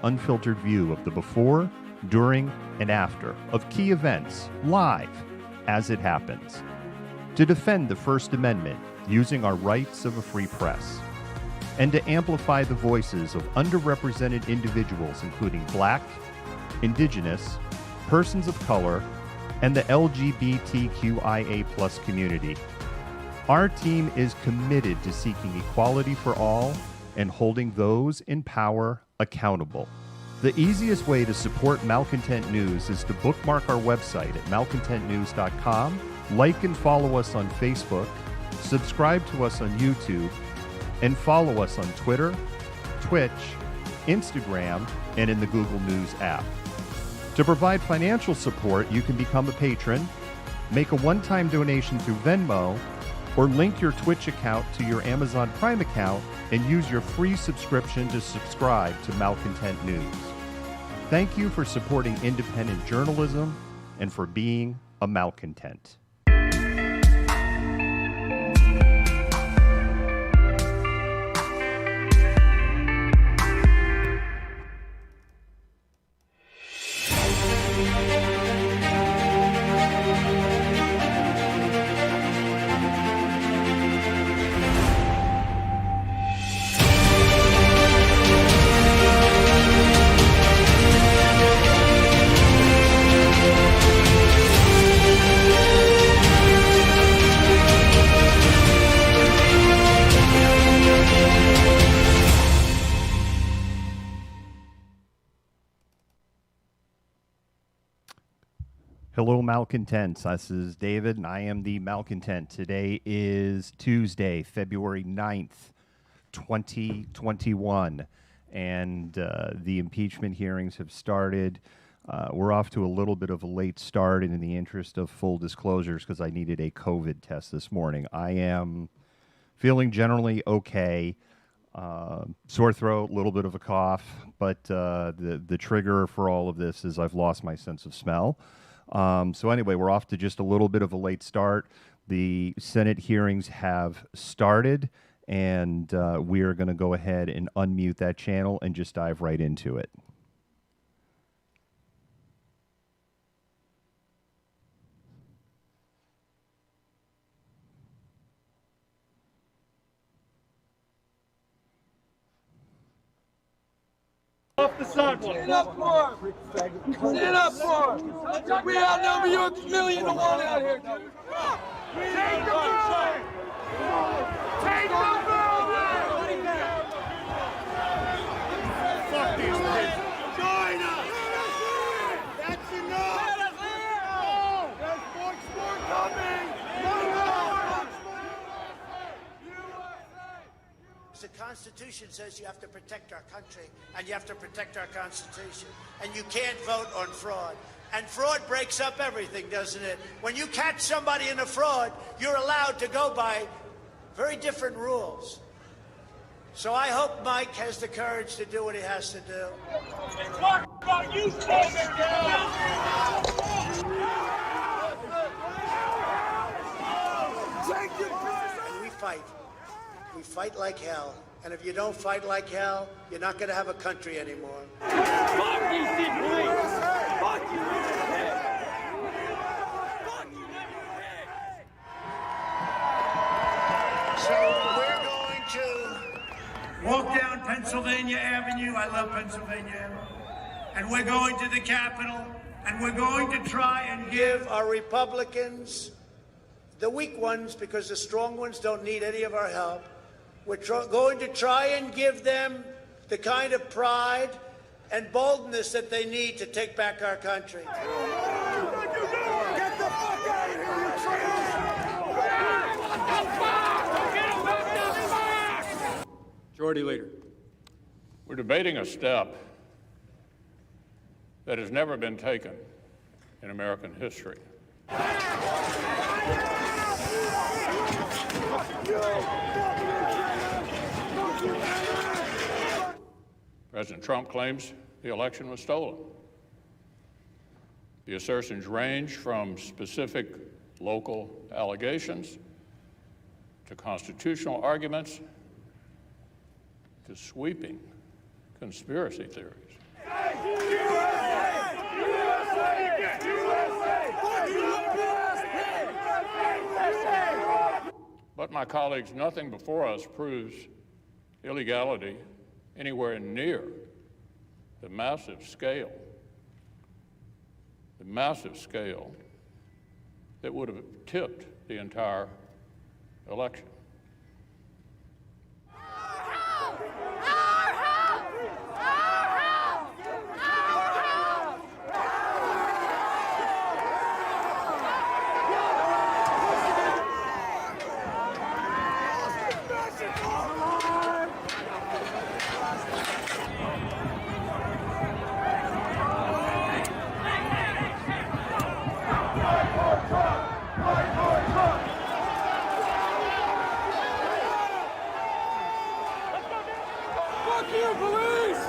unfiltered view of the before, during, and after of key events, live, as it happens. To defend the First Amendment using our rights of a free press. And to amplify the voices of underrepresented individuals including Black, Indigenous, persons of color, and the LGBTQIA+ community. Our team is committed to seeking equality for all and holding those in power accountable. The easiest way to support Malcontent News is to bookmark our website at malcontentnews.com, like and follow us on Facebook, subscribe to us on YouTube, and follow us on Twitter, Twitch, Instagram, and in the Google News app. To provide financial support, you can become a patron, make a one-time donation through Venmo, or link your Twitch account to your Amazon Prime account and use your free subscription to subscribe to Malcontent News. Thank you for supporting independent journalism and for being a malcontent. Hello, Malcontents. This is David, and I am the Malcontent. Today is Tuesday, February 9th, 2021, and the impeachment hearings have started. We're off to a little bit of a late start, and in the interest of full disclosures, because I needed a COVID test this morning. I am feeling generally okay. Sore throat, a little bit of a cough, but the trigger for all of this is I've lost my sense of smell. So anyway, we're off to just a little bit of a late start. The Senate hearings have started, and we are going to go ahead and unmute that channel and just dive right into it. Off the sidewalk. Stand up for him. Stand up for him. We outnumber you 1,000,000 to 1 out here, dude. Take the building. Take the building. Fuck these kids. Join us. That's enough. There's more coming. The Constitution says you have to protect our country, and you have to protect our Constitution, and you can't vote on fraud. And fraud breaks up everything, doesn't it? When you catch somebody in a fraud, you're allowed to go by very different rules. So I hope Mike has the courage to do what he has to do. Talk about you, And we fight. We fight like hell. And if you don't fight like hell, you're not going to have a country anymore. Fuck you, police! Fuck you, So we're going to walk down Pennsylvania Avenue. I love Pennsylvania Avenue. And we're going to the Capitol. And we're going to try and give our Republicans, the weak ones, because the strong ones don't need any of our help. We're going to try and give them the kind of pride and boldness that they need to take back our country. Get the fuck out of here, you traitors! Majority Leader. We're debating a step that has never been taken in American history. President Trump claims the election was stolen. The assertions range from specific local allegations to constitutional arguments to sweeping conspiracy theories. But my colleagues, nothing before us proves illegality anywhere near the massive scale that would have tipped the entire election. Fuck you, police!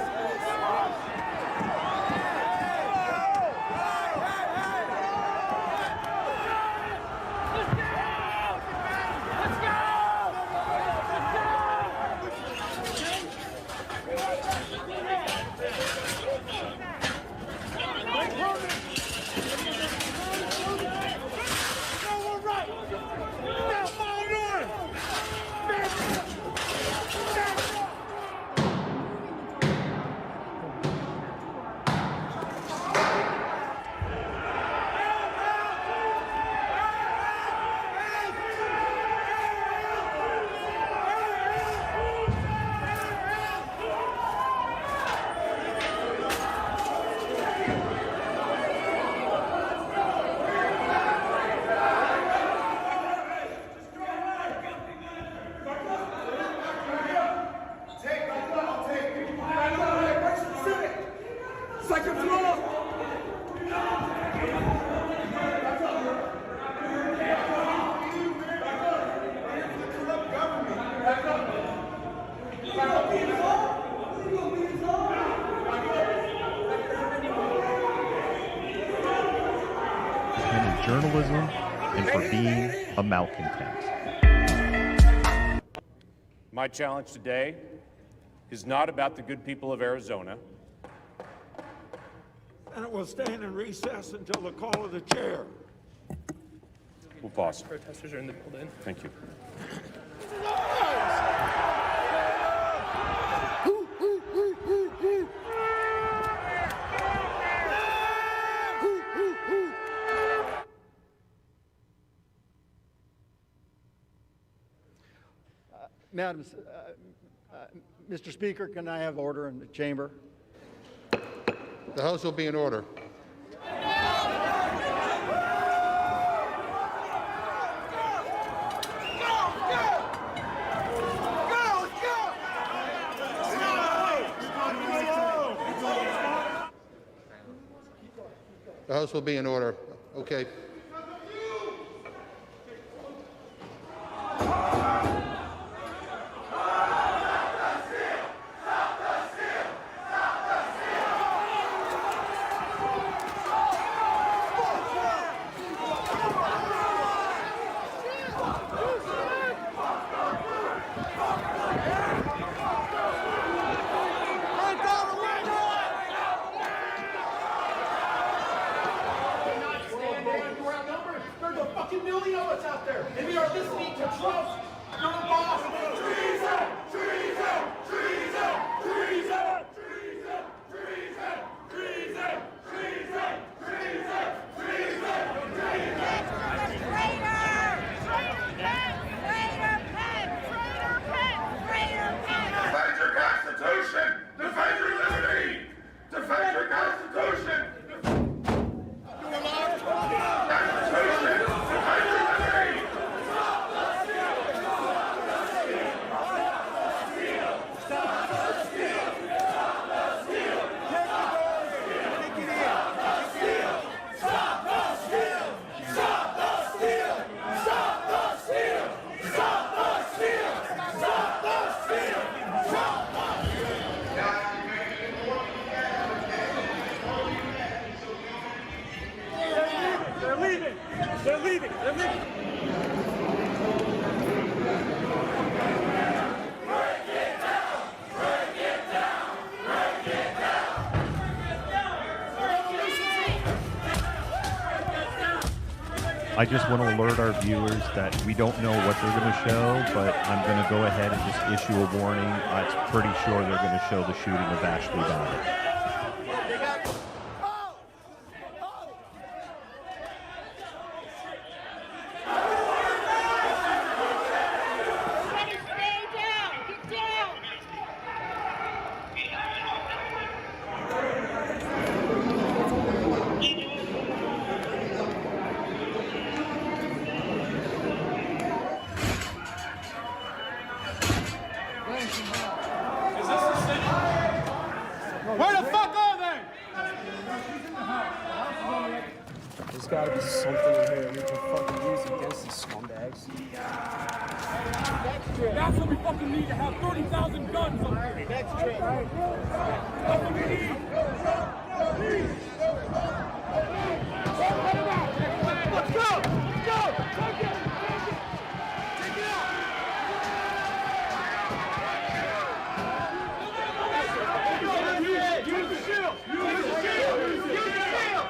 Second floor! And in journalism, and for being a malcontent. My challenge today is not about the good people of Arizona. And it will stand in recess until the call of the chair. We'll pause. Protesters are in the building. Thank you. Mr. Speaker, can I have order in the chamber? The House will be in order. The House will be in order. Okay. I just want to alert our viewers that we don't know what they're going to show, but I'm going to go ahead and just issue a warning. I'm pretty sure they're going to show the shooting of Ashley Babbitt. Where the fuck are they? There's gotta be something in here we can fucking use against these scumbags. That's what we fucking need to have 30,000 guns up here. That's true. That's what we need. Let's go! Let's go! Take it! Take it out! Use the shield! Use the shield! Use the shield!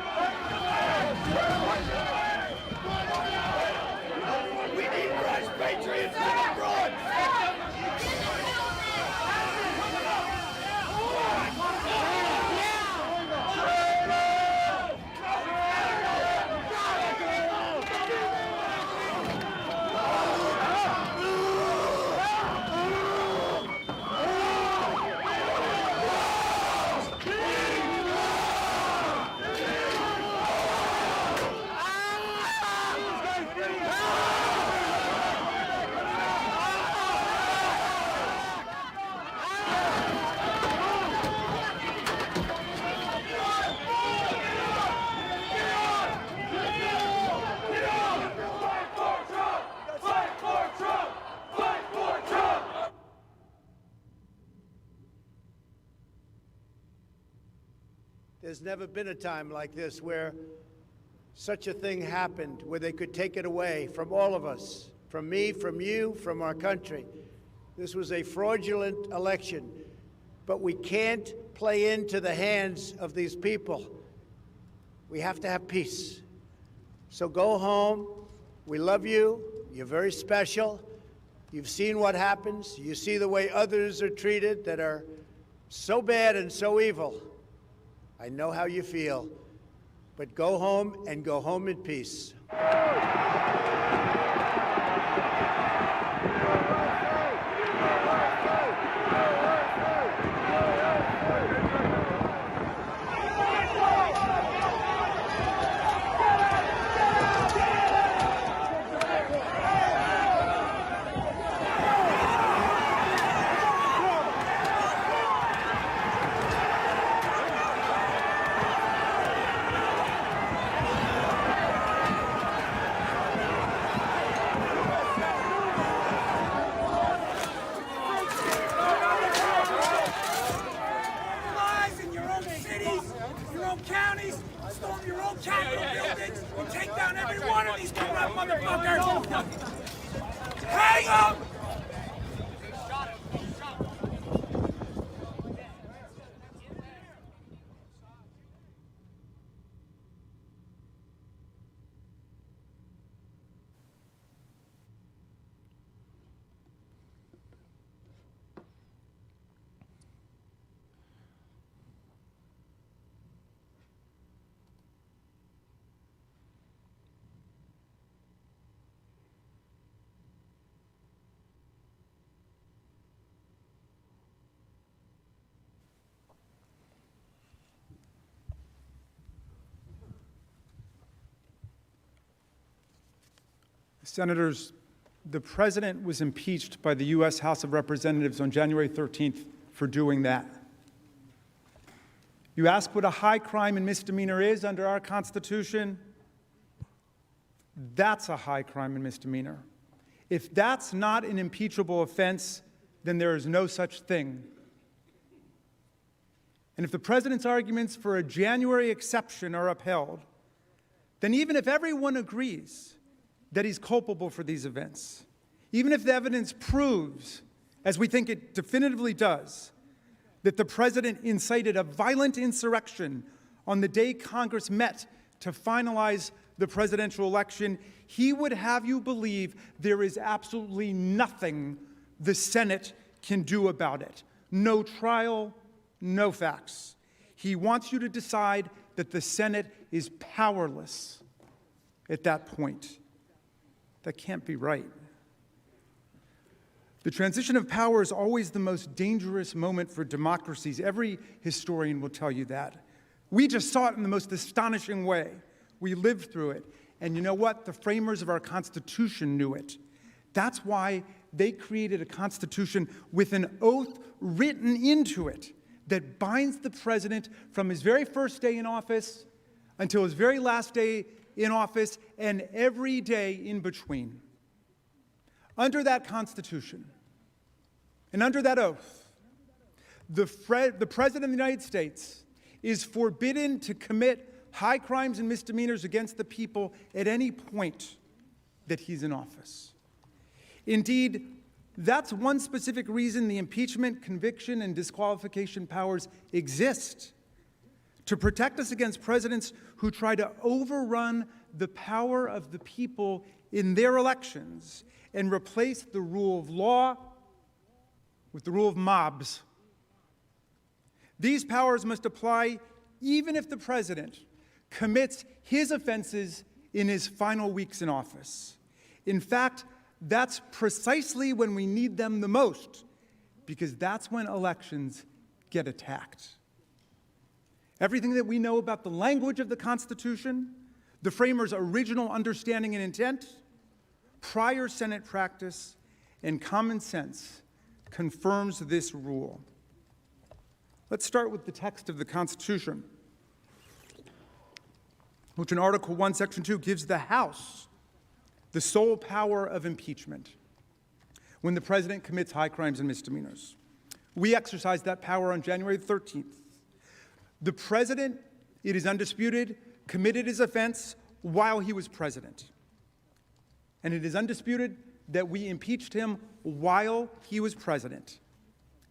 We need fresh patriots abroad! There's never been a time like this where such a thing happened, where they could take it away from all of us, from me, from you, from our country. This was a fraudulent election, but we can't play into the hands of these people. We have to have peace. So go home. We love you. You're very special. You've seen what happens. You see the way others are treated that are so bad and so evil. I know how you feel, but go home and go home in peace. Counties, storm your own Capitol buildings, and take down every one of these corrupt motherfuckers! Hang up! Senators, the president was impeached by the U.S. House of Representatives on January 13th for doing that. You ask what a high crime and misdemeanor is under our Constitution? That's a high crime and misdemeanor. If that's not an impeachable offense, then there is no such thing. And if the president's arguments for a January exception are upheld, then even if everyone agrees that he's culpable for these events, even if the evidence proves, as we think it definitively does, that the president incited a violent insurrection on the day Congress met to finalize the presidential election, he would have you believe there is absolutely nothing the Senate can do about it. No trial, no facts. He wants you to decide that the Senate is powerless at that point. That can't be right. The transition of power is always the most dangerous moment for democracies. Every historian will tell you that. We just saw it in the most astonishing way. We lived through it. And you know what? The framers of our Constitution knew it. That's why they created a Constitution with an oath written into it that binds the president from his very first day in office until his very last day in office and every day in between. Under that Constitution and under that oath, the President of the United States is forbidden to commit high crimes and misdemeanors against the people at any point that he's in office. Indeed, that's one specific reason the impeachment, conviction, and disqualification powers exist, to protect us against presidents who try to overrun the power of the people in their elections and replace the rule of law with the rule of mobs. These powers must apply even if the president commits his offenses in his final weeks in office. In fact, that's precisely when we need them the most, because that's when elections get attacked. Everything that we know about the language of the Constitution, the framers' original understanding and intent, prior Senate practice, and common sense confirms this rule. Let's start with the text of the Constitution, which in Article 1, Section 2 gives the House the sole power of impeachment when the president commits high crimes and misdemeanors. We exercised that power on January 13th. The president, it is undisputed, committed his offense while he was president. And it is undisputed that we impeached him while he was president.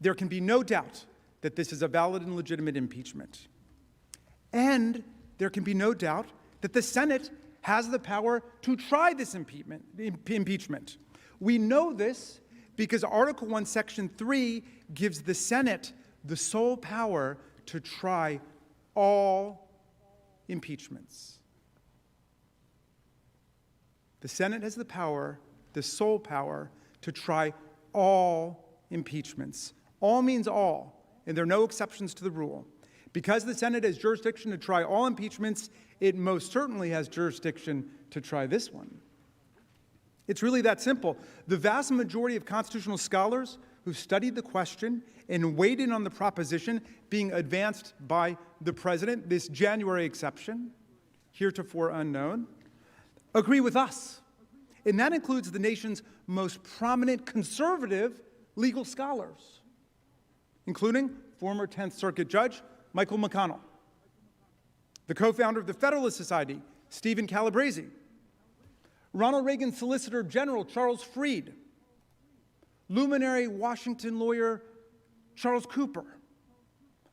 There can be no doubt that this is a valid and legitimate impeachment. And there can be no doubt that the Senate has the power to try this impeachment. We know this because Article 1, Section 3 gives the Senate the sole power to try all impeachments. The Senate has the power, the sole power, to try all impeachments. All means all, and there are no exceptions to the rule. Because the Senate has jurisdiction to try all impeachments, it most certainly has jurisdiction to try this one. It's really that simple. The vast majority of constitutional scholars who studied the question and weighed in on the proposition being advanced by the president, this January exception, heretofore unknown, agree with us. And that includes the nation's most prominent conservative legal scholars, including former 10th Circuit Judge Michael McConnell, the co-founder of the Federalist Society, Stephen Calabresi, Ronald Reagan Solicitor General Charles Freed, luminary Washington lawyer Charles Cooper,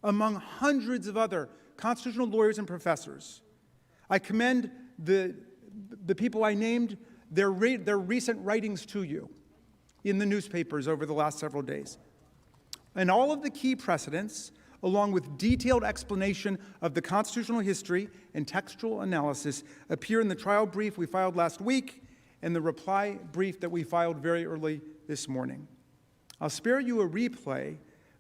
among hundreds of other constitutional lawyers and professors. I commend the people I named, their recent writings to you in the newspapers over the last several days. And all of the key precedents, along with detailed explanation of the constitutional history and textual analysis, appear in the trial brief we filed last week and the reply brief that we filed very early this morning. I'll spare you a replay,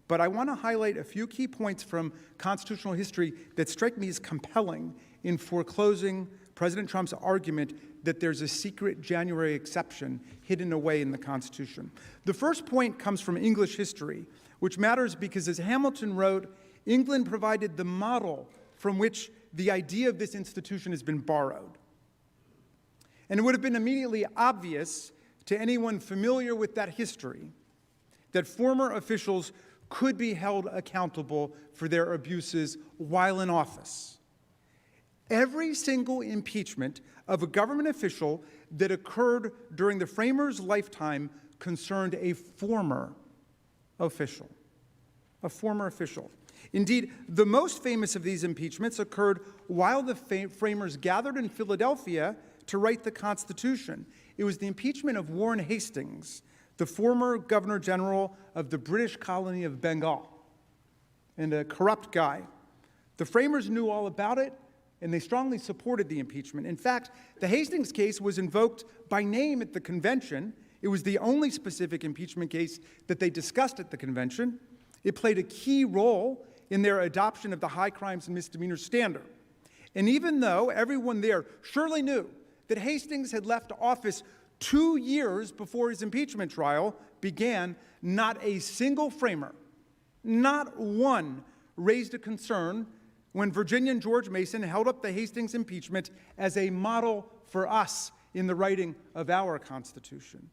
but I want to highlight a few key points from constitutional history that strike me as compelling in foreclosing President Trump's argument that there's a secret January exception hidden away in the Constitution. The first point comes from English history, which matters because, as Hamilton wrote, England provided the model from which the idea of this institution has been borrowed. And it would have been immediately obvious to anyone familiar with that history that former officials could be held accountable for their abuses while in office. Every single impeachment of a government official that occurred during the framers' lifetime concerned a former official. A former official. Indeed, the most famous of these impeachments occurred while the framers gathered in Philadelphia to write the Constitution. It was the impeachment of Warren Hastings, the former Governor General of the British colony of Bengal, and a corrupt guy. The framers knew all about it, and they strongly supported the impeachment. In fact, the Hastings case was invoked by name at the convention. It was the only specific impeachment case that they discussed at the convention. It played a key role in their adoption of the high crimes and misdemeanors standard. And even though everyone there surely knew that Hastings had left office 2 years before his impeachment trial began, not a single framer, not one, raised a concern when Virginian George Mason held up the Hastings impeachment as a model for us in the writing of our Constitution.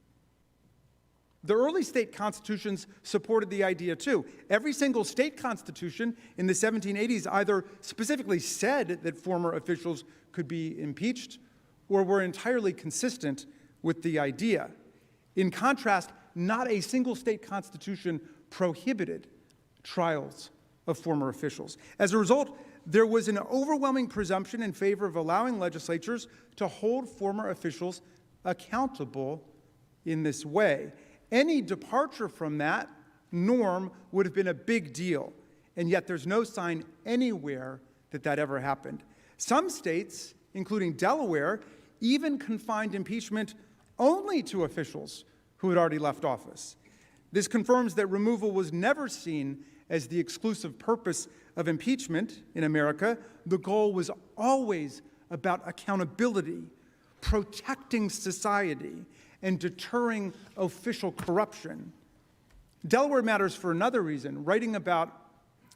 The early state constitutions supported the idea too. Every single state constitution in the 1780s either specifically said that former officials could be impeached or were entirely consistent with the idea. In contrast, not a single state constitution prohibited trials of former officials. As a result, there was an overwhelming presumption in favor of allowing legislatures to hold former officials accountable in this way. Any departure from that norm would have been a big deal, and yet there's no sign anywhere that that ever happened. Some states, including Delaware, even confined impeachment only to officials who had already left office. This confirms that removal was never seen as the exclusive purpose of impeachment in America. The goal was always about accountability, protecting society, and deterring official corruption. Delaware matters for another reason. Writing about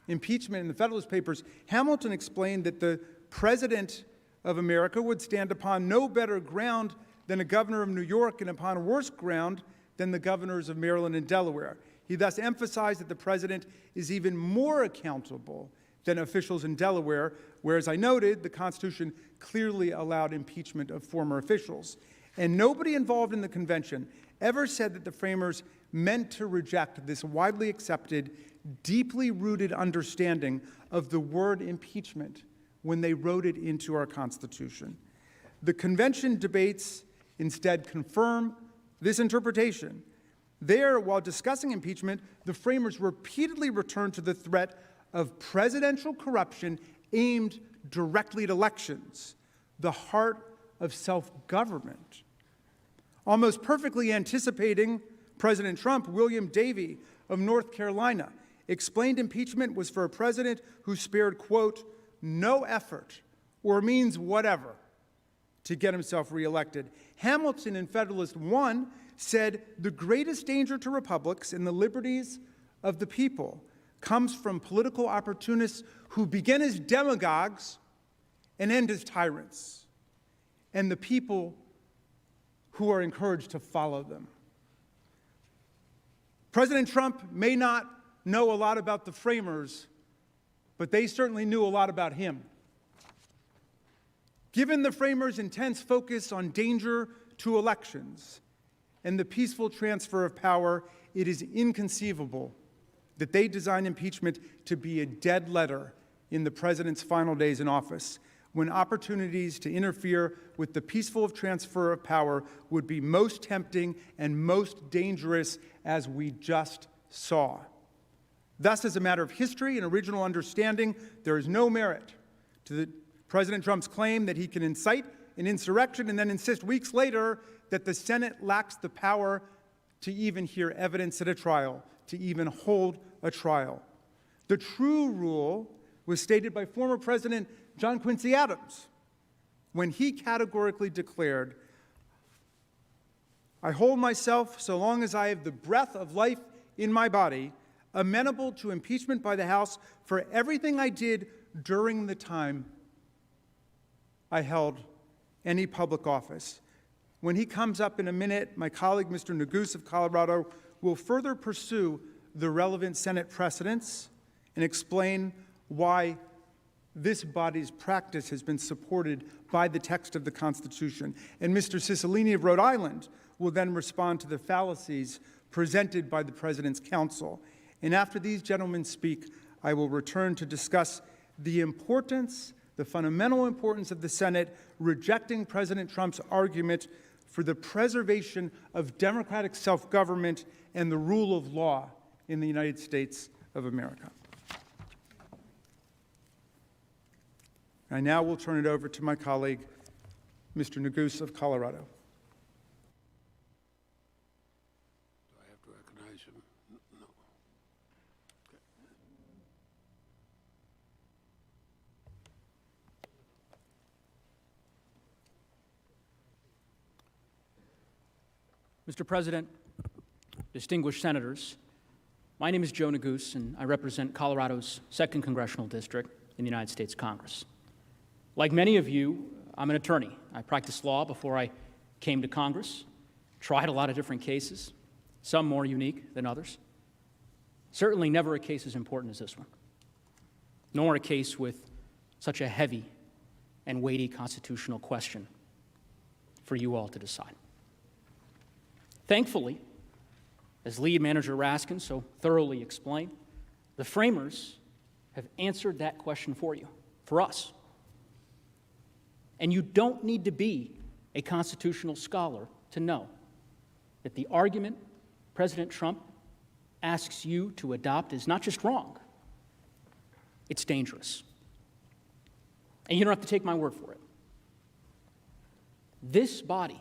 impeachment in the Federalist Papers, Hamilton explained that the President of America would stand upon no better ground than a governor of New York and upon worse ground than the governors of Maryland and Delaware. He thus emphasized that the president is even more accountable than officials in Delaware, where, as I noted, the Constitution clearly allowed impeachment of former officials. And nobody involved in the convention ever said that the framers meant to reject this widely accepted, deeply rooted understanding of the word impeachment when they wrote it into our Constitution. The convention debates instead confirm this interpretation. There, while discussing impeachment, the framers repeatedly returned to the threat of presidential corruption aimed directly at elections, the heart of self-government. Almost perfectly anticipating President Trump, William Davey of North Carolina explained impeachment was for a president who spared, quote, no effort or means whatever to get himself reelected. Hamilton in Federalist I said the greatest danger to republics and the liberties of the people comes from political opportunists who begin as demagogues and end as tyrants, and the people who are encouraged to follow them. President Trump may not know a lot about the framers, but they certainly knew a lot about him. Given the framers' intense focus on danger to elections and the peaceful transfer of power, it is inconceivable that they designed impeachment to be a dead letter in the president's final days in office, when opportunities to interfere with the peaceful transfer of power would be most tempting and most dangerous, as we just saw. Thus, as a matter of history and original understanding, there is no merit to President Trump's claim that he can incite an insurrection and then insist weeks later that the Senate lacks the power to even hear evidence at a trial, to even hold a trial. The true rule was stated by former President John Quincy Adams when he categorically declared, I hold myself, so long as I have the breath of life in my body, amenable to impeachment by the House for everything I did during the time I held any public office. When he comes up in a minute, my colleague, Mr. Neguse of Colorado, will further pursue the relevant Senate precedents and explain why this body's practice has been supported by the text of the Constitution. And Mr. Cicilline of Rhode Island will then respond to the fallacies presented by the President's counsel. And after these gentlemen speak, I will return to discuss the fundamental importance of the Senate rejecting President Trump's argument for the preservation of democratic self-government and the rule of law in the United States of America. I now will turn it over to my colleague, Mr. Neguse of Colorado. Do I have to recognize him? No. Mr. President, distinguished senators, my name is Joe Neguse, and I represent Colorado's 2nd Congressional District in the United States Congress. Like many of you, I'm an attorney. I practiced law before I came to Congress, tried a lot of different cases, some more unique than others. Certainly never a case as important as this one, nor a case with such a heavy and weighty constitutional question for you all to decide. Thankfully, as lead manager Raskin so thoroughly explained, the framers have answered that question for you, for us. And you don't need to be a constitutional scholar to know that the argument President Trump asks you to adopt is not just wrong, it's dangerous. And you don't have to take my word for it. This body,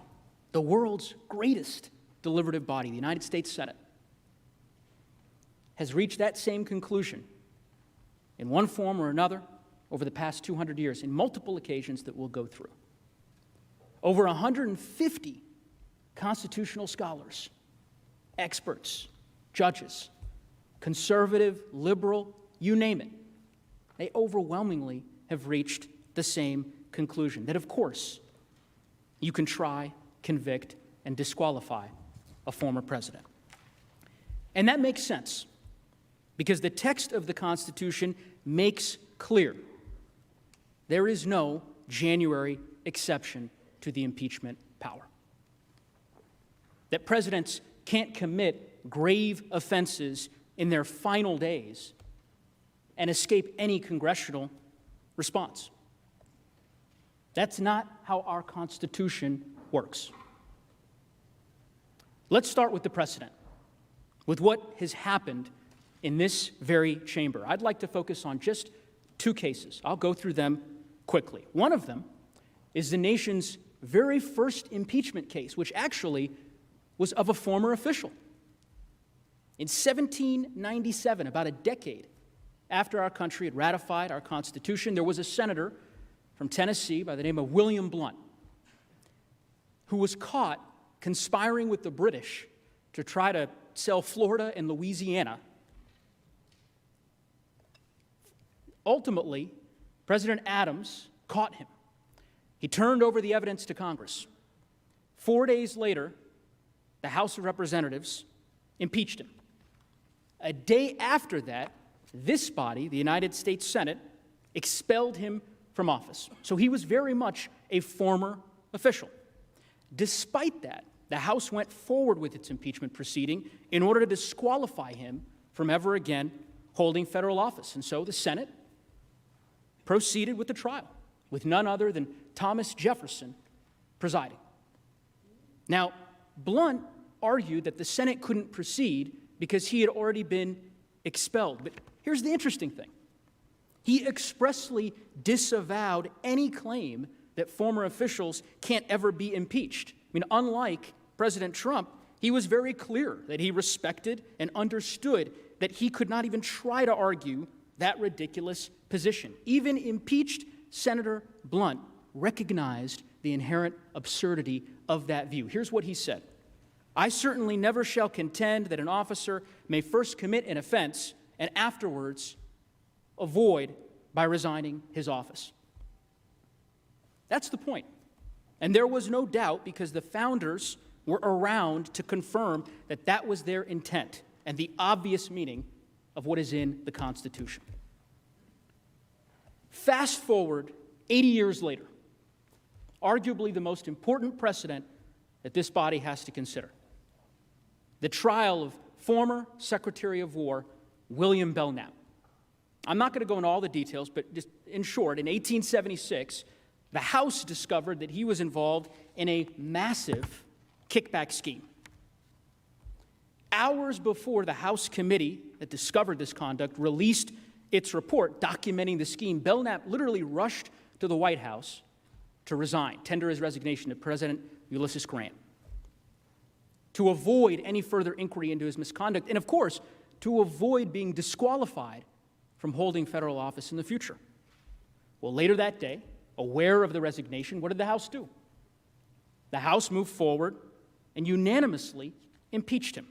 the world's greatest deliberative body, the United States Senate, has reached that same conclusion in one form or another over the past 200 years in multiple occasions that we'll go through. Over 150 constitutional scholars, experts, judges, conservative, liberal, you name it, they overwhelmingly have reached the same conclusion, that of course you can try, convict, and disqualify a former president. And that makes sense, because the text of the Constitution makes clear there is no January exception to the impeachment power. That presidents can't commit grave offenses in their final days and escape any congressional response. That's not how our Constitution works. Let's start with the precedent, with what has happened in this very chamber. I'd like to focus on just 2 cases. I'll go through them quickly. One of them is the nation's very first impeachment case, which actually was of a former official. In 1797, about a decade after our country had ratified our Constitution, there was a senator from Tennessee by the name of William Blount who was caught conspiring with the British to try to sell Florida and Louisiana. Ultimately, President Adams caught him. He turned over the evidence to Congress. 4 days later, the House of Representatives impeached him. A day after that, this body, the United States Senate, expelled him from office. So he was very much a former official. Despite that, the House went forward with its impeachment proceeding in order to disqualify him from ever again holding federal office. And so the Senate proceeded with the trial, with none other than Thomas Jefferson presiding. Now, Blount argued that the Senate couldn't proceed because he had already been expelled. But here's the interesting thing. He expressly disavowed any claim that former officials can't ever be impeached. I mean, unlike President Trump, he was very clear that he respected and understood that he could not even try to argue that ridiculous position. Even impeached Senator Blount recognized the inherent absurdity of that view. Here's what he said. "I certainly never shall contend that an officer may first commit an offense and afterwards avoid by resigning his office." That's the point. And there was no doubt, because the founders were around to confirm that that was their intent and the obvious meaning of what is in the Constitution. Fast forward 80 years later, arguably the most important precedent that this body has to consider: the trial of former Secretary of War William Belknap. I'm not going to go into all the details, but just in short, in 1876, the House discovered that he was involved in a massive kickback scheme. Hours before the House committee that discovered this conduct released its report documenting the scheme, Belknap literally rushed to the White House to resign, tender his resignation to President Ulysses Grant, to avoid any further inquiry into his misconduct, and of course, to avoid being disqualified from holding federal office in the future. Well, later that day, aware of the resignation, what did the House do? The House moved forward and unanimously impeached him,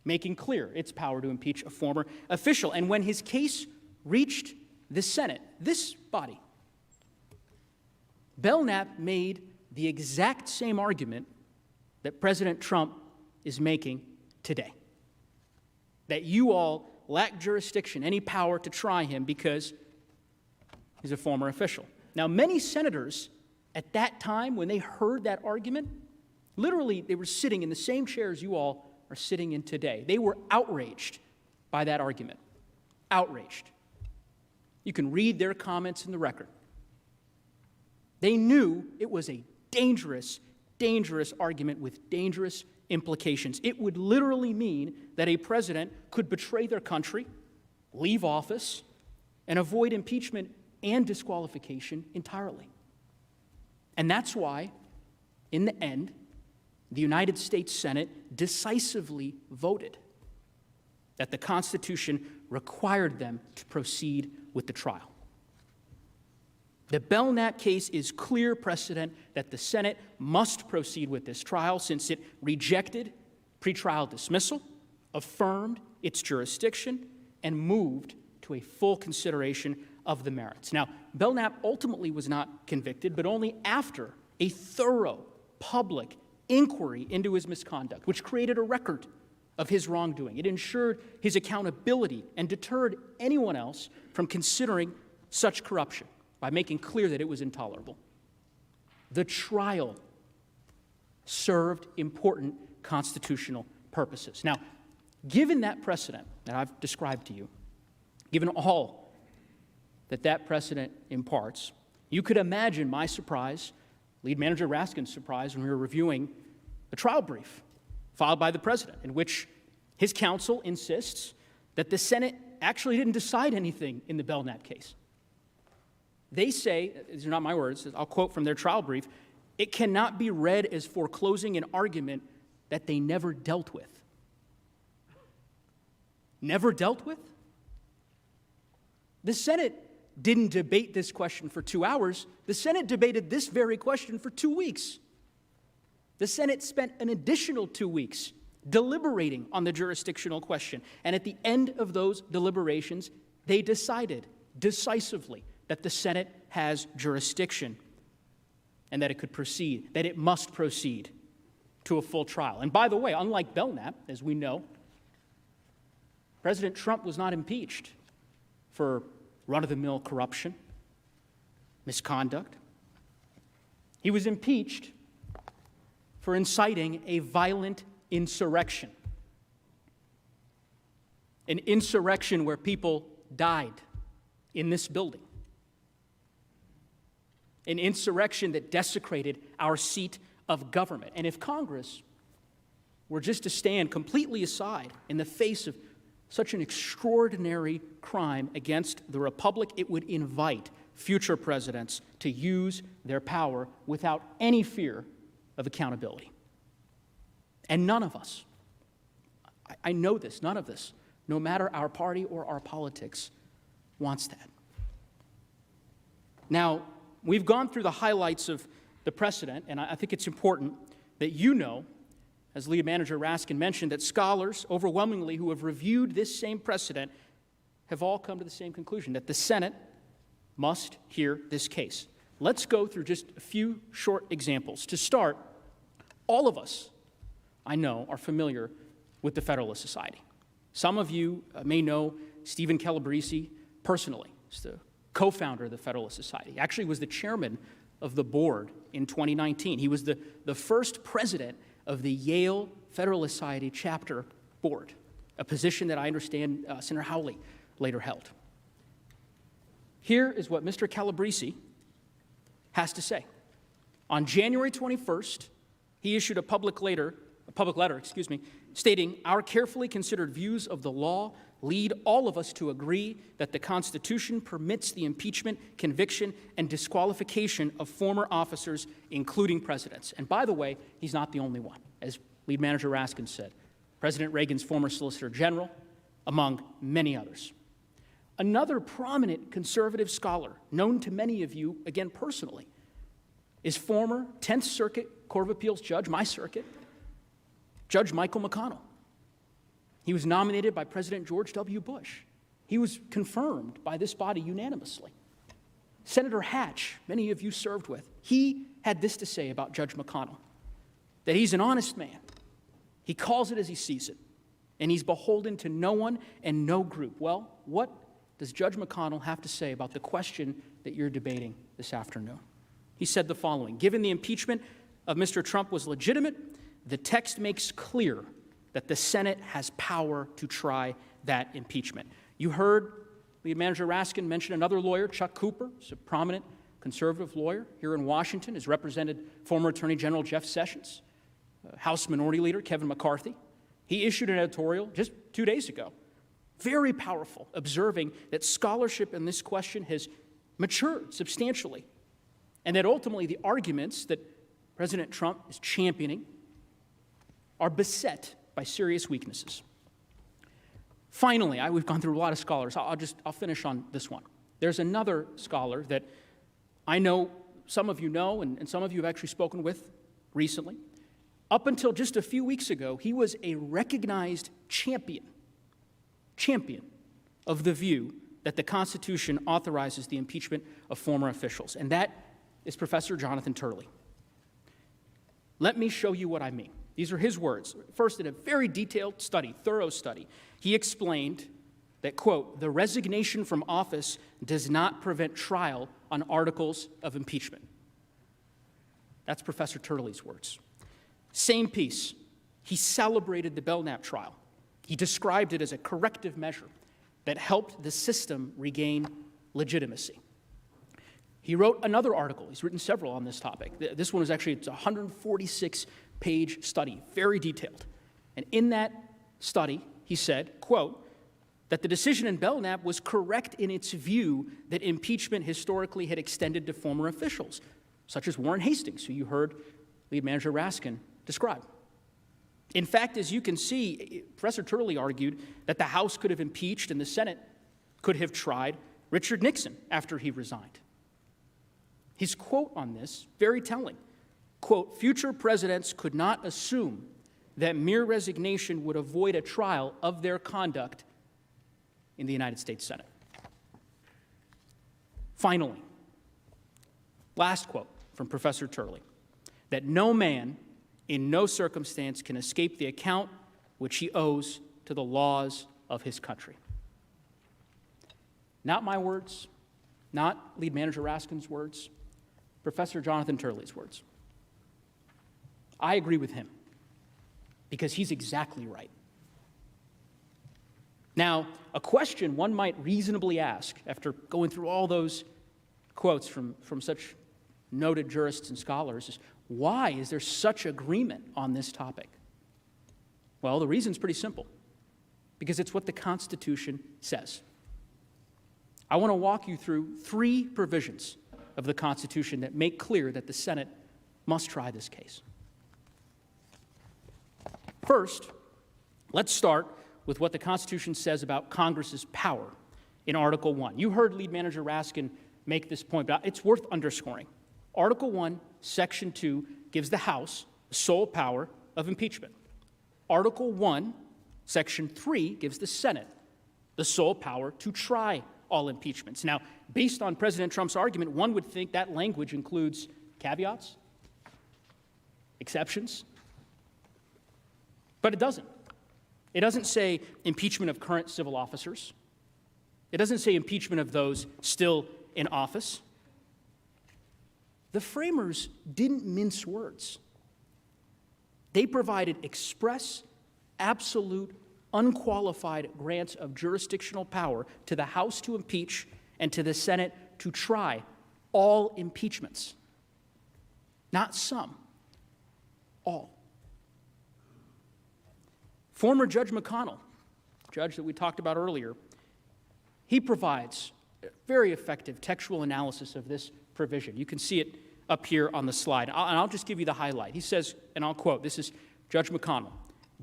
making clear its power to impeach a former official. And when his case reached the Senate, this body, Belknap made the exact same argument that President Trump is making today, that you all lack jurisdiction, any power to try him because he's a former official. Now, many senators at that time, when they heard that argument, literally they were sitting in the same chairs you all are sitting in today. They were outraged by that argument. Outraged. You can read their comments in the record. They knew it was a dangerous, dangerous argument with dangerous implications. It would literally mean that a president could betray their country, leave office, and avoid impeachment and disqualification entirely. And that's why, in the end, the United States Senate decisively voted that the Constitution required them to proceed with the trial. The Belknap case is clear precedent that the Senate must proceed with this trial since it rejected pretrial dismissal, affirmed its jurisdiction, and moved to a full consideration of the merits. Now, Belknap ultimately was not convicted, but only after a thorough public inquiry into his misconduct, which created a record of his wrongdoing. It ensured his accountability and deterred anyone else from considering such corruption by making clear that it was intolerable. The trial served important constitutional purposes. Now, given that precedent that I've described to you, given all that precedent imparts, you could imagine my surprise, Lead Manager Raskin's surprise, when we were reviewing the trial brief filed by the president, in which his counsel insists that the Senate actually didn't decide anything in the Belknap case. They say, these are not my words, I'll quote from their trial brief, it cannot be read as foreclosing an argument that they never dealt with. Never dealt with? The Senate didn't debate this question for 2 hours. The Senate debated this very question for 2 weeks. The Senate spent an additional 2 weeks deliberating on the jurisdictional question. And at the end of those deliberations, they decided decisively that the Senate has jurisdiction and that it could proceed, that it must proceed to a full trial. And by the way, unlike Belknap, as we know, President Trump was not impeached for run-of-the-mill corruption, misconduct. He was impeached for inciting a violent insurrection, an insurrection where people died in this building, an insurrection that desecrated our seat of government. And if Congress were just to stand completely aside in the face of such an extraordinary crime against the Republic, it would invite future presidents to use their power without any fear of accountability. And none of us, I know this, none of us, no matter our party or our politics, wants that. Now, we've gone through the highlights of the precedent, and I think it's important that you know, as Lead Manager Raskin mentioned, that scholars overwhelmingly who have reviewed this same precedent have all come to the same conclusion, that the Senate must hear this case. Let's go through just a few short examples. To start, all of us, I know, are familiar with the Federalist Society. Some of you may know Stephen Calabrese personally. He's the co-founder of the Federalist Society. He actually was the chairman of the board in 2019. He was the first president of the Yale Federalist Society chapter board, a position that I understand Senator Hawley later held. Here is what Mr. Calabrese has to say. On January 21st, he issued a public letter, stating, "Our carefully considered views of the law lead all of us to agree that the Constitution permits the impeachment, conviction, and disqualification of former officers, including presidents." And by the way, he's not the only one. As Lead Manager Raskin said, President Reagan's former Solicitor General, among many others. Another prominent conservative scholar, known to many of you, again personally, is former 10th Circuit Court of Appeals judge, my circuit, Judge Michael McConnell. He was nominated by President George W. Bush. He was confirmed by this body unanimously. Senator Hatch, many of you served with, he had this to say about Judge McConnell, that he's an honest man. He calls it as he sees it, and he's beholden to no one and no group. Well, what does Judge McConnell have to say about the question that you're debating this afternoon? He said the following: "Given the impeachment of Mr. Trump was legitimate, the text makes clear that the Senate has power to try that impeachment." You heard Lead Manager Raskin mention another lawyer, Chuck Cooper. He's a prominent conservative lawyer here in Washington, has represented former Attorney General Jeff Sessions, House Minority Leader Kevin McCarthy. He issued an editorial just 2 days ago, very powerful, observing that scholarship in this question has matured substantially, and that ultimately the arguments that President Trump is championing are beset by serious weaknesses. Finally, we've gone through a lot of scholars. I'll finish on this one. There's another scholar that I know some of you know, and some of you have actually spoken with recently. Up until just a few weeks ago, he was a recognized champion of the view that the Constitution authorizes the impeachment of former officials, and that is Professor Jonathan Turley. Let me show you what I mean. These are his words. First, in a very detailed study, thorough study, he explained that, quote, "The resignation from office does not prevent trial on articles of impeachment." That's Professor Turley's words. Same piece, he celebrated the Belknap trial. He described it as a corrective measure that helped the system regain legitimacy. He wrote another article. He's written several on this topic. This one is actually, it's a 146-page study, very detailed. And in that study, he said, quote, that the decision in Belknap was correct in its view that impeachment historically had extended to former officials, such as Warren Hastings, who you heard Lead Manager Raskin describe. In fact, as you can see, Professor Turley argued that the House could have impeached and the Senate could have tried Richard Nixon after he resigned. His quote on this, very telling, quote, "Future presidents could not assume that mere resignation would avoid a trial of their conduct in the United States Senate." Finally, last quote from Professor Turley, that no man in no circumstance can escape the account which he owes to the laws of his country. Not my words, not Lead Manager Raskin's words, Professor Jonathan Turley's words. I agree with him because he's exactly right. Now, a question one might reasonably ask after going through all those quotes from such noted jurists and scholars is, why is there such agreement on this topic? Well, the reason's pretty simple. Because it's what the Constitution says. I want to walk you through 3 provisions of the Constitution that make clear that the Senate must try this case. First, let's start with what the Constitution says about Congress's power in Article 1. You heard Lead Manager Raskin make this point, but it's worth underscoring. Article 1, Section 2 gives the House the sole power of impeachment. Article 1, Section 3 gives the Senate the sole power to try all impeachments. Now, based on President Trump's argument, one would think that language includes caveats, exceptions, but it doesn't. It doesn't say impeachment of current civil officers. It doesn't say impeachment of those still in office. The framers didn't mince words. They provided express, absolute, unqualified grants of jurisdictional power to the House to impeach and to the Senate to try all impeachments. Not some, all. Former Judge McConnell, judge that we talked about earlier, he provides a very effective textual analysis of this provision. You can see it up here on the slide. And I'll just give you the highlight. He says, and I'll quote, this is Judge McConnell,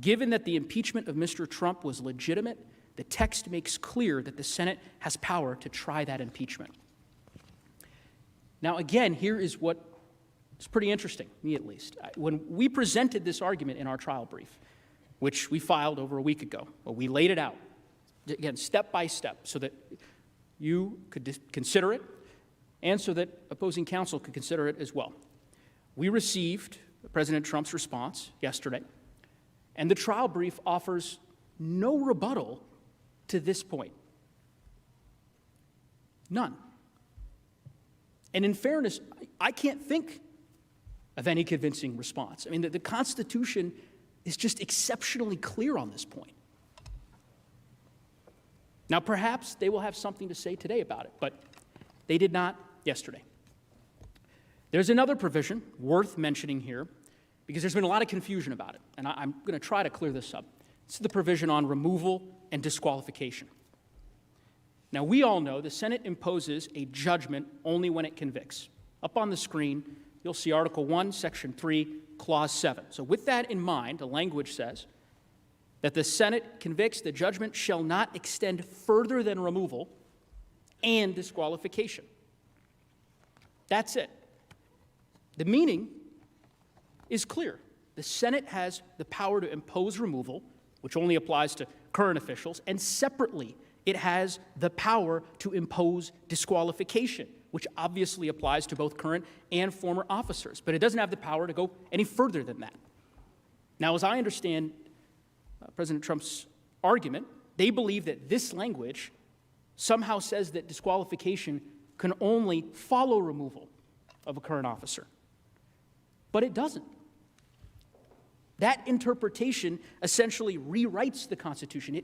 "Given that the impeachment of Mr. Trump was legitimate, the text makes clear that the Senate has power to try that impeachment." Now, again, here is what is pretty interesting, me at least. When we presented this argument in our trial brief, which we filed over a week ago, well, we laid it out, again, step by step, so that you could consider it and so that opposing counsel could consider it as well. We received President Trump's response yesterday, and the trial brief offers no rebuttal to this point. None. And in fairness, I can't think of any convincing response. I mean, the Constitution is just exceptionally clear on this point. Now, perhaps they will have something to say today about it, but they did not yesterday. There's another provision worth mentioning here because there's been a lot of confusion about it, and I'm going to try to clear this up. This is the provision on removal and disqualification. Now, we all know the Senate imposes a judgment only when it convicts. Up on the screen, you'll see Article 1, Section 3, Clause 7. So with that in mind, the language says that the Senate convicts, the judgment shall not extend further than removal and disqualification. That's it. The meaning is clear. The Senate has the power to impose removal, which only applies to current officials, and separately, it has the power to impose disqualification, which obviously applies to both current and former officers, but it doesn't have the power to go any further than that. Now, as I understand President Trump's argument, they believe that this language somehow says that disqualification can only follow removal of a current officer. But it doesn't. That interpretation essentially rewrites the Constitution.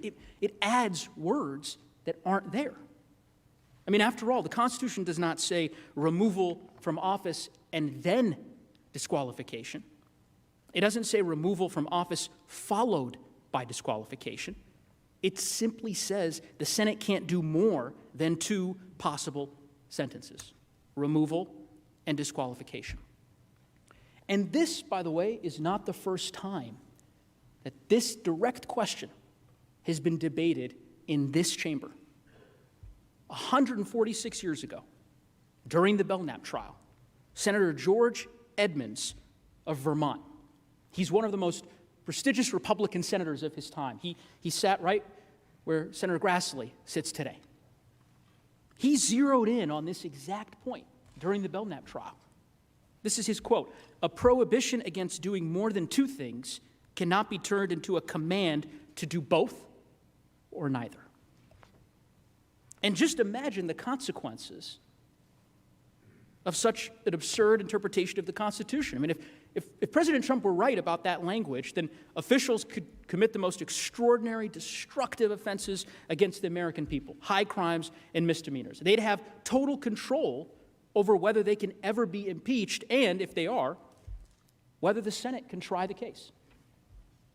It adds words that aren't there. I mean, after all, the Constitution does not say removal from office and then disqualification. It doesn't say removal from office followed by disqualification. It simply says the Senate can't do more than two possible sentences: removal and disqualification. And this, by the way, is not the first time that this direct question has been debated in this chamber. 146 years ago, during the Belknap trial, Senator George Edmunds of Vermont, he's one of the most prestigious Republican senators of his time. He sat right where Senator Grassley sits today. He zeroed in on this exact point during the Belknap trial. This is his quote: "A prohibition against doing more than two things cannot be turned into a command to do both or neither." And just imagine the consequences of such an absurd interpretation of the Constitution. I mean, if President Trump were right about that language, then officials could commit the most extraordinary, destructive offenses against the American people, high crimes and misdemeanors. They'd have total control over whether they can ever be impeached, and if they are, whether the Senate can try the case.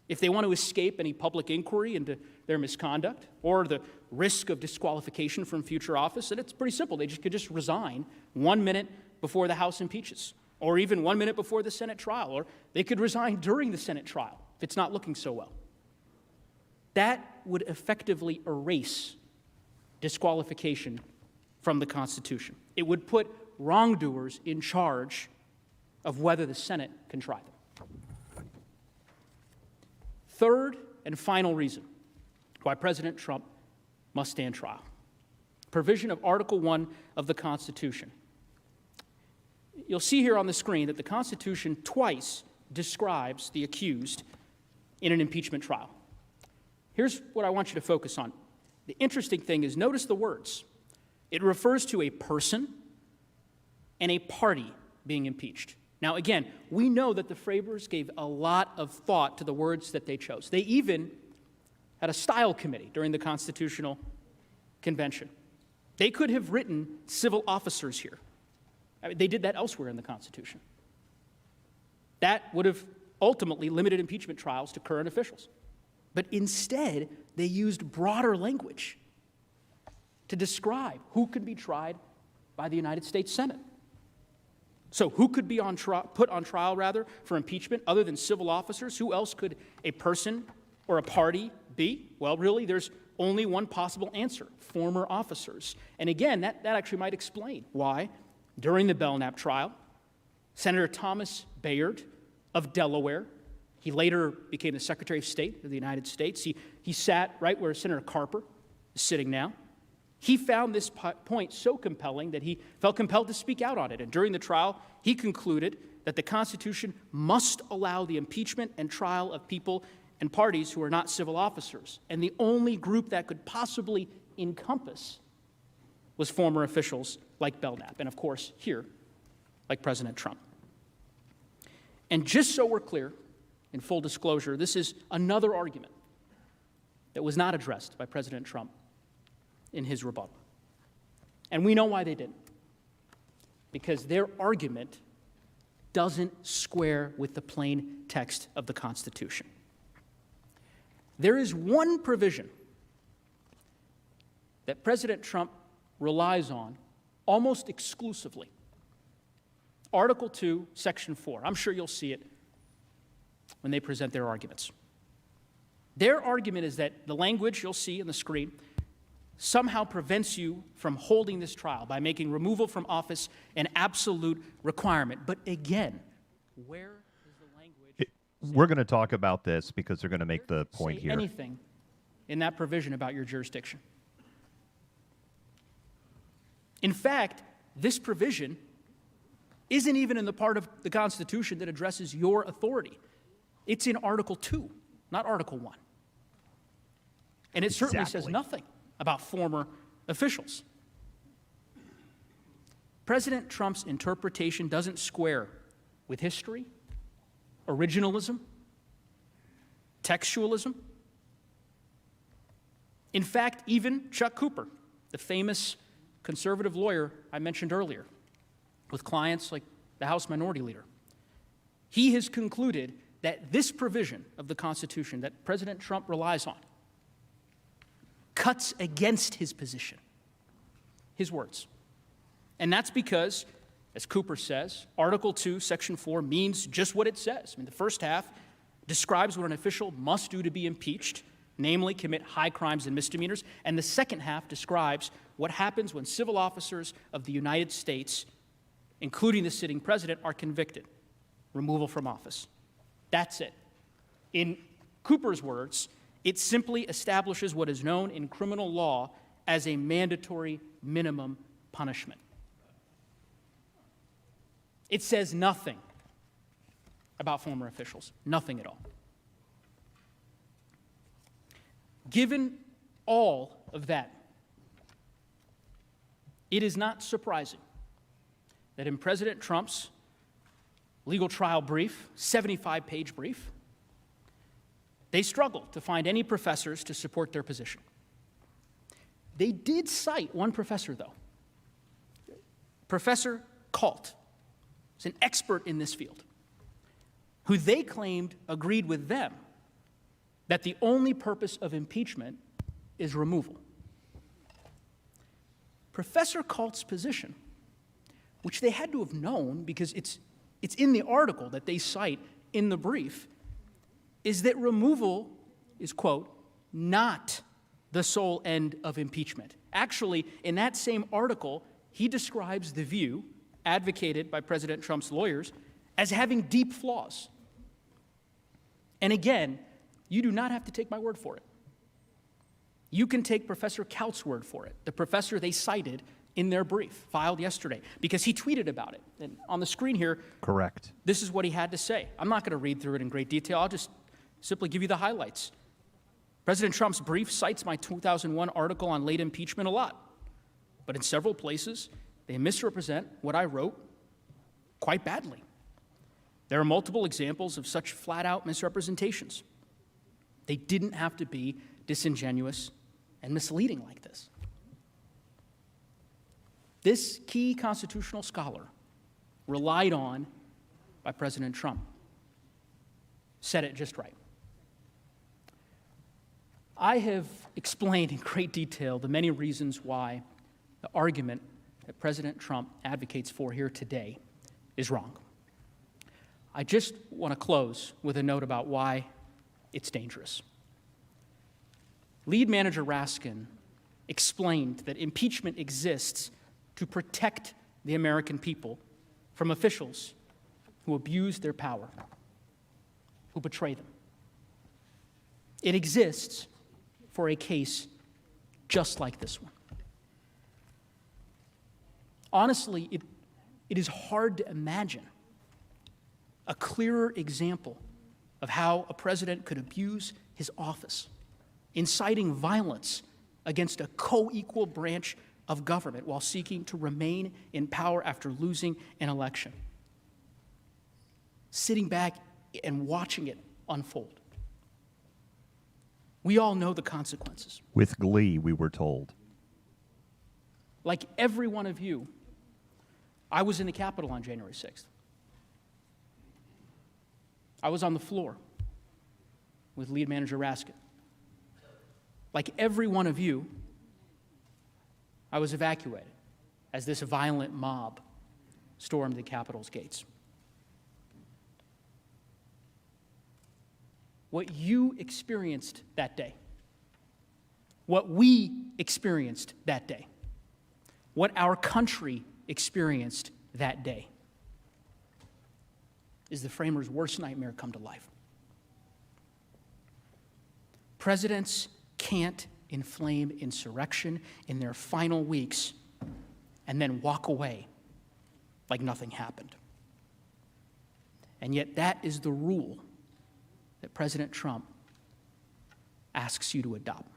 If they want to escape any public inquiry into their misconduct or the risk of disqualification from future office, then it's pretty simple. They could just resign 1 minute before the House impeaches, or even 1 minute before the Senate trial, or they could resign during the Senate trial if it's not looking so well. That would effectively erase disqualification from the Constitution. It would put wrongdoers in charge of whether the Senate can try them. Third and final reason why President Trump must stand trial: provision of Article 1 of the Constitution. You'll see here on the screen that the Constitution twice describes the accused in an impeachment trial. Here's what I want you to focus on. The interesting thing is, notice the words. It refers to a person and a party being impeached. Now, again, we know that the framers gave a lot of thought to the words that they chose. They even had a style committee during the Constitutional Convention. They could have written civil officers here. I mean, they did that elsewhere in the Constitution. That would have ultimately limited impeachment trials to current officials. But instead, they used broader language to describe who could be tried by the United States Senate. So who could be put on trial for impeachment other than civil officers? Who else could a person or a party be? Well, really, there's only one possible answer: former officers. And again, that actually might explain why, during the Belknap trial, Senator Thomas Bayard of Delaware, he later became the Secretary of State of the United States. He sat right where Senator Carper is sitting now. He found this point so compelling that he felt compelled to speak out on it. And during the trial, he concluded that the Constitution must allow the impeachment and trial of people and parties who are not civil officers. And the only group that could possibly encompass was former officials like Belknap, and of course, here, like President Trump. And just so we're clear, in full disclosure, this is another argument that was not addressed by President Trump in his rebuttal. And we know why they didn't. Because their argument doesn't square with the plain text of the Constitution. There is one provision that President Trump relies on almost exclusively. Article 2, Section 4. I'm sure you'll see it when they present their arguments. Their argument is that the language you'll see on the screen somehow prevents you from holding this trial by making removal from office an absolute requirement. But again, where is the language? We're going to talk about this because they're going to make the point here. Anything in that provision about your jurisdiction? In fact, this provision isn't even in the part of the Constitution that addresses your authority. It's in Article 2, not Article 1. And it certainly says nothing about former officials. President Trump's interpretation doesn't square with history, originalism, textualism. In fact, even Chuck Cooper, the famous conservative lawyer I mentioned earlier, with clients like the House Minority Leader, he has concluded that this provision of the Constitution that President Trump relies on cuts against his position, his words. And that's because, as Cooper says, Article 2, Section 4 means just what it says. I mean, the first half describes what an official must do to be impeached, namely commit high crimes and misdemeanors, and the second half describes what happens when civil officers of the United States, including the sitting president, are convicted: removal from office. That's it. In Cooper's words, it simply establishes what is known in criminal law as a mandatory minimum punishment. It says nothing about former officials, nothing at all. Given all of that, it is not surprising that in President Trump's legal trial brief, 75-page brief, they struggled to find any professors to support their position. They did cite one professor, though. Professor Kalt is an expert in this field, who they claimed agreed with them that the only purpose of impeachment is removal. Professor Kalt's position, which they had to have known because it's in the article that they cite in the brief, is that removal is, quote, not the sole end of impeachment. Actually, in that same article, he describes the view advocated by President Trump's lawyers as having deep flaws. And again, you do not have to take my word for it. You can take Professor Kalt's word for it, the professor they cited in their brief filed yesterday, because he tweeted about it. And on the screen here, correct, this is what he had to say. I'm not going to read through it in great detail. I'll just simply give you the highlights. President Trump's brief cites my 2001 article on late impeachment a lot, but in several places, they misrepresent what I wrote quite badly. There are multiple examples of such flat-out misrepresentations. They didn't have to be disingenuous and misleading like this. this key constitutional scholar, relied on by President Trump, said it just right. I have explained in great detail the many reasons why the argument that President Trump advocates for here today is wrong. I just want to close with a note about why it's dangerous. Lead manager Raskin explained that impeachment exists to protect the American people from officials who abuse their power, who betray them. It exists for a case just like this one. Honestly, it is hard to imagine a clearer example of how a president could abuse his office, inciting violence against a co-equal branch of government while seeking to remain in power after losing an election. Sitting back and watching it unfold. We all know the consequences. With glee, we were told. Like every one of you, I was in the Capitol on January 6th. I was on the floor with lead manager Raskin. Like every one of you, I was evacuated as this violent mob stormed the Capitol's gates. What you experienced that day, what we experienced that day, what our country experienced that day is the framers' worst nightmare come to life. Presidents can't inflame insurrection in their final weeks and then walk away like nothing happened. And yet that is the rule that President Trump asks you to adopt.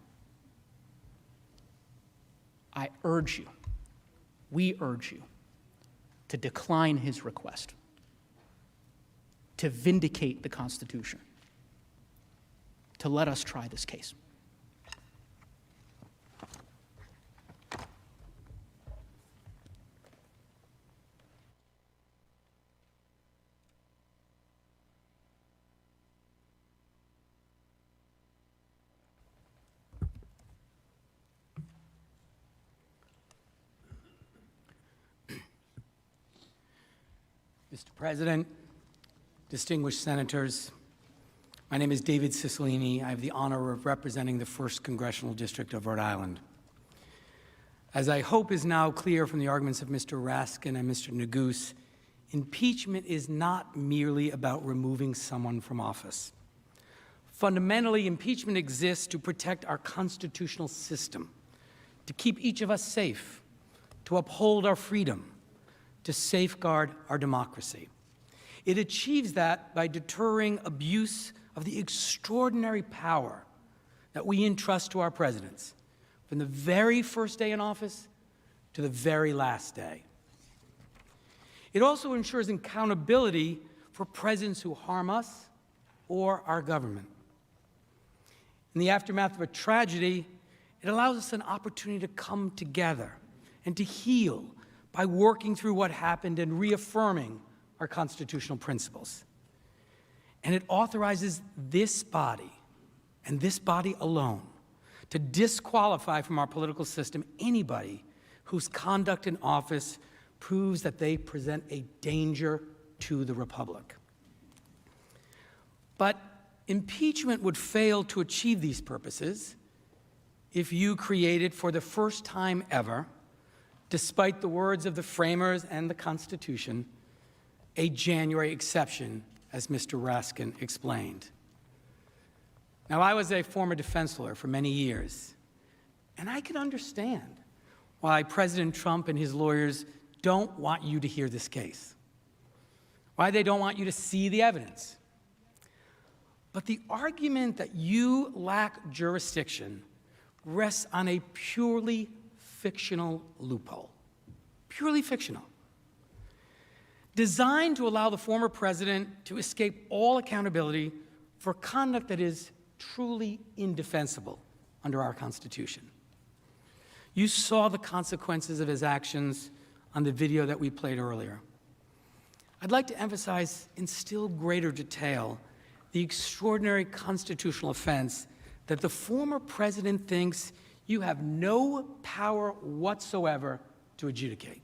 I urge you, we urge you, to decline his request, to vindicate the Constitution, to let us try this case. Mr. President, distinguished senators, my name is David Cicilline. I have the honor of representing the 1st Congressional District of Rhode Island. As I hope is now clear from the arguments of Mr. Raskin and Mr. Neguse, impeachment is not merely about removing someone from office. Fundamentally, impeachment exists to protect our constitutional system, to keep each of us safe, to uphold our freedom, to safeguard our democracy. It achieves that by deterring abuse of the extraordinary power that we entrust to our presidents, from the very first day in office to the very last day. It also ensures accountability for presidents who harm us or our government. In the aftermath of a tragedy, it allows us an opportunity to come together and to heal by working through what happened and reaffirming our constitutional principles. And it authorizes this body, and this body alone, to disqualify from our political system anybody whose conduct in office proves that they present a danger to the republic. But impeachment would fail to achieve these purposes if you created, for the first time ever, despite the words of the framers and the Constitution, a January exception, as Mr. Raskin explained. Now, I was a former defense lawyer for many years, and I can understand why President Trump and his lawyers don't want you to hear this case, why they don't want you to see the evidence. But the argument that you lack jurisdiction rests on a purely fictional loophole, purely fictional, designed to allow the former president to escape all accountability for conduct that is truly indefensible under our Constitution. You saw the consequences of his actions on the video that we played earlier. I'd like to emphasize in still greater detail the extraordinary constitutional offense that the former president thinks you have no power whatsoever to adjudicate.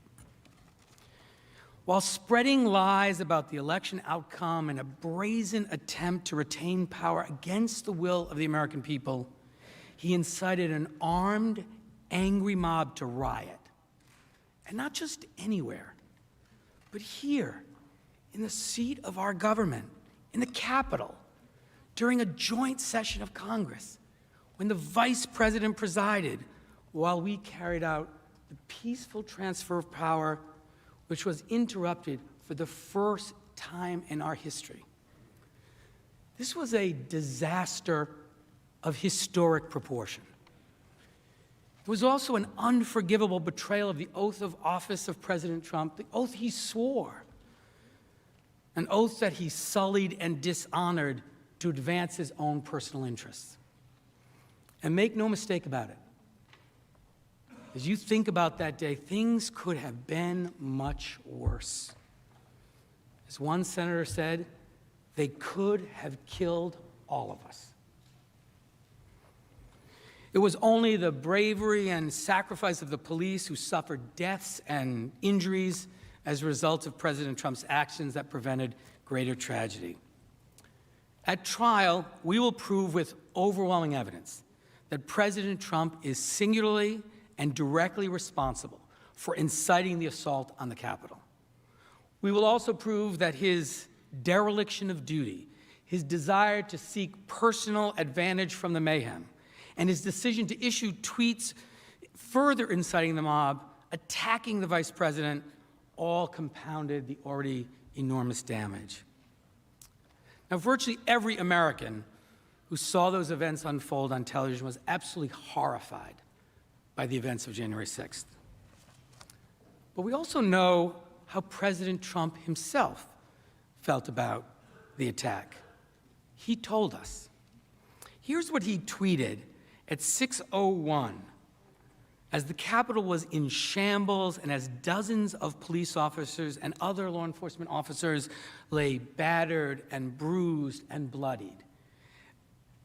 While spreading lies about the election outcome in a brazen attempt to retain power against the will of the American people, he incited an armed, angry mob to riot. And not just anywhere, but here, in the seat of our government, in the Capitol, during a joint session of Congress, when the Vice President presided, while we carried out the peaceful transfer of power, which was interrupted for the first time in our history. This was a disaster of historic proportion. It was also an unforgivable betrayal of the oath of office of President Trump, the oath he swore, an oath that he sullied and dishonored to advance his own personal interests. And make no mistake about it, as you think about that day, things could have been much worse. As one senator said, they could have killed all of us. It was only the bravery and sacrifice of the police who suffered deaths and injuries as a result of President Trump's actions that prevented greater tragedy. At trial, we will prove with overwhelming evidence that President Trump is singularly and directly responsible for inciting the assault on the Capitol. We will also prove that his dereliction of duty, his desire to seek personal advantage from the mayhem, and his decision to issue tweets further inciting the mob, attacking the vice president, all compounded the already enormous damage. Now, virtually every American who saw those events unfold on television was absolutely horrified by the events of January 6th. But we also know how President Trump himself felt about the attack. He told us. Here's what he tweeted at 6:01 as the Capitol was in shambles and as dozens of police officers and other law enforcement officers lay battered and bruised and bloodied.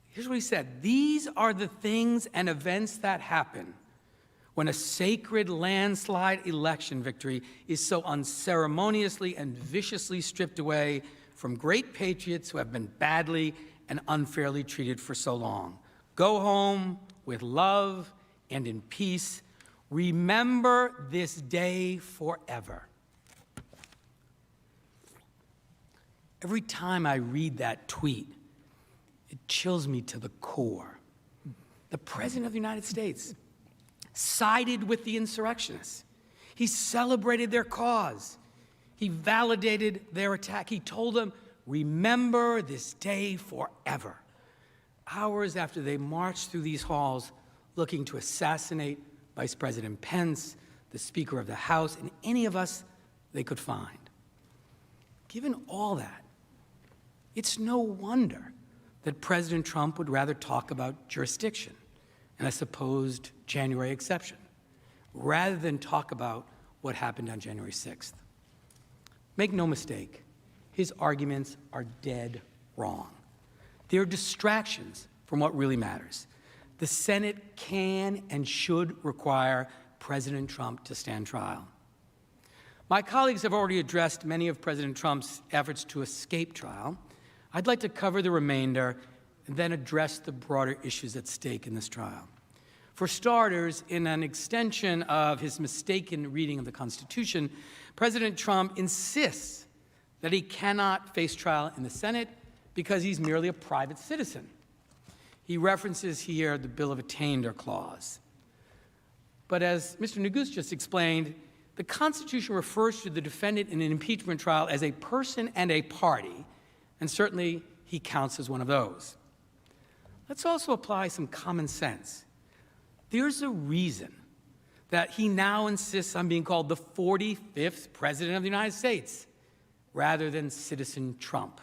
Here's what he said: "These are the things and events that happen when a sacred landslide election victory is so unceremoniously and viciously stripped away from great patriots who have been badly and unfairly treated for so long. Go home with love and in peace. Remember this day forever." Every time I read that tweet, it chills me to the core. The President of the United States sided with the insurrectionists. He celebrated their cause. He validated their attack. He told them, "Remember this day forever." Hours after they marched through these halls looking to assassinate Vice President Pence, the Speaker of the House, and any of us they could find. Given all that, it's no wonder that President Trump would rather talk about jurisdiction and a supposed January exception, rather than talk about what happened on January 6th. Make no mistake, his arguments are dead wrong. They're distractions from what really matters. The Senate can and should require President Trump to stand trial. My colleagues have already addressed many of President Trump's efforts to escape trial. I'd like to cover the remainder and then address the broader issues at stake in this trial. For starters, in an extension of his mistaken reading of the Constitution, President Trump insists that he cannot face trial in the Senate because he's merely a private citizen. He references here the Bill of Attainder clause. But as Mr. Neguse just explained, the Constitution refers to the defendant in an impeachment trial as a person and a party, and certainly he counts as one of those. Let's also apply some common sense. There's a reason that he now insists on being called the 45th President of the United States rather than Citizen Trump.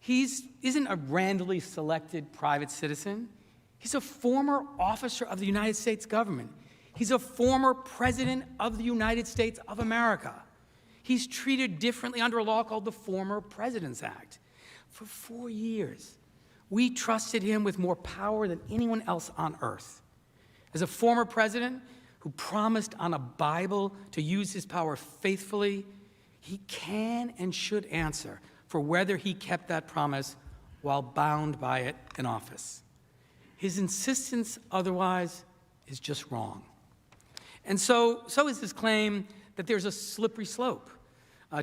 He isn't a randomly selected private citizen. He's a former officer of the United States government. He's a former president of the United States of America. He's treated differently under a law called the Former Presidents Act. For 4 years, we trusted him with more power than anyone else on earth. As a former president who promised on a Bible to use his power faithfully, he can and should answer for whether he kept that promise while bound by it in office. His insistence otherwise is just wrong. And so is his claim that there's a slippery slope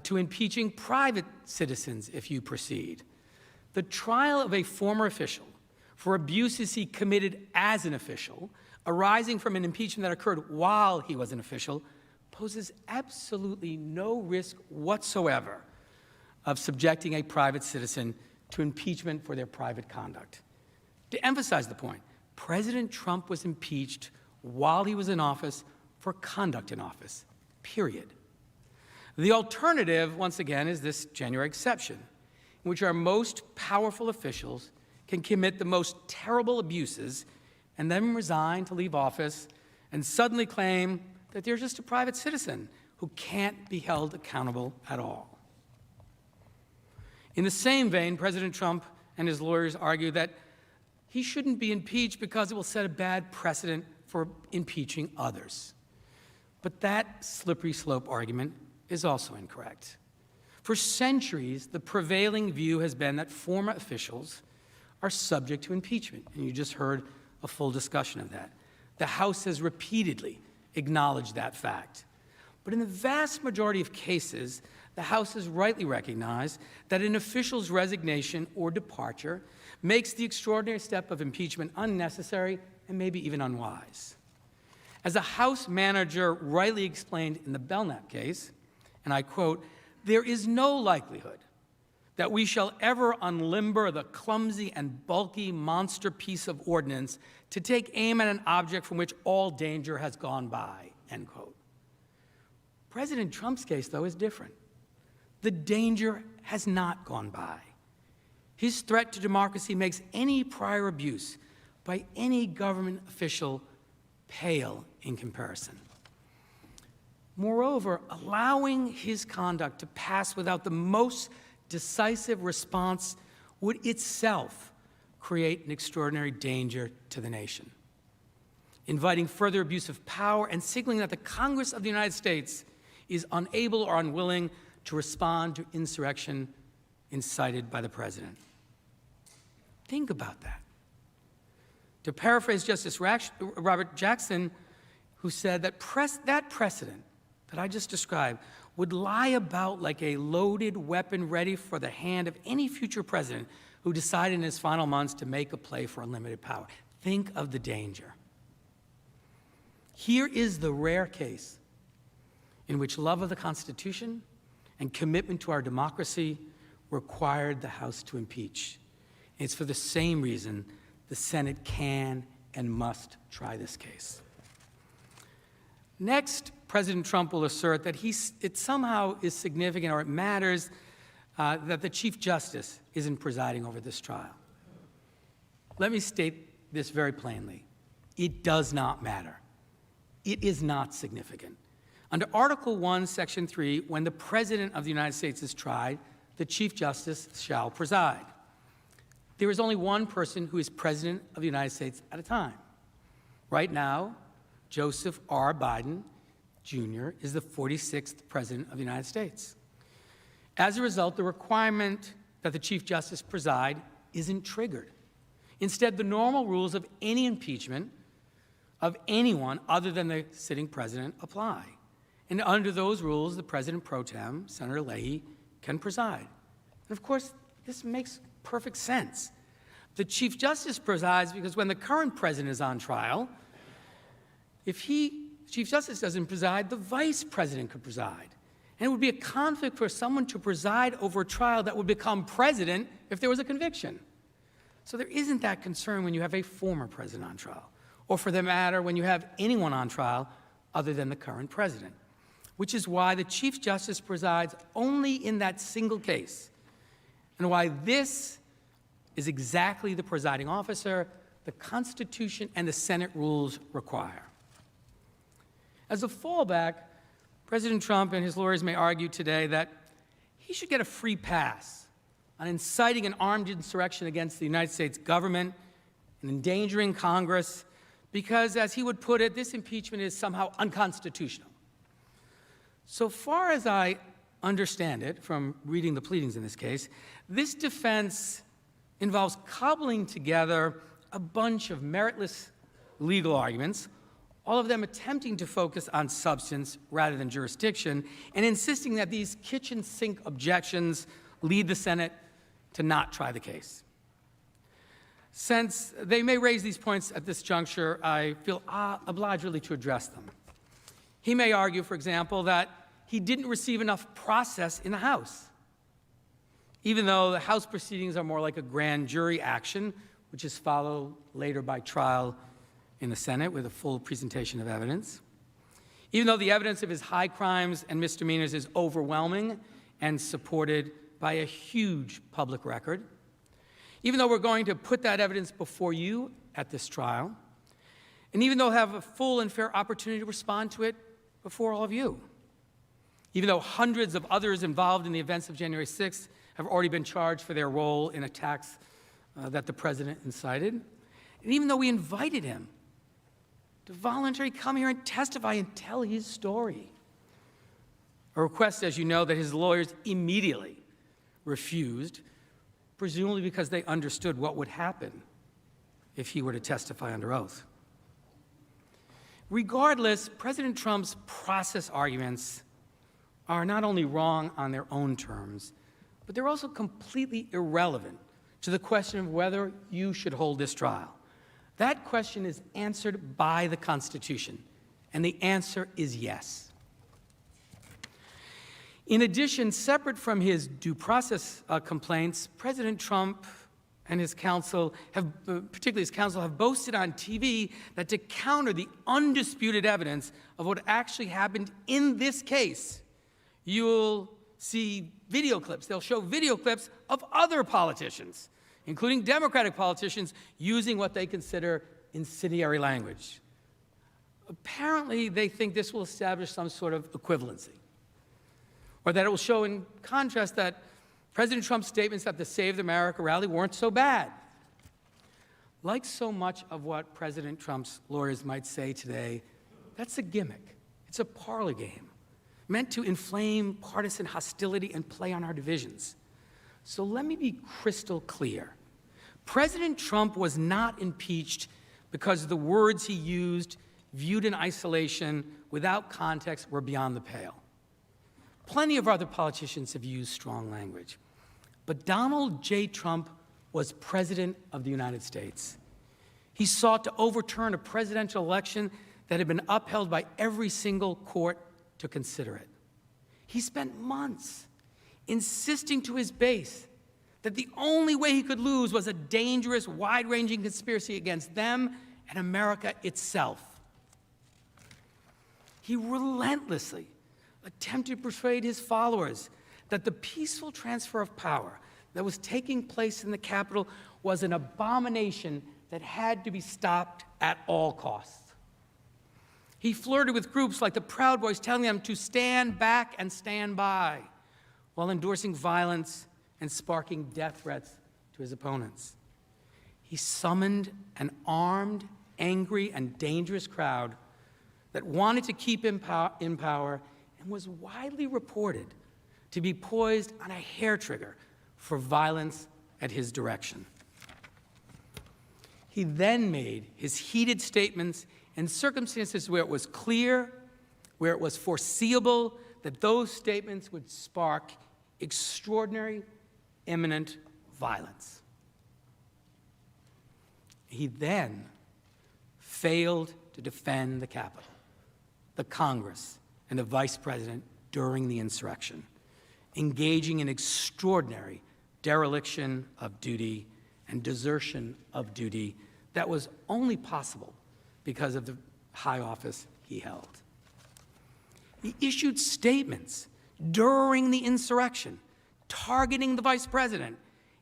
to impeaching private citizens if you proceed. The trial of a former official for abuses he committed as an official, arising from an impeachment that occurred while he was an official, poses absolutely no risk whatsoever of subjecting a private citizen to impeachment for their private conduct. To emphasize the point, President Trump was impeached while he was in office for conduct in office, period. The alternative, once again, is this January exception, in which our most powerful officials can commit the most terrible abuses and then resign to leave office and suddenly claim that they're just a private citizen who can't be held accountable at all. In the same vein, President Trump and his lawyers argue that he shouldn't be impeached because it will set a bad precedent for impeaching others. But that slippery slope argument is also incorrect. For centuries, the prevailing view has been that former officials are subject to impeachment, and you just heard a full discussion of that. The House has repeatedly acknowledged that fact. But in the vast majority of cases, the House has rightly recognized that an official's resignation or departure makes the extraordinary step of impeachment unnecessary and maybe even unwise. As a House manager rightly explained in the Belknap case, and I quote, "There is no likelihood that we shall ever unlimber the clumsy and bulky monster piece of ordnance to take aim at an object from which all danger has gone by," end quote. President Trump's case, though, is different. The danger has not gone by. His threat to democracy makes any prior abuse by any government official pale in comparison. Moreover, allowing his conduct to pass without the most decisive response would itself create an extraordinary danger to the nation. Inviting further abuse of power and signaling that the Congress of the United States is unable or unwilling to respond to insurrection incited by the president. Think about that. To paraphrase Justice Robert Jackson, who said that that precedent that I just described would lie about like a loaded weapon ready for the hand of any future president who decided in his final months to make a play for unlimited power. Think of the danger. Here is the rare case in which love of the Constitution and commitment to our democracy required the House to impeach. And it's for the same reason the Senate can and must try this case. Next, President Trump will assert that it somehow is significant or it matters that the Chief Justice isn't presiding over this trial. Let me state this very plainly. It does not matter. It is not significant. Under Article 1, Section 3, when the President of the United States is tried, the Chief Justice shall preside. There is only one person who is President of the United States at a time. Right now, Joseph R. Biden, Jr. is the 46th President of the United States. As a result, the requirement that the Chief Justice preside isn't triggered. Instead, the normal rules of any impeachment of anyone other than the sitting president apply. And under those rules, the President pro tem, Senator Leahy, can preside. And of course, this makes perfect sense. The Chief Justice presides because when the current president is on trial, if Chief Justice doesn't preside, the Vice President could preside. And it would be a conflict for someone to preside over a trial that would become president if there was a conviction. So there isn't that concern when you have a former president on trial, or for that matter, when you have anyone on trial other than the current president, which is why the Chief Justice presides only in that single case, and why this is exactly the presiding officer the Constitution and the Senate rules require. As a fallback, President Trump and his lawyers may argue today that he should get a free pass on inciting an armed insurrection against the United States government and endangering Congress because, as he would put it, this impeachment is somehow unconstitutional. So far as I understand it from reading the pleadings in this case, this defense involves cobbling together a bunch of meritless legal arguments, all of them attempting to focus on substance rather than jurisdiction, and insisting that these kitchen sink objections lead the Senate to not try the case. Since they may raise these points at this juncture, I feel obliged really to address them. He may argue, for example, that he didn't receive enough process in the House, even though the House proceedings are more like a grand jury action, which is followed later by trial in the Senate with a full presentation of evidence. Even though the evidence of his high crimes and misdemeanors is overwhelming and supported by a huge public record. Even though we're going to put that evidence before you at this trial, and even though we'll have a full and fair opportunity to respond to it before all of you. Even though hundreds of others involved in the events of January 6th have already been charged for their role in attacks that the president incited. And even though we invited him to voluntarily come here and testify and tell his story. A request, as you know, that his lawyers immediately refused, presumably because they understood what would happen if he were to testify under oath. Regardless, President Trump's process arguments are not only wrong on their own terms, but they're also completely irrelevant to the question of whether you should hold this trial. That question is answered by the Constitution, and the answer is yes. In addition, separate from his due process complaints, President Trump and his counsel, particularly his counsel, have boasted on TV that to counter the undisputed evidence of what actually happened in this case, you'll see video clips. They'll show video clips of other politicians, including Democratic politicians, using what they consider incendiary language. Apparently, they think this will establish some sort of equivalency, or that it will show in contrast that President Trump's statements at the Save America rally weren't so bad. Like so much of what President Trump's lawyers might say today, that's a gimmick. It's a parlor game meant to inflame partisan hostility and play on our divisions. So let me be crystal clear. President Trump was not impeached because the words he used, viewed in isolation, without context, were beyond the pale. Plenty of other politicians have used strong language. But Donald J. Trump was President of the United States. He sought to overturn a presidential election that had been upheld by every single court to consider it. He spent months insisting to his base that the only way he could lose was a dangerous, wide-ranging conspiracy against them and America itself. He relentlessly attempted to persuade his followers that the peaceful transfer of power that was taking place in the Capitol was an abomination that had to be stopped at all costs. He flirted with groups like the Proud Boys, telling them to stand back and stand by, while endorsing violence and sparking death threats to his opponents. He summoned an armed, angry, and dangerous crowd that wanted to keep him in power and was widely reported to be poised on a hair trigger for violence at his direction. He then made his heated statements in circumstances where it was clear, where it was foreseeable that those statements would spark extraordinary, imminent violence. He then failed to defend the Capitol, the Congress, and the Vice President during the insurrection, engaging in extraordinary dereliction of duty and desertion of duty that was only possible because of the high office he held. He issued statements during the insurrection, targeting the Vice President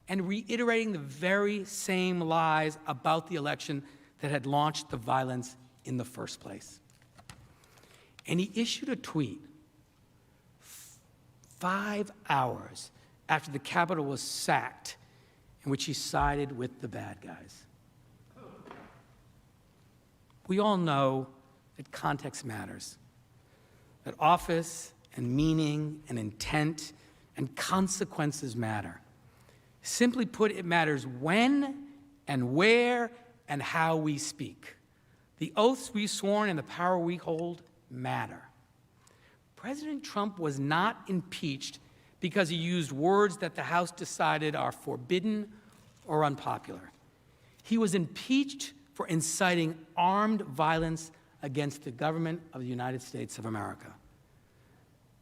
and reiterating the very same lies about the election that had launched the violence in the first place. And he issued a tweet 5 hours after the Capitol was sacked, in which he sided with the bad guys. We all know that context matters, that office and meaning and intent and consequences matter. Simply put, it matters when and where and how we speak. The oaths we sworn and the power we hold matter. President Trump was not impeached because he used words that the House decided are forbidden or unpopular. He was impeached for inciting armed violence against the government of the United States of America.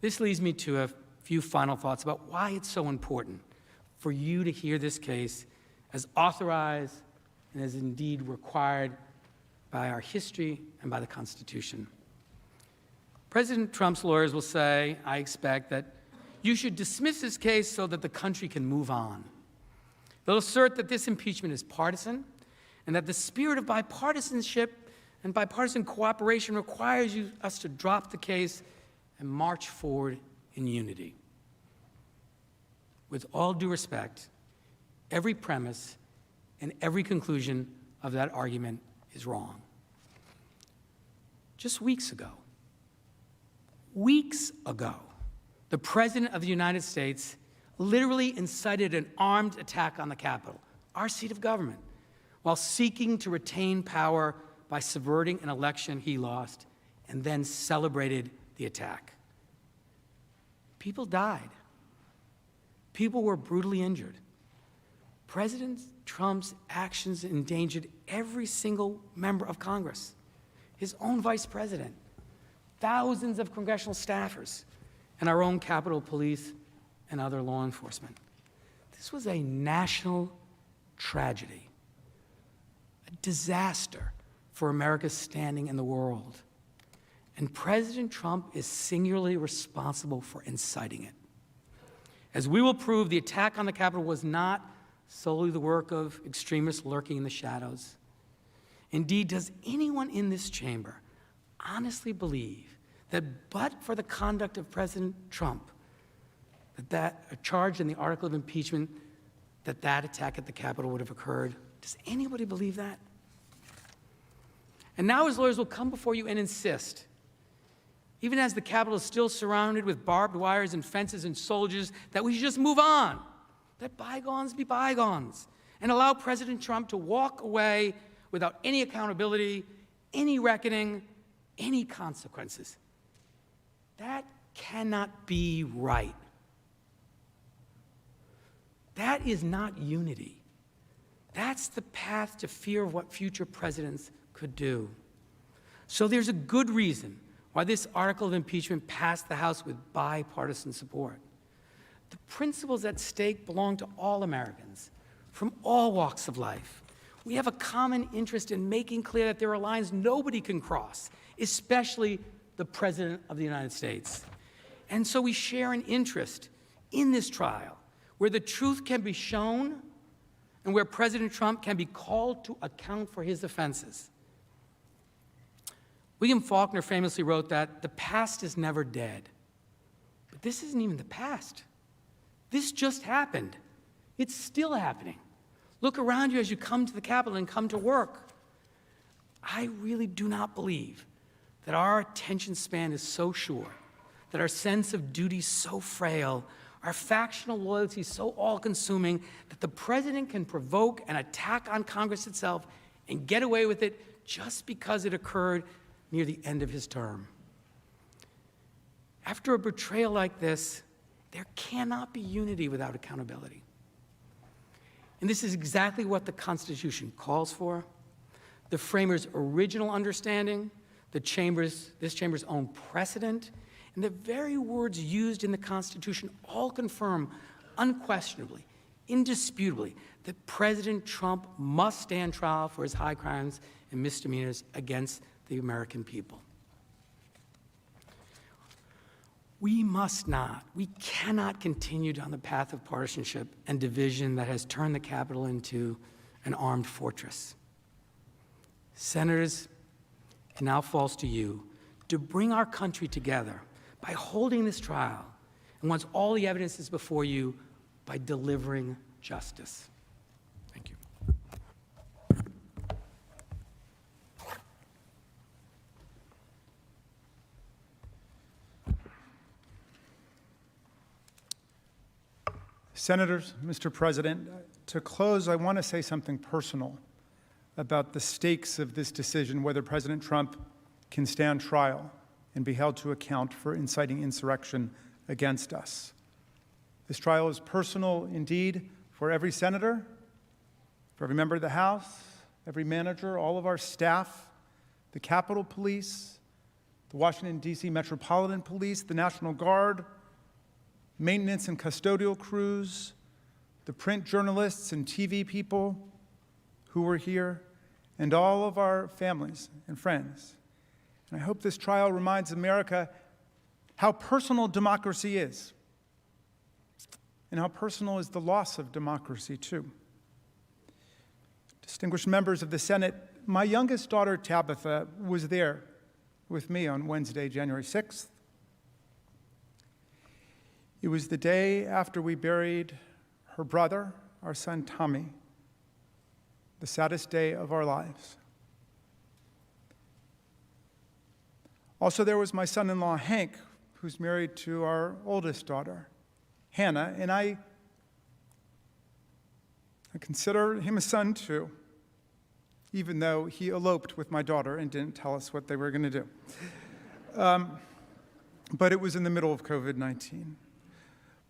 This leads me to a few final thoughts about why it's so important for you to hear this case as authorized and as indeed required by our history and by the Constitution. President Trump's lawyers will say, I expect, that you should dismiss this case so that the country can move on. They'll assert that this impeachment is partisan and that the spirit of bipartisanship and bipartisan cooperation requires us to drop the case and march forward in unity. With all due respect, every premise and every conclusion of that argument is wrong. Just weeks ago, the President of the United States literally incited an armed attack on the Capitol, our seat of government, while seeking to retain power by subverting an election he lost, and then celebrated the attack. People died. People were brutally injured. President Trump's actions endangered every single member of Congress, his own vice president, thousands of congressional staffers, and our own Capitol Police and other law enforcement. This was a national tragedy, a disaster for America's standing in the world. And President Trump is singularly responsible for inciting it. As we will prove, the attack on the Capitol was not solely the work of extremists lurking in the shadows. Indeed, does anyone in this chamber honestly believe that but for the conduct of President Trump, that charged in the article of impeachment, that attack at the Capitol would have occurred? Does anybody believe that? And now his lawyers will come before you and insist, even as the Capitol is still surrounded with barbed wires and fences and soldiers, that we should just move on, let bygones be bygones, and allow President Trump to walk away without any accountability, any reckoning, any consequences. That cannot be right. That is not unity. That's the path to fear of what future presidents could do. So there's a good reason why this article of impeachment passed the House with bipartisan support. The principles at stake belong to all Americans from all walks of life. We have a common interest in making clear that there are lines nobody can cross, especially the President of the United States. And so we share an interest in this trial where the truth can be shown and where President Trump can be called to account for his offenses. William Faulkner famously wrote that the past is never dead. But this isn't even the past. This just happened. It's still happening. Look around you as you come to the Capitol and come to work. I really do not believe that our attention span is so short, that our sense of duty so frail, our factional loyalty so all-consuming, that the president can provoke an attack on Congress itself and get away with it just because it occurred near the end of his term. After a betrayal like this, there cannot be unity without accountability. And this is exactly what the Constitution calls for. The framers' original understanding, this chamber's own precedent, and the very words used in the Constitution all confirm unquestionably, indisputably, that President Trump must stand trial for his high crimes and misdemeanors against the American people. We cannot continue down the path of partisanship and division that has turned the Capitol into an armed fortress. Senators, it now falls to you to bring our country together by holding this trial, and once all the evidence is before you, by delivering justice. Thank you. Senators, Mr. President, to close, I want to say something personal about the stakes of this decision, whether President Trump can stand trial and be held to account for inciting insurrection against us. This trial is personal indeed for every senator, for every member of the House, every manager, all of our staff, the Capitol Police, the Washington, D.C. Metropolitan Police, the National Guard, maintenance and custodial crews, the print journalists and TV people who were here, and all of our families and friends. And I hope this trial reminds America how personal democracy is, and how personal is the loss of democracy, too. Distinguished members of the Senate, my youngest daughter, Tabitha, was there with me on Wednesday, January 6th. It was the day after we buried her brother, our son Tommy, the saddest day of our lives. Also, there was my son-in-law, Hank, who's married to our oldest daughter, Hannah, and I consider him a son, too, even though he eloped with my daughter and didn't tell us what they were going to do. But it was in the middle of COVID-19.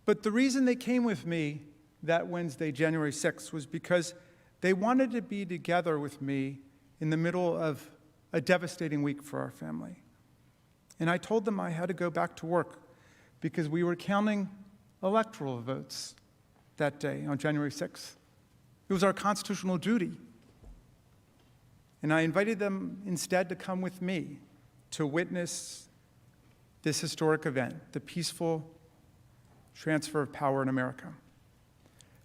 But the reason they came with me that Wednesday, January 6th, was because they wanted to be together with me in the middle of a devastating week for our family. And I told them I had to go back to work because we were counting electoral votes that day on January 6th. It was our constitutional duty. And I invited them instead to come with me to witness this historic event, the peaceful transfer of power in America.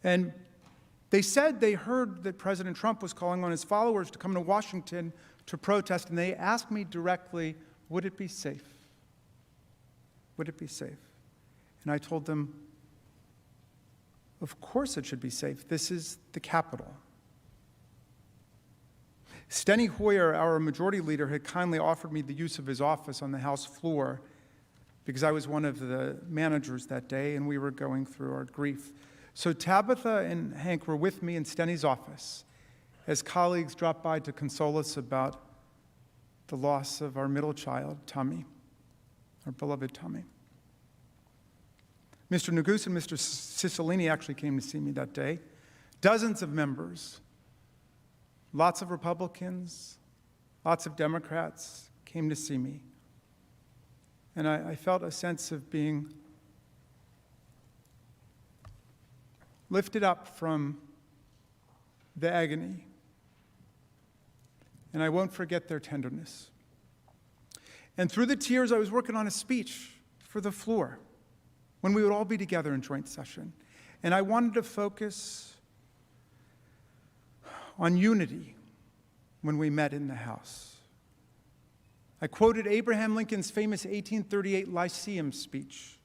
And they said they heard that President Trump was calling on his followers to come to Washington to protest, and they asked me directly, would it be safe? Would it be safe? And I told them, of course it should be safe. This is the Capitol. Steny Hoyer, our majority leader, had kindly offered me the use of his office on the House floor because I was one of the managers that day and we were going through our grief. So Tabitha and Hank were with me in Steny's office as colleagues dropped by to console us about the loss of our middle child, Tommy, our beloved Tommy. Mr. Neguse and Mr. Cicilline actually came to see me that day. Dozens of members, lots of Republicans, lots of Democrats came to see me. And I felt a sense of being lifted up from the agony. And I won't forget their tenderness. And through the tears, I was working on a speech for the floor when we would all be together in joint session. And I wanted to focus on unity when we met in the House. I quoted Abraham Lincoln's famous 1838 Lyceum speech,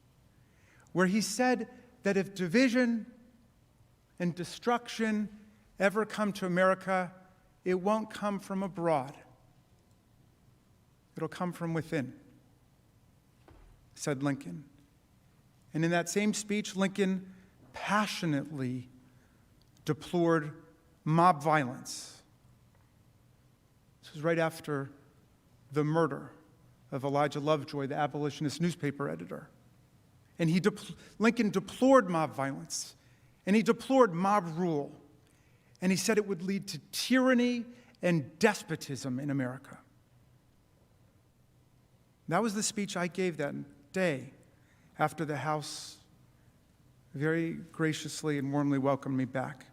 where he said that if division and destruction ever come to America, it won't come from abroad. It'll come from within, said Lincoln. And in that same speech, Lincoln passionately deplored mob violence. This was right after the murder of Elijah Lovejoy, the abolitionist newspaper editor. And Lincoln deplored mob violence, and he deplored mob rule, and he said it would lead to tyranny and despotism in America. That was the speech I gave that day after the House very graciously and warmly welcomed me back.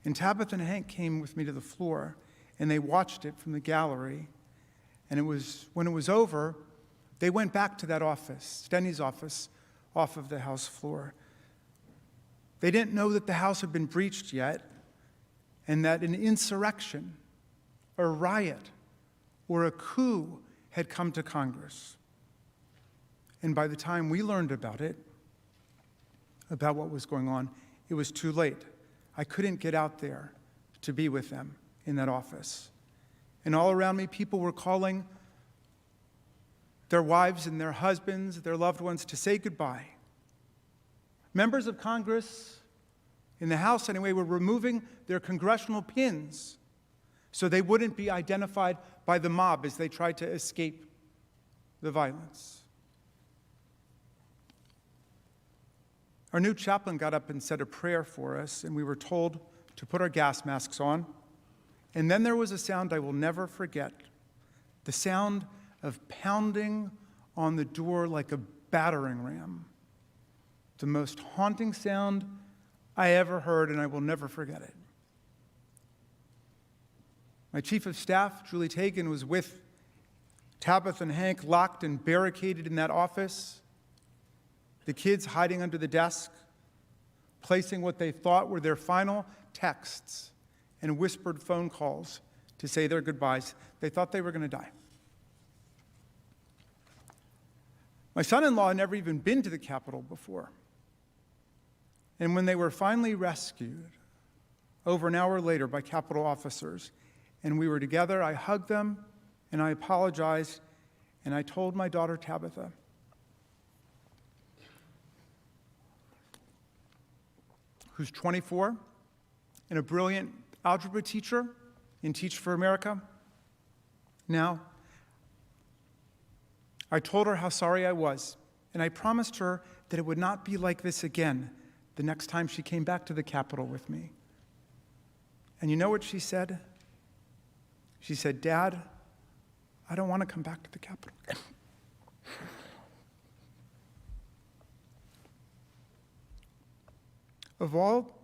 And Tabitha and Hank came with me to the floor, and they watched it from the gallery. And when it was over, they went back to that office, Steny's office, off of the House floor. They didn't know that the House had been breached yet, and that an insurrection, a riot, or a coup had come to Congress. And by the time we learned about it, about what was going on, it was too late. I couldn't get out there to be with them in that office. And all around me, people were calling their wives and their husbands, their loved ones, to say goodbye. Members of Congress, in the House anyway, were removing their congressional pins so they wouldn't be identified by the mob as they tried to escape the violence. Our new chaplain got up and said a prayer for us, and we were told to put our gas masks on. And then there was a sound I will never forget, the sound of pounding on the door like a battering ram. The most haunting sound I ever heard, and I will never forget it. My chief of staff, Julie Tagan, was with Tabitha and Hank locked and barricaded in that office. The kids hiding under the desk, placing what they thought were their final texts and whispered phone calls to say their goodbyes. They thought they were going to die. My son-in-law had never even been to the Capitol before. And when they were finally rescued, over an hour later by Capitol officers, and we were together, I hugged them and I apologized, and I told my daughter Tabitha, who's 24 and a brilliant algebra teacher in Teach for America. Now, I told her how sorry I was, and I promised her that it would not be like this again the next time she came back to the Capitol with me. And you know what she said? She said, "Dad, I don't want to come back to the Capitol." Of all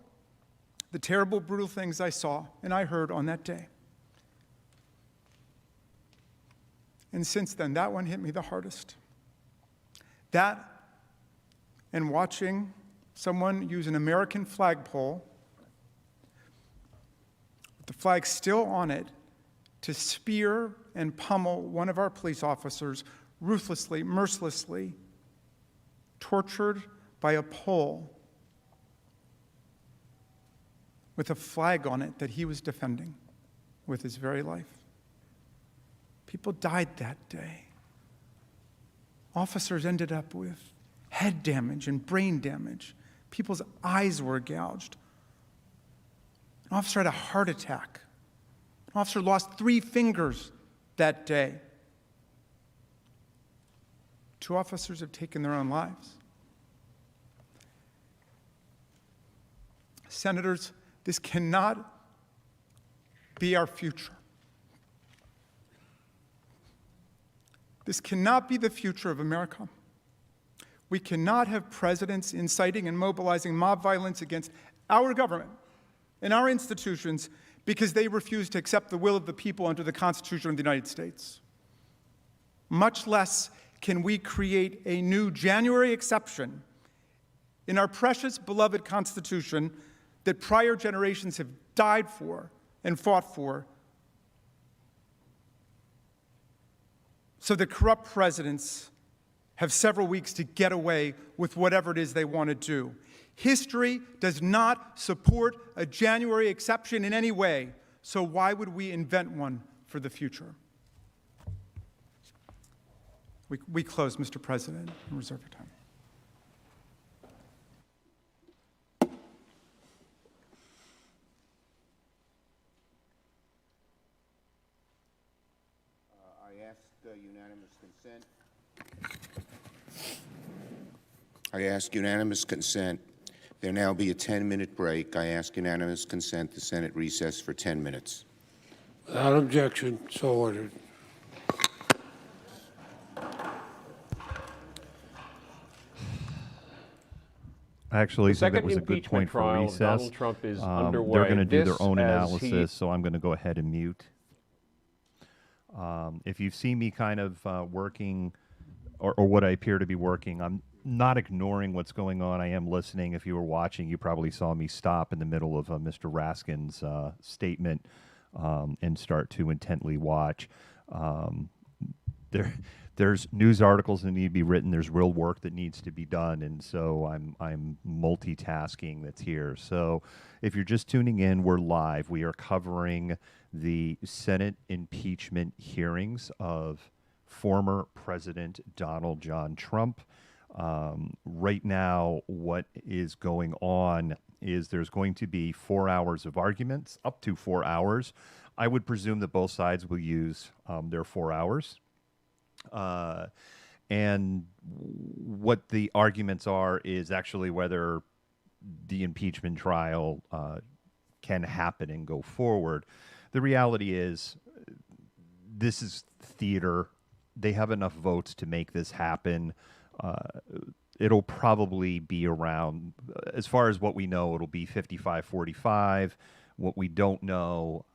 the terrible, brutal things I saw and I heard on that day, and since then, that one hit me the hardest. That and watching someone use an American flagpole, with the flag still on it, to spear and pummel one of our police officers ruthlessly, mercilessly, tortured by a pole with a flag on it that he was defending with his very life. People died that day. Officers ended up with head damage and brain damage. People's eyes were gouged. An officer had a heart attack. An officer lost 3 fingers that day. 2 officers have taken their own lives. Senators, this cannot be our future. This cannot be the future of America. We cannot have presidents inciting and mobilizing mob violence against our government and our institutions because they refuse to accept the will of the people under the Constitution of the United States. Much less can we create a new January exception in our precious, beloved Constitution that prior generations have died for and fought for, so that corrupt presidents have several weeks to get away with whatever it is they want to do. History does not support a January exception in any way, so why would we invent one for the future? We close, Mr. President, and reserve your time. I ask unanimous consent. There now be a 10-minute break. I ask unanimous consent the Senate recess for 10 minutes. Without objection, so ordered. I actually think that was a good point for recess. Donald Trump is underway. They're going to do their This own as analysis, so I'm going to go ahead and mute. If you see me kind of working, or what I appear to be working, I'm not ignoring what's going on. I am listening. If you were watching, you probably saw me stop in the middle of Mr. Raskin's statement and start to intently watch. there's news articles that need to be written. There's real work that needs to be done, and so I'm multitasking that's here. So if you're just tuning in, we're live. We are covering the Senate impeachment hearings of former President Donald John Trump. Right now, what is going on is there's going to be 4 hours of arguments, up to 4 hours. I would presume that both sides will use their 4 hours. And what the arguments are is actually whether the impeachment trial can happen and go forward. The reality is this is theater. They have enough votes to make this happen. It'll probably be around, as far as what we know, it'll be 55-45. What we don't know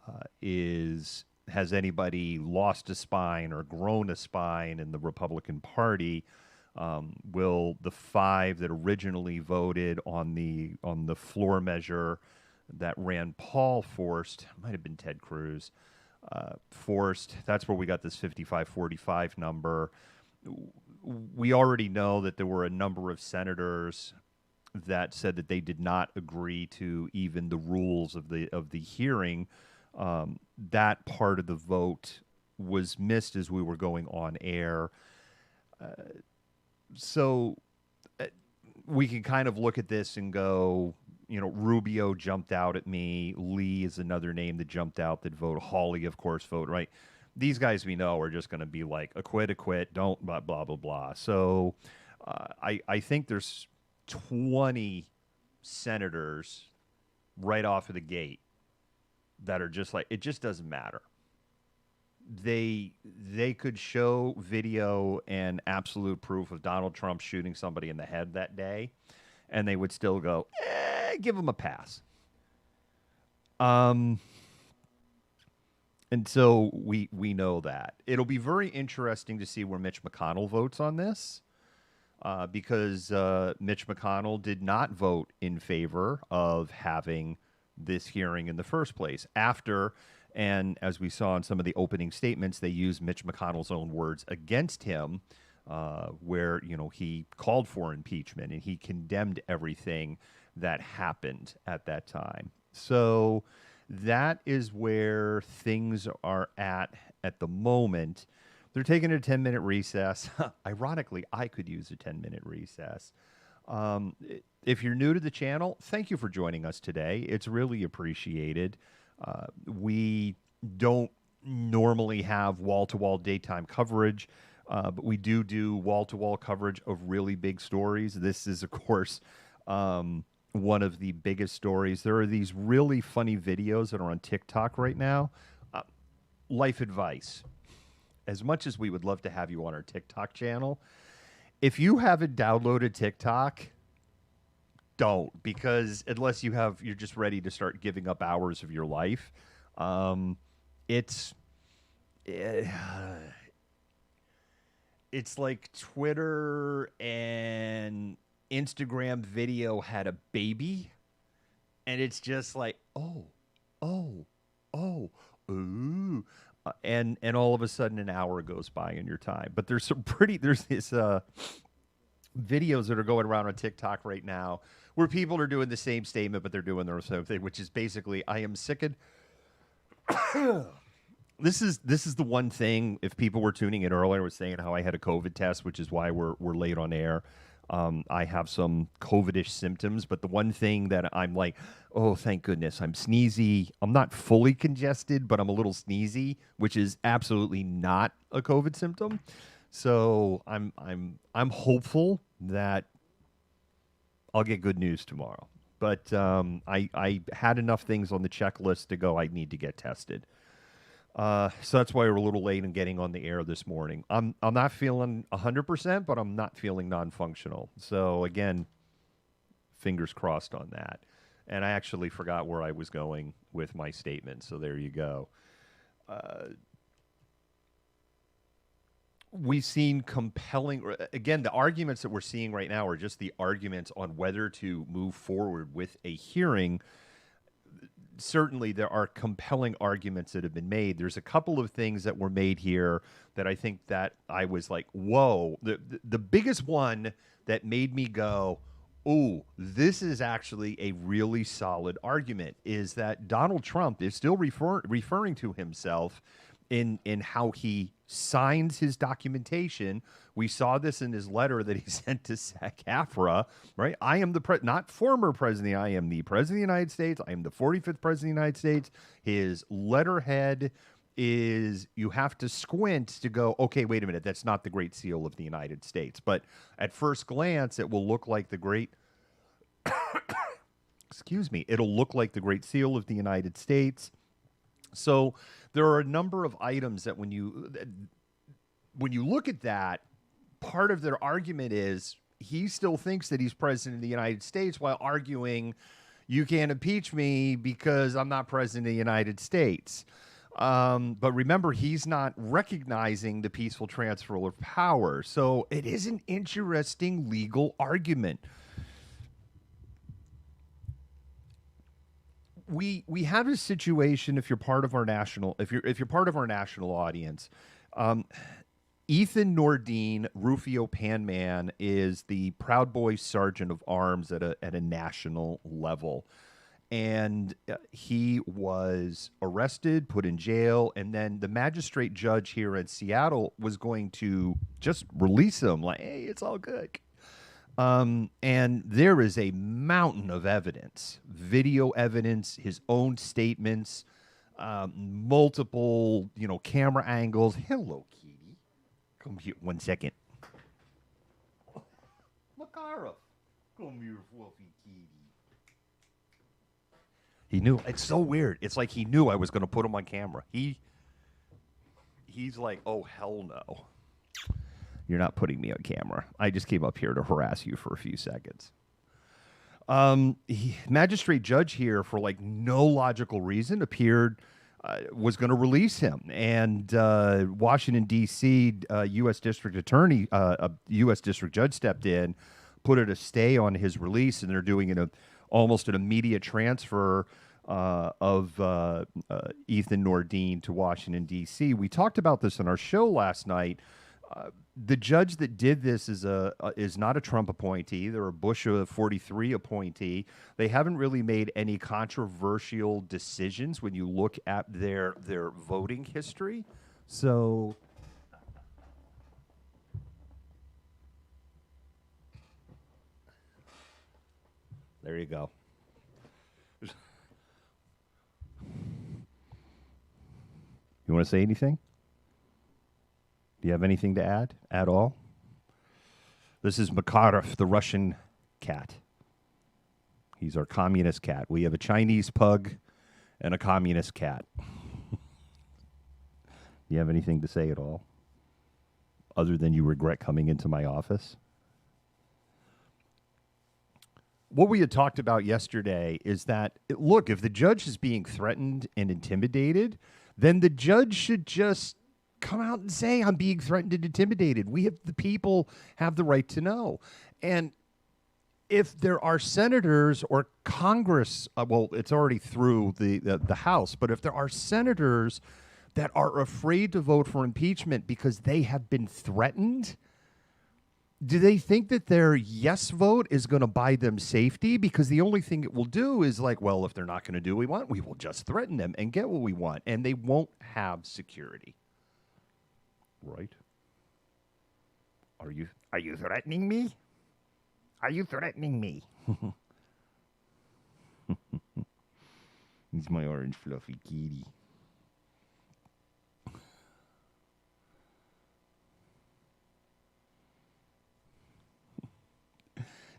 is, has anybody lost a spine or grown a spine in the Republican Party? Will the 5 that originally voted on the floor measure that Rand Paul forced, might have been Ted Cruz, forced, that's where we got this 55-45 number. We already know that there were a number of senators that said that they did not agree to even the rules of the hearing. That part of the vote was missed as we were going on air. So we can kind of look at this and go, you know, Rubio jumped out at me. Lee is another name that jumped out that vote. Hawley, of course, vote, right? These guys we know are just going to be like, acquit, don't, blah, blah, blah, blah. So I think there's 20 senators right off of the gate that are just like, it just doesn't matter. They could show video and absolute proof of Donald Trump shooting somebody in the head that day, and they would still go, give him a pass. And so we know that. It'll be very interesting to see where Mitch McConnell votes on this, because Mitch McConnell did not vote in favor of having this hearing in the first place. After, and as we saw in some of the opening statements, they used Mitch McConnell's own words against him, where, you know, he called for impeachment and he condemned everything that happened at that time. So that is where things are at the moment. They're taking a 10-minute recess. Ironically, I could use a 10-minute recess. If you're new to the channel, thank you for joining us today. It's really appreciated. We don't normally have wall-to-wall daytime coverage, but we do wall-to-wall coverage of really big stories. This is, of course, one of the biggest stories. There are these really funny videos that are on TikTok right now. Life advice. As much as we would love to have you on our TikTok channel, if you haven't downloaded TikTok, don't, because unless you're just ready to start giving up hours of your life, it's like Twitter and Instagram video had a baby, and it's just like, ooh. And all of a sudden an hour goes by in your time. But there's these videos that are going around on TikTok right now where people are doing the same statement, but they're doing their own thing, which is basically, I am sick and This is the one thing, if people were tuning in earlier, I was saying how I had a COVID test, which is why we're late on air. I have some COVID-ish symptoms, but the one thing that I'm like, oh, thank goodness, I'm sneezy. I'm not fully congested, but I'm a little sneezy, which is absolutely not a COVID symptom. So I'm hopeful that I'll get good news tomorrow. But I had enough things on the checklist to go, I need to get tested. So that's why we're a little late in getting on the air this morning. I'm not feeling 100%, but I'm not feeling non-functional. So again, fingers crossed on that. And I actually forgot where I was going with my statement. So there you go. We've seen compelling, again, the arguments that we're seeing right now are just the arguments on whether to move forward with a hearing. certainly there are compelling arguments that have been made. There's a couple of things that were made here that I think that I was like, whoa. The biggest one that made me go, ooh, this is actually a really solid argument, is that Donald Trump is still referring to himself in how he signs his documentation. We saw this in his letter that he sent to SAG-AFTRA, right? I am not former president. I am the president of the United States. I am the 45th president of the United States. His letterhead is, you have to squint to go, okay, wait a minute, that's not the Great Seal of the United States. But at first glance, it will look like the Great, excuse me, it'll look like the Great Seal of the United States. So there are a number of items that when you look at that, part of their argument is he still thinks that he's president of the United States while arguing you can't impeach me because I'm not president of the United States. But remember, he's not recognizing the peaceful transfer of power. So it is an interesting legal argument. We have a situation, if you're part of our national, if you're part of our national audience, Ethan Nordine, Rufio Panman, is the Proud Boy Sergeant of Arms at a national level. And he was arrested, put in jail, and then the magistrate judge here in Seattle was going to just release him, like, hey, it's all good. And there is a mountain of evidence, video evidence, his own statements, multiple, camera angles. Hello, Kitty. Come here 1 second. Makarov. Come here, fluffy kitty. He knew. It's so weird. It's like he knew I was going to put him on camera. He's like, oh, hell no. You're not putting me on camera. I just came up here to harass you for a few seconds. Magistrate judge here, for like no logical reason, was going to release him. And Washington, D.C., U.S. District Attorney, U.S. District Judge stepped in, put a stay on his release, and they're doing almost an immediate transfer of Ethan Nordine to Washington, D.C. We talked about this on our show last night. The judge that did this is not a Trump appointee. They're a Bush 43 appointee. They haven't really made any controversial decisions when you look at their voting history. So there you go. You want to say anything? Do you have anything to add at all? This is Makarov, the Russian cat. He's our communist cat. We have a Chinese pug and a communist cat. Do you have anything to say at all? Other than you regret coming into my office? What we had talked about yesterday is that, look, if the judge is being threatened and intimidated, then the judge should just come out and say, I'm being threatened and intimidated. The people have the right to know. And if there are senators or Congress, well, it's already through the House, but if there are senators that are afraid to vote for impeachment because they have been threatened, do they think that their yes vote is going to buy them safety? Because the only thing it will do is like, well, if they're not going to do what we want, we will just threaten them and get what we want. And they won't have security. Right? Are you threatening me? Are you threatening me? He's my orange fluffy kitty.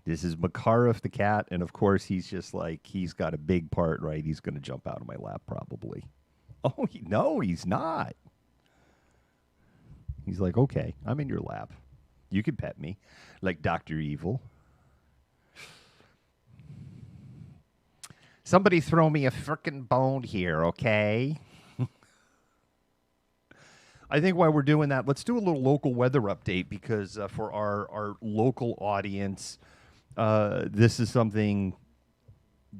This is Makarov the cat, and of course he's just like, he's got a big part, right? He's going to jump out of my lap probably. Oh, no, he's not. He's like, okay, I'm in your lap. You can pet me like Dr. Evil. Somebody throw me a frickin' bone here, okay? I think while we're doing that, let's do a little local weather update because for our local audience, this is something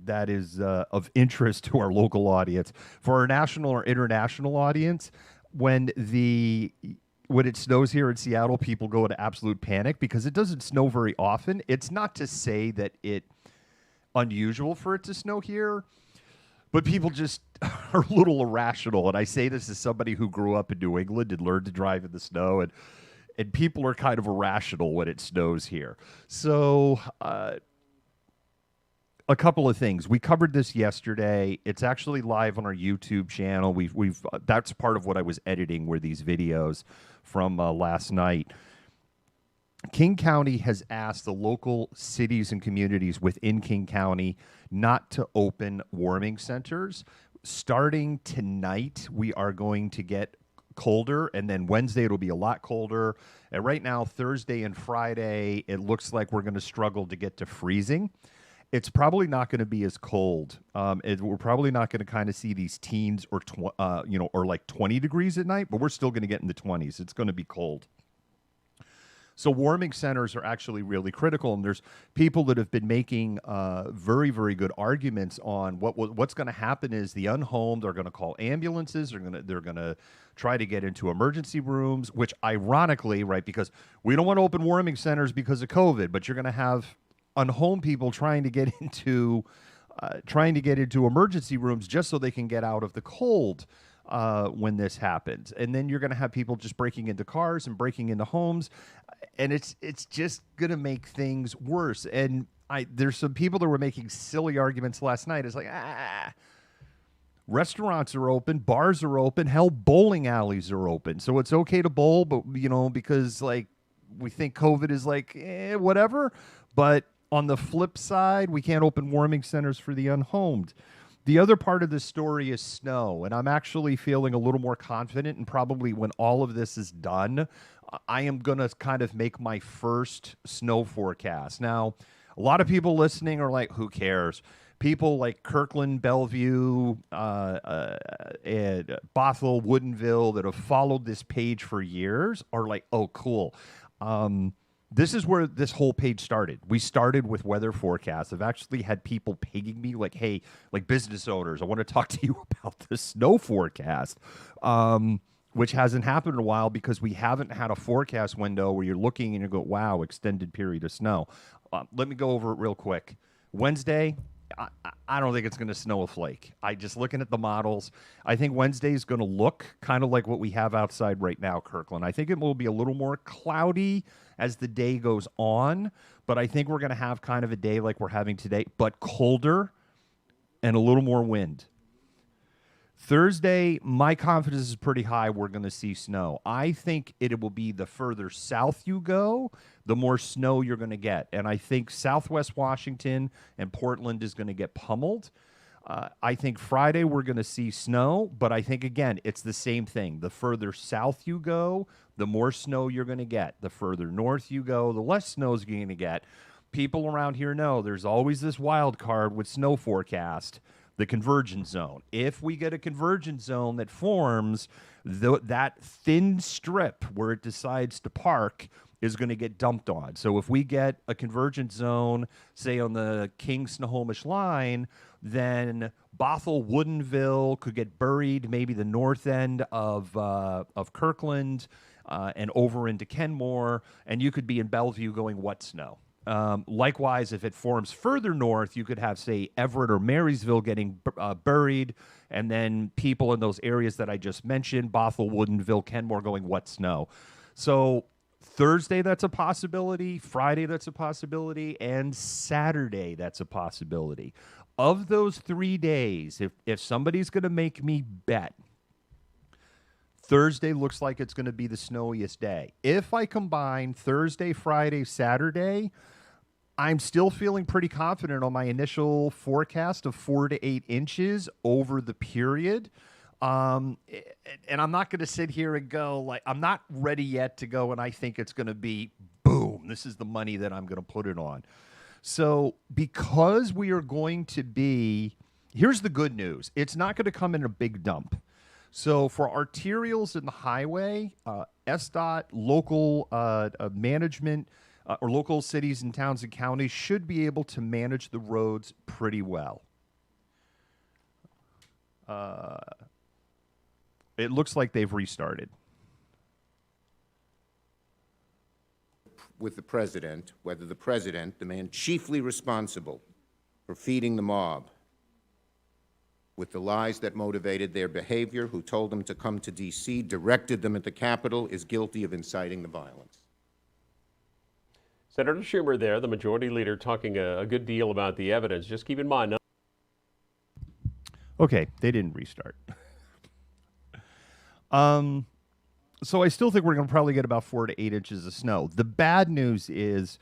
that is of interest to our local audience. For our national or international audience, when it snows here in Seattle, people go into absolute panic because it doesn't snow very often. It's not to say that it's unusual for it to snow here, but people just are a little irrational. And I say this as somebody who grew up in New England and learned to drive in the snow, and people are kind of irrational when it snows here. So a couple of things. We covered this yesterday. It's actually live on our YouTube channel. We've that's part of what I was editing, were these videos from last night. King County has asked the local cities and communities within King County not to open warming centers. Starting tonight, we are going to get colder, and then Wednesday it'll be a lot colder. And right now, Thursday and Friday, it looks like we're going to struggle to get to freezing. It's probably not going to be as cold. We're probably not going to kind of see these teens or or like 20 degrees at night, but we're still going to get in the 20s. It's going to be cold. So warming centers are actually really critical, and there's people that have been making very, very good arguments on what's going to happen is the unhomed are going to call ambulances. They're going to try to get into emergency rooms, which ironically, right, because we don't want to open warming centers because of COVID, but you're going to have unhomed people trying to get into emergency rooms just so they can get out of the cold when this happens. And then you're going to have people just breaking into cars and breaking into homes, and it's just going to make things worse. And there's some people that were making silly arguments last night. It's like, restaurants are open, bars are open, hell, bowling alleys are open. So it's okay to bowl, but because like we think COVID is like whatever. But on the flip side, we can't open warming centers for the unhomed. The other part of this story is snow, and I'm actually feeling a little more confident, and probably when all of this is done, I am going to kind of make my first snow forecast. Now, a lot of people listening are like, who cares? People like Kirkland, Bellevue, and Bothell, Woodinville that have followed this page for years are like, oh, cool. This is where this whole page started. We started with weather forecasts. I've actually had people pinging me like, hey, like business owners, I want to talk to you about the snow forecast, which hasn't happened in a while because we haven't had a forecast window where you're looking and you go, wow, extended period of snow. Let me go over it real quick. Wednesday, I don't think it's going to snow a flake. Just looking at the models, I think Wednesday is going to look kind of like what we have outside right now, Kirkland. I think it will be a little more cloudy as the day goes on, but I think we're going to have kind of a day like we're having today, but colder and a little more wind. Thursday, my confidence is pretty high we're going to see snow. I think it will be the further south you go, the more snow you're going to get. And I think Southwest Washington and Portland is going to get pummeled. I think Friday we're going to see snow, but I think, again, it's the same thing. The further south you go, the more snow you're going to get. The further north you go, the less snow you're going to get. People around here know there's always this wild card with snow forecast, the convergence zone. If we get a convergence zone that forms, that thin strip where it decides to park is going to get dumped on. So if we get a convergence zone, say on the King-Snohomish line, then Bothell, Woodinville could get buried, maybe the north end of Kirkland and over into Kenmore, and you could be in Bellevue going, what snow? Likewise, if it forms further north, you could have, say, Everett or Marysville getting buried, and then people in those areas that I just mentioned, Bothell, Woodinville, Kenmore, going, what snow? So Thursday, that's a possibility. Friday, that's a possibility. And Saturday, that's a possibility. Of those 3 days, if somebody's going to make me bet, Thursday looks like it's going to be the snowiest day. If I combine Thursday, Friday, Saturday, I'm still feeling pretty confident on my initial forecast of 4 to 8 inches over the period. And I'm not going to sit here and go, like, I'm not ready yet to go and I think it's going to be, boom, this is the money that I'm going to put it on. So because we are going to be, here's the good news. It's not going to come in a big dump. So for arterials in the highway, SDOT, local management, or local cities and towns and counties should be able to manage the roads pretty well. It looks like they've restarted. With the president, whether the president, the man chiefly responsible for feeding the mob with the lies that motivated their behavior, who told them to come to D.C., directed them at the Capitol, is guilty of inciting the violence. Senator Schumer there, the majority leader, talking a good deal about the evidence. Just keep in mind. Okay, they didn't restart. So I still think we're going to probably get about 4 to 8 inches of snow. The bad news is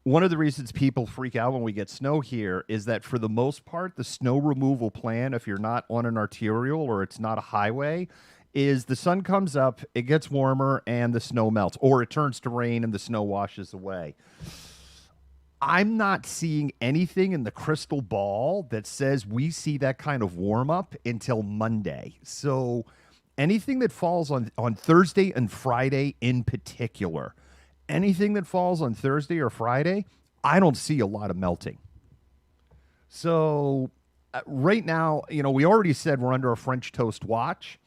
one of the reasons people freak out when we get snow here is that for the most part, the snow removal plan, if you're not on an arterial or it's not a highway, is the sun comes up, it gets warmer, and the snow melts, or it turns to rain and the snow washes away. I'm not seeing anything in the crystal ball that says we see that kind of warm up until Monday. So anything that falls on Thursday and Friday in particular, anything that falls on Thursday or Friday, I don't see a lot of melting. So right now, we already said we're under a French toast watch.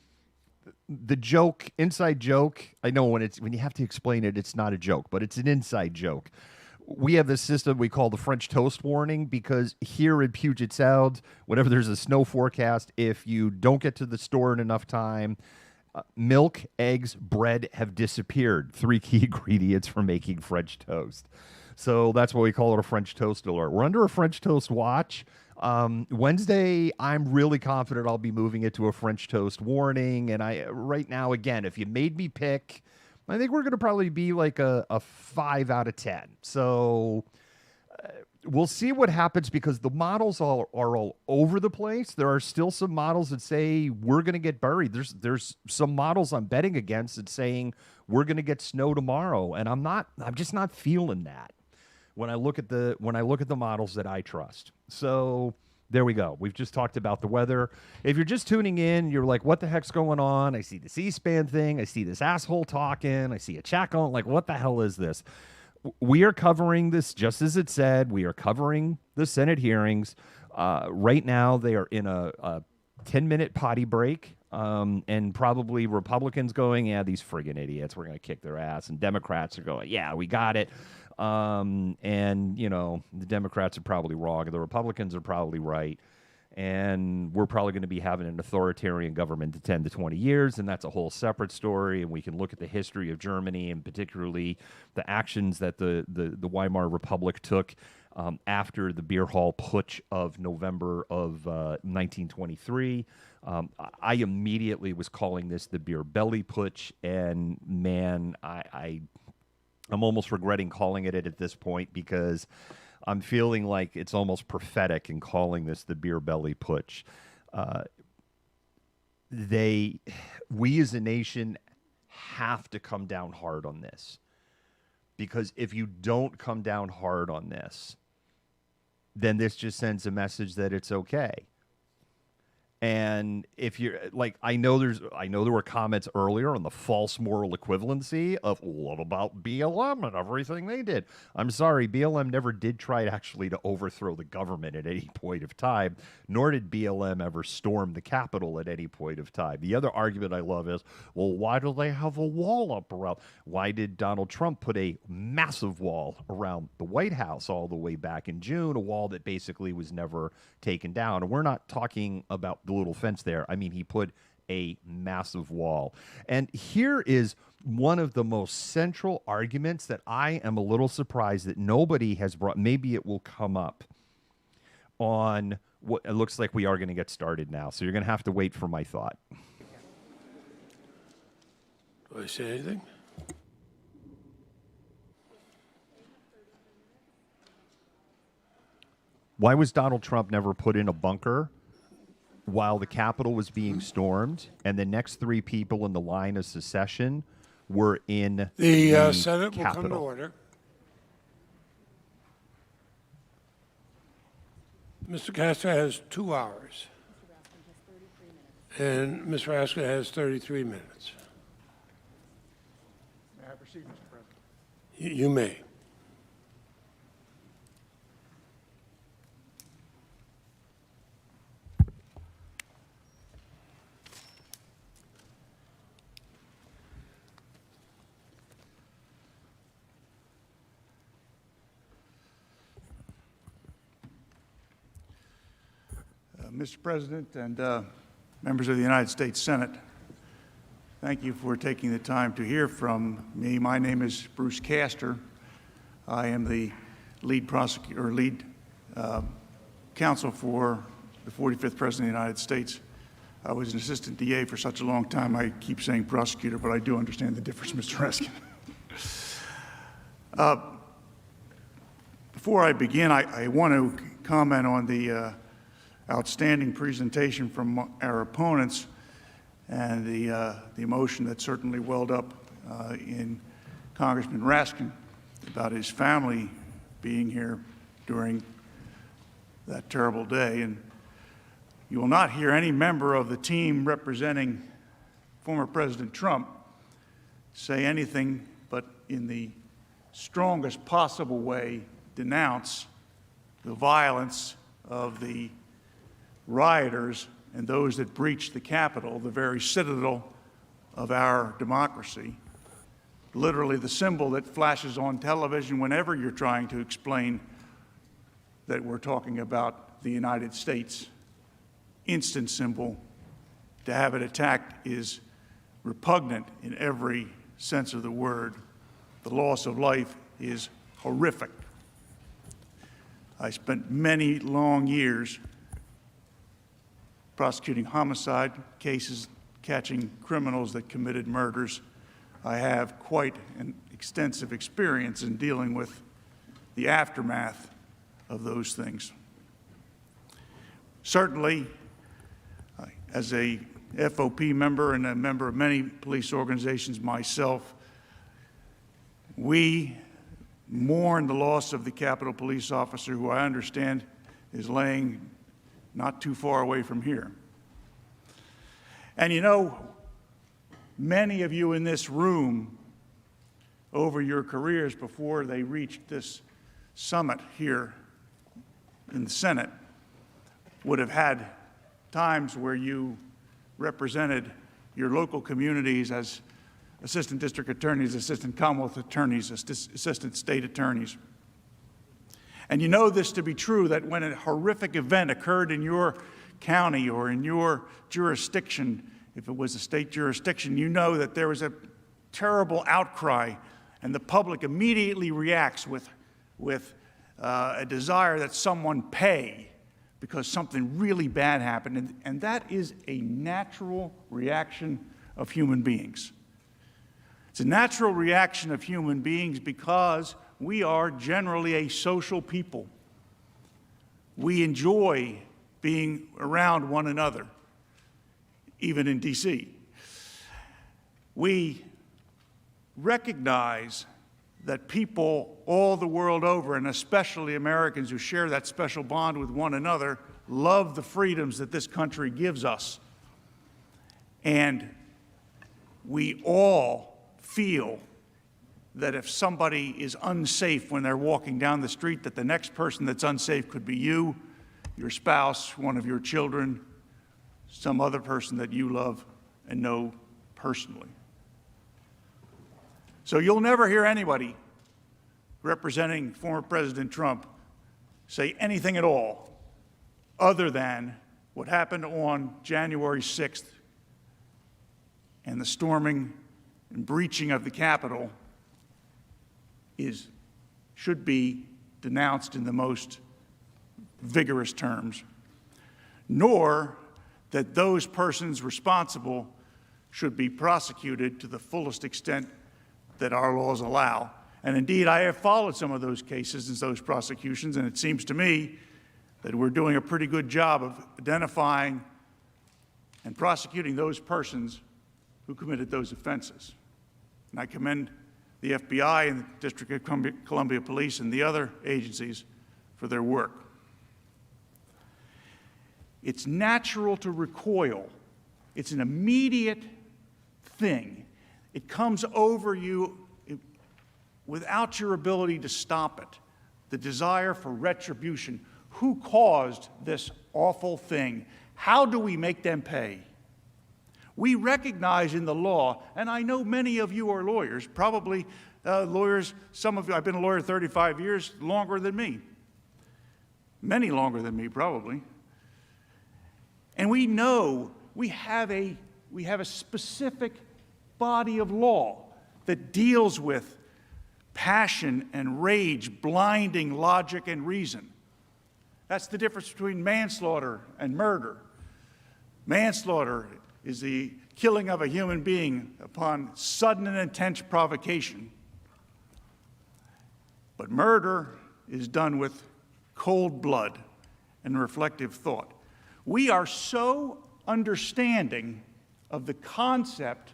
The joke, inside joke, I know when you have to explain it, it's not a joke, but it's an inside joke. We have this system we call the French toast warning because here in Puget Sound, whenever there's a snow forecast, if you don't get to the store in enough time, milk, eggs, bread have disappeared. 3 key ingredients for making French toast. So that's why we call it a French toast alert. We're under a French toast watch. Wednesday, I'm really confident I'll be moving it to a French toast warning. And right now, again, if you made me pick, I think we're going to probably be like a 5 out of 10. So we'll see what happens because the models are all over the place. There are still some models that say we're going to get buried. There's some models I'm betting against that saying we're going to get snow tomorrow, and I'm just not feeling that when I look at the models that I trust. So there we go. We've just talked about the weather. If you're just tuning in, you're like, what the heck's going on? I see the C-SPAN thing. I see this asshole talking. I see a chat going, like, what the hell is this? We are covering this just as it said. We are covering the Senate hearings. Right now, they are in a 10-minute potty break. And probably Republicans going, yeah, these friggin' idiots, we're going to kick their ass. And Democrats are going, yeah, we got it. And, the Democrats are probably wrong. The Republicans are probably right. And we're probably going to be having an authoritarian government to 10 to 20 years, and that's a whole separate story. And we can look at the history of Germany and particularly the actions that the Weimar Republic took after the beer hall putsch of November of 1923. I immediately was calling this the beer belly putsch, and man, I'm almost regretting calling it at this point because I'm feeling like it's almost prophetic in calling this the beer belly putsch. We as a nation have to come down hard on this, because if you don't come down hard on this, then this just sends a message that it's okay. And if you're like, I know there were comments earlier on the false moral equivalency of what about BLM and everything they did. I'm sorry, BLM never did try actually to overthrow the government at any point of time, nor did BLM ever storm the Capitol at any point of time. The other argument I love is, well, why do they have a wall up around? Why did Donald Trump put a massive wall around the White House all the way back in June, a wall that basically was never taken down? And we're not talking about the little fence there. I mean, he put a massive wall. And here is one of the most central arguments that I am a little surprised that nobody has brought. Maybe it will come up on what it looks like we are going to get started now. So you're going to have to wait for my thought. Do I say anything? Why was Donald Trump never put in a bunker while the Capitol was being stormed, and the next 3 people in the line of secession were in the Senate will Capitol? come to order. Mr. Castro has 2 hours, and Ms. Rasker has 33 minutes. May I proceed, Mr. President? You may. Mr. President and members of the United States Senate, thank you for taking the time to hear from me. My name is Bruce Castor. I am the lead counsel for the 45th President of the United States. I was an assistant DA for such a long time, I keep saying prosecutor, but I do understand the difference, Mr. Reskin. Before I begin, I want to comment on the outstanding presentation from our opponents and the emotion that certainly welled up in Congressman Raskin about his family being here during that terrible day. And you will not hear any member of the team representing former President Trump say anything but in the strongest possible way denounce the violence of the rioters and those that breached the Capitol, the very citadel of our democracy, literally the symbol that flashes on television whenever you're trying to explain that we're talking about the United States. Instant symbol. To have it attacked is repugnant in every sense of the word. The loss of life is horrific. I spent many long years prosecuting homicide cases, catching criminals that committed murders. I have quite an extensive experience in dealing with the aftermath of those things. Certainly, as a FOP member and a member of many police organizations myself, we mourn the loss of the Capitol Police officer, who I understand is laying not too far away from here. And you know, many of you in this room, over your careers before they reached this summit here in the Senate, would have had times where you represented your local communities as assistant district attorneys, assistant Commonwealth attorneys, assistant state attorneys. And you know this to be true, that when a horrific event occurred in your county or in your jurisdiction, if it was a state jurisdiction, you know that there was a terrible outcry, and the public immediately reacts with a desire that someone pay because something really bad happened. And that is a natural reaction of human beings. It's a natural reaction of human beings because we are generally a social people. We enjoy being around one another, even in D.C. We recognize that people all the world over, and especially Americans who share that special bond with one another, love the freedoms that this country gives us. And we all feel that if somebody is unsafe when they're walking down the street, that the next person that's unsafe could be you, your spouse, one of your children, some other person that you love and know personally. So you'll never hear anybody representing former President Trump say anything at all other than what happened on January 6th and the storming and breaching of the Capitol should be denounced in the most vigorous terms, nor that those persons responsible should be prosecuted to the fullest extent that our laws allow. And indeed, I have followed some of those cases and those prosecutions, and it seems to me that we're doing a pretty good job of identifying and prosecuting those persons who committed those offenses. And I commend the FBI and the District of Columbia Police and the other agencies for their work. It's natural to recoil. It's an immediate thing. It comes over you without your ability to stop it. The desire for retribution. Who caused this awful thing? How do we make them pay? We recognize in the law, and I know many of you are lawyers, probably lawyers, some of you, I've been a lawyer 35 years, longer than me. Many longer than me, probably. And we know we have a specific body of law that deals with passion and rage, blinding logic and reason. That's the difference between manslaughter and murder. Manslaughter is the killing of a human being upon sudden and intense provocation. But murder is done with cold blood and reflective thought. We are so understanding of the concept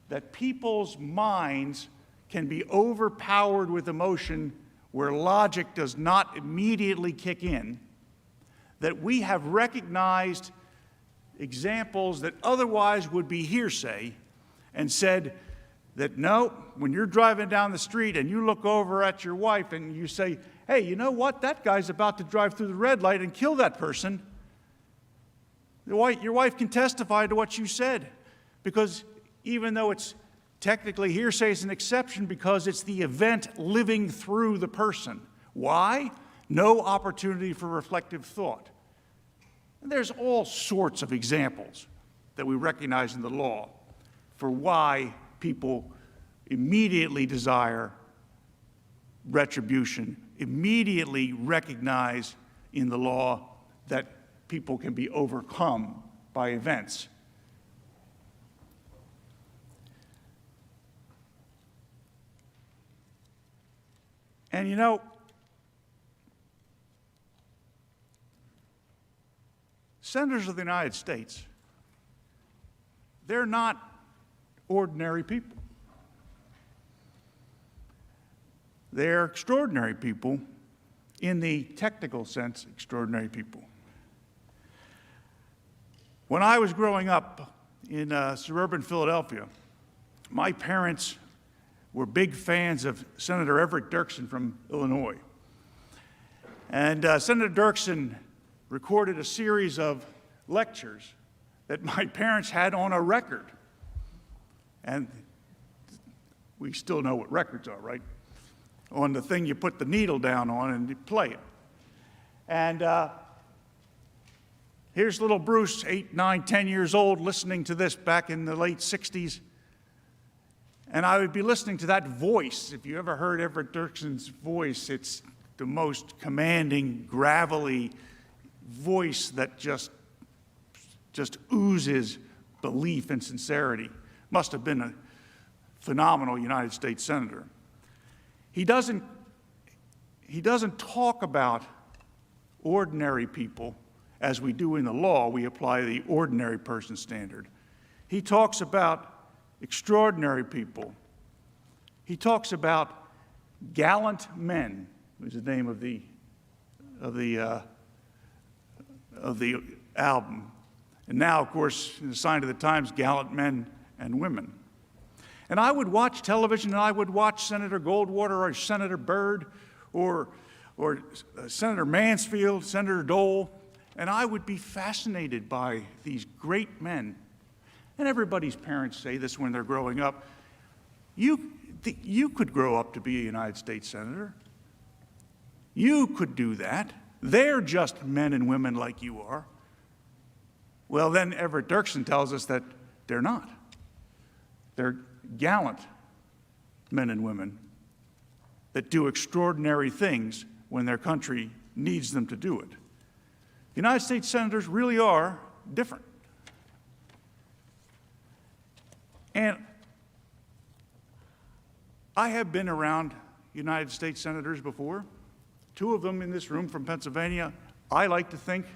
that people's minds can be overpowered with emotion where logic does not immediately kick in, that we have recognized examples that otherwise would be hearsay and said that no, when you're driving down the street and you look over at your wife and you say, hey, you know what, that guy's about to drive through the red light and kill that person, your wife can testify to what you said, because even though it's technically hearsay, is an exception because it's the event living through the person. Why? No opportunity for reflective thought. And there's all sorts of examples that we recognize in the law for why people immediately desire retribution, immediately recognize in the law that people can be overcome by events. And you know, senators of the United States, they're not ordinary people. They're extraordinary people, in the technical sense, extraordinary people. When I was growing up in suburban Philadelphia, my parents were big fans of Senator Everett Dirksen from Illinois. And Senator Dirksen recorded a series of lectures that my parents had on a record. And we still know what records are, right? On the thing you put the needle down on and you play it. And here's little Bruce, 8, 9, 10 years old, listening to this back in the late 60s. And I would be listening to that voice. If you ever heard Everett Dirksen's voice, it's the most commanding, gravelly voice that just oozes belief and sincerity. Must have been a phenomenal United States senator. He doesn't talk about ordinary people as we do in the law. We apply the ordinary person standard. He talks about extraordinary people. He talks about gallant men, is the name of the album. And now, of course, in the sign of the times, gallant men and women. And I would watch television, and I would watch Senator Goldwater or Senator Byrd or Senator Mansfield, Senator Dole, and I would be fascinated by these great men. And everybody's parents say this when they're growing up. You could grow up to be a United States senator. You could do that. They're just men and women like you are. Well, then Everett Dirksen tells us that they're not. They're gallant men and women that do extraordinary things when their country needs them to do it. United States senators really are different. And I have been around United States senators before. 2 of them in this room from Pennsylvania, I like to think,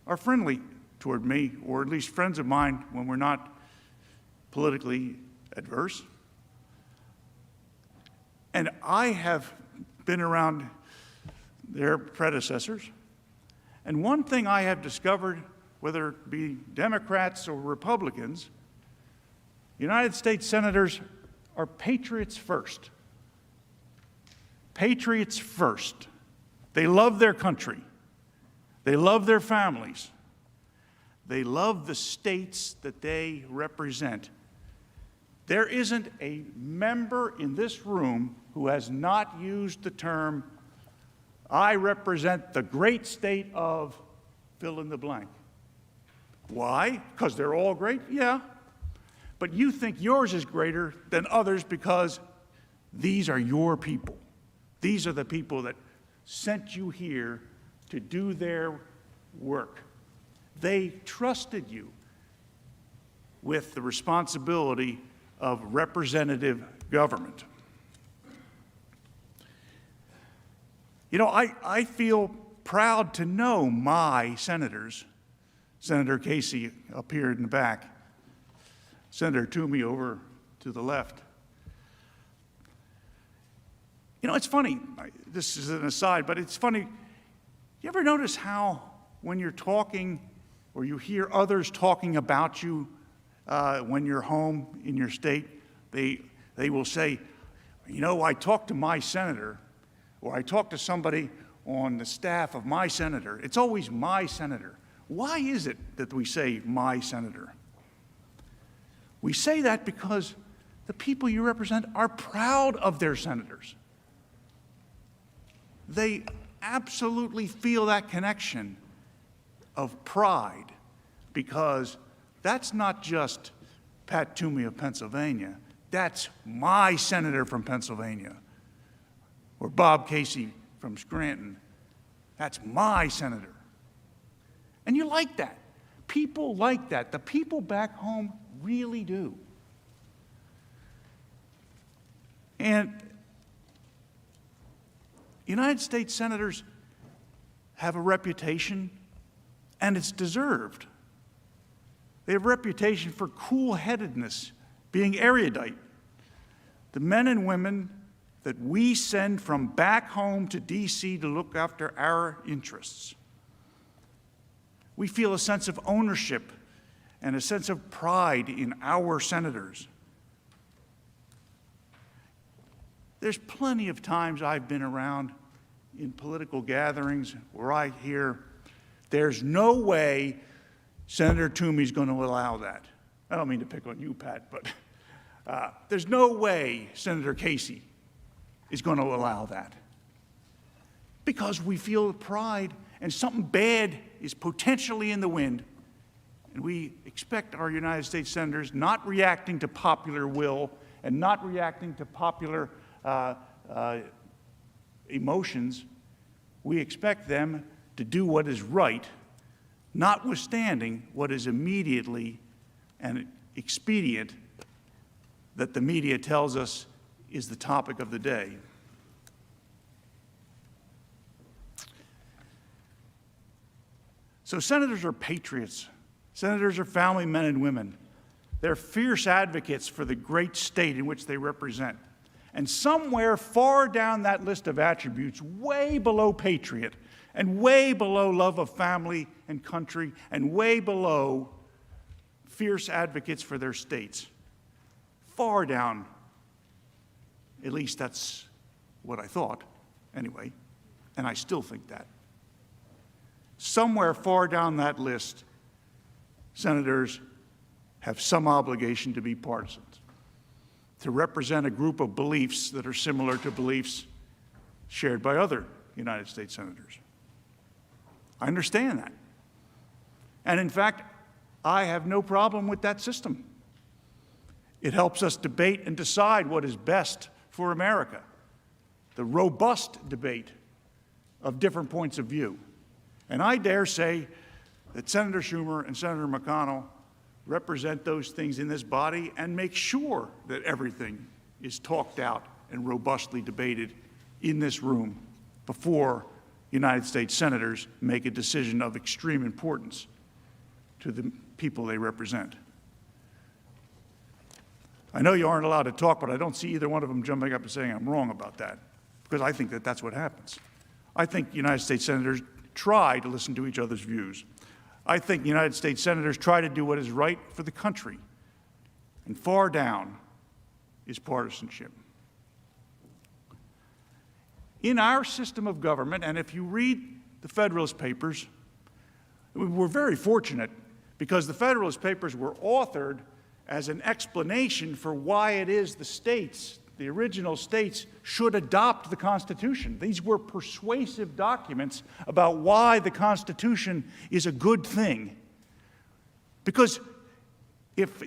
are friendly toward me, or at least friends of mine when we're not politically adverse. And I have been around their predecessors. And one thing I have discovered, whether it be Democrats or Republicans, United States senators are patriots first. Patriots first. They love their country. They love their families. They love the states that they represent. There isn't a member in this room who has not used the term, I represent the great state of fill in the blank. Why? Because they're all great? Yeah. But you think yours is greater than others because these are your people. These are the people that sent you here to do their work. They trusted you with the responsibility of representative government. You know, I feel proud to know my senators. Senator Casey up here in the back, Senator Toomey over to the left. You know, it's funny, this is an aside, but it's funny. You ever notice how when you're talking or you hear others talking about you when you're home in your state, they will say, you know, I talked to my senator, or I talked to somebody on the staff of my senator. It's always my senator. Why is it that we say my senator? We say that because the people you represent are proud of their senators. They absolutely feel that connection of pride, because that's not just Pat Toomey of Pennsylvania. That's my senator from Pennsylvania, or Bob Casey from Scranton. That's my senator. And you like that. People like that. The people back home really do. And United States senators have a reputation, and it's deserved. They have a reputation for cool-headedness, being erudite. The men and women that we send from back home to D.C. to look after our interests. We feel a sense of ownership and a sense of pride in our senators. There's plenty of times I've been around in political gatherings where I hear, there's no way Senator Toomey's going to allow that. I don't mean to pick on you, Pat, but there's no way Senator Casey is going to allow that. Because we feel the pride, and something bad is potentially in the wind, and we expect our United States senators not reacting to popular will and not reacting to popular emotions. We expect them to do what is right, notwithstanding what is immediately and expedient that the media tells us is the topic of the day. So senators are patriots. Senators are family men and women. They're fierce advocates for the great state in which they represent. And somewhere far down that list of attributes, way below patriot, and way below love of family and country, and way below fierce advocates for their states, far down, at least that's what I thought, anyway, and I still think that. Somewhere far down that list, senators have some obligation to be partisans, to represent a group of beliefs that are similar to beliefs shared by other United States senators. I understand that. And in fact, I have no problem with that system. It helps us debate and decide what is best for America, the robust debate of different points of view. And I dare say that Senator Schumer and Senator McConnell represent those things in this body and make sure that everything is talked out and robustly debated in this room before United States senators make a decision of extreme importance to the people they represent. I know you aren't allowed to talk, but I don't see either one of them jumping up and saying I'm wrong about that, because I think that that's what happens. I think United States senators try to listen to each other's views. I think United States senators try to do what is right for the country. And far down is partisanship. In our system of government, and if you read the Federalist Papers, we're very fortunate because the Federalist Papers were authored as an explanation for why it is the states, the original states, should adopt the Constitution. These were persuasive documents about why the Constitution is a good thing. Because if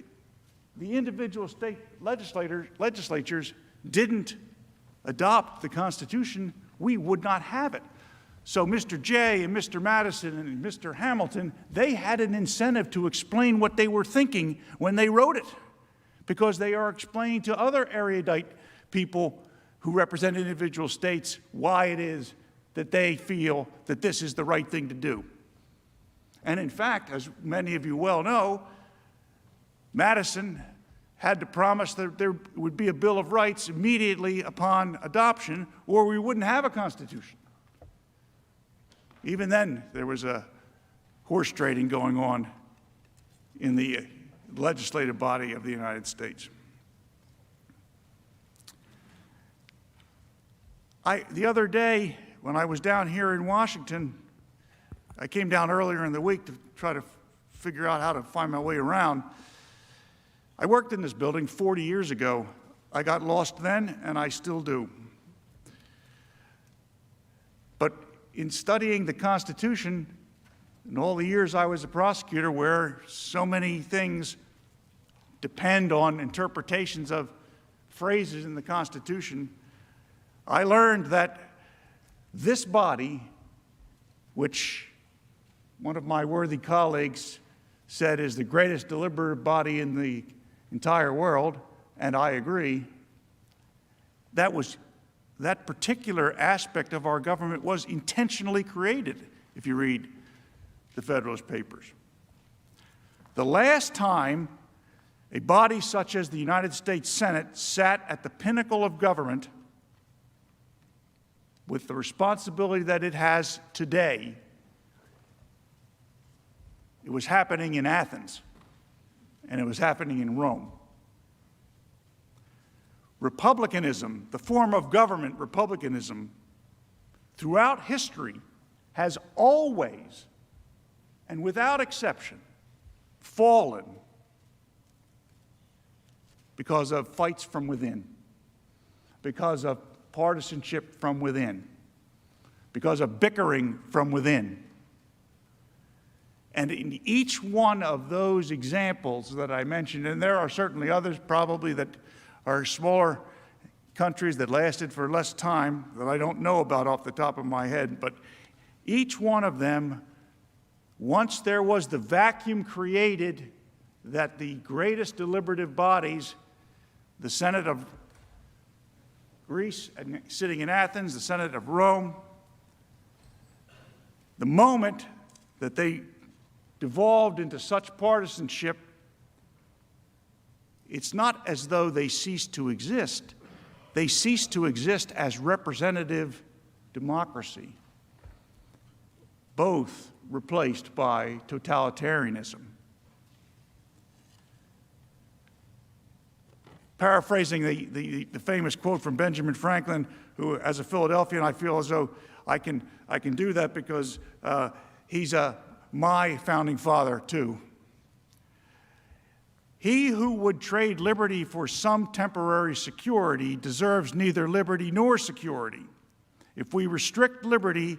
the individual state legislatures didn't adopt the Constitution, we would not have it. So Mr. Jay and Mr. Madison and Mr. Hamilton, they had an incentive to explain what they were thinking when they wrote it, because they are explaining to other erudite people who represent individual states why it is that they feel that this is the right thing to do. And in fact, as many of you well know, Madison had to promise that there would be a Bill of Rights immediately upon adoption, or we wouldn't have a Constitution. Even then, there was a horse trading going on in the legislative body of the United States. The other day, when I was down here in Washington, I came down earlier in the week to try to figure out how to find my way around. I worked in this building 40 years ago. I got lost then, and I still do. But in studying the Constitution, in all the years I was a prosecutor, where so many things depend on interpretations of phrases in the Constitution, I learned that this body, which one of my worthy colleagues said is the greatest deliberative body in the entire world, and I agree, that particular aspect of our government was intentionally created, if you read the Federalist Papers. The last time a body such as the United States Senate sat at the pinnacle of government with the responsibility that it has today, it was happening in Athens, and it was happening in Rome. Republicanism, the form of government, republicanism, throughout history has always, and without exception, fallen because of fights from within, because of partisanship from within, because of bickering from within. And in each one of those examples that I mentioned, and there are certainly others probably that are smaller countries that lasted for less time that I don't know about off the top of my head, but each one of them, once there was the vacuum created that the greatest deliberative bodies, the Senate of Greece sitting in Athens, the Senate of Rome, the moment that they devolved into such partisanship, it's not as though they ceased to exist. They ceased to exist as representative democracy, both replaced by totalitarianism. Paraphrasing the famous quote from Benjamin Franklin, who, as a Philadelphian, I feel as though I can do that because he's my founding father, too. He who would trade liberty for some temporary security deserves neither liberty nor security. If we restrict liberty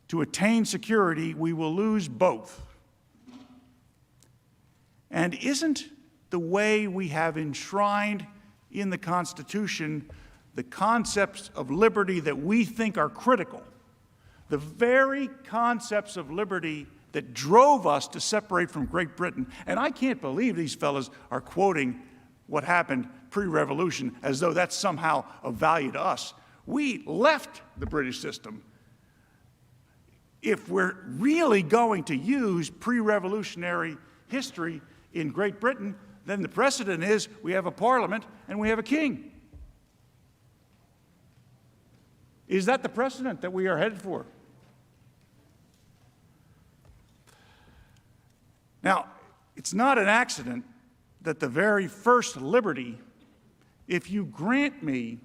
to attain security, we will lose both. And isn't the way we have enshrined in the Constitution the concepts of liberty that we think are critical, the very concepts of liberty that drove us to separate from Great Britain? And I can't believe these fellows are quoting what happened pre-revolution as though that's somehow of value to us. We left the British system. If we're really going to use pre-revolutionary history in Great Britain, then the precedent is we have a parliament and we have a king. Is that the precedent that we are headed for? Now, it's not an accident that the very first liberty, if you grant me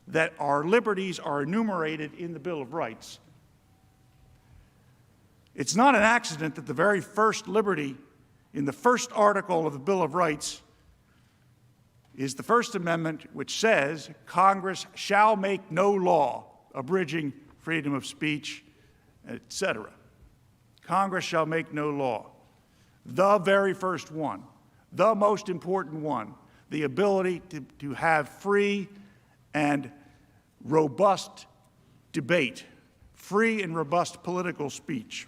that our liberties are enumerated in the Bill of Rights, it's not an accident that the very first liberty in the first article of the Bill of Rights is the First Amendment, which says, Congress shall make no law abridging freedom of speech, etc. Congress shall make no law. the very first one, the most important one, the ability to have free and robust debate, free and robust political speech.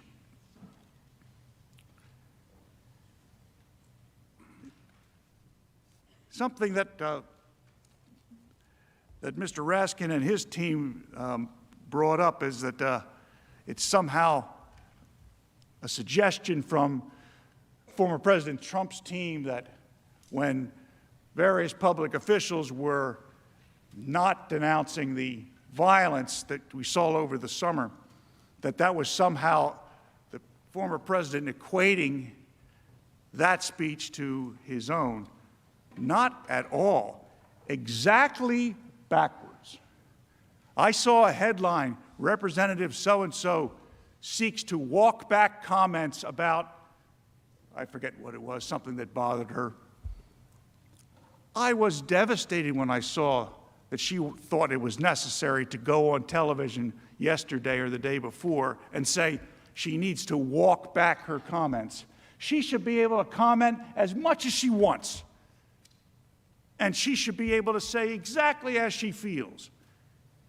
Something that Mr. Raskin and his team brought up is that it's somehow a suggestion from former President Trump's team that when various public officials were not denouncing the violence that we saw over the summer, that was somehow the former president equating that speech to his own. Not at all. Exactly backwards. I saw a headline, Representative so-and-so seeks to walk back comments about, I forget what it was, something that bothered her. I was devastated when I saw that she thought it was necessary to go on television yesterday or the day before and say she needs to walk back her comments. She should be able to comment as much as she wants. And she should be able to say exactly as she feels.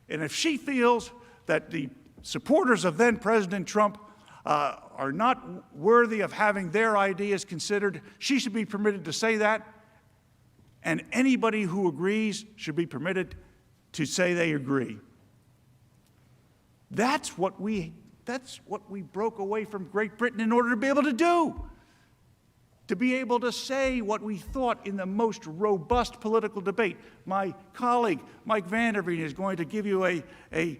And if she feels that the supporters of then President Trump are not worthy of having their ideas considered, she should be permitted to say that. And anybody who agrees should be permitted to say they agree. That's what we broke away from Great Britain in order to be able to do. To be able to say what we thought in the most robust political debate. My colleague, Mike Vanderveen, is going to give you a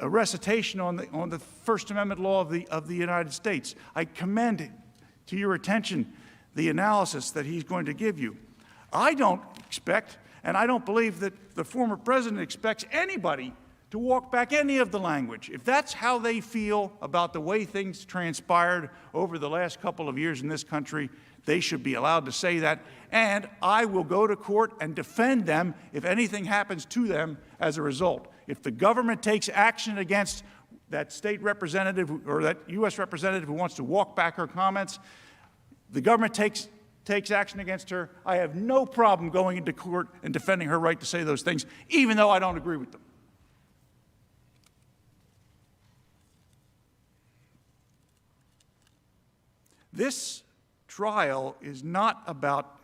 recitation on the First Amendment law of the United States. I commend to your attention the analysis that he's going to give you. I don't expect, and I don't believe that the former president expects anybody to walk back any of the language. If that's how they feel about the way things transpired over the last couple of years in this country, they should be allowed to say that, and I will go to court and defend them if anything happens to them as a result. If the government takes action against that state representative or that U.S. representative who wants to walk back her comments, the government takes action against her, I have no problem going into court and defending her right to say those things, even though I don't agree with them. This trial is not about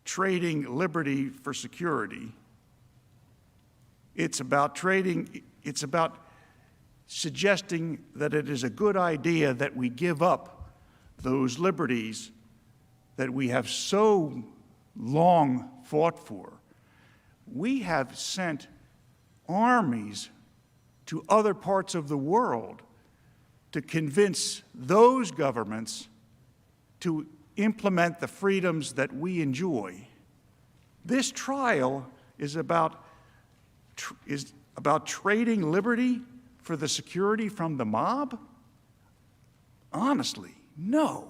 trading liberty for security. It's about suggesting that it is a good idea that we give up those liberties that we have so long fought for. We have sent armies to other parts of the world to convince those governments to implement the freedoms that we enjoy. This trial is about trading liberty for the security from the mob? Honestly, no,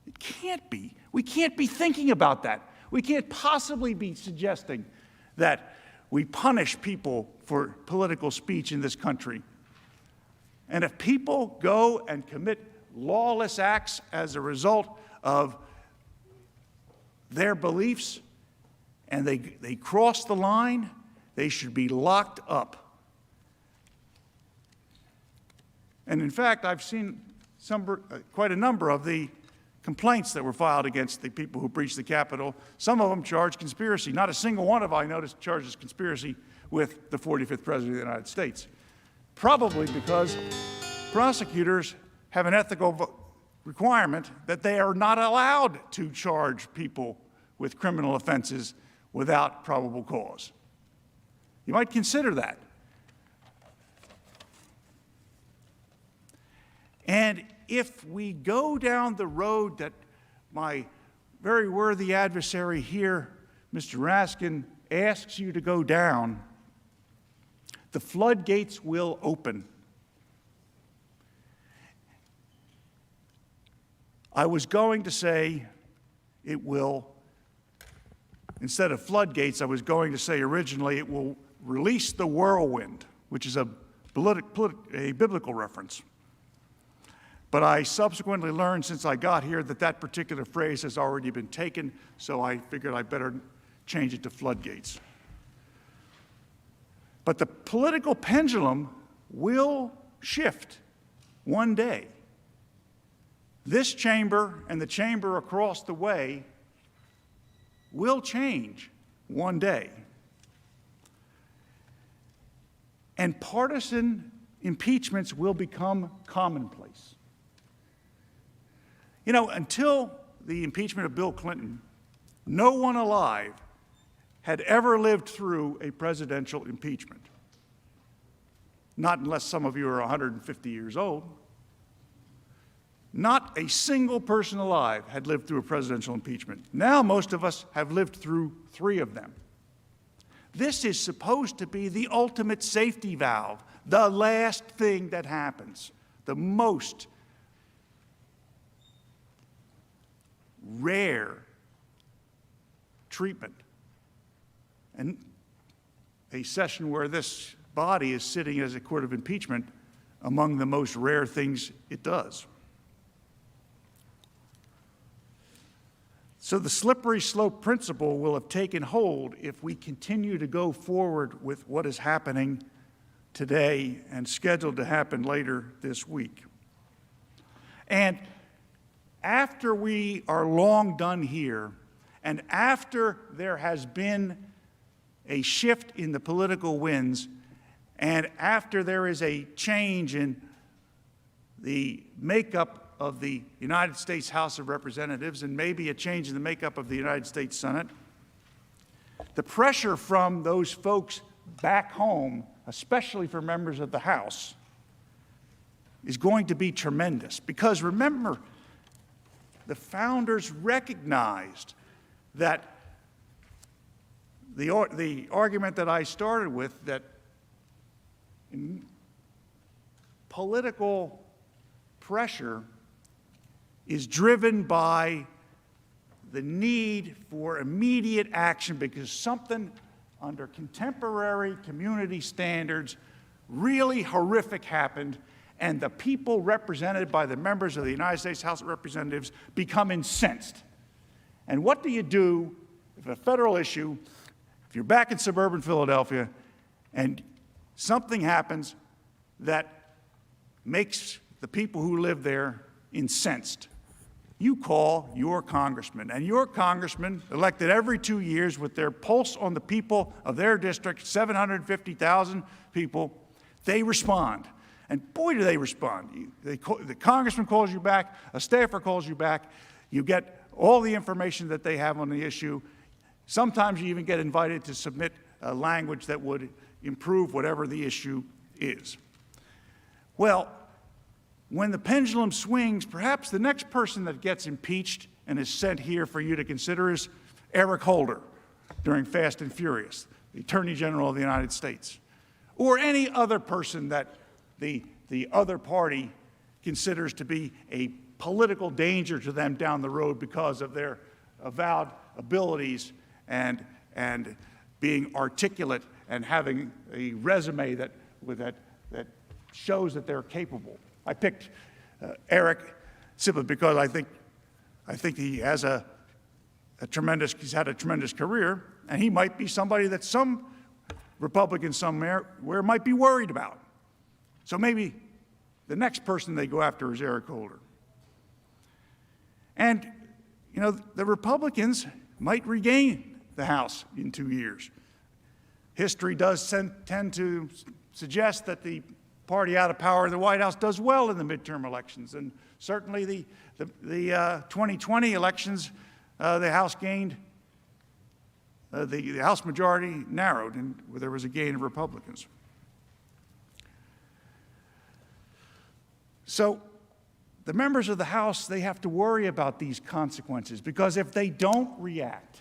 it can't be. We can't be thinking about that. We can't possibly be suggesting that we punish people for political speech in this country. And if people go and commit lawless acts as a result of their beliefs and they cross the line, they should be locked up. And in fact, I've seen quite a number of the complaints that were filed against the people who breached the Capitol. Some of them charged conspiracy. Not a single one of them I noticed charges conspiracy with the 45th President of the United States. Probably because prosecutors have an ethical requirement that they are not allowed to charge people with criminal offenses without probable cause. You might consider that. And if we go down the road that my very worthy adversary here, Mr. Raskin, asks you to go down, the floodgates will open. I was going to say it will, instead of floodgates, I was going to say originally it will release the whirlwind, which is a biblical reference. But I subsequently learned since I got here that that particular phrase has already been taken, so I figured I better change it to floodgates. But the political pendulum will shift one day. This chamber and the chamber across the way will change one day. And partisan impeachments will become commonplace. You know, until the impeachment of Bill Clinton, no one alive had ever lived through a presidential impeachment. Not unless some of you are 150 years old. Not a single person alive had lived through a presidential impeachment. Now most of us have lived through 3 of them. This is supposed to be the ultimate safety valve, the last thing that happens, the most rare treatment. And a session where this body is sitting as a court of impeachment among the most rare things it does. So the slippery slope principle will have taken hold if we continue to go forward with what is happening today and scheduled to happen later this week. And after we are long done here, and after there has been a shift in the political winds, and after there is a change in the makeup of the United States House of Representatives and maybe a change in the makeup of the United States Senate, the pressure from those folks back home, especially for members of the House, is going to be tremendous. Because remember, the founders recognized that the argument that I started with, that political pressure is driven by the need for immediate action because something under contemporary community standards really horrific happened, and the people represented by the members of the United States House of Representatives become incensed. And what do you do if a federal issue, if you're back in suburban Philadelphia and something happens that makes the people who live there incensed? You call your congressman, and your congressman, elected every 2 years with their pulse on the people of their district, 750,000 people, they respond. And boy, do they respond. The congressman calls you back, a staffer calls you back, you get all the information that they have on the issue. Sometimes you even get invited to submit a language that would improve whatever the issue is. Well, when the pendulum swings, perhaps the next person that gets impeached and is sent here for you to consider is Eric Holder during Fast and Furious, the Attorney General of the United States, or any other person that the other party considers to be a political danger to them down the road because of their avowed abilities and being articulate and having a resume that shows that they're capable. I picked Eric simply because I think he has he's had a tremendous career, and he might be somebody that some Republicans somewhere might be worried about. So maybe the next person they go after is Eric Holder. And, you know, the Republicans might regain the House in 2 years. History does tend to suggest that the party out of power in the White House does well in the midterm elections. And certainly the 2020 elections, the House gained, the House majority narrowed, and there was a gain of Republicans. So the members of the House, they have to worry about these consequences, because if they don't react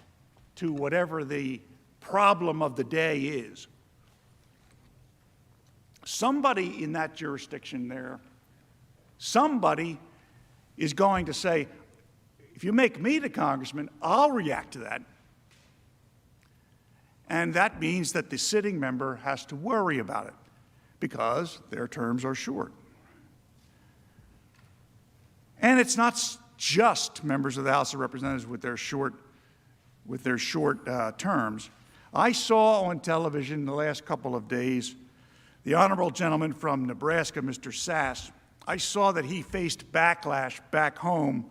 to whatever the problem of the day is, somebody in that jurisdiction there, somebody is going to say, if you make me the congressman, I'll react to that. And that means that the sitting member has to worry about it because their terms are short. And it's not just members of the House of Representatives with their short terms. I saw on television the last couple of days the honorable gentleman from Nebraska, Mr. Sass. I saw that he faced backlash back home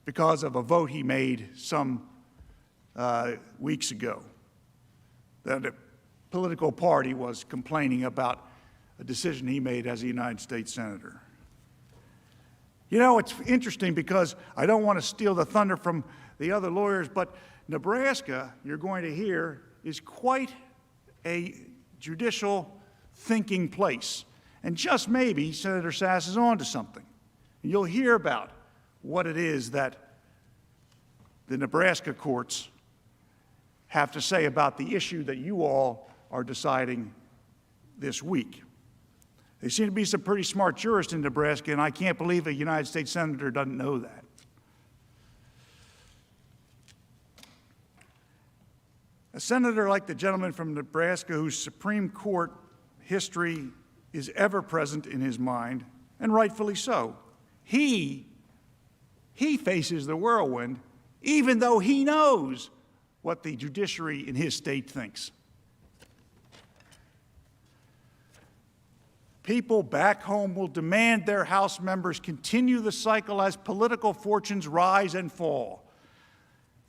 because of a vote he made some weeks ago. That a political party was complaining about a decision he made as a United States Senator. You know, it's interesting because I don't want to steal the thunder from the other lawyers, but Nebraska, you're going to hear, is quite a judicial thinking place. And just maybe Senator Sass is on to something. And you'll hear about what it is that the Nebraska courts have to say about the issue that you all are deciding this week. There seem to be some pretty smart jurists in Nebraska, and I can't believe a United States Senator doesn't know that. A senator like the gentleman from Nebraska, whose Supreme Court history is ever present in his mind, and rightfully so, he faces the whirlwind, even though he knows what the judiciary in his state thinks. People back home will demand their House members continue the cycle as political fortunes rise and fall.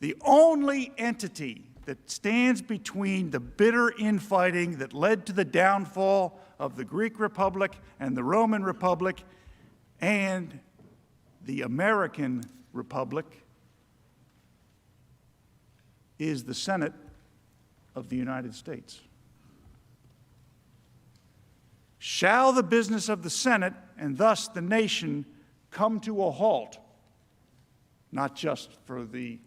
The only entity that stands between the bitter infighting that led to the downfall of the Greek Republic and the Roman Republic and the American Republic is the Senate of the United States. Shall the business of the Senate, and thus the nation, come to a halt, not just for the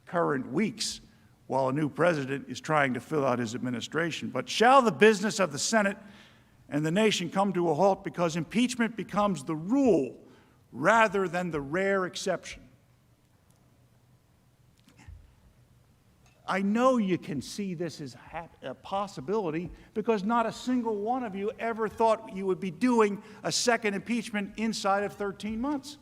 current weeks while a new president is trying to fill out his administration, but shall the business of the Senate and the nation come to a halt because impeachment becomes the rule rather than the rare exception? I know you can see this as a possibility because not a single one of you ever thought you would be doing a second impeachment inside of 13 months.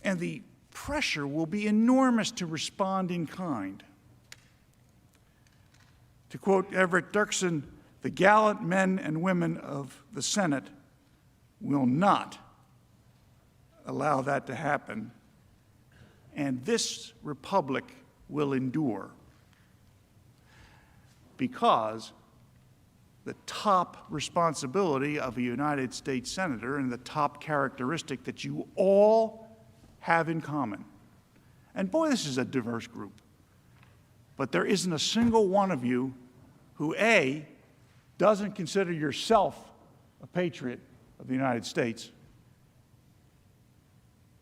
And the pressure will be enormous to respond in kind. To quote Everett Dirksen, the gallant men and women of the Senate will not allow that to happen. And this republic will endure because the top responsibility of a United States Senator and the top characteristic that you all have in common, and boy, this is a diverse group, but there isn't a single one of you who, A, doesn't consider yourself a patriot of the United States,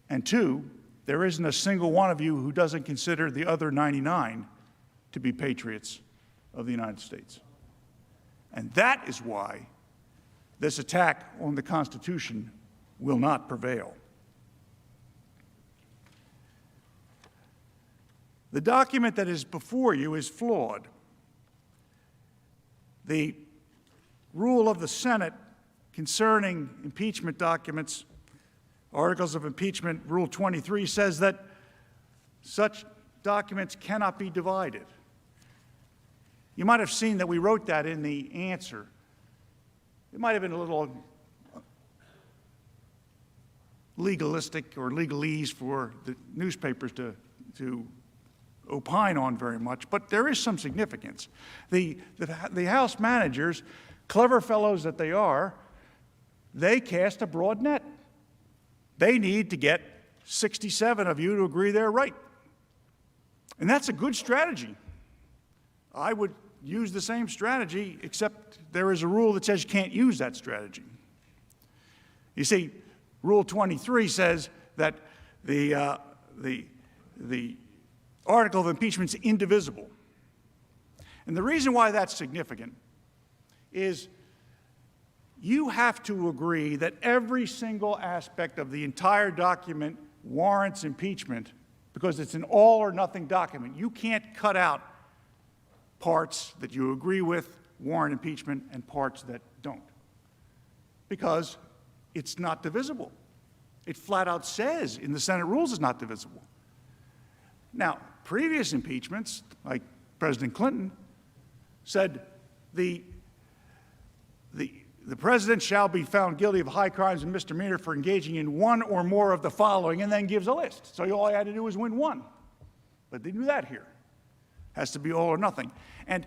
and two, there isn't a single one of you who doesn't consider the other 99 to be patriots of the United States. And that is why this attack on the Constitution will not prevail. The document that is before you is flawed. The rule of the Senate concerning impeachment documents, Articles of Impeachment, Rule 23, says that such documents cannot be divided. You might have seen that we wrote that in the answer. It might have been a little legalistic or legalese for the newspapers to opine on very much, but there is some significance. The House managers, clever fellows that they are, they cast a broad net. They need to get 67 of you to agree they're right. And that's a good strategy. I would use the same strategy, except there is a rule that says you can't use that strategy. You see, Rule 23 says that the article of impeachment is indivisible. And the reason why that's significant is you have to agree that every single aspect of the entire document warrants impeachment because it's an all or nothing document. You can't cut out parts that you agree with warrant impeachment and parts that don't. because it's not divisible. It flat out says in the Senate rules it's not divisible. Now, previous impeachments, like President Clinton, said the president shall be found guilty of high crimes and misdemeanor for engaging in one or more of the following, and then gives a list. So all I had to do was win one. But they do that here. Has to be all or nothing. And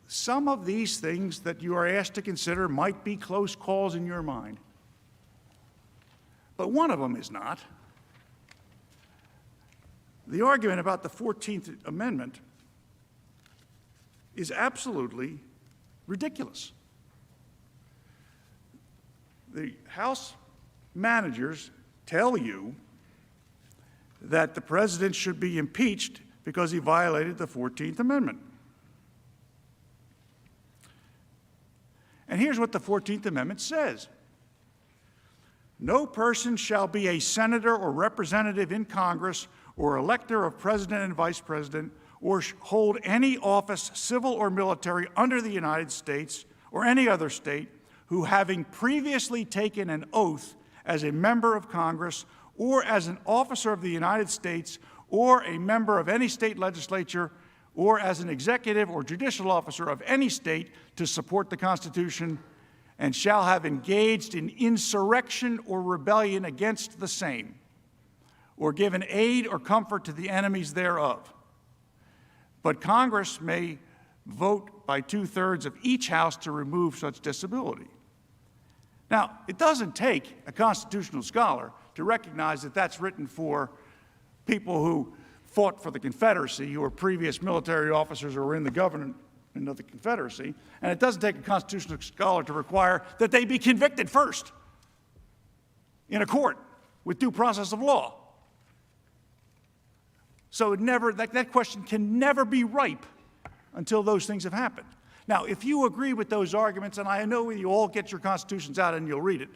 some of these things that you are asked to consider might be close calls in your mind. But one of them is not. The argument about the 14th Amendment is absolutely ridiculous. The House managers tell you that the president should be impeached because he violated the 14th Amendment. And here's what the 14th Amendment says. No person shall be a senator or representative in Congress or elector of president and vice president or hold any office, civil or military, under the United States or any other state who, having previously taken an oath as a member of Congress or as an officer of the United States or a member of any state legislature or as an executive or judicial officer of any state to support the Constitution and shall have engaged in insurrection or rebellion against the same, or given aid or comfort to the enemies thereof. But Congress may vote by 2/3 of each house to remove such disability. Now, it doesn't take a constitutional scholar to recognize that that's written for people who fought for the Confederacy, who were previous military officers or were in the government of the Confederacy, and it doesn't take a constitutional scholar to require that they be convicted first in a court with due process of law. So that question can never be ripe until those things have happened. Now, if you agree with those arguments, and I know you all get your constitutions out and you'll read it,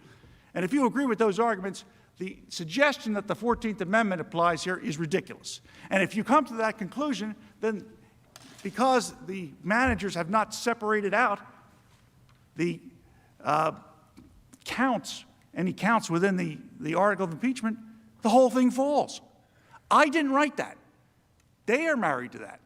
and if you agree with those arguments, the suggestion that the 14th Amendment applies here is ridiculous. And if you come to that conclusion, then because the managers have not separated out the any counts within the article of impeachment, the whole thing falls. I didn't write that. They are married to that.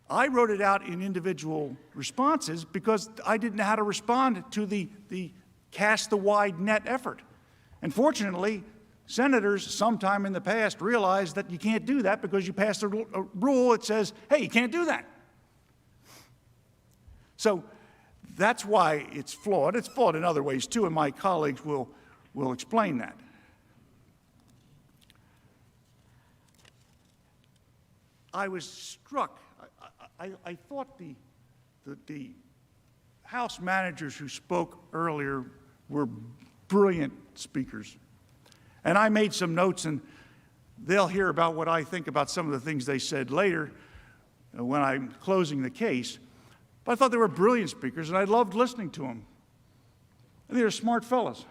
I wrote it out in individual responses because I didn't know how to respond to the cast the wide net effort. And fortunately, senators sometime in the past realized that you can't do that because you passed a rule that says, hey, you can't do that. So that's why it's flawed. It's flawed in other ways too, and my colleagues will explain that. I was struck. I thought the House managers who spoke earlier were brilliant speakers. And I made some notes, and they'll hear about what I think about some of the things they said later when I'm closing the case. But I thought they were brilliant speakers, and I loved listening to them. And they were smart fellows.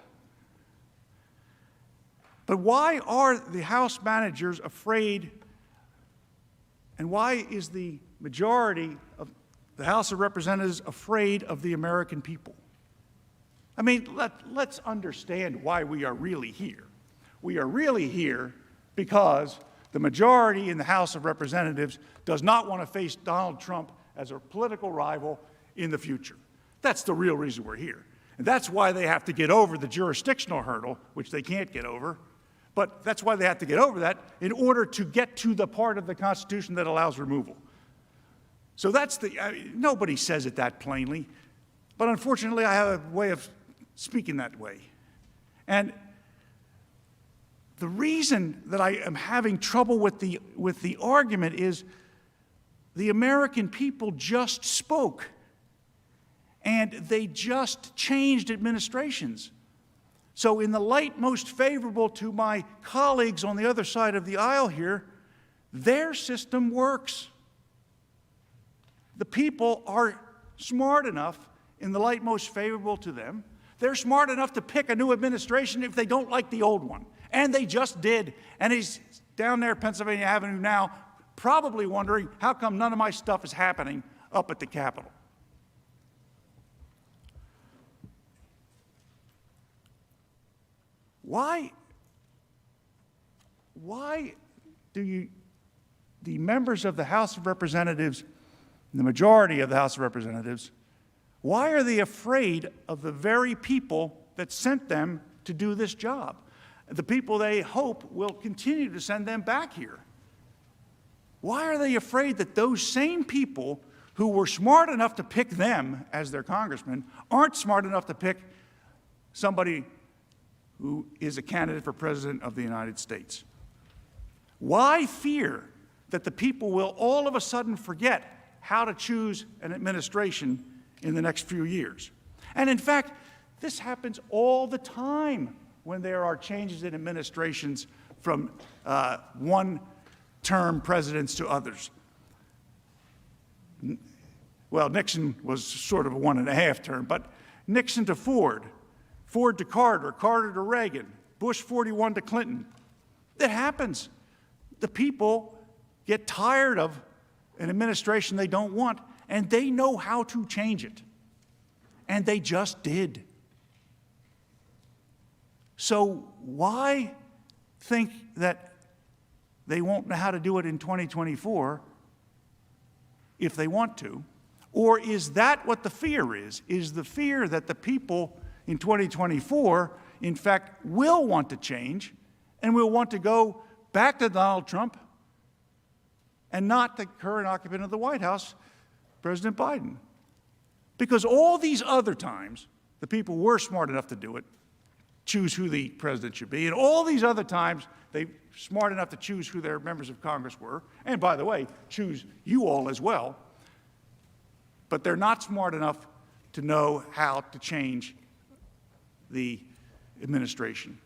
But why are the House managers afraid, and why is the majority of the House of Representatives afraid of the American people? I mean, let's understand why we are really here. We are really here because the majority in the House of Representatives does not want to face Donald Trump as a political rival in the future. That's the real reason we're here. And that's why they have to get over the jurisdictional hurdle, which they can't get over. But that's why they have to get over that in order to get to the part of the Constitution that allows removal. So that's nobody says it that plainly, but unfortunately I have a way of speaking that way. And the reason that I am having trouble with the argument is the American people just spoke, and they just changed administrations. So in the light most favorable to my colleagues on the other side of the aisle here, their system works. The people are smart enough, in the light most favorable to them, they're smart enough to pick a new administration if they don't like the old one. And they just did. And he's down there Pennsylvania Avenue now, probably wondering, how come none of my stuff is happening up at the Capitol? why do the members of the House of Representatives, the majority of the House of Representatives, why are they afraid of the very people that sent them to do this job? The people they hope will continue to send them back here. Why are they afraid that those same people who were smart enough to pick them as their congressman aren't smart enough to pick somebody who is a candidate for president of the United States? Why fear that the people will all of a sudden forget how to choose an administration in the next few years? And in fact, this happens all the time when there are changes in administrations from one-term presidents to others. Well, Nixon was sort of a 1.5 term, but Nixon to Ford, Ford to Carter, Carter to Reagan, Bush 41 to Clinton. That happens. The people get tired of an administration they don't want, and they know how to change it. And they just did. So why think that they won't know how to do it in 2024 if they want to? Or is that what the fear is? Is the fear that the people in 2024, in fact, will want to change and will want to go back to Donald Trump and not the current occupant of the White House, President Biden? Because all these other times, the people were smart enough to do it, choose who the president should be, and all these other times, they were smart enough to choose who their members of Congress were, and by the way, choose you all as well, but they're not smart enough to know how to change the administration,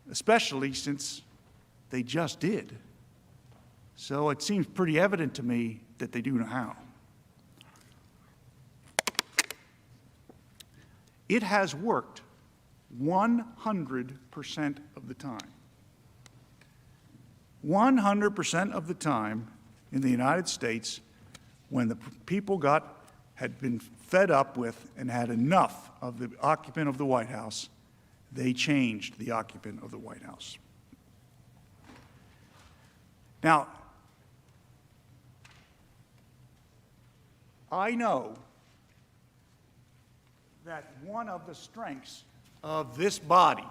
especially since they just did. So it seems pretty evident to me that they do know how. It has worked 100% of the time. 100% of the time in the United States, when the people had been fed up with and had enough of the occupant of the White House, they changed the occupant of the White House. Now, I know that one of the strengths of this body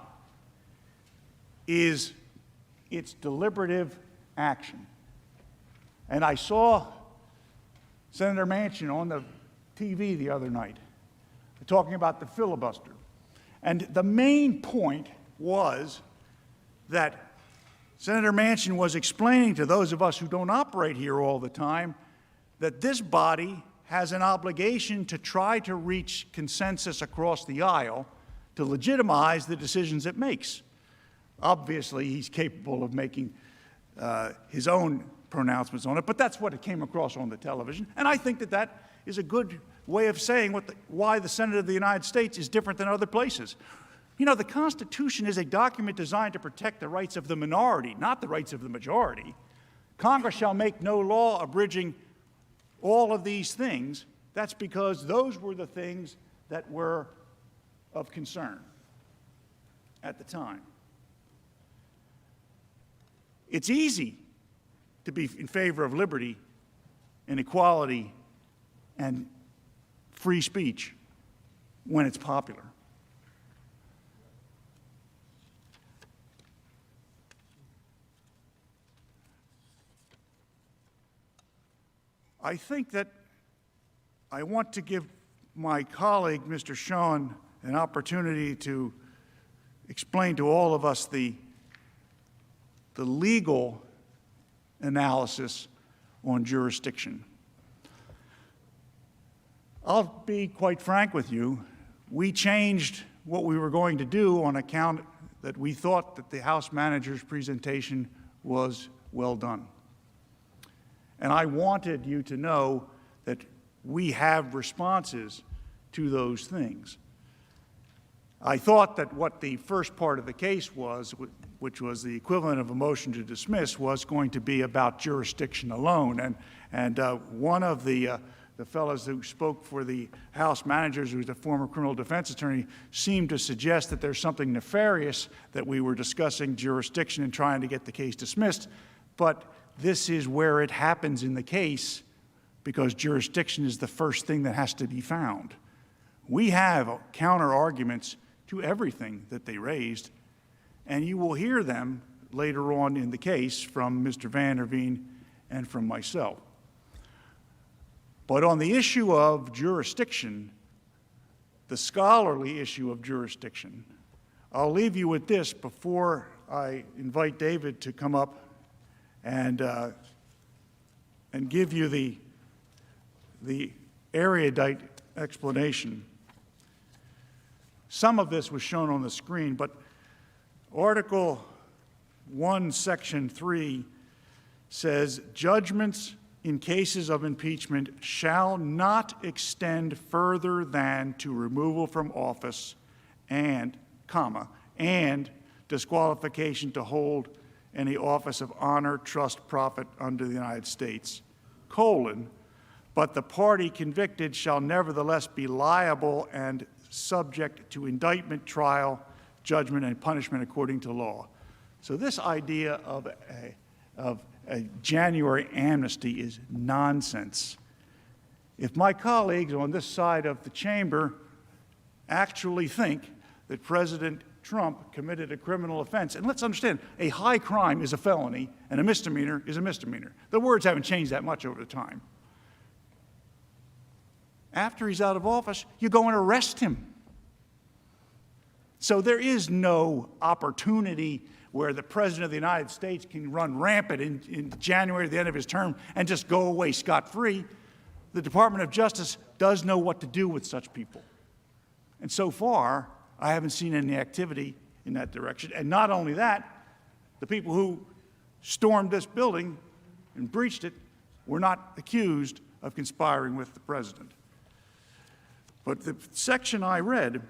is its deliberative action. And I saw Senator Manchin on the TV the other night talking about the filibuster. And the main point was that Senator Manchin was explaining to those of us who don't operate here all the time that this body has an obligation to try to reach consensus across the aisle to legitimize the decisions it makes. Obviously, he's capable of making his own pronouncements on it, but that's what it came across on the television. And I think that that is a good way of saying why the Senate of the United States is different than other places. You know, the Constitution is a document designed to protect the rights of the minority, not the rights of the majority. Congress shall make no law abridging all of these things. That's because those were the things that were of concern at the time. It's easy to be in favor of liberty and equality and free speech when it's popular. I think that I want to give my colleague, Mr. Sean, an opportunity to explain to all of us the legal analysis on jurisdiction. I'll be quite frank with you. We changed what we were going to do on account that we thought that the House manager's presentation was well done. And I wanted you to know that we have responses to those things. I thought that what the first part of the case was, which was the equivalent of a motion to dismiss, was going to be about jurisdiction alone. And one of the the fellows who spoke for the House managers, who's a former criminal defense attorney, seemed to suggest that there's something nefarious, that we were discussing jurisdiction and trying to get the case dismissed. But this is where it happens in the case, because jurisdiction is the first thing that has to be found. We have counter arguments to everything that they raised, and you will hear them later on in the case from Mr. Van der Veen and from myself. But on the issue of jurisdiction, the scholarly issue of jurisdiction, I'll leave you with this before I invite David to come up and give you the erudite explanation. Some of this was shown on the screen, but Article 1, Section 3 says, judgments in cases of impeachment shall not extend further than to removal from office and disqualification to hold any office of honor, trust, profit under the United States, but the party convicted shall nevertheless be liable and subject to indictment, trial, judgment, and punishment according to law. So this idea of a January amnesty is nonsense. If my colleagues on this side of the chamber actually think that President Trump committed a criminal offense, and let's understand, a high crime is a felony and a misdemeanor is a misdemeanor. The words haven't changed that much over the time. After he's out of office, you go and arrest him. So there is no opportunity where the President of the United States can run rampant in January, at the end of his term, and just go away scot-free. The Department of Justice does know what to do with such people. And so far, I haven't seen any activity in that direction. And not only that, the people who stormed this building and breached it were not accused of conspiring with the President. But the section I read,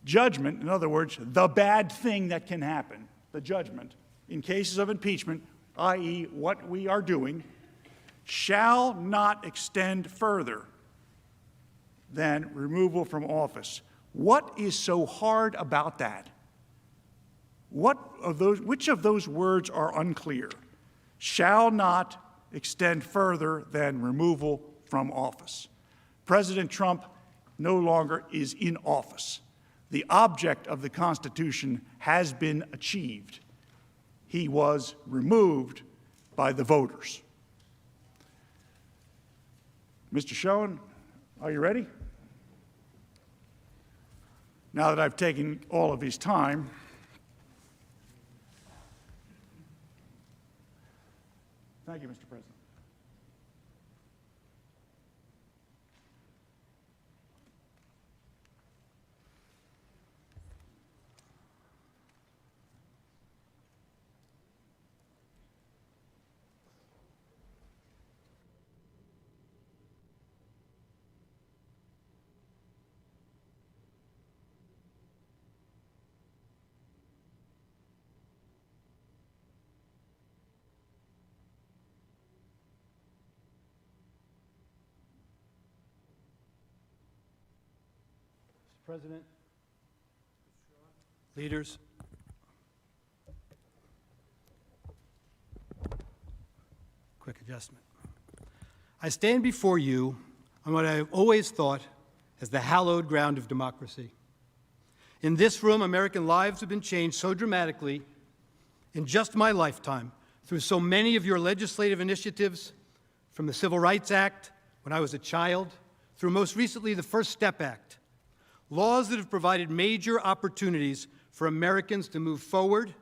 judgment, in other words, the bad thing that can happen, the judgment, in cases of impeachment, i.e. what we are doing, shall not extend further than removal from office. What is so hard about that? Which of those words are unclear? Shall not extend further than removal from office. President Trump no longer is in office. The object of the Constitution has been achieved. He was removed by the voters. Mr. Schoen, are you ready? Now that I've taken all of his time, thank you, Mr. President. President, leaders, quick adjustment. I stand before you on what I have always thought as the hallowed ground of democracy. In this room, American lives have been changed so dramatically in just my lifetime through so many of your legislative initiatives, from the Civil Rights Act when I was a child, through most recently the First Step Act. Laws that have provided major opportunities for Americans to move forward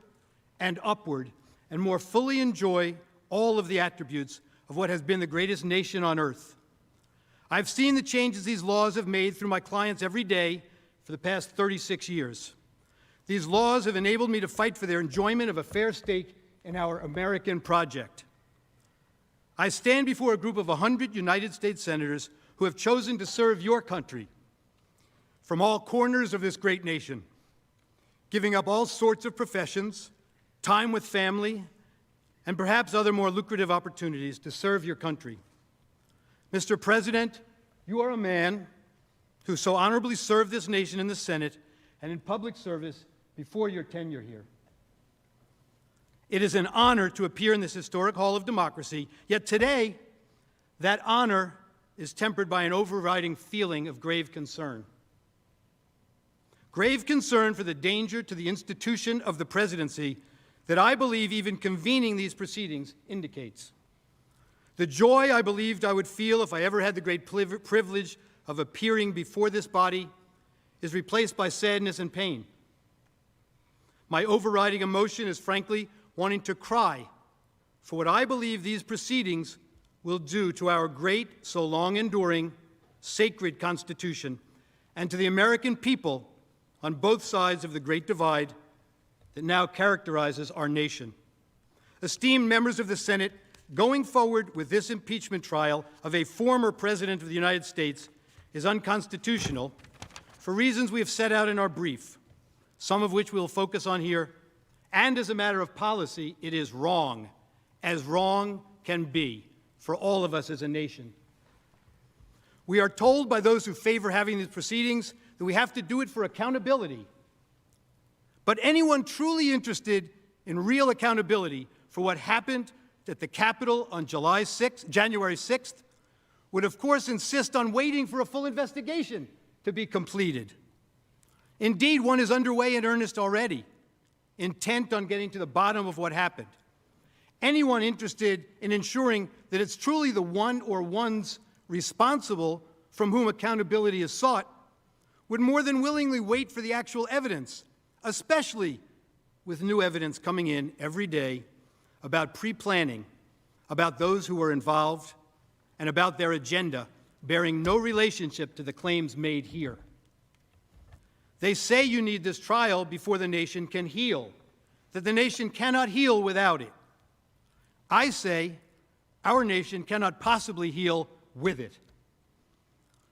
and upward and more fully enjoy all of the attributes of what has been the greatest nation on earth. I've seen the changes these laws have made through my clients every day for the past 36 years. These laws have enabled me to fight for their enjoyment of a fair stake in our American project. I stand before a group of 100 United States senators who have chosen to serve your country from all corners of this great nation, giving up all sorts of professions, time with family, and perhaps other more lucrative opportunities to serve your country. Mr. President, you are a man who so honorably served this nation in the Senate and in public service before your tenure here. It is an honor to appear in this historic hall of democracy, yet today, that honor is tempered by an overriding feeling of grave concern. Grave concern for the danger to the institution of the presidency that I believe even convening these proceedings indicates. The joy I believed I would feel if I ever had the great privilege of appearing before this body is replaced by sadness and pain. My overriding emotion is frankly wanting to cry for what I believe these proceedings will do to our great, so long enduring, sacred Constitution and to the American people on both sides of the great divide that now characterizes our nation. Esteemed members of the Senate, going forward with this impeachment trial of a former President of the United States is unconstitutional for reasons we have set out in our brief, some of which we'll focus on here, and as a matter of policy, it is wrong, as wrong can be for all of us as a nation. We are told by those who favor having these proceedings that we have to do it for accountability. But anyone truly interested in real accountability for what happened at the Capitol on January 6th would, of course, insist on waiting for a full investigation to be completed. Indeed, one is underway in earnest already, intent on getting to the bottom of what happened. Anyone interested in ensuring that it's truly the one or ones responsible from whom accountability is sought would more than willingly wait for the actual evidence, especially with new evidence coming in every day about pre-planning, about those who were involved, and about their agenda bearing no relationship to the claims made here. They say you need this trial before the nation can heal, that the nation cannot heal without it. I say our nation cannot possibly heal with it.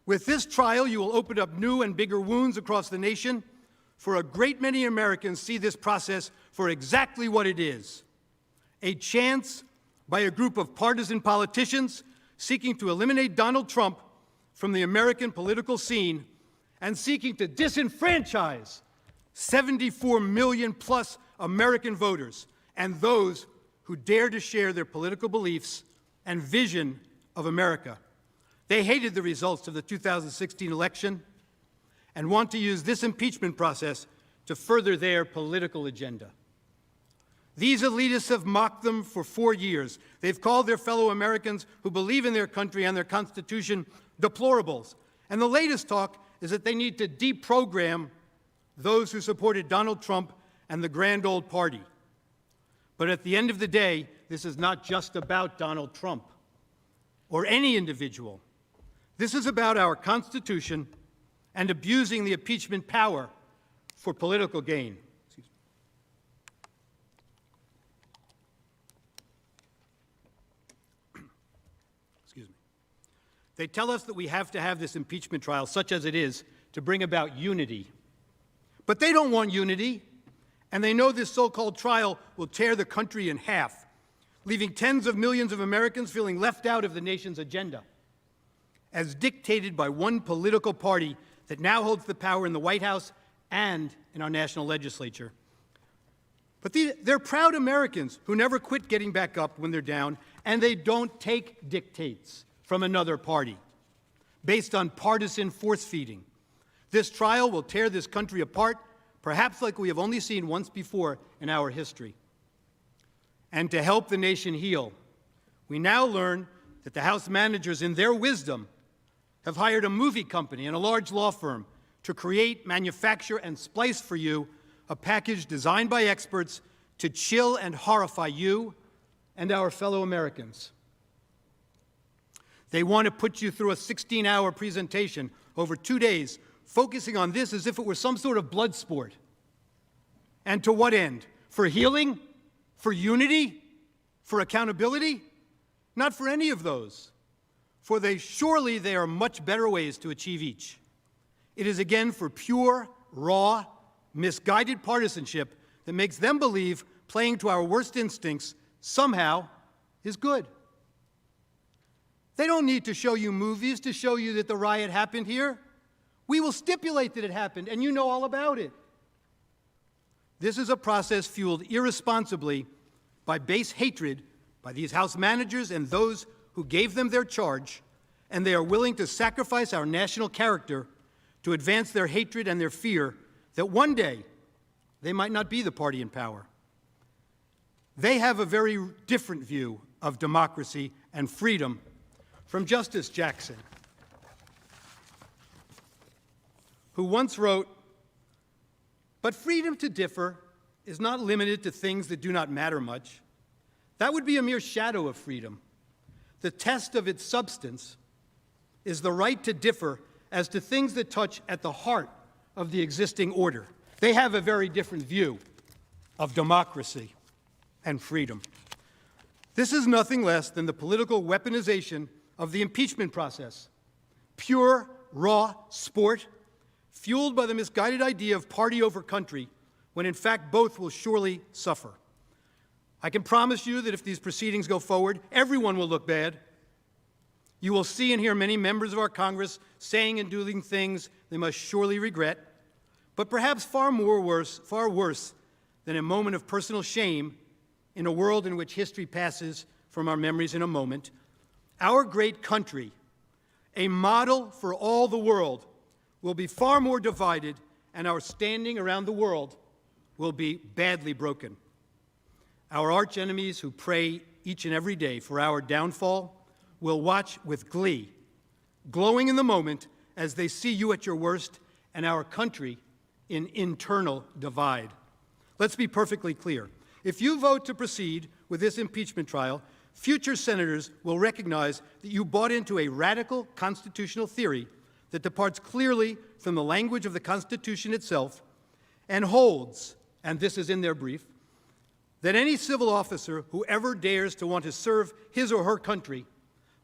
With this trial, you will open up new and bigger wounds across the nation, for a great many Americans see this process for exactly what it is: a chance by a group of partisan politicians seeking to eliminate Donald Trump from the American political scene and seeking to disenfranchise 74 million plus American voters and those who dare to share their political beliefs and vision of America. They hated the results of the 2016 election and want to use this impeachment process to further their political agenda. These elitists have mocked them for 4 years. They've called their fellow Americans who believe in their country and their Constitution deplorables. And the latest talk is that they need to deprogram those who supported Donald Trump and the grand old party. But at the end of the day, this is not just about Donald Trump or any individual. This is about our Constitution and abusing the impeachment power for political gain. Excuse me. They tell us that we have to have this impeachment trial, such as it is, to bring about unity. But they don't want unity, and they know this so-called trial will tear the country in half, leaving tens of millions of Americans feeling left out of the nation's agenda, as dictated by one political party that now holds the power in the White House and in our national legislature. But they're proud Americans who never quit getting back up when they're down, and they don't take dictates from another party based on partisan force-feeding. This trial will tear this country apart, perhaps like we have only seen once before in our history. And to help the nation heal, we now learn that the House managers, in their wisdom, have hired a movie company and a large law firm to create, manufacture, and splice for you a package designed by experts to chill and horrify you and our fellow Americans. They want to put you through a 16-hour presentation over 2 days, focusing on this as if it were some sort of blood sport. And to what end? For healing? For unity? For accountability? Not for any of those. For surely there are much better ways to achieve each. It is again for pure, raw, misguided partisanship that makes them believe playing to our worst instincts somehow is good. They don't need to show you movies to show you that the riot happened here. We will stipulate that it happened, and you know all about it. This is a process fueled irresponsibly by base hatred by these House managers and those who gave them their charge, and they are willing to sacrifice our national character to advance their hatred and their fear that one day they might not be the party in power. They have a very different view of democracy and freedom from Justice Jackson, who once wrote, "But freedom to differ is not limited to things that do not matter much. That would be a mere shadow of freedom. The test of its substance is the right to differ as to things that touch at the heart of the existing order." They have a very different view of democracy and freedom. This is nothing less than the political weaponization of the impeachment process. Pure, raw sport, fueled by the misguided idea of party over country, when in fact both will surely suffer. I can promise you that if these proceedings go forward, everyone will look bad. You will see and hear many members of our Congress saying and doing things they must surely regret. But perhaps far worse than a moment of personal shame in a world in which history passes from our memories in a moment, our great country, a model for all the world, will be far more divided, and our standing around the world will be badly broken. Our arch enemies who pray each and every day for our downfall will watch with glee, glowing in the moment as they see you at your worst and our country in internal divide. Let's be perfectly clear. If you vote to proceed with this impeachment trial, future senators will recognize that you bought into a radical constitutional theory that departs clearly from the language of the Constitution itself and holds, and this is in their brief, that any civil officer who ever dares to want to serve his or her country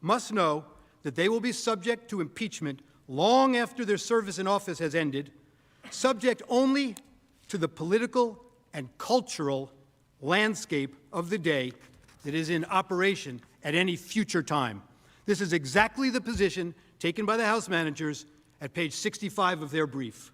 must know that they will be subject to impeachment long after their service in office has ended, subject only to the political and cultural landscape of the day that is in operation at any future time. This is exactly the position taken by the House managers at page 65 of their brief.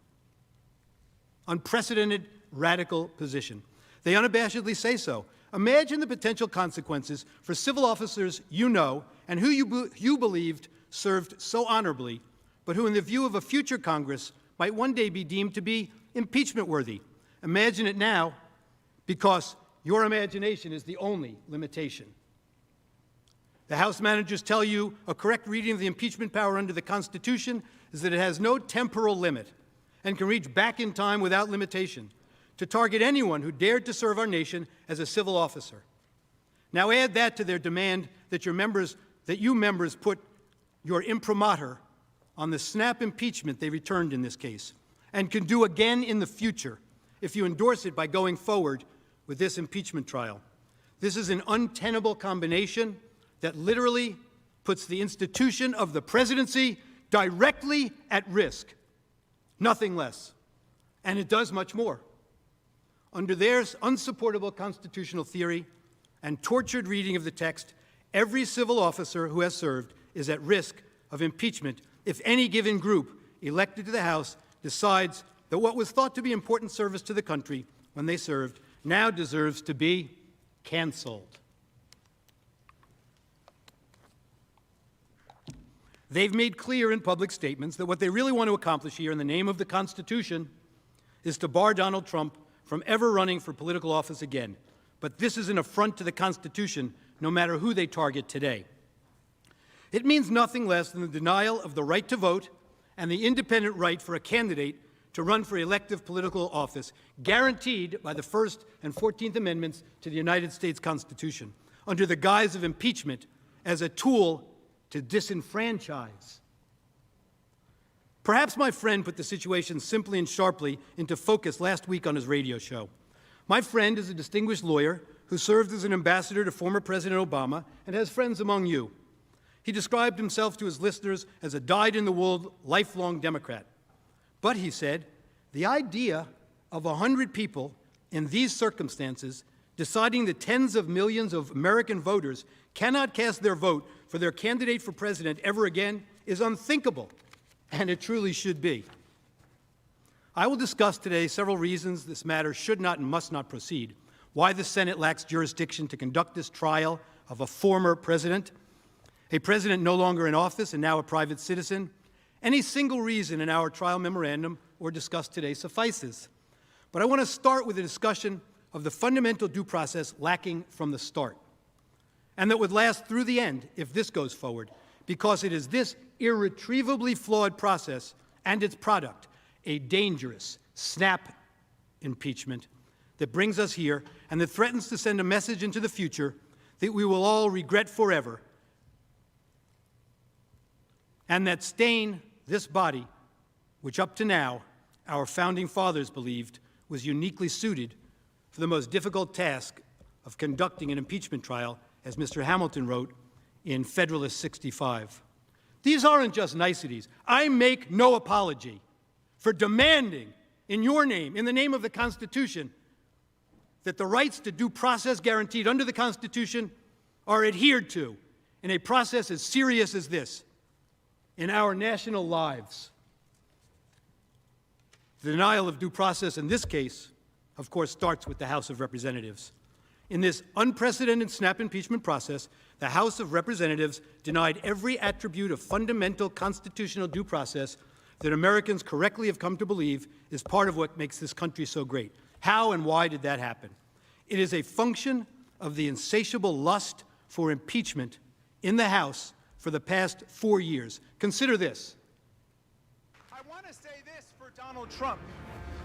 Unprecedented, radical position. They unabashedly say so. Imagine the potential consequences for civil officers you know and who you believed served so honorably, but who in the view of a future Congress might one day be deemed to be impeachment worthy. Imagine it now, because your imagination is the only limitation. The House managers tell you a correct reading of the impeachment power under the Constitution is that it has no temporal limit and can reach back in time without limitation to target anyone who dared to serve our nation as a civil officer. Now add that to their demand that you members put your imprimatur on the snap impeachment they returned in this case, and can do again in the future if you endorse it by going forward with this impeachment trial. This is an untenable combination that literally puts the institution of the presidency directly at risk, nothing less. And it does much more. Under their unsupportable constitutional theory and tortured reading of the text, every civil officer who has served is at risk of impeachment if any given group elected to the House decides that what was thought to be important service to the country when they served now deserves to be canceled. They've made clear in public statements that what they really want to accomplish here in the name of the Constitution is to bar Donald Trump from ever running for political office again. But this is an affront to the Constitution, no matter who they target today. It means nothing less than the denial of the right to vote and the independent right for a candidate to run for elective political office, guaranteed by the First and 14th Amendments to the United States Constitution, under the guise of impeachment as a tool to disenfranchise. Perhaps my friend put the situation simply and sharply into focus last week on his radio show. My friend is a distinguished lawyer who served as an ambassador to former President Obama and has friends among you. He described himself to his listeners as a dyed-in-the-wool, lifelong Democrat. But, he said, the idea of 100 people in these circumstances deciding that tens of millions of American voters cannot cast their vote for their candidate for president ever again is unthinkable, and it truly should be. I will discuss today several reasons this matter should not and must not proceed, why the Senate lacks jurisdiction to conduct this trial of a former president, a president no longer in office and now a private citizen. Any single reason in our trial memorandum or discussed today suffices. But I want to start with a discussion of the fundamental due process lacking from the start, and that would last through the end if this goes forward, because it is this irretrievably flawed process and its product, a dangerous snap impeachment, that brings us here and that threatens to send a message into the future that we will all regret forever, and that stain this body, which up to now our founding fathers believed was uniquely suited for the most difficult task of conducting an impeachment trial, as Mr. Hamilton wrote in Federalist 65. These aren't just niceties. I make no apology for demanding in your name, in the name of the Constitution, that the rights to due process guaranteed under the Constitution are adhered to in a process as serious as this in our national lives. The denial of due process in this case, of course, starts with the House of Representatives. In this unprecedented snap impeachment process, the House of Representatives denied every attribute of fundamental constitutional due process that Americans correctly have come to believe is part of what makes this country so great. How and why did that happen? It is a function of the insatiable lust for impeachment in the House for the past 4 years. Consider this. I want to say this for Donald Trump,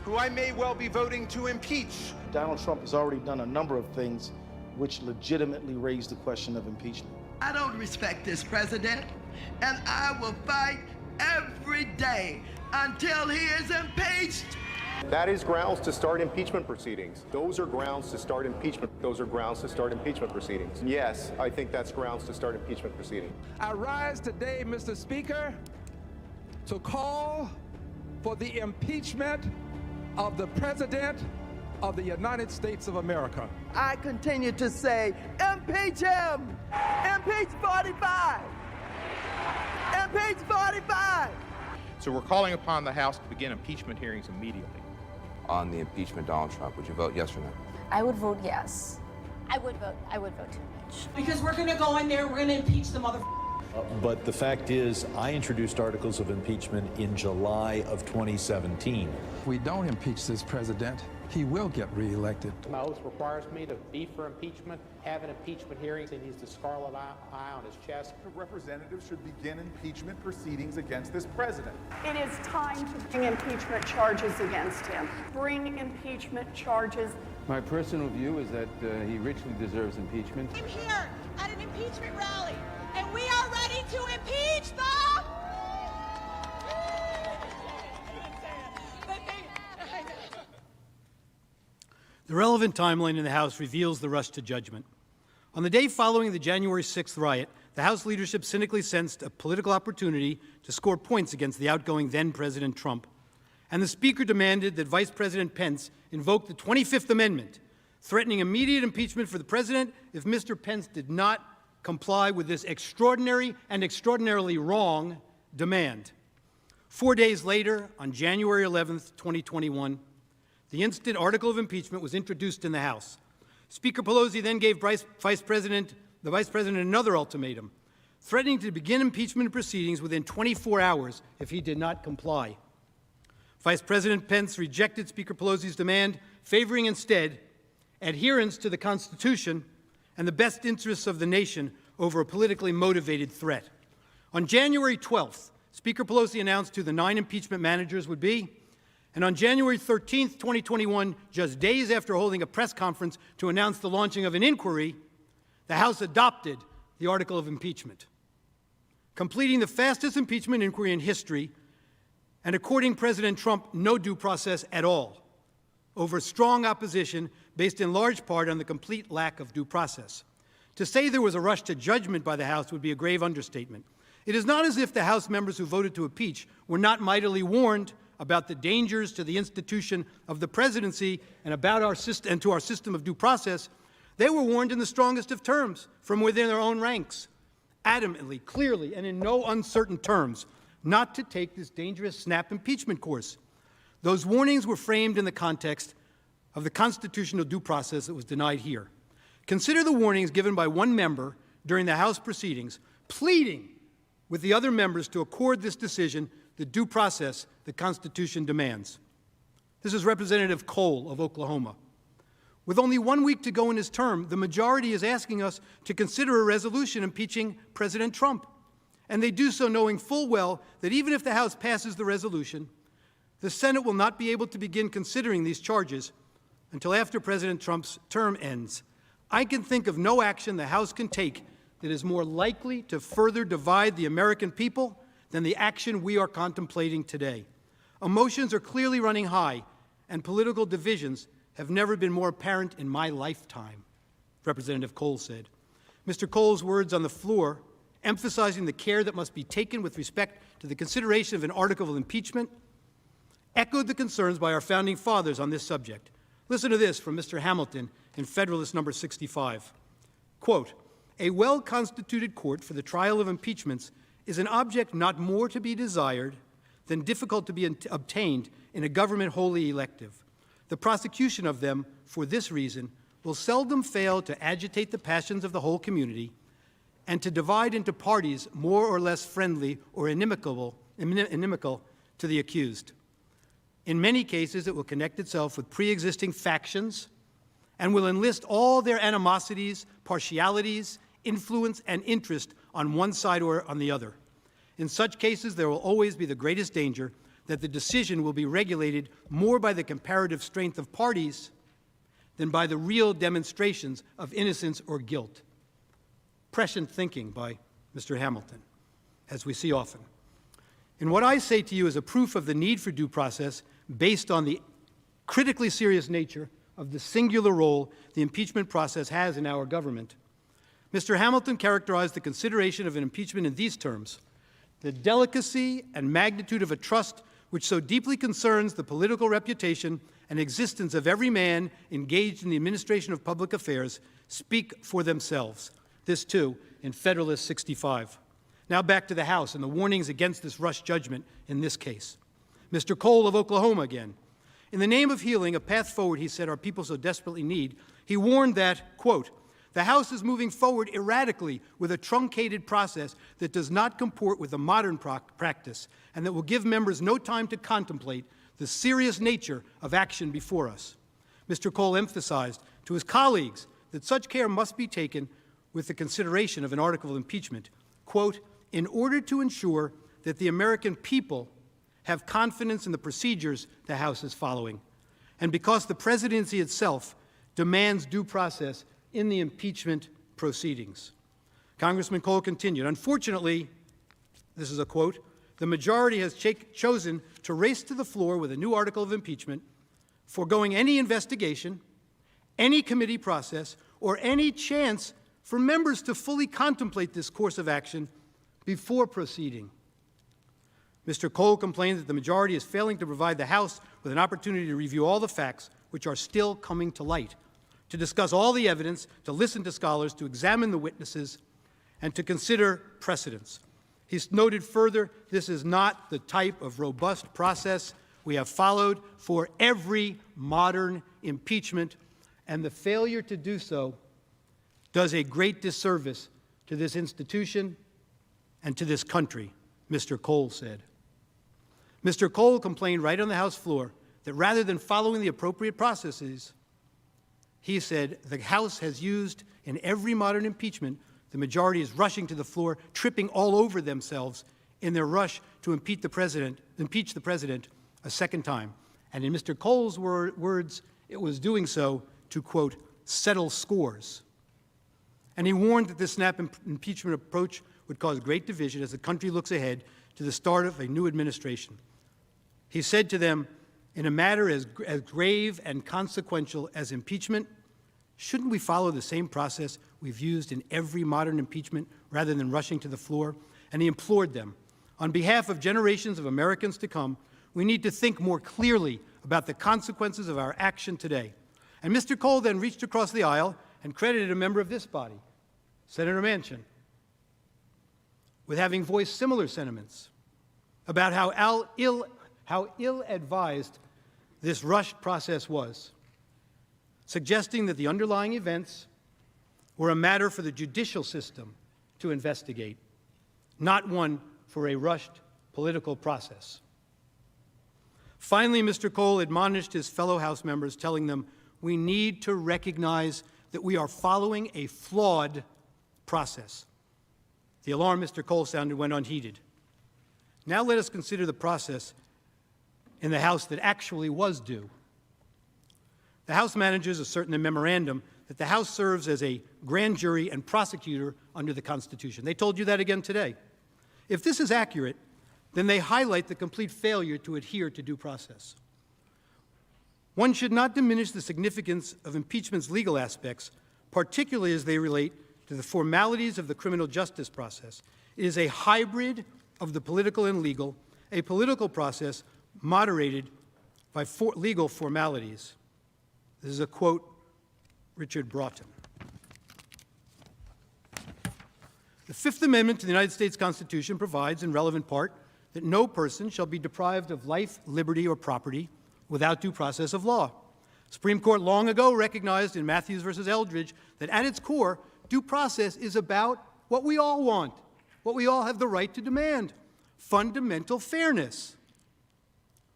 who I may well be voting to impeach. Donald Trump has already done a number of things which legitimately raise the question of impeachment. I don't respect this president, and I will fight every day until he is impeached. That is grounds to start impeachment proceedings. Those are grounds to start impeachment. Those are grounds to start impeachment proceedings. Yes, I think that's grounds to start impeachment proceedings. I rise today, Mr. Speaker, to call for the impeachment of the President of the United States of America. I continue to say, impeach him! Impeach 45! Impeach 45! So we're calling upon the House to begin impeachment hearings immediately. On the impeachment of Donald Trump, would you vote yes or no? I would vote yes. I would vote to impeach. Because we're going to go in there, we're going to impeach the mother. But the fact is, I introduced articles of impeachment in July of 2017. If we don't impeach this president, he will get reelected. My oath requires me to be for impeachment, have an impeachment hearing, and he's the scarlet eye on his chest. The representatives should begin impeachment proceedings against this president. It is time to bring impeachment charges against him. Bring impeachment charges. My personal view is that he richly deserves impeachment. I'm here at an impeachment rally, and we are ready to impeach the... The relevant timeline in the House reveals the rush to judgment. On the day following the January 6th riot, the House leadership cynically sensed a political opportunity to score points against the outgoing then-President Trump, and the Speaker demanded that Vice President Pence invoke the 25th Amendment, threatening immediate impeachment for the President if Mr. Pence did not comply with this extraordinary and extraordinarily wrong demand. 4 days later, on January 11th, 2021, the instant article of impeachment was introduced in the House. Speaker Pelosi then gave the Vice President another ultimatum, threatening to begin impeachment proceedings within 24 hours if he did not comply. Vice President Pence rejected Speaker Pelosi's demand, favoring instead adherence to the Constitution and the best interests of the nation over a politically motivated threat. On January 12th, Speaker Pelosi announced who the 9 impeachment managers would be. And on January 13th, 2021, just days after holding a press conference to announce the launching of an inquiry, the House adopted the article of impeachment, completing the fastest impeachment inquiry in history and according President Trump no due process at all, over strong opposition based in large part on the complete lack of due process. To say there was a rush to judgment by the House would be a grave understatement. It is not as if the House members who voted to impeach were not mightily warned about the dangers to the institution of the presidency and about our system of due process. They were warned in the strongest of terms from within their own ranks, adamantly, clearly, and in no uncertain terms, not to take this dangerous snap impeachment course. Those warnings were framed in the context of the constitutional due process that was denied here. Consider the warnings given by one member during the House proceedings, pleading with the other members to accord this decision the due process the Constitution demands. This is Representative Cole of Oklahoma. With only 1 week to go in his term, the majority is asking us to consider a resolution impeaching President Trump. And they do so knowing full well that even if the House passes the resolution, the Senate will not be able to begin considering these charges until after President Trump's term ends. I can think of no action the House can take that is more likely to further divide the American people than the action we are contemplating today. Emotions are clearly running high, and political divisions have never been more apparent in my lifetime, Representative Cole said. Mr. Cole's words on the floor, emphasizing the care that must be taken with respect to the consideration of an article of impeachment, echoed the concerns by our founding fathers on this subject. Listen to this from Mr. Hamilton in Federalist number 65. Quote, "A well-constituted court for the trial of impeachments is an object not more to be desired than difficult to be obtained in a government wholly elective. The prosecution of them, for this reason, will seldom fail to agitate the passions of the whole community and to divide into parties more or less friendly or inimical to the accused. In many cases, it will connect itself with pre-existing factions and will enlist all their animosities, partialities, influence, and interest on one side or on the other. In such cases, there will always be the greatest danger that the decision will be regulated more by the comparative strength of parties than by the real demonstrations of innocence or guilt." Prescient thinking by Mr. Hamilton, as we see often. And what I say to you is a proof of the need for due process based on the critically serious nature of the singular role the impeachment process has in our government. Mr. Hamilton characterized the consideration of an impeachment in these terms: the delicacy and magnitude of a trust which so deeply concerns the political reputation and existence of every man engaged in the administration of public affairs speak for themselves. This, too, in Federalist 65. Now back to the House and the warnings against this rush judgment in this case. Mr. Cole of Oklahoma again. In the name of healing, a path forward, he said, our people so desperately need, he warned that, quote, "The House is moving forward erratically with a truncated process that does not comport with the modern practice and that will give members no time to contemplate the serious nature of action before us." Mr. Cole emphasized to his colleagues that such care must be taken with the consideration of an article of impeachment, quote, "in order to ensure that the American people have confidence in the procedures the House is following, and because the presidency itself demands due process in the impeachment proceedings." Congressman Cole continued, "Unfortunately," this is a quote, "the majority has chosen to race to the floor with a new article of impeachment, foregoing any investigation, any committee process, or any chance for members to fully contemplate this course of action before proceeding." Mr. Cole complained that the majority is failing to provide the House with an opportunity to review all the facts which are still coming to light, to discuss all the evidence, to listen to scholars, to examine the witnesses, and to consider precedents. He noted further, this is not the type of robust process we have followed for every modern impeachment, and the failure to do so does a great disservice to this institution and to this country, Mr. Cole said. Mr. Cole complained right on the House floor that rather than following the appropriate processes, he said the House has used in every modern impeachment, the majority is rushing to the floor, tripping all over themselves in their rush to impeach the president a second time. And in Mr. Cole's words, it was doing so to, quote, "settle scores." And he warned that this snap impeachment approach would cause great division as the country looks ahead to the start of a new administration. He said to them, in a matter as grave and consequential as impeachment, shouldn't we follow the same process we've used in every modern impeachment rather than rushing to the floor? And he implored them, on behalf of generations of Americans to come, we need to think more clearly about the consequences of our action today. And Mr. Cole then reached across the aisle and credited a member of this body, Senator Manchin, with having voiced similar sentiments about how ill-advised this rushed process was, suggesting that the underlying events were a matter for the judicial system to investigate, not one for a rushed political process. Finally, Mr. Cole admonished his fellow House members, telling them, we need to recognize that we are following a flawed process. The alarm Mr. Cole sounded went unheeded. Now let us consider the process in the House that actually was due. The House managers assert in the memorandum that the House serves as a grand jury and prosecutor under the Constitution. They told you that again today. If this is accurate, then they highlight the complete failure to adhere to due process. One should not diminish the significance of impeachment's legal aspects, particularly as they relate to the formalities of the criminal justice process. It is a hybrid of the political and legal, a political process moderated by legal formalities. This is a quote, Richard Broughton. The Fifth Amendment to the United States Constitution provides, in relevant part, that no person shall be deprived of life, liberty, or property without due process of law. The Supreme Court long ago recognized in Matthews versus Eldridge that at its core, due process is about what we all want, what we all have the right to demand, fundamental fairness.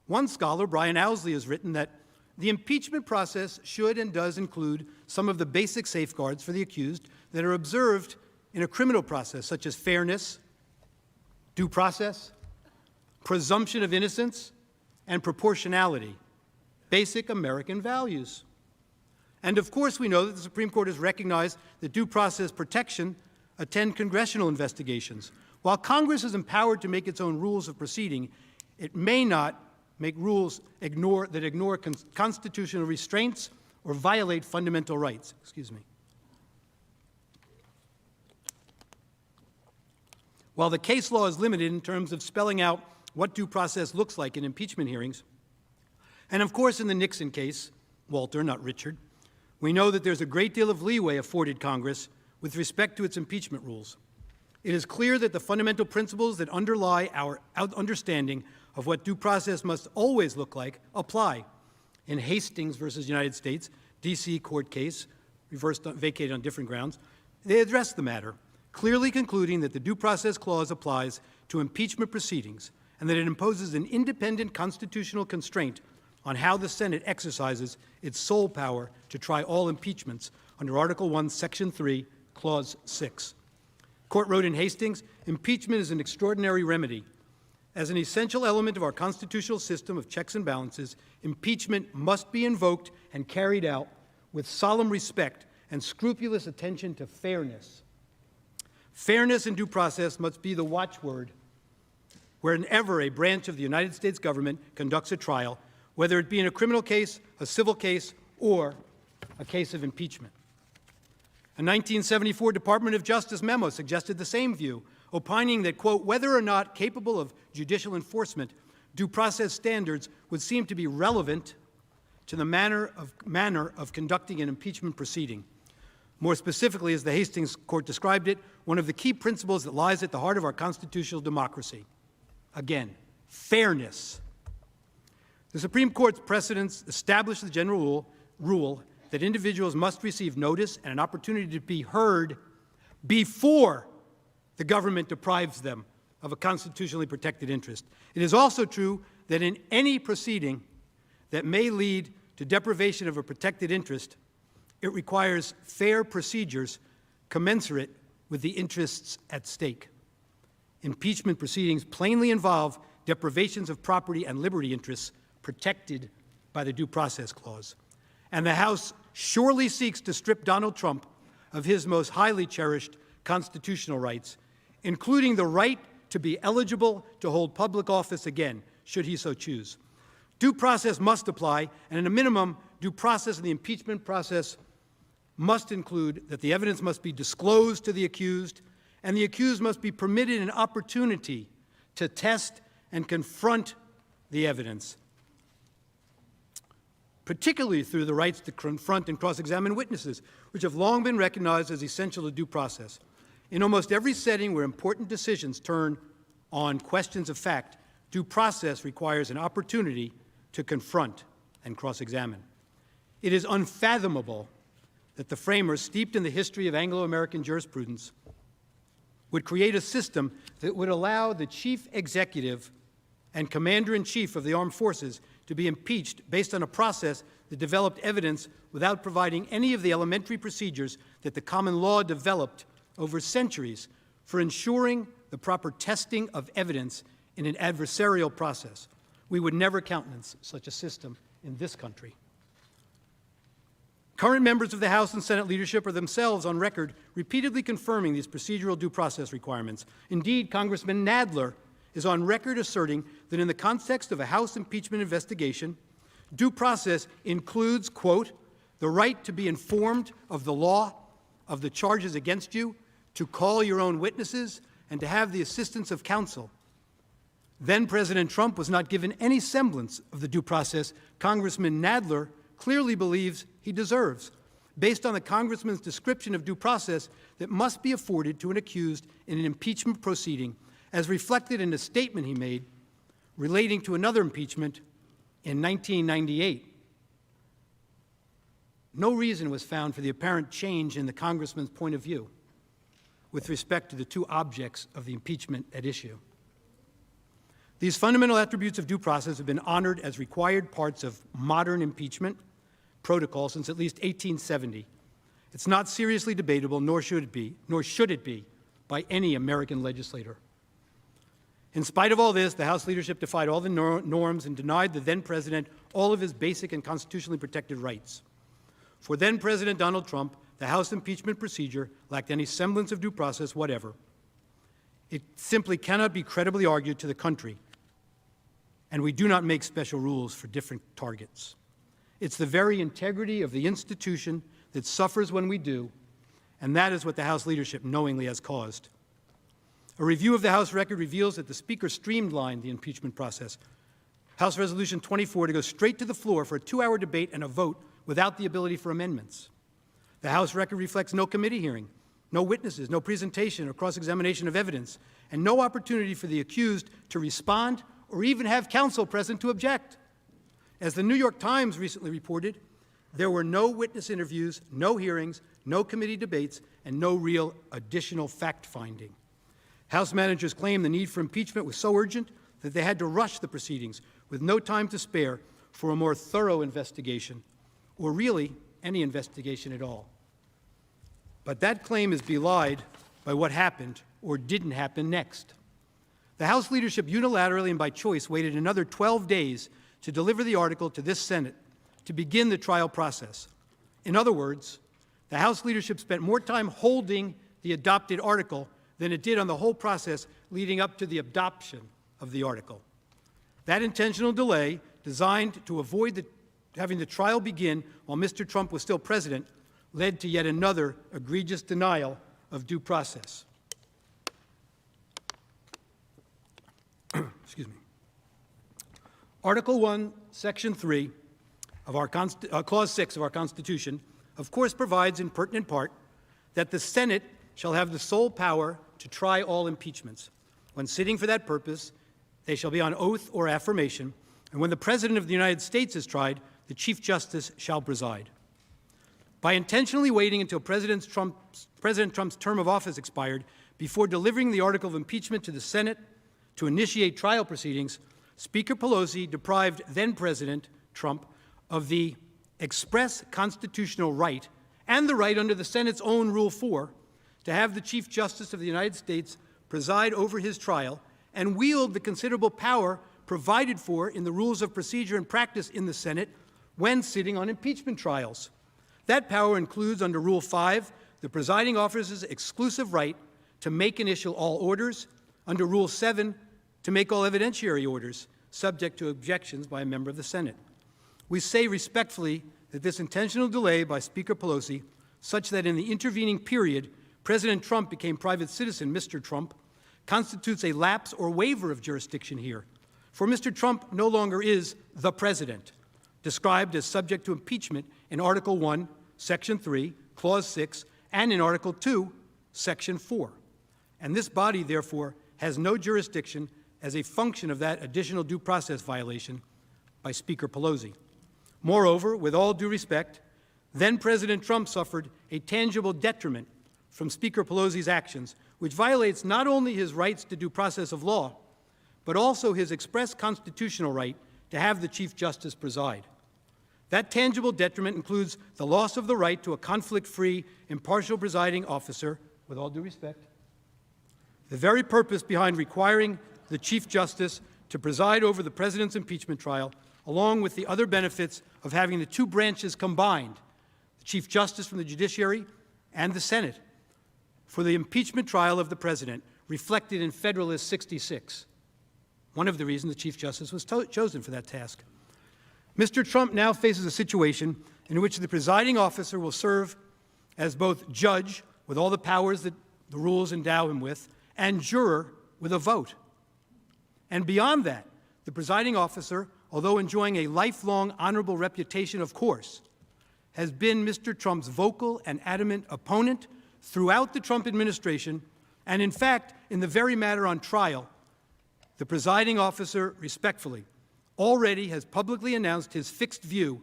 One scholar, Brian Owsley, has written that the impeachment process should and does include some of the basic safeguards for the accused that are observed in a criminal process, such as fairness, due process, presumption of innocence, and proportionality, basic American values. And of course, we know that the Supreme Court has recognized that due process protection attend congressional investigations. While Congress is empowered to make its own rules of proceeding, it may not make rules that ignore constitutional restraints or violate fundamental rights. While the case law is limited in terms of spelling out what due process looks like in impeachment hearings, and of course in the Nixon case, Walter, not Richard, we know that there's a great deal of leeway afforded Congress with respect to its impeachment rules. It is clear that the fundamental principles that underlie our understanding of what due process must always look like apply. In Hastings versus United States, D.C. court case, vacated on different grounds, they address the matter, clearly concluding that the Due Process Clause applies to impeachment proceedings and that it imposes an independent constitutional constraint on how the Senate exercises its sole power to try all impeachments under Article 1, Section 3, Clause 6. Court wrote in Hastings, impeachment is an extraordinary remedy. As an essential element of our constitutional system of checks and balances, impeachment must be invoked and carried out with solemn respect and scrupulous attention to fairness. Fairness and due process must be the watchword whenever a branch of the United States government conducts a trial, whether it be in a criminal case, a civil case, or a case of impeachment. A 1974 Department of Justice memo suggested the same view, opining that, quote, whether or not capable of judicial enforcement, due process standards would seem to be relevant to the manner of conducting an impeachment proceeding. More specifically, as the Hastings Court described it, one of the key principles that lies at the heart of our constitutional democracy. Again, fairness. The Supreme Court's precedents establish the general rule that individuals must receive notice and an opportunity to be heard before the government deprives them of a constitutionally protected interest. It is also true that in any proceeding that may lead to deprivation of a protected interest, it requires fair procedures commensurate with the interests at stake. Impeachment proceedings plainly involve deprivations of property and liberty interests protected by the Due Process Clause. And the House surely seeks to strip Donald Trump of his most highly cherished constitutional rights, including the right to be eligible to hold public office again, should he so choose. Due process must apply, and at a minimum, due process in the impeachment process must include that the evidence must be disclosed to the accused, and the accused must be permitted an opportunity to test and confront the evidence. particularly through the rights to confront and cross-examine witnesses, which have long been recognized as essential to due process. In almost every setting where important decisions turn on questions of fact, due process requires an opportunity to confront and cross-examine. It is unfathomable that the framers, steeped in the history of Anglo-American jurisprudence, would create a system that would allow the chief executive and commander-in-chief of the armed forces to be impeached based on a process that developed evidence without providing any of the elementary procedures that the common law developed over centuries for ensuring the proper testing of evidence in an adversarial process. We would never countenance such a system in this country. Current members of the House and Senate leadership are themselves on record repeatedly confirming these procedural due process requirements. Indeed, Congressman Nadler is on record asserting that in the context of a House impeachment investigation, due process includes, quote, the right to be informed of the law, of the charges against you, to call your own witnesses, and to have the assistance of counsel. Then President Trump was not given any semblance of the due process Congressman Nadler clearly believes he deserves, based on the congressman's description of due process that must be afforded to an accused in an impeachment proceeding, as reflected in a statement he made relating to another impeachment in 1998. No reason was found for the apparent change in the congressman's point of view with respect to the two objects of the impeachment at issue. These fundamental attributes of due process have been honored as required parts of modern impeachment protocol since at least 1870. It's not seriously debatable, nor should it be, by any American legislator. In spite of all this, the House leadership defied all the norms and denied the then-president all of his basic and constitutionally protected rights. For then-President Donald Trump, the House impeachment procedure lacked any semblance of due process whatever. It simply cannot be credibly argued to the country, and we do not make special rules for different targets. It's the very integrity of the institution that suffers when we do, and that is what the House leadership knowingly has caused. A review of the House record reveals that the Speaker streamlined the impeachment process. House Resolution 24 to go straight to the floor for a 2-hour debate and a vote without the ability for amendments. The House record reflects no committee hearing, no witnesses, no presentation or cross-examination of evidence, and no opportunity for the accused to respond or even have counsel present to object. As the New York Times recently reported, there were no witness interviews, no hearings, no committee debates, and no real additional fact-finding. House managers claimed the need for impeachment was so urgent that they had to rush the proceedings with no time to spare for a more thorough investigation, or really any investigation at all. But that claim is belied by what happened or didn't happen next. The House leadership unilaterally and by choice waited another 12 days to deliver the article to this Senate to begin the trial process. In other words, the House leadership spent more time holding the adopted article than it did on the whole process leading up to the adoption of the article. That intentional delay, designed to avoid having the trial begin while Mr. Trump was still president, led to yet another egregious denial of due process. Excuse me. Article 1, Section 3 of our Clause 6 of our Constitution, of course, provides in pertinent part that the Senate shall have the sole power to try all impeachments. When sitting for that purpose, they shall be on oath or affirmation, and when the President of the United States is tried, the Chief Justice shall preside. By intentionally waiting until President Trump's term of office expired before delivering the article of impeachment to the Senate to initiate trial proceedings, Speaker Pelosi deprived then-President Trump of the express constitutional right and the right under the Senate's own Rule 4 to have the Chief Justice of the United States preside over his trial and wield the considerable power provided for in the rules of procedure and practice in the Senate when sitting on impeachment trials. That power includes, under Rule 5, the presiding officer's exclusive right to make and issue all orders, under Rule 7, to make all evidentiary orders, subject to objections by a member of the Senate. We say respectfully that this intentional delay by Speaker Pelosi, such that in the intervening period President Trump became private citizen, Mr. Trump, constitutes a lapse or waiver of jurisdiction here. For Mr. Trump no longer is the president, described as subject to impeachment in Article 1, Section 3, Clause 6, and in Article 2, Section 4. And this body, therefore, has no jurisdiction as a function of that additional due process violation by Speaker Pelosi. Moreover, with all due respect, then President Trump suffered a tangible detriment from Speaker Pelosi's actions, which violates not only his rights to due process of law, but also his express constitutional right to have the Chief Justice preside. That tangible detriment includes the loss of the right to a conflict-free, impartial presiding officer, with all due respect. The very purpose behind requiring the Chief Justice to preside over the President's impeachment trial, along with the other benefits of having the two branches combined, the Chief Justice from the judiciary and the Senate, for the impeachment trial of the President, reflected in Federalist 66. One of the reasons the Chief Justice was chosen for that task. Mr. Trump now faces a situation in which the presiding officer will serve as both judge, with all the powers that the rules endow him with, and juror with a vote. And beyond that, the presiding officer, although enjoying a lifelong honorable reputation, of course, has been Mr. Trump's vocal and adamant opponent throughout the Trump administration, and in fact, in the very matter on trial, the presiding officer respectfully already has publicly announced his fixed view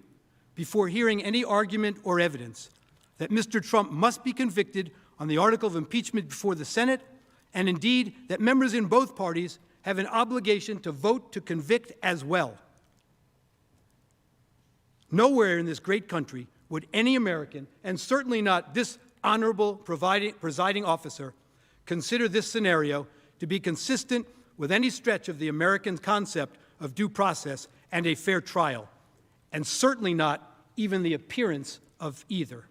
before hearing any argument or evidence that Mr. Trump must be convicted on the article of impeachment before the Senate, and indeed that members in both parties have an obligation to vote to convict as well. Nowhere in this great country would any American, and certainly not this honorable presiding officer, consider this scenario to be consistent with any stretch of the American concept of due process and a fair trial, and certainly not even the appearance of either.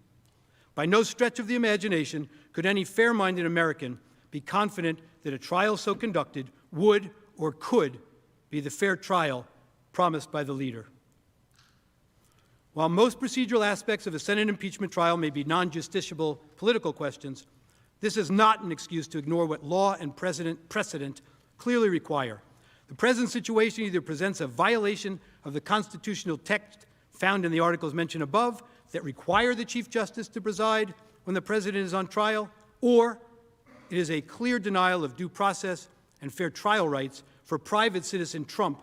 By no stretch of the imagination could any fair-minded American be confident that a trial so conducted would or could be the fair trial promised by the leader. While most procedural aspects of a Senate impeachment trial may be non-justiciable political questions, this is not an excuse to ignore what law and precedent clearly require. The present situation either presents a violation of the constitutional text found in the articles mentioned above that require the Chief Justice to preside when the President is on trial, or it is a clear denial of due process and fair trial rights for private citizen Trump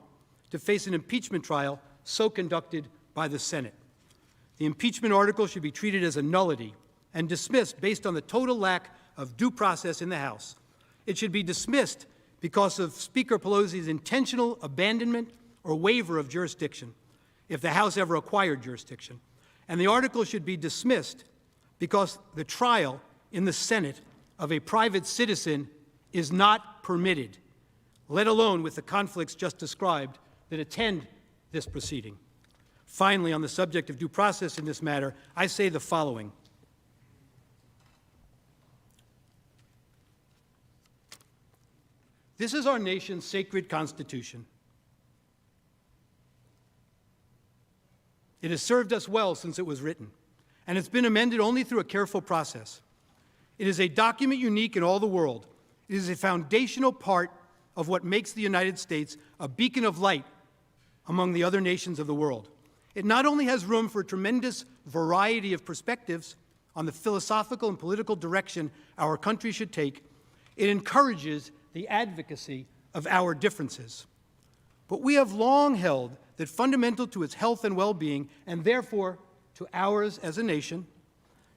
to face an impeachment trial so conducted by the Senate. The impeachment article should be treated as a nullity and dismissed based on the total lack of due process in the House. It should be dismissed because of Speaker Pelosi's intentional abandonment or waiver of jurisdiction, if the House ever acquired jurisdiction. And the article should be dismissed because the trial in the Senate of a private citizen is not permitted, let alone with the conflicts just described that attend this proceeding. Finally, on the subject of due process in this matter, I say the following. This is our nation's sacred Constitution. It has served us well since it was written, and it's been amended only through a careful process. It is a document unique in all the world. It is a foundational part of what makes the United States a beacon of light among the other nations of the world. It not only has room for a tremendous variety of perspectives on the philosophical and political direction our country should take, it encourages the advocacy of our differences. But we have long held that fundamental to its health and well-being, and therefore to ours as a nation,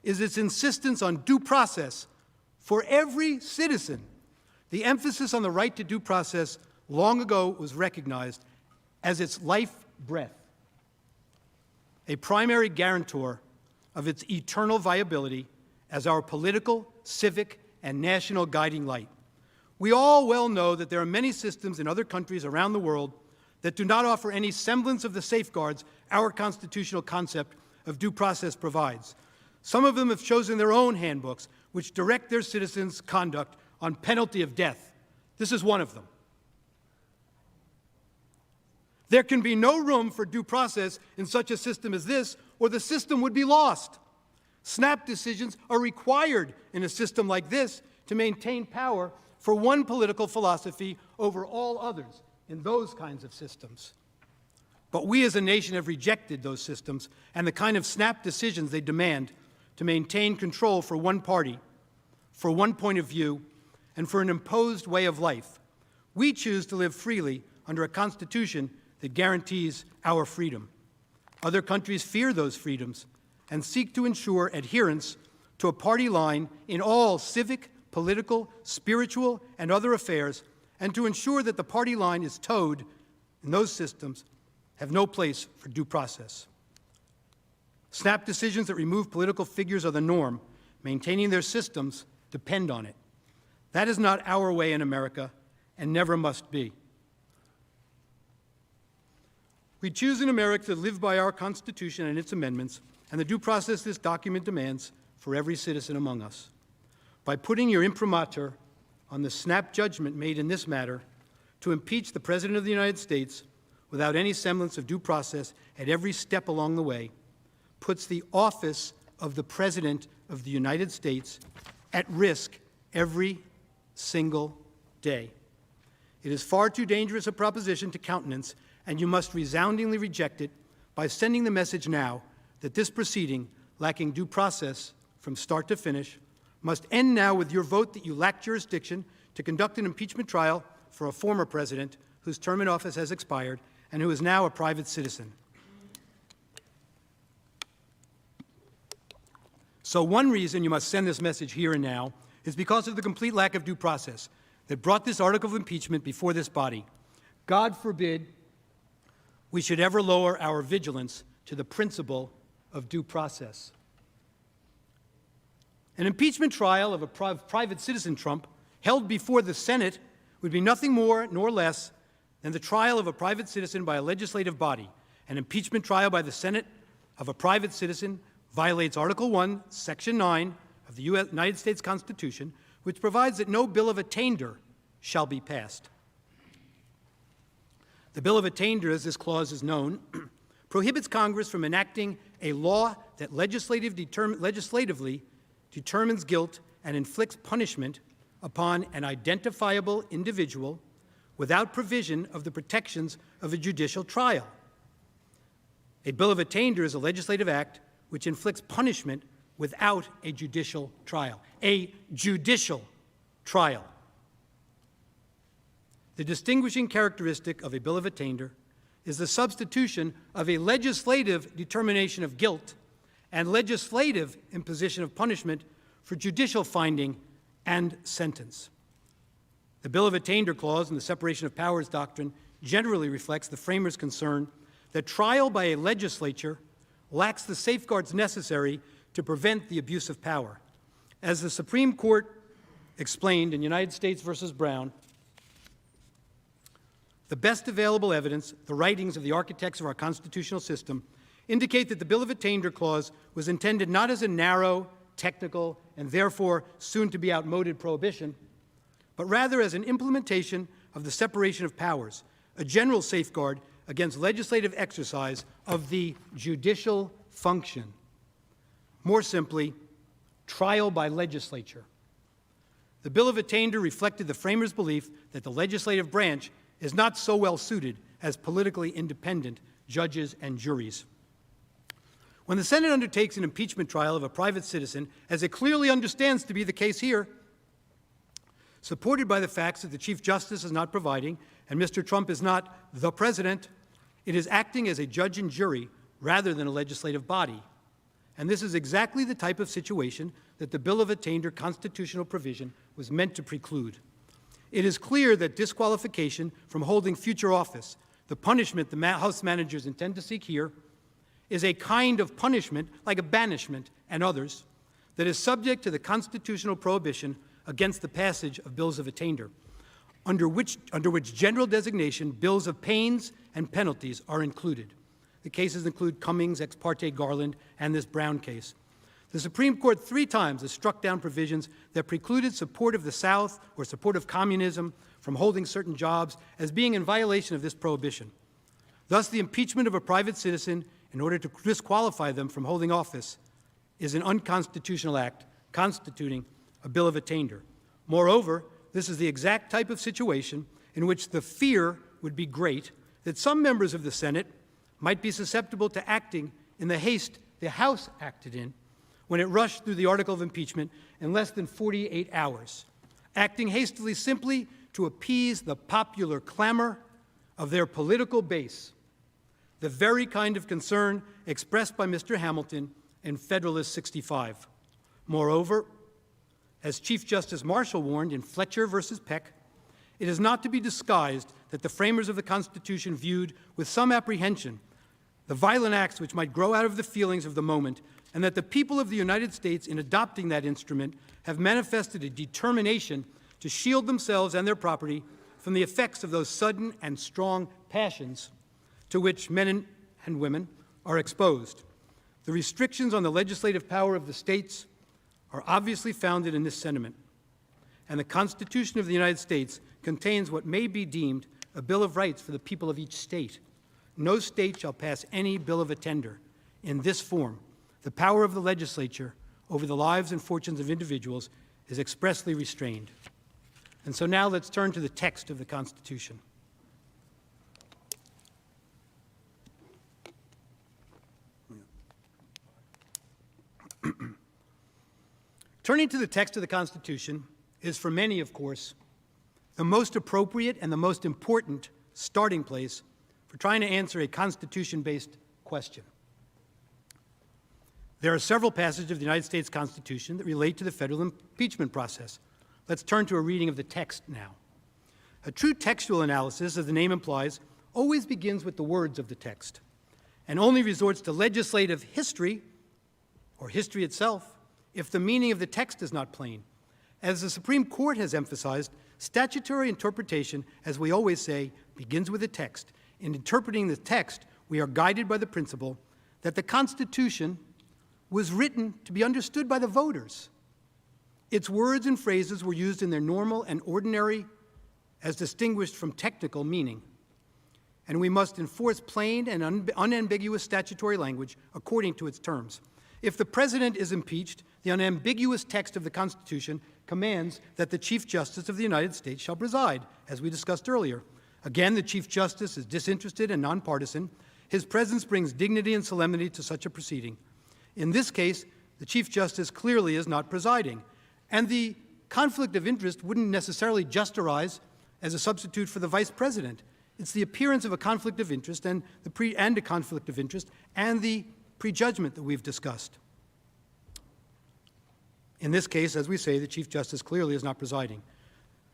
is its insistence on due process for every citizen. The emphasis on the right to due process long ago was recognized as its life breath, a primary guarantor of its eternal viability as our political, civic, and national guiding light. We all well know that there are many systems in other countries around the world that do not offer any semblance of the safeguards our constitutional concept of due process provides. Some of them have chosen their own handbooks, which direct their citizens' conduct on penalty of death. This is one of them. There can be no room for due process in such a system as this, or the system would be lost. Snap decisions are required in a system like this to maintain power for one political philosophy over all others in those kinds of systems. But we as a nation have rejected those systems and the kind of snap decisions they demand to maintain control for one party, for one point of view, and for an imposed way of life. We choose to live freely under a constitution that guarantees our freedom. Other countries fear those freedoms and seek to ensure adherence to a party line in all civic, political, spiritual, and other affairs, and to ensure that the party line is towed in those systems have no place for due process. Snap decisions that remove political figures are the norm. Maintaining their systems depend on it. That is not our way in America and never must be. We choose in America to live by our Constitution and its amendments and the due process this document demands for every citizen among us. By putting your imprimatur on the snap judgment made in this matter to impeach the President of the United States without any semblance of due process at every step along the way, puts the office of the President of the United States at risk every single day. It is far too dangerous a proposition to countenance, and you must resoundingly reject it by sending the message now that this proceeding, lacking due process from start to finish, must end now with your vote that you lack jurisdiction to conduct an impeachment trial for a former president whose term in office has expired and who is now a private citizen. So one reason you must send this message here and now is because of the complete lack of due process that brought this article of impeachment before this body. God forbid we should ever lower our vigilance to the principle of due process. An impeachment trial of a private citizen Trump held before the Senate would be nothing more nor less than the trial of a private citizen by a legislative body. An impeachment trial by the Senate of a private citizen violates Article 1, Section 9 of the United States Constitution, which provides that no bill of attainder shall be passed. The bill of attainder, as this clause is known, prohibits Congress from enacting a law that legislatively determines guilt and inflicts punishment upon an identifiable individual without provision of the protections of a judicial trial. A bill of attainder is a legislative act which inflicts punishment without a judicial trial. A judicial trial. The distinguishing characteristic of a bill of attainder is the substitution of a legislative determination of guilt and legislative imposition of punishment for judicial finding and sentence. The Bill of Attainder clause in the separation of powers doctrine generally reflects the framers' concern that trial by a legislature lacks the safeguards necessary to prevent the abuse of power. As the Supreme Court explained in United States versus Brown, the best available evidence, the writings of the architects of our constitutional system, indicate that the Bill of Attainder clause was intended not as a narrow, technical, and therefore soon-to-be outmoded prohibition, but rather as an implementation of the separation of powers, a general safeguard against legislative exercise of the judicial function. More simply, trial by legislature. The Bill of Attainder reflected the framers' belief that the legislative branch is not so well suited as politically independent judges and juries. When the Senate undertakes an impeachment trial of a private citizen, as it clearly understands to be the case here, supported by the facts that the Chief Justice is not providing and Mr. Trump is not the president, it is acting as a judge and jury rather than a legislative body. And this is exactly the type of situation that the Bill of Attainder constitutional provision was meant to preclude. It is clear that disqualification from holding future office, the punishment the House managers intend to seek here, is a kind of punishment, like a banishment and others, that is subject to the constitutional prohibition against the passage of bills of attainder, under which general designation bills of pains and penalties are included. The cases include Cummings, Ex parte Garland, and this Brown case. The Supreme Court 3 times has struck down provisions that precluded support of the South or support of communism from holding certain jobs as being in violation of this prohibition. Thus, the impeachment of a private citizen in order to disqualify them from holding office is an unconstitutional act constituting a bill of attainder. Moreover, this is the exact type of situation in which the fear would be great that some members of the Senate might be susceptible to acting in the haste the House acted in when it rushed through the article of impeachment in less than 48 hours, acting hastily simply to appease the popular clamor of their political base, the very kind of concern expressed by Mr. Hamilton in Federalist 65. Moreover, as Chief Justice Marshall warned in Fletcher versus Peck, it is not to be disguised that the framers of the Constitution viewed with some apprehension the violent acts which might grow out of the feelings of the moment, and that the people of the United States, in adopting that instrument, have manifested a determination to shield themselves and their property from the effects of those sudden and strong passions to which men and women are exposed. The restrictions on the legislative power of the states are obviously founded in this sentiment, and the Constitution of the United States contains what may be deemed a Bill of Rights for the people of each state. No state shall pass any bill of attainder in this form. The power of the legislature over the lives and fortunes of individuals is expressly restrained. And so now let's turn to the text of the Constitution. Turning to the text of the Constitution is, for many, of course, the most appropriate and the most important starting place for trying to answer a Constitution-based question. There are several passages of the United States Constitution that relate to the federal impeachment process. Let's turn to a reading of the text now. A true textual analysis, as the name implies, always begins with the words of the text and only resorts to legislative history, or history itself, if the meaning of the text is not plain. As the Supreme Court has emphasized, statutory interpretation, as we always say, begins with the text. In interpreting the text, we are guided by the principle that the Constitution was written to be understood by the voters. Its words and phrases were used in their normal and ordinary, as distinguished from technical, meaning. And we must enforce plain and unambiguous statutory language according to its terms. If the President is impeached, the unambiguous text of the Constitution commands that the Chief Justice of the United States shall preside, as we discussed earlier. Again, the Chief Justice is disinterested and nonpartisan. His presence brings dignity and solemnity to such a proceeding. In this case, the Chief Justice clearly is not presiding, and the conflict of interest wouldn't necessarily just arise as a substitute for the Vice President. It's the appearance of a conflict of interest and a conflict of interest and the prejudgment that we've discussed. In this case, as we say, the Chief Justice clearly is not presiding.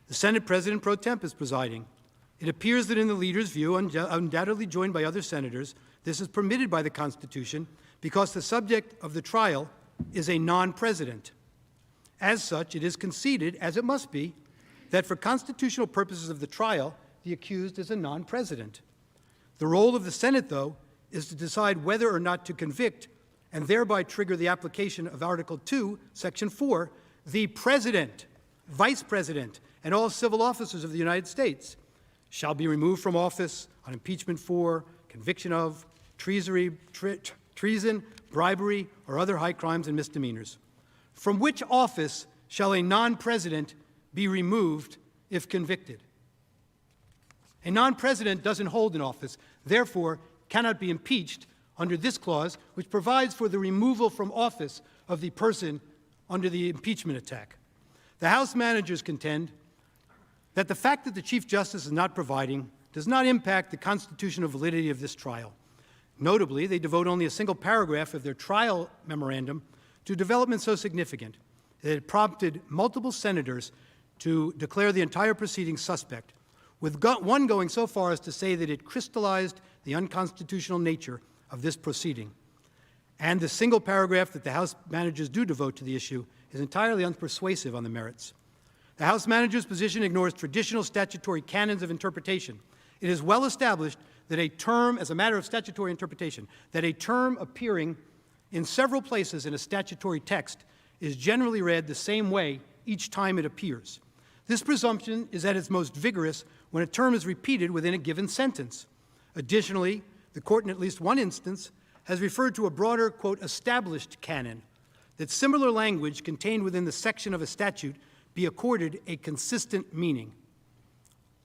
The Senate President pro temp is presiding. It appears that in the leader's view, undoubtedly joined by other senators, this is permitted by the Constitution because the subject of the trial is a non-president. As such, it is conceded, as it must be, that for constitutional purposes of the trial, the accused is a non-president. The role of the Senate, though, is to decide whether or not to convict and thereby trigger the application of Article 2, Section 4, the President, Vice President, and all civil officers of the United States shall be removed from office on impeachment for, conviction of, treason, bribery, or other high crimes and misdemeanors. From which office shall a non-president be removed if convicted? A non-president doesn't hold an office, therefore cannot be impeached under this clause, which provides for the removal from office of the person under the impeachment attack. The House managers contend that the fact that the Chief Justice is not presiding does not impact the constitutional validity of this trial. Notably, they devote only a single paragraph of their trial memorandum to developments so significant that it prompted multiple senators to declare the entire proceeding suspect, with one going so far as to say that it crystallized the unconstitutional nature of this proceeding. And the single paragraph that the House managers do devote to the issue is entirely unpersuasive on the merits. The House managers' position ignores traditional statutory canons of interpretation. It is well established that a term, as a matter of statutory interpretation, that a term appearing in several places in a statutory text is generally read the same way each time it appears. This presumption is at its most vigorous when a term is repeated within a given sentence. Additionally, the Court in at least one instance has referred to a broader, quote, established canon, that similar language contained within the section of a statute be accorded a consistent meaning.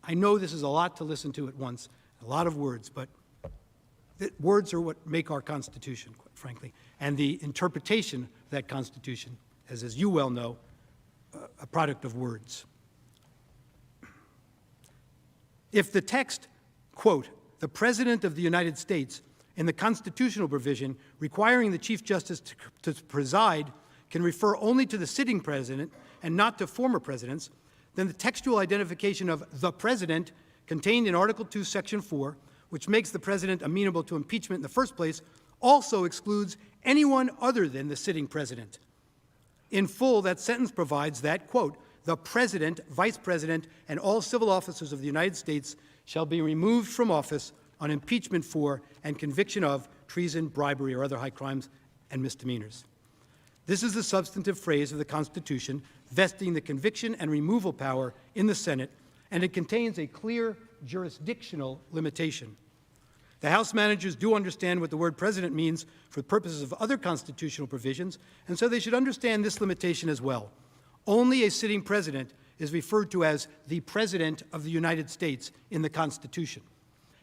I know this is a lot to listen to at once, a lot of words, but Words are what make our Constitution, quite frankly, and the interpretation of that Constitution, as you well know, a product of words. If the text, quote, "The President of the United States," in the constitutional provision requiring the Chief Justice to preside can refer only to the sitting president and not to former presidents, then the textual identification of the President contained in Article 2, Section 4, which makes the President amenable to impeachment in the first place, also excludes anyone other than the sitting President. In full, that sentence provides that, quote, "The President, Vice President, and all civil officers of the United States shall be removed from office on impeachment for and conviction of treason, bribery, or other high crimes and misdemeanors." This is the substantive phrase of the Constitution vesting the conviction and removal power in the Senate, and it contains a clear jurisdictional limitation. The House managers do understand what the word president means for purposes of other constitutional provisions, and so they should understand this limitation as well. Only a sitting president is referred to as the President of the United States in the Constitution,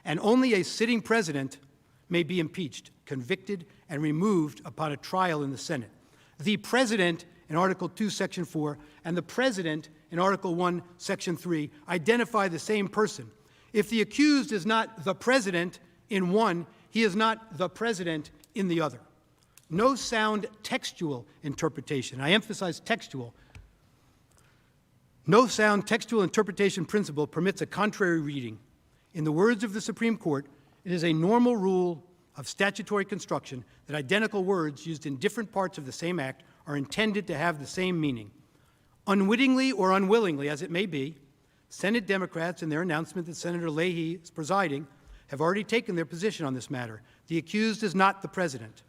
and only a sitting president may be impeached, convicted, and removed upon a trial in the Senate. The President in Article 2, Section 4, and the President in Article 1, Section 3 identify the same person. If the accused is not the President in one, he is not the President in the other. No sound textual interpretation, I emphasize textual, no sound textual interpretation principle permits a contrary reading. In the words of the Supreme Court, it is a normal rule of statutory construction that identical words used in different parts of the same act are intended to have the same meaning. Unwittingly or unwillingly, as it may be, Senate Democrats, in their announcement that Senator Leahy is presiding, have already taken their position on this matter. The accused is not the President.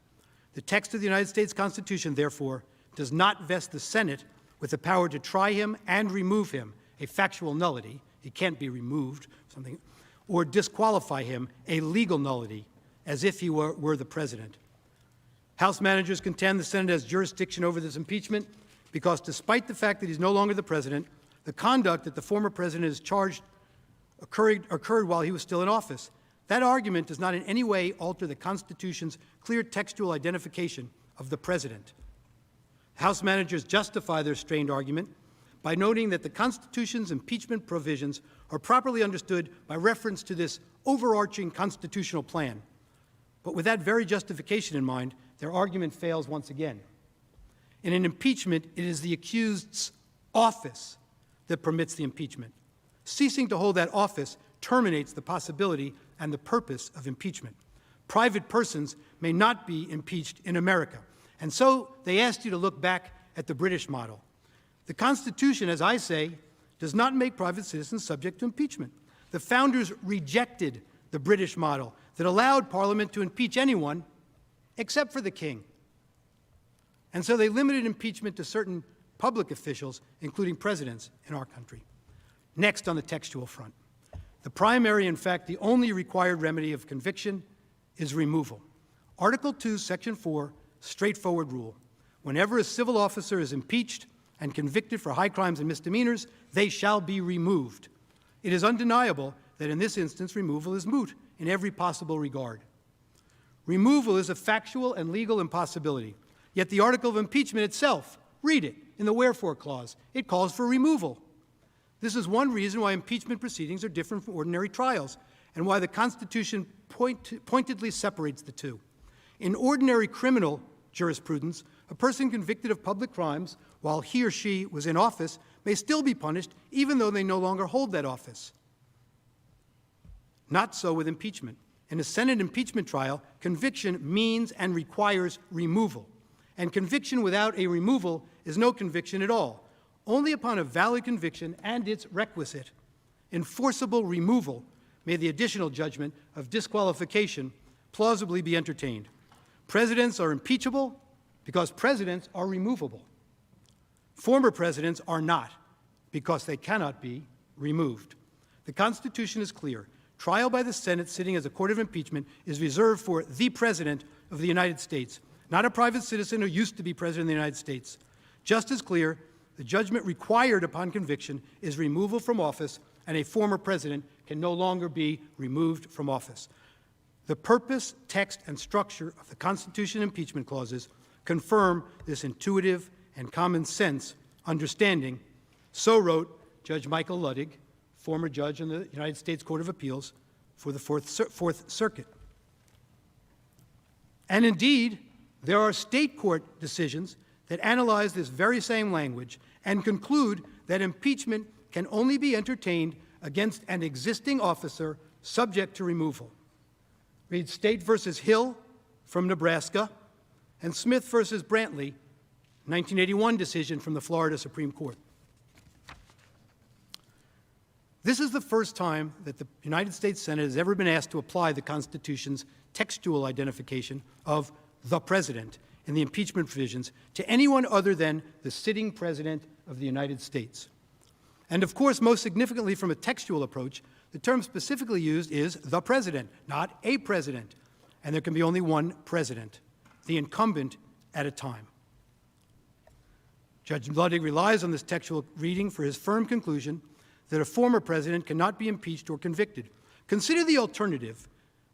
The text of the United States Constitution, therefore, does not vest the Senate with the power to try him and remove him, a factual nullity, he can't be removed, something, or disqualify him, a legal nullity, as if he were the President. House managers contend the Senate has jurisdiction over this impeachment because despite the fact that he's no longer the President, the conduct that the former President is charged occurred while he was still in office. That argument does not in any way alter the Constitution's clear textual identification of the President. House managers justify their strained argument by noting that the Constitution's impeachment provisions are properly understood by reference to this overarching constitutional plan. But with that very justification in mind, their argument fails once again. In an impeachment, it is the accused's office that permits the impeachment. Ceasing to hold that office terminates the possibility and the purpose of impeachment. Private persons may not be impeached in America. And so they asked you to look back at the British model. The Constitution, as I say, does not make private citizens subject to impeachment. The founders rejected the British model that allowed Parliament to impeach anyone except for the king. And so they limited impeachment to certain public officials, including presidents in our country. Next, on the textual front, the primary, in fact, the only required remedy of conviction is removal. Article 2, Section 4, straightforward rule. Whenever a civil officer is impeached and convicted for high crimes and misdemeanors, they shall be removed. It is undeniable that in this instance, removal is moot in every possible regard. Removal is a factual and legal impossibility. Yet the article of impeachment itself, read it in the wherefore clause, it calls for removal. This is one reason why impeachment proceedings are different from ordinary trials and why the Constitution pointedly separates the two. In ordinary criminal jurisprudence, a person convicted of public crimes while he or she was in office may still be punished even though they no longer hold that office. Not so with impeachment. In a Senate impeachment trial, conviction means and requires removal. And conviction without a removal is no conviction at all. Only upon a valid conviction and its requisite enforceable removal may the additional judgment of disqualification plausibly be entertained. Presidents are impeachable because presidents are removable. Former presidents are not because they cannot be removed. The Constitution is clear. Trial by the Senate sitting as a court of impeachment is reserved for the President of the United States, not a private citizen who used to be President of the United States. Just as clear, the judgment required upon conviction is removal from office, and a former president can no longer be removed from office. The purpose, text, and structure of the Constitution impeachment clauses confirm this intuitive and common sense understanding. So wrote Judge Michael Ludwig, former judge in the United States Court of Appeals for the Fourth Circuit. And indeed, there are state court decisions that analyze this very same language and conclude that impeachment can only be entertained against an existing officer subject to removal. Read State versus Hill from Nebraska and Smith versus Brantley, 1981 decision from the Florida Supreme Court. This is the first time that the United States Senate has ever been asked to apply the Constitution's textual identification of the president in the impeachment provisions to anyone other than the sitting president of the United States. And of course, most significantly from a textual approach, the term specifically used is the president, not a president. And there can be only one president, the incumbent at a time. Judge Ludwig relies on this textual reading for his firm conclusion that a former president cannot be impeached or convicted. Consider the alternative,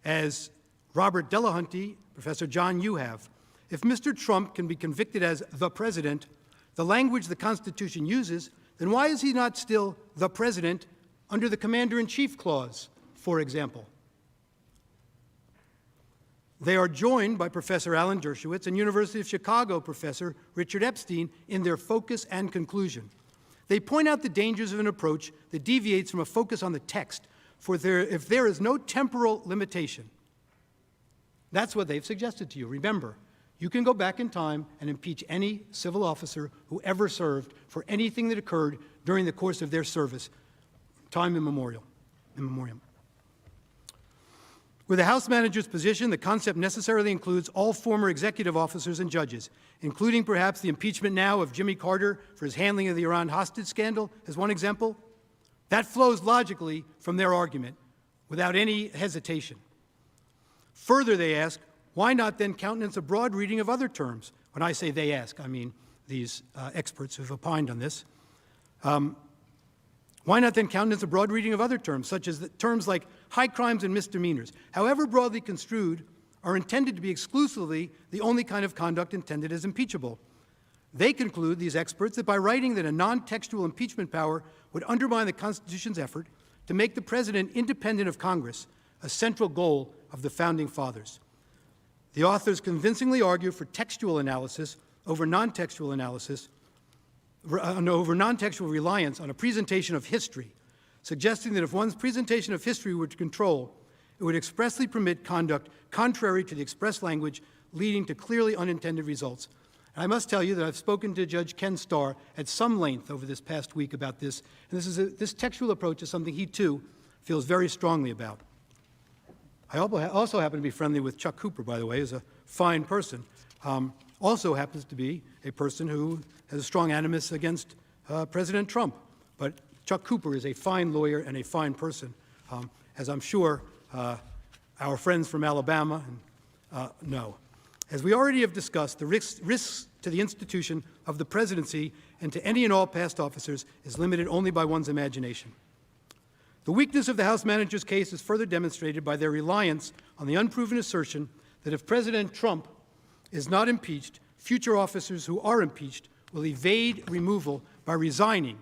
as Robert Delahunty, Professor John Yoo have. If Mr. Trump can be convicted as the president, the language the Constitution uses, then why is he not still the president under the Commander-in-Chief Clause, for example? They are joined by Professor Alan Dershowitz and University of Chicago Professor Richard Epstein in their focus and conclusion. They point out the dangers of an approach that deviates from a focus on the text, for if there is no temporal limitation. That's what they've suggested to you. Remember, you can go back in time and impeach any civil officer who ever served for anything that occurred during the course of their service, time immemorial. With the House manager's position, the concept necessarily includes all former executive officers and judges, including perhaps the impeachment now of Jimmy Carter for his handling of the Iran hostage scandal, as one example. That flows logically from their argument, without any hesitation. Further, they ask, why not then countenance a broad reading of other terms? When I say they ask, I mean these experts who've opined on this. Why not then countenance a broad reading of other terms, such as terms like high crimes and misdemeanors, however broadly construed, are intended to be exclusively the only kind of conduct intended as impeachable. They conclude, these experts, that by writing that a non-textual impeachment power would undermine the Constitution's effort to make the president independent of Congress, a central goal of the Founding Fathers. The authors convincingly argue for textual analysis over non-textual analysis, over non-textual reliance on a presentation of history, suggesting that if one's presentation of history were to control, it would expressly permit conduct contrary to the express language, leading to clearly unintended results. And I must tell you that I've spoken to Judge Ken Starr at some length over this past week about this, and this textual approach is something he, too, feels very strongly about. I also happen to be friendly with Chuck Cooper, by the way, who's a fine person. Also happens to be a person who has a strong animus against President Trump. But Chuck Cooper is a fine lawyer and a fine person, as I'm sure our friends from Alabama know. As we already have discussed, the risks to the institution of the presidency and to any and all past officers is limited only by one's imagination. The weakness of the House manager's case is further demonstrated by their reliance on the unproven assertion that if President Trump is not impeached, future officers who are impeached will evade removal by resigning,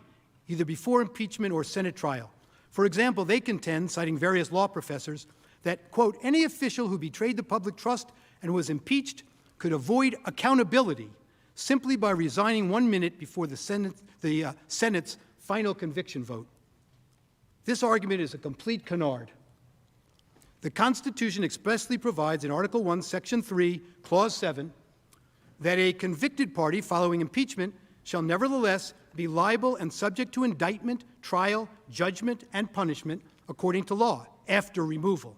either before impeachment or Senate trial. For example, they contend, citing various law professors, that, quote, any official who betrayed the public trust and was impeached could avoid accountability simply by resigning 1 minute before the Senate's final conviction vote. This argument is a complete canard. The Constitution expressly provides in Article 1, Section 3, Clause 7, that a convicted party following impeachment shall nevertheless be liable and subject to indictment, trial, judgment, and punishment according to law after removal.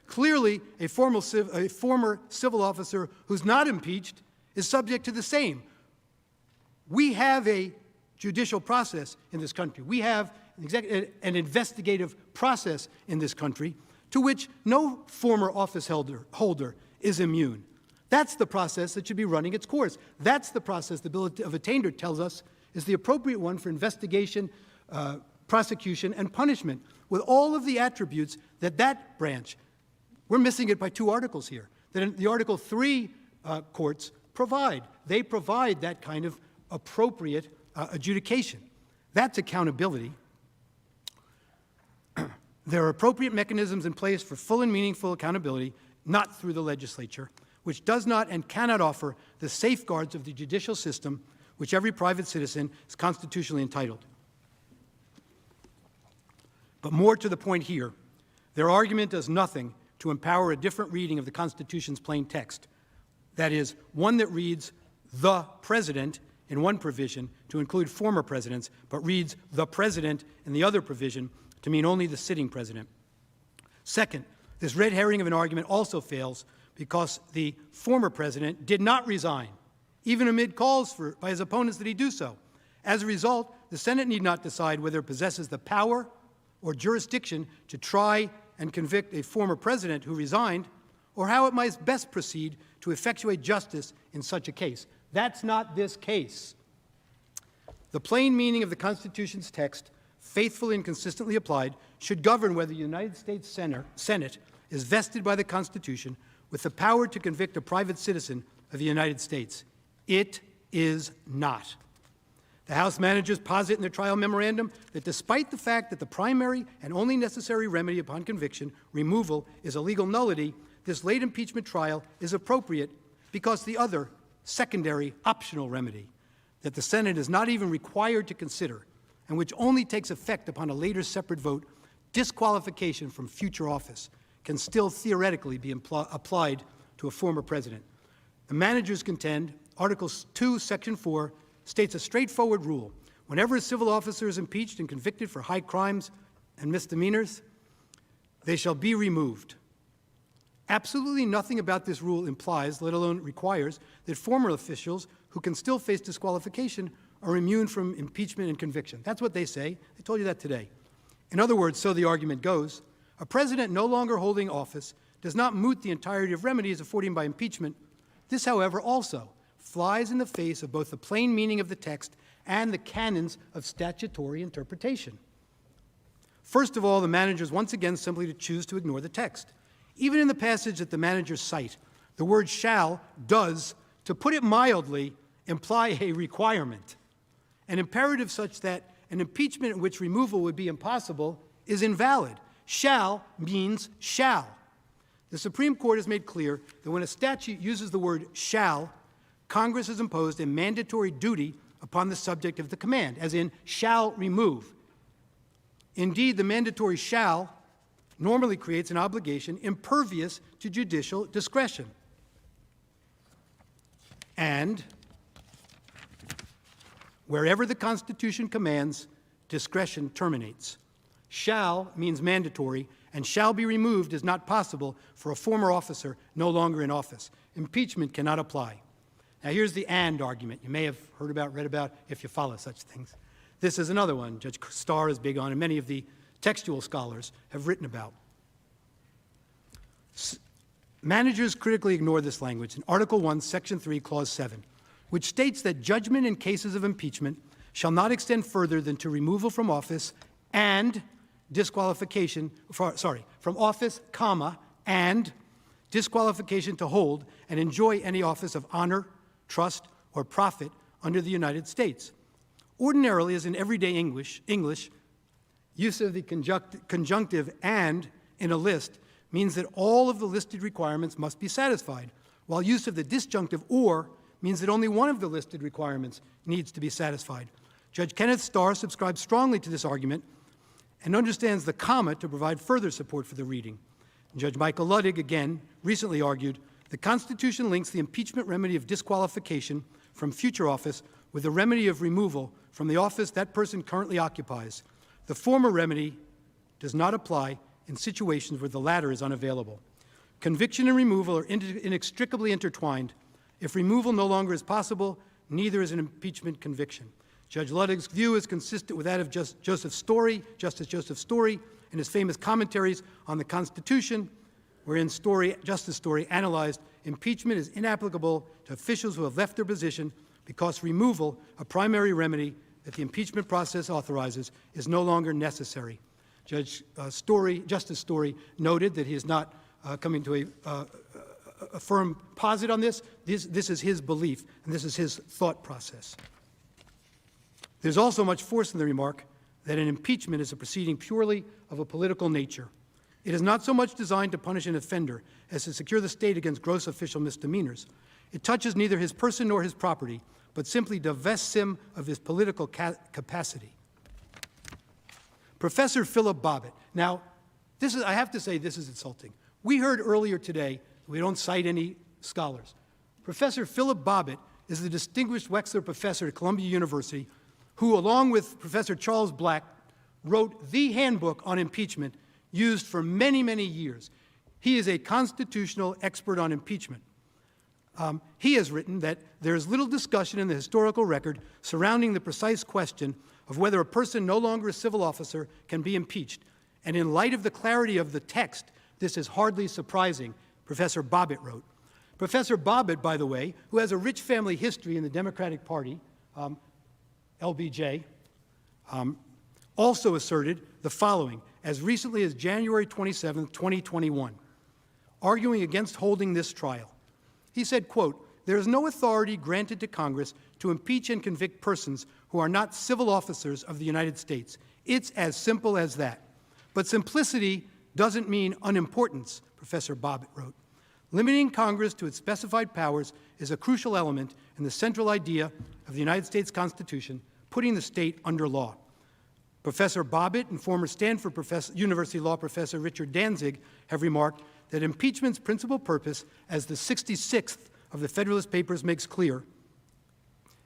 Clearly, a former civil officer who's not impeached is subject to the same. We have a judicial process in this country. We have an investigative process in this country to which no former office holder is immune. That's the process that should be running its course. That's the process the Bill of Attainder tells us is the appropriate one for investigation, prosecution, and punishment, with all of the attributes that that branch We're missing it by 2 articles here. That the Article 3 courts provide. They provide that kind of appropriate adjudication. That's accountability. There are appropriate mechanisms in place for full and meaningful accountability, not through the legislature, which does not and cannot offer the safeguards of the judicial system which every private citizen is constitutionally entitled. But more to the point here, their argument does nothing to empower a different reading of the Constitution's plain text. That is, one that reads the president in one provision to include former presidents, but reads the president in the other provision to mean only the sitting president. Second, this red herring of an argument also fails because the former president did not resign, even amid calls by his opponents that he do so. As a result, the Senate need not decide whether it possesses the power or jurisdiction to try and convict a former president who resigned, or how it might best proceed to effectuate justice in such a case. That's not this case. The plain meaning of the Constitution's text, faithfully and consistently applied, should govern whether the United States Senate is vested by the Constitution with the power to convict a private citizen of the United States. It is not. The House managers posit in their trial memorandum that despite the fact that the primary and only necessary remedy upon conviction, removal, is a legal nullity, this late impeachment trial is appropriate because the other, secondary, optional remedy that the Senate is not even required to consider and which only takes effect upon a later separate vote, disqualification from future office, can still theoretically be applied to a former president. The managers contend Article 2, Section 4 states a straightforward rule. Whenever a civil officer is impeached and convicted for high crimes and misdemeanors, they shall be removed. Absolutely nothing about this rule implies, let alone requires, that former officials who can still face disqualification are immune from impeachment and conviction. That's what they say. They told you that today. In other words, so the argument goes, a president no longer holding office does not moot the entirety of remedies afforded by impeachment. This, however, also flies in the face of both the plain meaning of the text and the canons of statutory interpretation. First of all, the managers once again simply choose to ignore the text. Even in the passage that the managers cite, the word shall does, to put it mildly, imply a requirement. An imperative such that an impeachment in which removal would be impossible is invalid. Shall means shall. The Supreme Court has made clear that when a statute uses the word shall, Congress has imposed a mandatory duty upon the subject of the command, as in shall remove. Indeed, the mandatory shall normally creates an obligation impervious to judicial discretion. And wherever the Constitution commands, discretion terminates. Shall means mandatory, and shall be removed is not possible for a former officer no longer in office. Impeachment cannot apply. Now here's the and argument you may have heard about, read about, if you follow such things. This is another one Judge Starr is big on, and many of the textual scholars have written about. Managers critically ignore this language in Article 1, Section 3, Clause 7, which states that judgment in cases of impeachment shall not extend further than to removal from office and disqualification, from office, comma, and disqualification to hold and enjoy any office of honor, trust, or profit under the United States. Ordinarily, as in everyday English, use of the conjunctive and in a list means that all of the listed requirements must be satisfied, while use of the disjunctive or means that only one of the listed requirements needs to be satisfied. Judge Kenneth Starr subscribes strongly to this argument and understands the comma to provide further support for the reading. And Judge Michael Ludwig, again, recently argued, the Constitution links the impeachment remedy of disqualification from future office with the remedy of removal from the office that person currently occupies. The former remedy does not apply in situations where the latter is unavailable. Conviction and removal are inextricably intertwined. If removal no longer is possible, neither is an impeachment conviction. Judge Ludwig's view is consistent with that of Justice Joseph Story in his famous commentaries on the Constitution, wherein Justice Story analyzed impeachment is inapplicable to officials who have left their position because removal, a primary remedy that the impeachment process authorizes, is no longer necessary. Justice Story noted that he is not coming to a firm posit on this. This is his belief, and this is his thought process. There's also much force in the remark that an impeachment is a proceeding purely of a political nature. It is not so much designed to punish an offender as to secure the state against gross official misdemeanors. It touches neither his person nor his property, but simply divests him of his political capacity. Professor Philip Bobbitt. Now, I have to say this is insulting. We heard earlier today, we don't cite any scholars. Professor Philip Bobbitt is the distinguished Wexler professor at Columbia University who, along with Professor Charles Black, wrote the handbook on impeachment used for many, many years. He is a constitutional expert on impeachment. He has written that there is little discussion in the historical record surrounding the precise question of whether a person no longer a civil officer can be impeached. And in light of the clarity of the text, this is hardly surprising, Professor Bobbitt wrote. Professor Bobbitt, by the way, who has a rich family history in the Democratic Party, LBJ, also asserted the following as recently as January 27, 2021, arguing against holding this trial. He said, quote, "There is no authority granted to Congress to impeach and convict persons who are not civil officers of the United States. It's as simple as that. But simplicity doesn't mean unimportance," Professor Bobbitt wrote. "Limiting Congress to its specified powers is a crucial element in the central idea of the United States Constitution, putting the state under law." Professor Bobbitt and former Stanford University law professor Richard Danzig have remarked that impeachment's principal purpose, as the 66th of the Federalist Papers makes clear,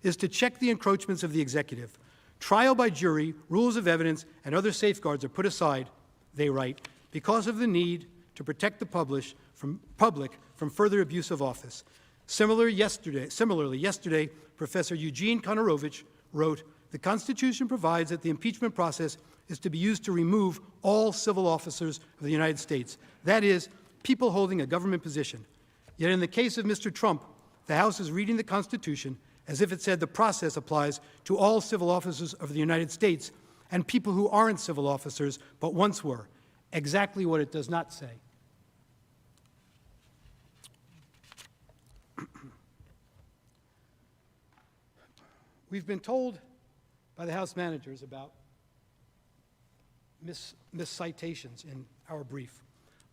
is to check the encroachments of the executive. Trial by jury, rules of evidence, and other safeguards are put aside, they write, because of the need to protect the public from further abuse of office. Similarly, yesterday, Professor Eugene Konorovich wrote, "The Constitution provides that the impeachment process is to be used to remove all civil officers of the United States. That is, people holding a government position. Yet in the case of Mr. Trump, the House is reading the Constitution as if it said the process applies to all civil officers of the United States and people who aren't civil officers but once were. Exactly what it does not say." We've been told by the House managers about miscitations in our brief.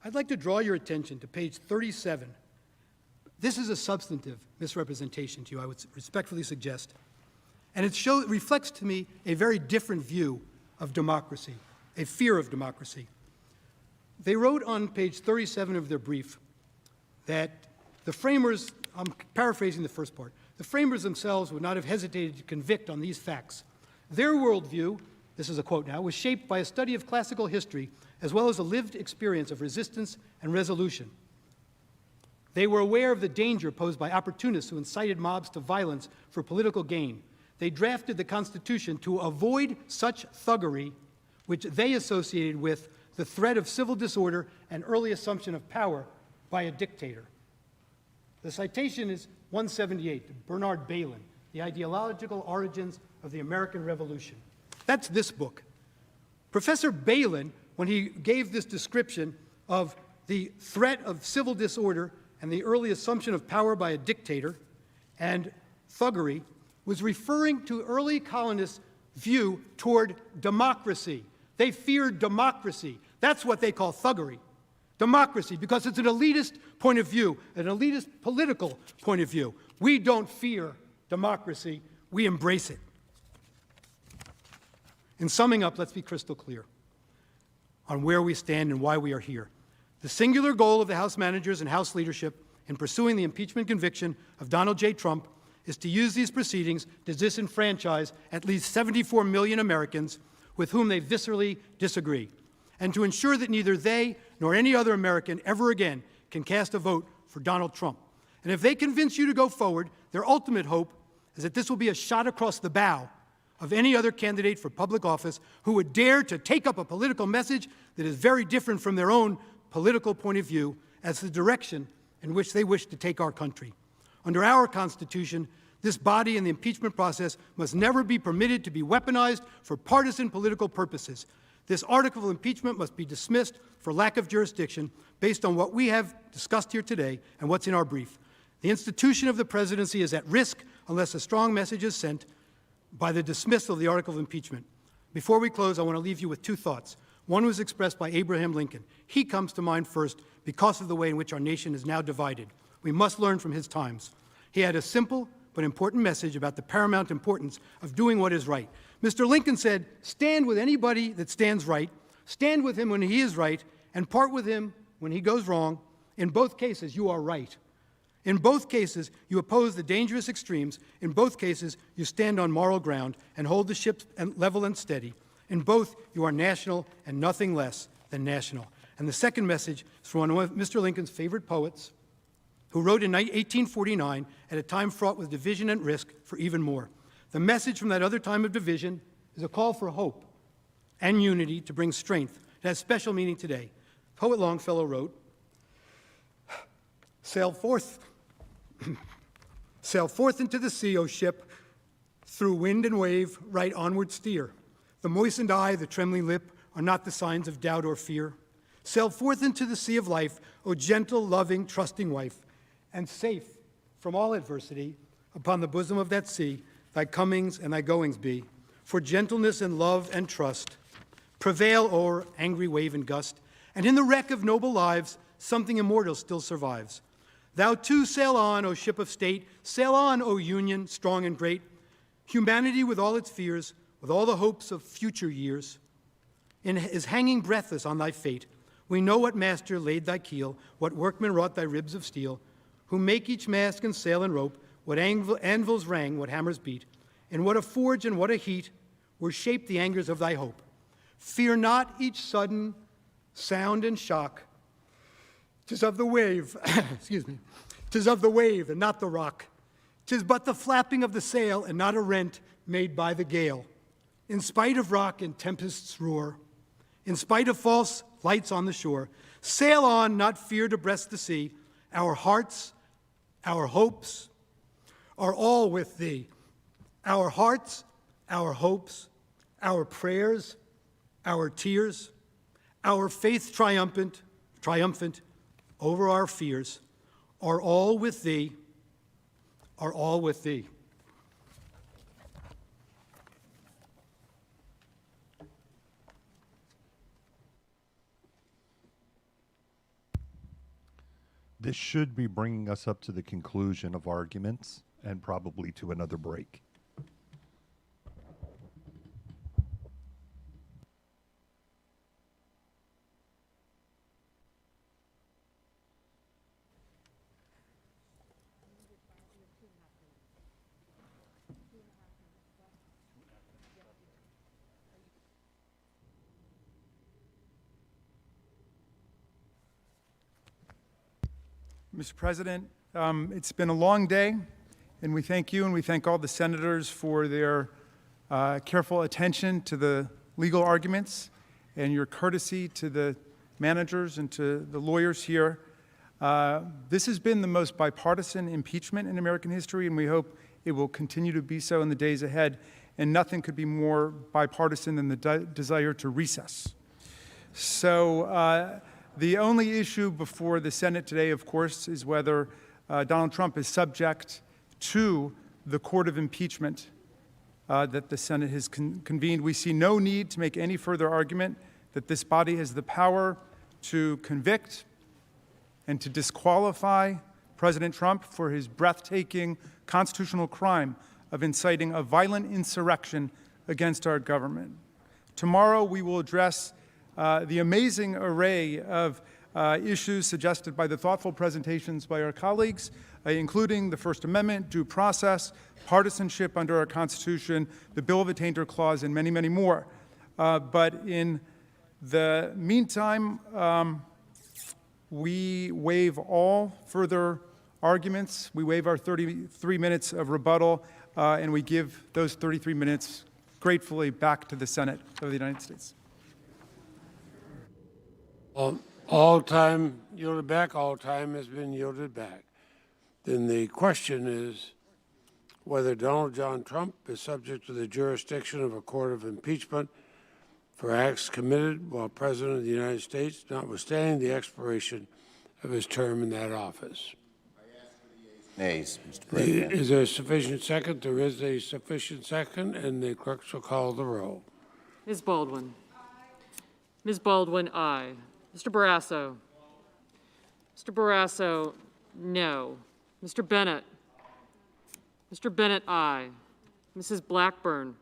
I'd like to draw your attention to page 37. This is a substantive misrepresentation to you, I would respectfully suggest. And it reflects to me a very different view of democracy, a fear of democracy. They wrote on page 37 of their brief that the framers, I'm paraphrasing the first part, the framers themselves would not have hesitated to convict on these facts. Their worldview, this is a quote now, was shaped by a study of classical history as well as a lived experience of resistance and resolution. They were aware of the danger posed by opportunists who incited mobs to violence for political gain. They drafted the Constitution to avoid such thuggery, which they associated with the threat of civil disorder and early assumption of power by a dictator. The citation is 178, Bernard Bailyn, The Ideological Origins of the American Revolution. That's this book. Professor Bailyn, when he gave this description of the threat of civil disorder and the early assumption of power by a dictator and thuggery, was referring to early colonists' view toward democracy. They feared democracy. That's what they call thuggery. Democracy, because it's an elitist point of view, an elitist political point of view. We don't fear democracy, we embrace it. In summing up, let's be crystal clear on where we stand and why we are here. The singular goal of the House managers and House leadership in pursuing the impeachment conviction of Donald J. Trump is to use these proceedings to disenfranchise at least 74 million Americans with whom they viscerally disagree, and to ensure that neither they nor any other American ever again can cast a vote for Donald Trump. And if they convince you to go forward, their ultimate hope is that this will be a shot across the bow of any other candidate for public office who would dare to take up a political message that is very different from their own political point of view as the direction in which they wish to take our country. Under our Constitution, this body and the impeachment process must never be permitted to be weaponized for partisan political purposes. This article of impeachment must be dismissed for lack of jurisdiction based on what we have discussed here today and what's in our brief. The institution of the presidency is at risk unless a strong message is sent by the dismissal of the article of impeachment. Before we close, I want to leave you with two thoughts. One was expressed by Abraham Lincoln. He comes to mind first because of the way in which our nation is now divided. We must learn from his times. He had a simple but important message about the paramount importance of doing what is right. Mr. Lincoln said, stand with anybody that stands right, stand with him when he is right, and part with him when he goes wrong. In both cases, you are right. In both cases, you oppose the dangerous extremes. In both cases, you stand on moral ground and hold the ship level and steady. In both, you are national and nothing less than national. And the second message is from one of Mr. Lincoln's favorite poets, who wrote in 1849 at a time fraught with division and risk for even more. The message from that other time of division is a call for hope and unity to bring strength. It has special meaning today. Poet Longfellow wrote, sail forth into the sea, O ship, through wind and wave, right onward steer. The moistened eye, the trembling lip, are not the signs of doubt or fear. Sail forth into the sea of life, O gentle, loving, trusting wife, and safe from all adversity, upon the bosom of that sea, thy comings and thy goings be. For gentleness and love and trust prevail o'er angry wave and gust, and in the wreck of noble lives, something immortal still survives. Thou too sail on, O ship of state, sail on, O Union, strong and great. Humanity with all its fears, with all the hopes of future years, is hanging breathless on thy fate. We know what master laid thy keel, what workman wrought thy ribs of steel, who make each mast and sail and rope, what anvils rang, what hammers beat, and what a forge and what a heat were shaped the angers of thy hope. Fear not each sudden sound and shock. 'Tis of the wave, excuse me, 'tis of the wave and not the rock. 'Tis but the flapping of the sail and not a rent made by the gale. In spite of rock and tempest's roar, in spite of false lights on the shore, sail on, not fear to breast the sea. Our hearts, our hopes are all with thee. Our hearts, our hopes, our prayers, our tears, our faith triumphant over our fears, are all with thee, are all with thee. This should be bringing us up to the conclusion of arguments and probably to another break. Mr. President, it's been a long day, and we thank you and we thank all the senators for their careful attention to the legal arguments and your courtesy to the managers and to the lawyers here. This has been the most bipartisan impeachment in American history, and we hope it will continue to be so in the days ahead. And nothing could be more bipartisan than the desire to recess. So the only issue before the Senate today, of course, is whether Donald Trump is subject to the court of impeachment that the Senate has convened. We see no need to make any further argument that this body has the power to convict and to disqualify President Trump for his breathtaking constitutional crime of inciting a violent insurrection against our government. Tomorrow we will address the amazing array of issues suggested by the thoughtful presentations by our colleagues, including the First Amendment, due process, partisanship under our Constitution, the Bill of Attainder Clause, and many, many more. But in the meantime, we waive all further arguments. We waive our 33 minutes of rebuttal, and we give those 33 minutes gratefully back to the Senate of the United States. All time yielded back, all time has been yielded back. Then the question is whether Donald John Trump is subject to the jurisdiction of a court of impeachment for acts committed while President of the United States, notwithstanding the expiration of his term in that office. Nays, Mr. President. Is there a sufficient second? There is a sufficient second, and the clerk shall call the roll. Ms. Baldwin. Ms. Baldwin, aye. Mr. Barrasso. Mr. Barrasso, no. Mr. Bennett. Mr. Bennett, aye. Mrs. Blackburn.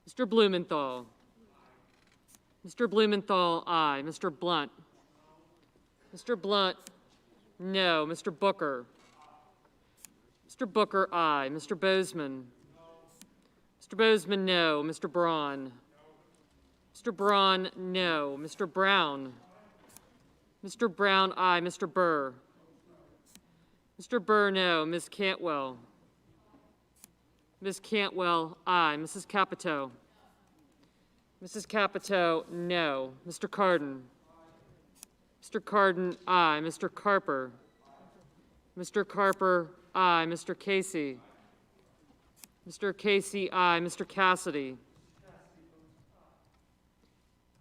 Mr. Blumenthal. Mr. Blumenthal, aye. Mr. Blunt. Mr. Blunt, no. Mr. Booker. Mr. Booker, aye. Mr. Bozeman. Mr. Bozeman, no. Mr. Braun. Mr. Braun, no. Mr. Brown. Mr. Brown, aye. Mr. Burr. Mr. Burr, no. Ms. Cantwell. Ms. Cantwell, aye. Mrs. Capito. Mrs. Capito, no. Mr. Cardin. Mr. Cardin, aye. Mr. Carper. Mr. Carper, aye. Mr. Casey. Mr. Casey, aye. Mr. Cassidy.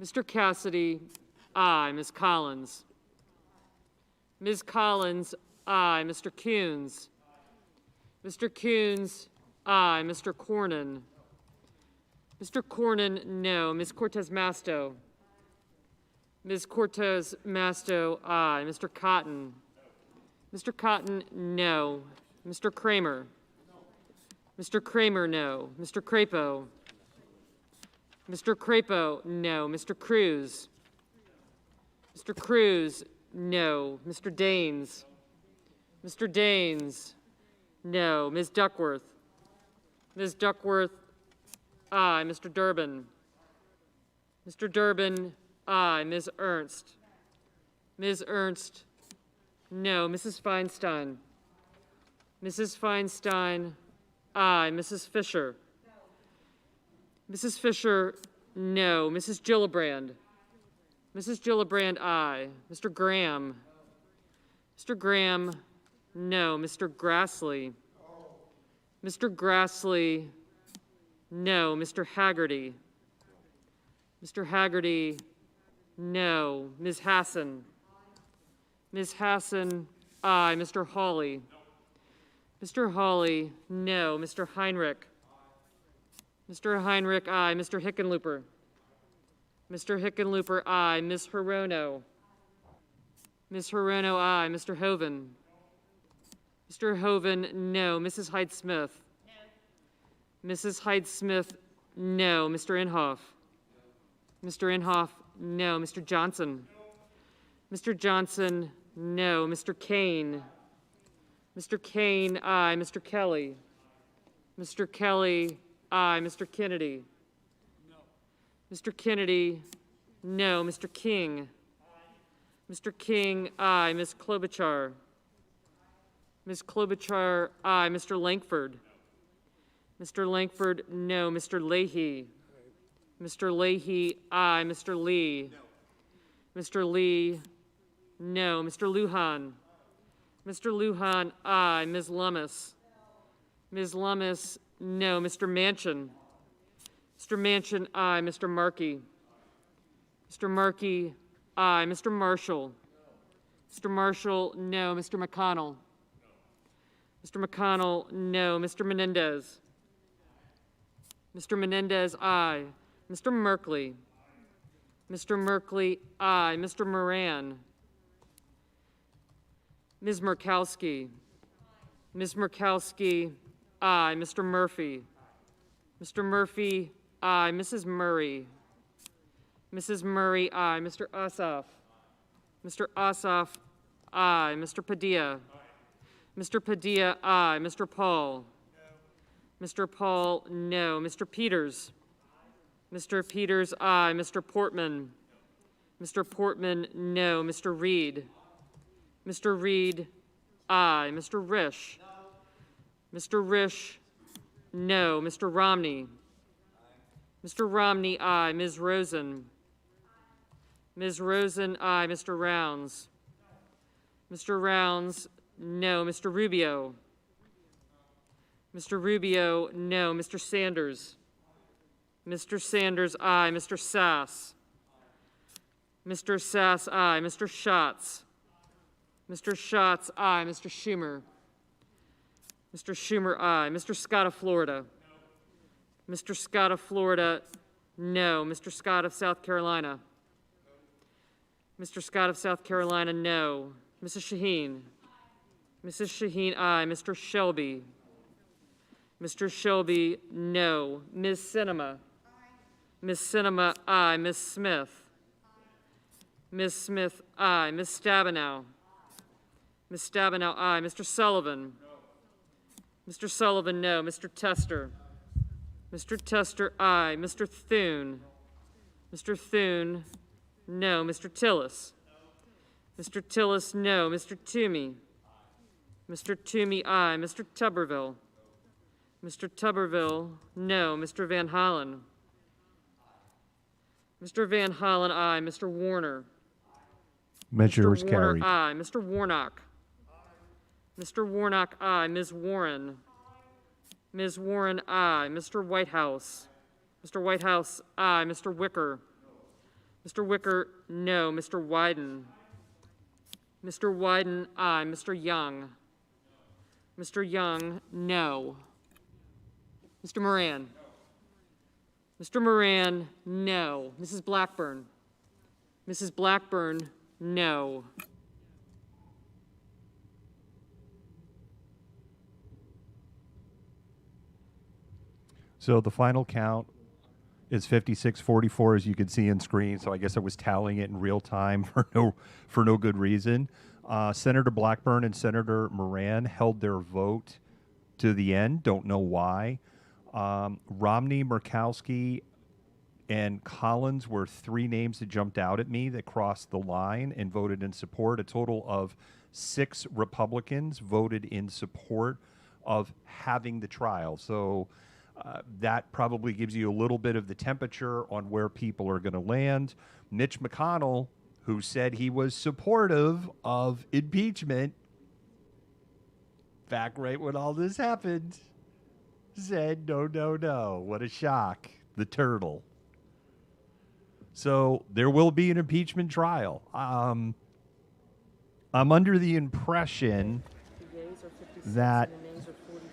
Mr. Cassidy, aye. Ms. Collins. Ms. Collins, aye. Mr. Coons. Mr. Coons, aye. Mr. Cornyn. Mr. Cornyn, no. Ms. Cortez Masto. Ms. Cortez Masto, aye. Mr. Cotton. Mr. Cotton, no. Mr. Kramer. Mr. Kramer, no. Mr. Crapo. Mr. Crapo, no. Mr. Cruz. Mr. Cruz, no. Mr. Daines. Mr. Daines, no. Ms. Duckworth. Ms. Duckworth, aye. Mr. Durbin. Mr. Durbin, aye. Ms. Ernst. Ms. Ernst, no. Mrs. Feinstein. Mrs. Feinstein, aye. Mrs. Fisher. Mrs. Fisher, no. Mrs. Gillibrand. Mrs. Gillibrand, aye. Mr. Graham. Mr. Graham, no. Mr. Grassley. Mr. Grassley, no. Mr. Haggerty. Mr. Haggerty, no. Ms. Hassan. Ms. Hassan, aye. Mr. Hawley. Mr. Hawley, no. Mr. Heinrich. Mr. Heinrich, aye. Mr. Hickenlooper. Mr. Hickenlooper, aye. Ms. Hirono. Ms. Hirono, aye. Mr. Hoven. Mr. Hoven, no. Mrs. Hyde-Smith. No. Mrs. Hyde-Smith, no. Mr. Inhofe. Mr. Inhofe, no. Mr. Johnson. Mr. Johnson, no. Mr. Kane. Mr. Kane, aye. Mr. Kelly. Mr. Kelly, aye. Mr. Kennedy. No. Mr. Kennedy, no. Mr. King. Mr. King, aye. Ms. Klobuchar. Ms. Klobuchar, aye. Mr. Langford. Mr. Langford, no. Mr. Leahy. Mr. Leahy, aye. Mr. Lee. Mr. Lee, no. Mr. Lujan. Mr. Lujan, aye. Ms. Lummis. Ms. Lummis, no. Mr. Manchin. Mr. Manchin, aye. Mr. Markey. Mr. Markey, aye. Mr. Marshall. Mr. Marshall, no. Mr. McConnell. Mr. McConnell, no. Mr. Menendez. Mr. Menendez, aye. Mr. Merkley. Mr. Merkley, aye. Mr. Moran. Ms. Murkowski. Ms. Murkowski, aye. Mr. Murphy. Mr. Murphy, aye. Mrs. Murray. Mrs. Murray, aye. Mr. Ossoff. Mr. Ossoff, aye. Mr. Padilla. Mr. Padilla, aye. Mr. Paul. Mr. Paul, no. Mr. Peters. Mr. Peters, aye. Mr. Portman. Mr. Portman, no. Mr. Reed. Mr. Reed, aye. Mr. Risch. Mr. Risch, no. Mr. Romney. Mr. Romney, aye. Ms. Rosen. Ms. Rosen, aye. Mr. Rounds. Mr. Rounds, no. Mr. Rubio. Mr. Rubio, no. Mr. Sanders. Mr. Sanders, aye. Mr. Sass. Mr. Sass, aye. Mr. Schatz. Mr. Schatz, aye. Mr. Schumer. Mr. Schumer, aye. Mr. Scott of Florida. Mr. Scott of Florida, no. Mr. Scott of South Carolina. Mr. Scott of South Carolina, no. Mrs. Shaheen. Mrs. Shaheen, aye. Mr. Shelby. Mr. Shelby, no. Ms. Sinema. Ms. Sinema, aye. Ms. Smith. Ms. Smith, aye. Ms. Stabenow. Ms. Stabenow, aye. Mr. Sullivan. Mr. Sullivan, no. Mr. Tester. Mr. Tester, aye. Mr. Thune. Mr. Thune, no. Mr. Tillis. Mr. Tillis, no. Mr. Toomey. Mr. Toomey, aye. Mr. Tuberville. Mr. Tuberville, no. Mr. Van Hollen. Mr. Van Hollen, aye. Mr. Warner. Measure is Mr. Warner, carried. aye. Mr. Warnock. Mr. Warnock, aye. Ms. Warren. Ms. Warren, aye. Mr. Whitehouse. Mr. Whitehouse, aye. Mr. Wicker. Mr. Wicker, no. Mr. Wyden. Mr. Wyden, aye. Mr. Young. Mr. Young, no. Mr. Moran. Mr. Moran, no. Mrs. Blackburn. Mrs. Blackburn, no. So the final count is 56-44, as you can see on screen. So I guess I was tallying it in real time for no good reason. Senator Blackburn and Senator Moran held their vote to the end. Don't know why. Romney, Murkowski, and Collins were three names that jumped out at me that crossed the line and voted in support. A total of 6 Republicans voted in support of having the trial. So that probably gives you a little bit of the temperature on where people are going to land. Mitch McConnell, who said he was supportive of impeachment, back right when all this happened, said no, no, no. What a shock. The turtle. So there will be an impeachment trial. I'm under the impression that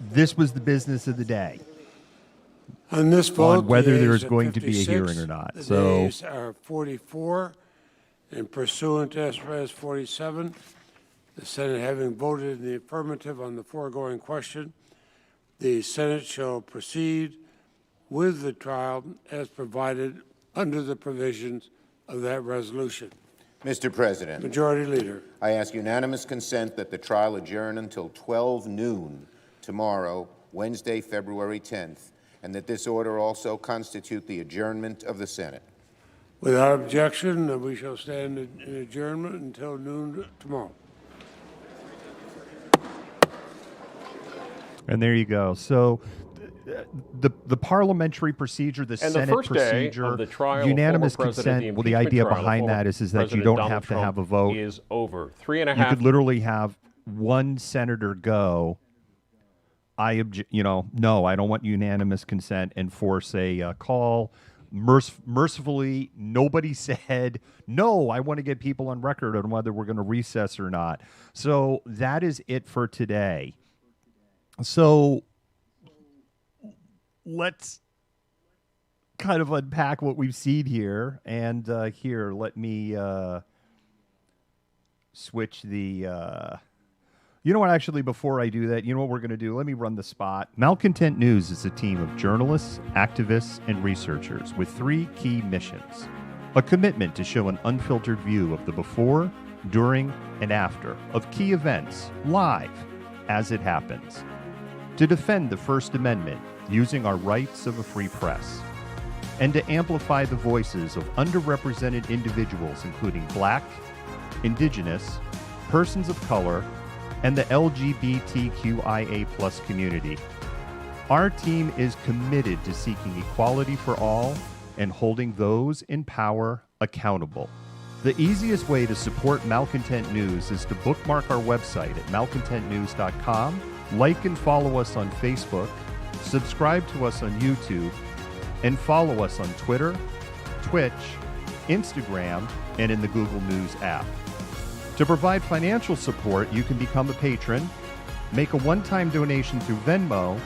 this was the business of the day. On this vote, on whether the there's ayes are going to be a 56, hearing or not. The So ayes are 44, and pursuant to S. 47, the Senate having voted in the affirmative on the foregoing question, the Senate shall proceed with the trial as provided under the provisions of that resolution. Mr. President. Majority Leader. I ask unanimous consent that the trial adjourn until 12 noon tomorrow, Wednesday, February 10th, and that this order also constitute the adjournment of the Senate. Without objection, we shall stand in adjournment until noon tomorrow. And there you go. So the parliamentary procedure, the And Senate the first day procedure, of the trial unanimous of former President, consent. Well, the idea impeachment trial of behind former that is that you President don't Donald have to Trump have a vote. is over. 3.5. You could literally have one senator go, no, I don't want unanimous consent, and force a call. Mercifully, nobody said, no, I want to get people on record on whether we're going to recess or not. So that is it for today. So let's kind of unpack what we've seen here. And here, let me switch the... You know what, actually, before I do that, you know what we're going to do? Let me run the spot. Malcontent News is a team of journalists, activists, and researchers with 3 key missions. A commitment to show an unfiltered view of the before, during, and after of key events, live, as it happens. To defend the First Amendment using our rights of a free press. And to amplify the voices of underrepresented individuals, including Black, Indigenous, persons of color, and the LGBTQIA+ community. Our team is committed to seeking equality for all and holding those in power accountable. The easiest way to support Malcontent News is to bookmark our website at malcontentnews.com, like and follow us on Facebook, subscribe to us on YouTube, and follow us on Twitter, Twitch, Instagram, and in the Google News app. To provide financial support, you can become a patron, make a one-time donation through Venmo,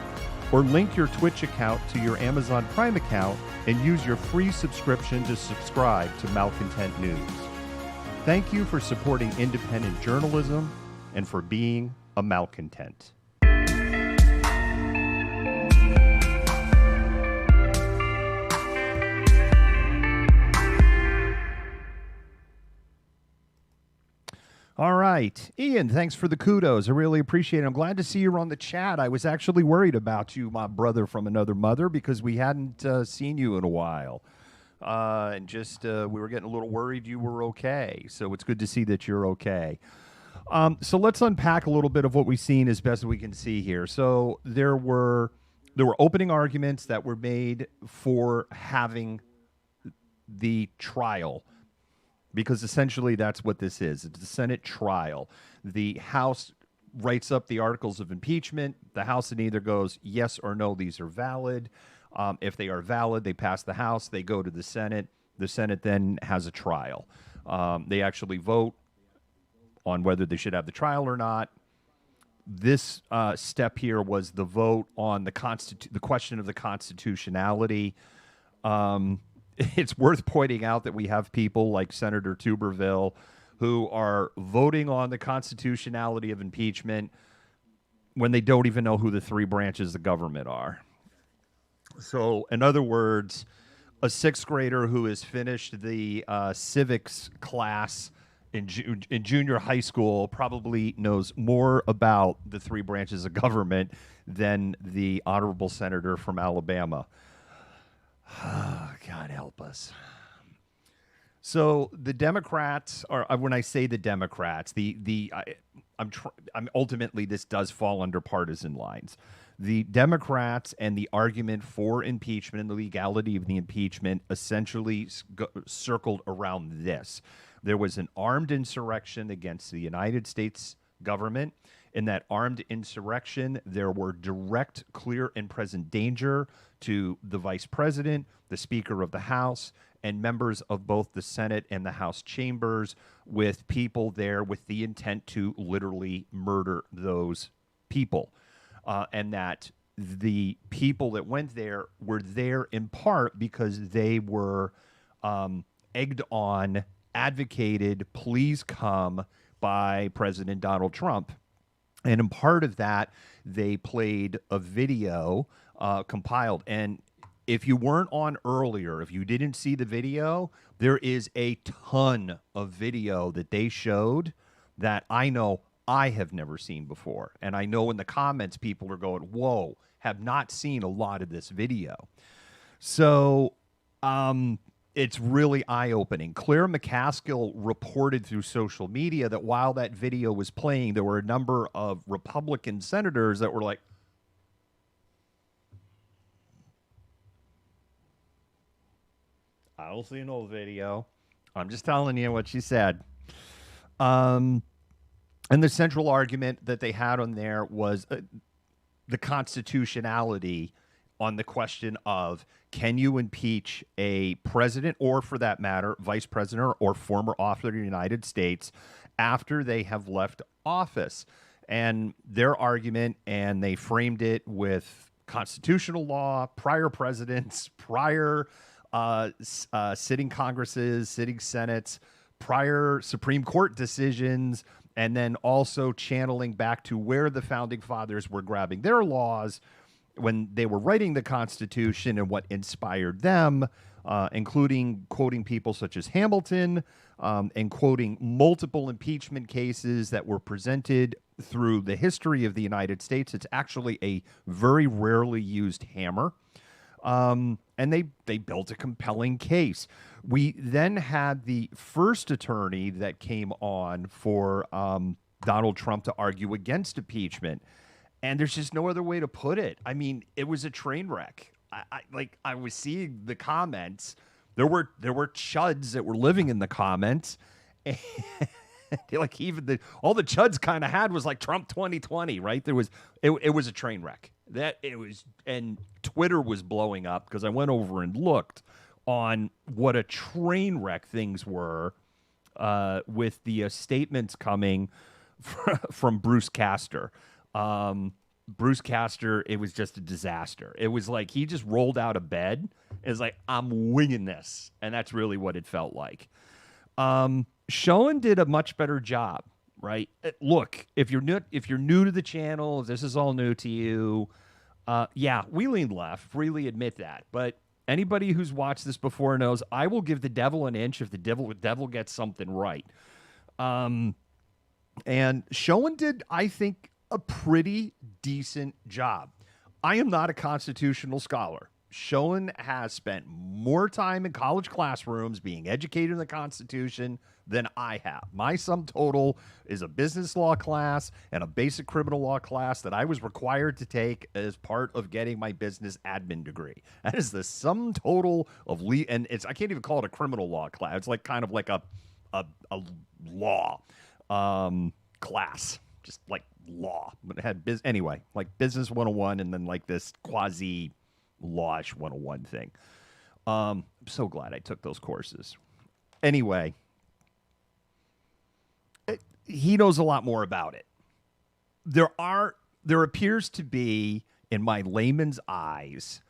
or link your Twitch account to your Amazon Prime account and use your free subscription to subscribe to Malcontent News. Thank you for supporting independent journalism and for being a malcontent. All right. Ian, thanks for the kudos. I really appreciate it. I'm glad to see you're on the chat. I was actually worried about you, my brother from another mother, because we hadn't seen you in a while. And just we were getting a little worried you were okay. So it's good to see that you're okay. So let's unpack a little bit of what we've seen as best as we can see here. So there were opening arguments that were made for having the trial, because essentially that's what this is. It's the Senate trial. The House writes up the articles of impeachment. The House then either goes yes or no, these are valid. If they are valid, they pass the House. They go to the Senate. The Senate then has a trial. They actually vote on whether they should have the trial or not. This step here was the vote on the question of the constitutionality. It's worth pointing out that we have people like Senator Tuberville who are voting on the constitutionality of impeachment when they don't even know who the three branches of government are. So, in other words, a sixth grader who has finished the civics class in junior high school probably knows more about the three branches of government than the honorable senator from Alabama. God help us. So the Democrats are, when I say the Democrats, I'm ultimately this does fall under partisan lines. The Democrats and the argument for impeachment and the legality of the impeachment essentially circled around this. There was an armed insurrection against the United States government. In that armed insurrection, there were direct, clear, and present danger to the vice president, the Speaker of the House, and members of both the Senate and the House chambers, with people there with the intent to literally murder those people. And that the people that went there were there in part because they were egged on, advocated, please come, by President Donald Trump. And in part of that, they played a video compiled. And if you weren't on earlier, if you didn't see the video, there is a ton of video that they showed that I know I have never seen before. And I know in the comments, people are going, whoa, have not seen a lot of this video. So it's really eye-opening. Claire McCaskill reported through social media that while that video was playing, there were a number of Republican senators that were like, I don't see no video. I'm just telling you what she said. And the central argument that they had on there was the constitutionality on the question of, can you impeach a president, or for that matter, vice president or former officer of the United States after they have left office? And their argument, and they framed it with constitutional law, prior presidents, prior sitting Congresses, sitting Senates, prior Supreme Court decisions, and then also channeling back to where the Founding Fathers were grabbing their laws when they were writing the Constitution and what inspired them, including quoting people such as Hamilton and quoting multiple impeachment cases that were presented through the history of the United States. It's actually a very rarely used hammer. And they built a compelling case. We then had the first attorney that came on for Donald Trump to argue against impeachment. And there's just no other way to put it. I mean, it was a train wreck. I was seeing the comments. There were chuds that were living in the comments. Like even all the chuds kind of had was like Trump 2020, right? It was a train wreck. And Twitter was blowing up because I went over and looked on what a train wreck things were with the statements coming from Bruce Castor. Bruce Castor, it was just a disaster. It was like he just rolled out of bed. It's like, I'm winging this. And that's really what it felt like. Schoen did a much better job, right? Look, if you're new to the channel, if this is all new to you, yeah, we lean left, freely admit that. But anybody who's watched this before knows I will give the devil an inch if the devil gets something right. And Schoen did, I think, a pretty decent job. I am not a constitutional scholar. Schoen has spent more time in college classrooms being educated in the Constitution than I have. My sum total is a business law class and a basic criminal law class that I was required to take as part of getting my business admin degree. That is the sum total of and I can't even call it a criminal law class. It's like kind of like a law class, just like law. But it had anyway, like business 101 and then like this quasi lawish 101 thing. I'm so glad I took those courses. Anyway, he knows a lot more about it. There appears to be, in my layman's eyes,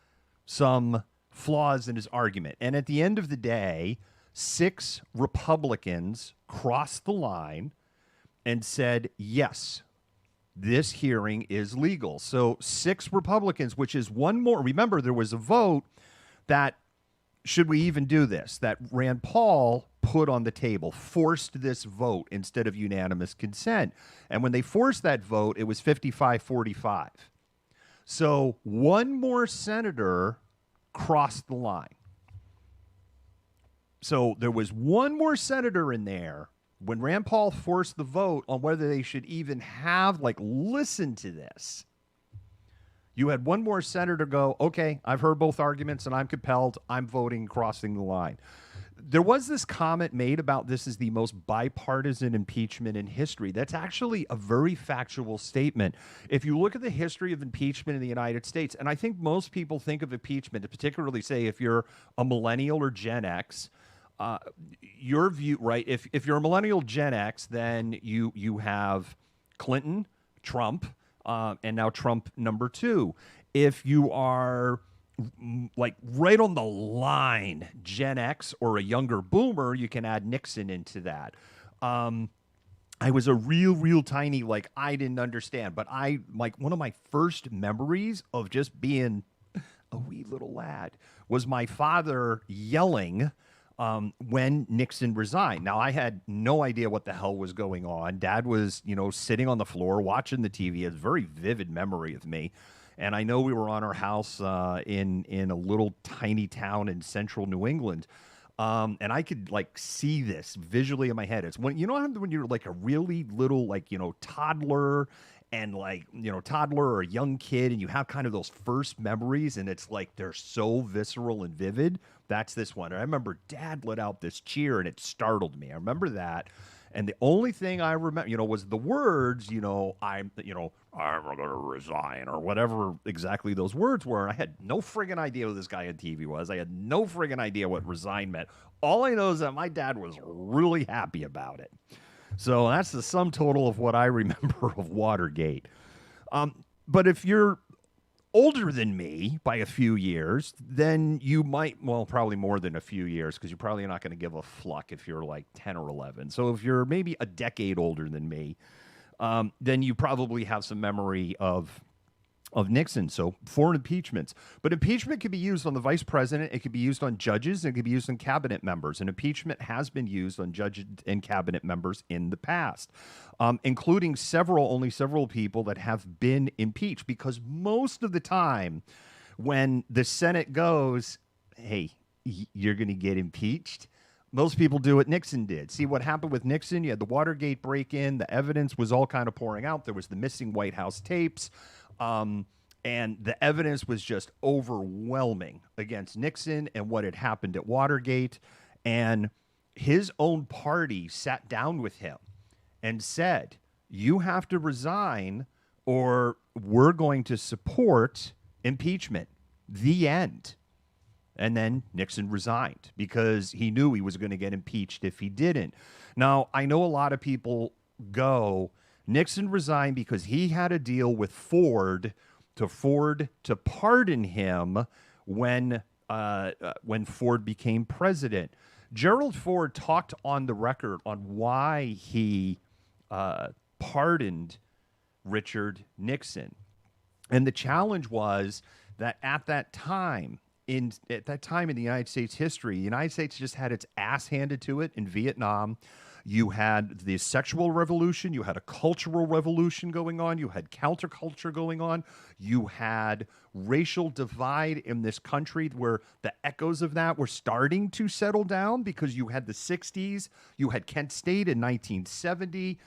some flaws in his argument. And at the end of the day, 6 Republicans crossed the line and said, yes, this hearing is legal. So 6 Republicans, which is one more. Remember, there was a vote that, should we even do this, that Rand Paul put on the table, forced this vote instead of unanimous consent. And when they forced that vote, it was 55-45. So one more senator crossed the line. So there was one more senator in there when Rand Paul forced the vote on whether they should even have, listen to this. You had one more senator go, okay, I've heard both arguments and I'm compelled. I'm voting crossing the line. There was this comment made about this is the most bipartisan impeachment in history. That's actually a very factual statement. If you look at the history of impeachment in the United States, and I think most people think of impeachment, particularly say if you're a millennial or Gen X, your view, right? If you're a millennial Gen X, then you have Clinton, Trump, and now Trump number 2. If you are right on the line Gen X or a younger boomer, you can add Nixon into that. I was a real tiny, I didn't understand, but one of my first memories of just being a wee little lad was my father yelling when Nixon resigned. Now, I had no idea what the hell was going on. Dad was, sitting on the floor watching the TV. It's a very vivid memory of me. And I know we were on our house in a little tiny town in central New England. And I could see this visually in my head. It's when you're a really little, toddler and toddler or a young kid, and you have kind of those first memories, and it's they're so visceral and vivid. That's this one. And I remember Dad let out this cheer, and it startled me. I remember that. And the only thing I remember, was the words, I'm going to resign, or whatever exactly those words were. I had no friggin' idea who this guy on TV was. I had no friggin' idea what resign meant. All I know is that my dad was really happy about it. So that's the sum total of what I remember of Watergate. But if you're older than me by a few years, then you might, probably more than a few years, because you're probably not going to give a fluck if you're 10 or 11. So if you're maybe a decade older than me, then you probably have some memory of Nixon. So 4 impeachments. But impeachment can be used on the vice president. It can be used on judges. And it can be used on cabinet members. And impeachment has been used on judges and cabinet members in the past, including only several people that have been impeached. Because most of the time when the Senate goes, hey, you're going to get impeached, most people do what Nixon did. See what happened with Nixon? You had the Watergate break-in. The evidence was all kind of pouring out. There was the missing White House tapes. And the evidence was just overwhelming against Nixon and what had happened at Watergate. And his own party sat down with him and said, you have to resign or we're going to support impeachment. The end. And then Nixon resigned because he knew he was going to get impeached if he didn't. Now, I know a lot of people go, Nixon resigned because he had a deal with Ford to pardon him when Ford became president. Gerald Ford talked on the record on why he pardoned Richard Nixon. And the challenge was that at that time in the United States history, the United States just had its ass handed to it in Vietnam. You had the sexual revolution. You had a cultural revolution going on. You had counterculture going on. You had racial divide in this country where the echoes of that were starting to settle down because you had the 60s. You had Kent State in 1970.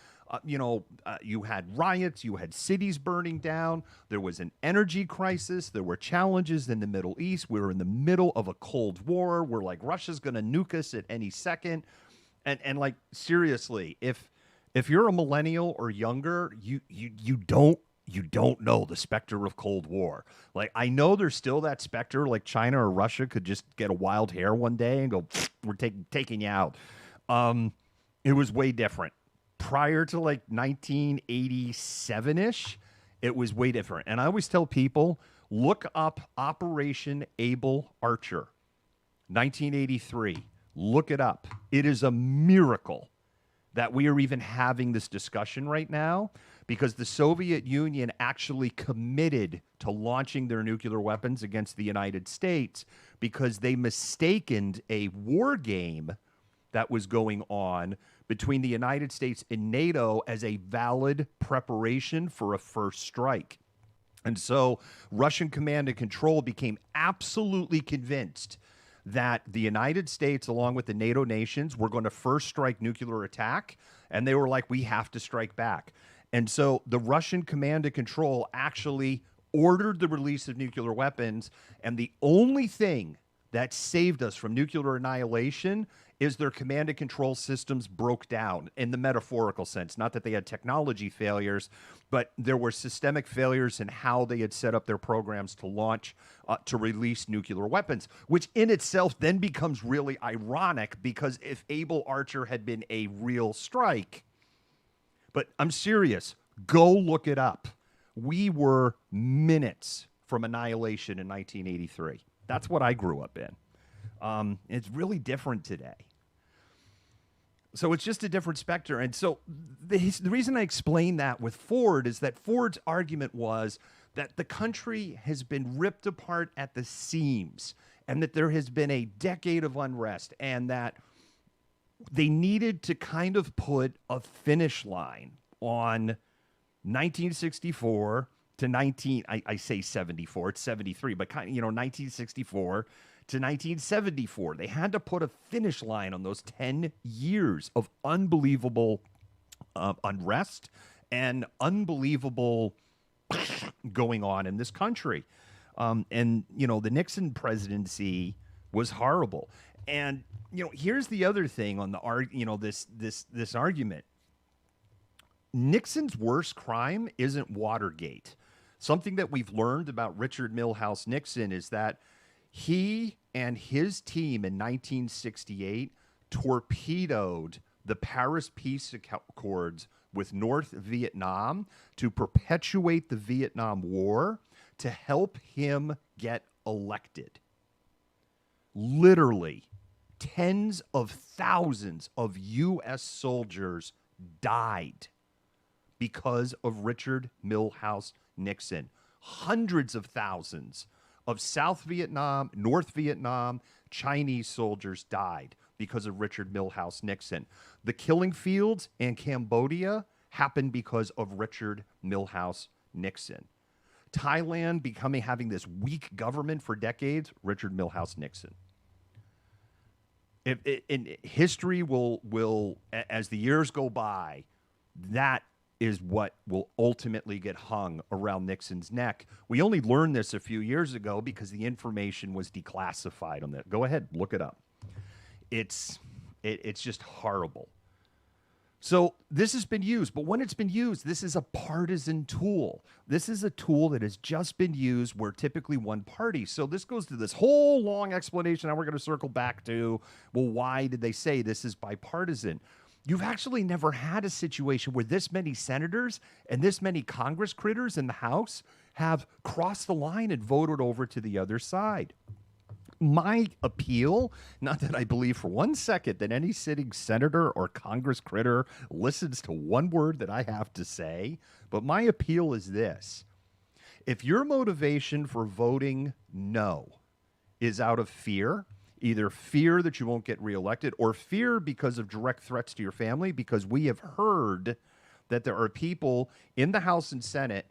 You had riots, you had cities burning down, there was an energy crisis, there were challenges in the Middle East, we were in the middle of a Cold War, we're like, Russia's going to nuke us at any second. And like, seriously, if you're a millennial or younger, you don't know the specter of Cold War. Like, I know there's still that specter, like China or Russia could just get a wild hair one day and go, we're taking you out. It was way different. Prior to like 1987-ish, it was way different. And I always tell people, look up Operation Able Archer, 1983. Look it up. It is a miracle that we are even having this discussion right now because the Soviet Union actually committed to launching their nuclear weapons against the United States because they mistaken a war game that was going on between the United States and NATO as a valid preparation for a first strike. And so Russian command and control became absolutely convinced that the United States, along with the NATO nations, were going to first strike nuclear attack. And they were like, we have to strike back. And so the Russian command and control actually ordered the release of nuclear weapons. And the only thing that saved us from nuclear annihilation is their command and control systems broke down in the metaphorical sense. Not that they had technology failures, but there were systemic failures in how they had set up their programs to launch, to release nuclear weapons, which in itself then becomes really ironic because if Able Archer had been a real strike, but I'm serious, go look it up. We were minutes from annihilation in 1983. That's what I grew up in. It's really different today. So it's just a different specter. And so the reason I explain that with Ford is that Ford's argument was that the country has been ripped apart at the seams and that there has been a decade of unrest and that they needed to kind of put a finish line on 1964 to I say 74, it's 73, but 1964 to 1974. They had to put a finish line on those 10 years of unbelievable unrest and unbelievable going on in this country. And the Nixon presidency was horrible. And, here's the other thing on the this argument. Nixon's worst crime isn't Watergate. Something that we've learned about Richard Milhous Nixon is that he and his team in 1968 torpedoed the Paris Peace Accords with North Vietnam to perpetuate the Vietnam War to help him get elected. Literally, tens of thousands of U.S. soldiers died because of Richard Milhous Nixon. Hundreds of thousands of South Vietnam, North Vietnam, Chinese soldiers died because of Richard Milhous Nixon. The killing fields in Cambodia happened because of Richard Milhous Nixon. Thailand having this weak government for decades, Richard Milhous Nixon. In history will, as the years go by, that is what will ultimately get hung around Nixon's neck. We only learned this a few years ago because the information was declassified on that. Go ahead, look it up. It's just horrible. So this has been used, but when it's been used, this is a partisan tool. This is a tool that has just been used where typically one party. So this goes to this whole long explanation. Now we're going to circle back to, well, why did they say this is bipartisan? You've actually never had a situation where this many senators and this many Congress critters in the House have crossed the line and voted over to the other side. My appeal, not that I believe for 1 second that any sitting senator or Congress critter listens to one word that I have to say, but my appeal is this. If your motivation for voting no is out of fear, either fear that you won't get reelected or fear because of direct threats to your family, because we have heard that there are people in the House and Senate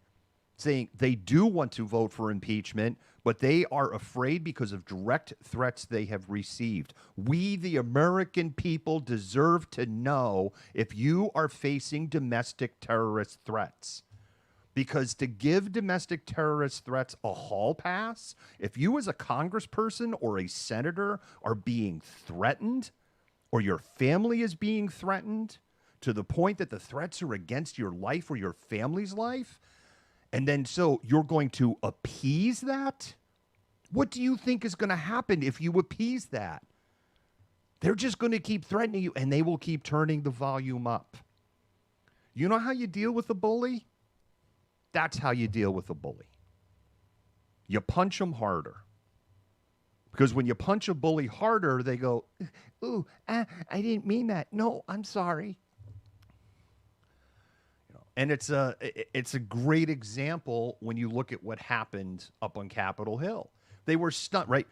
saying they do want to vote for impeachment, but they are afraid because of direct threats they have received. We, the American people, deserve to know if you are facing domestic terrorist threats. Because to give domestic terrorist threats a hall pass, if you as a congressperson or a senator are being threatened, or your family is being threatened to the point that the threats are against your life or your family's life, and then so you're going to appease that? What do you think is going to happen if you appease that? They're just going to keep threatening you, and they will keep turning the volume up. You know how you deal with a bully? That's how you deal with a bully. You punch them harder. Because when you punch a bully harder, they go, ooh, I didn't mean that. No, I'm sorry. And it's a great example when you look at what happened up on Capitol Hill. They were stunned, right?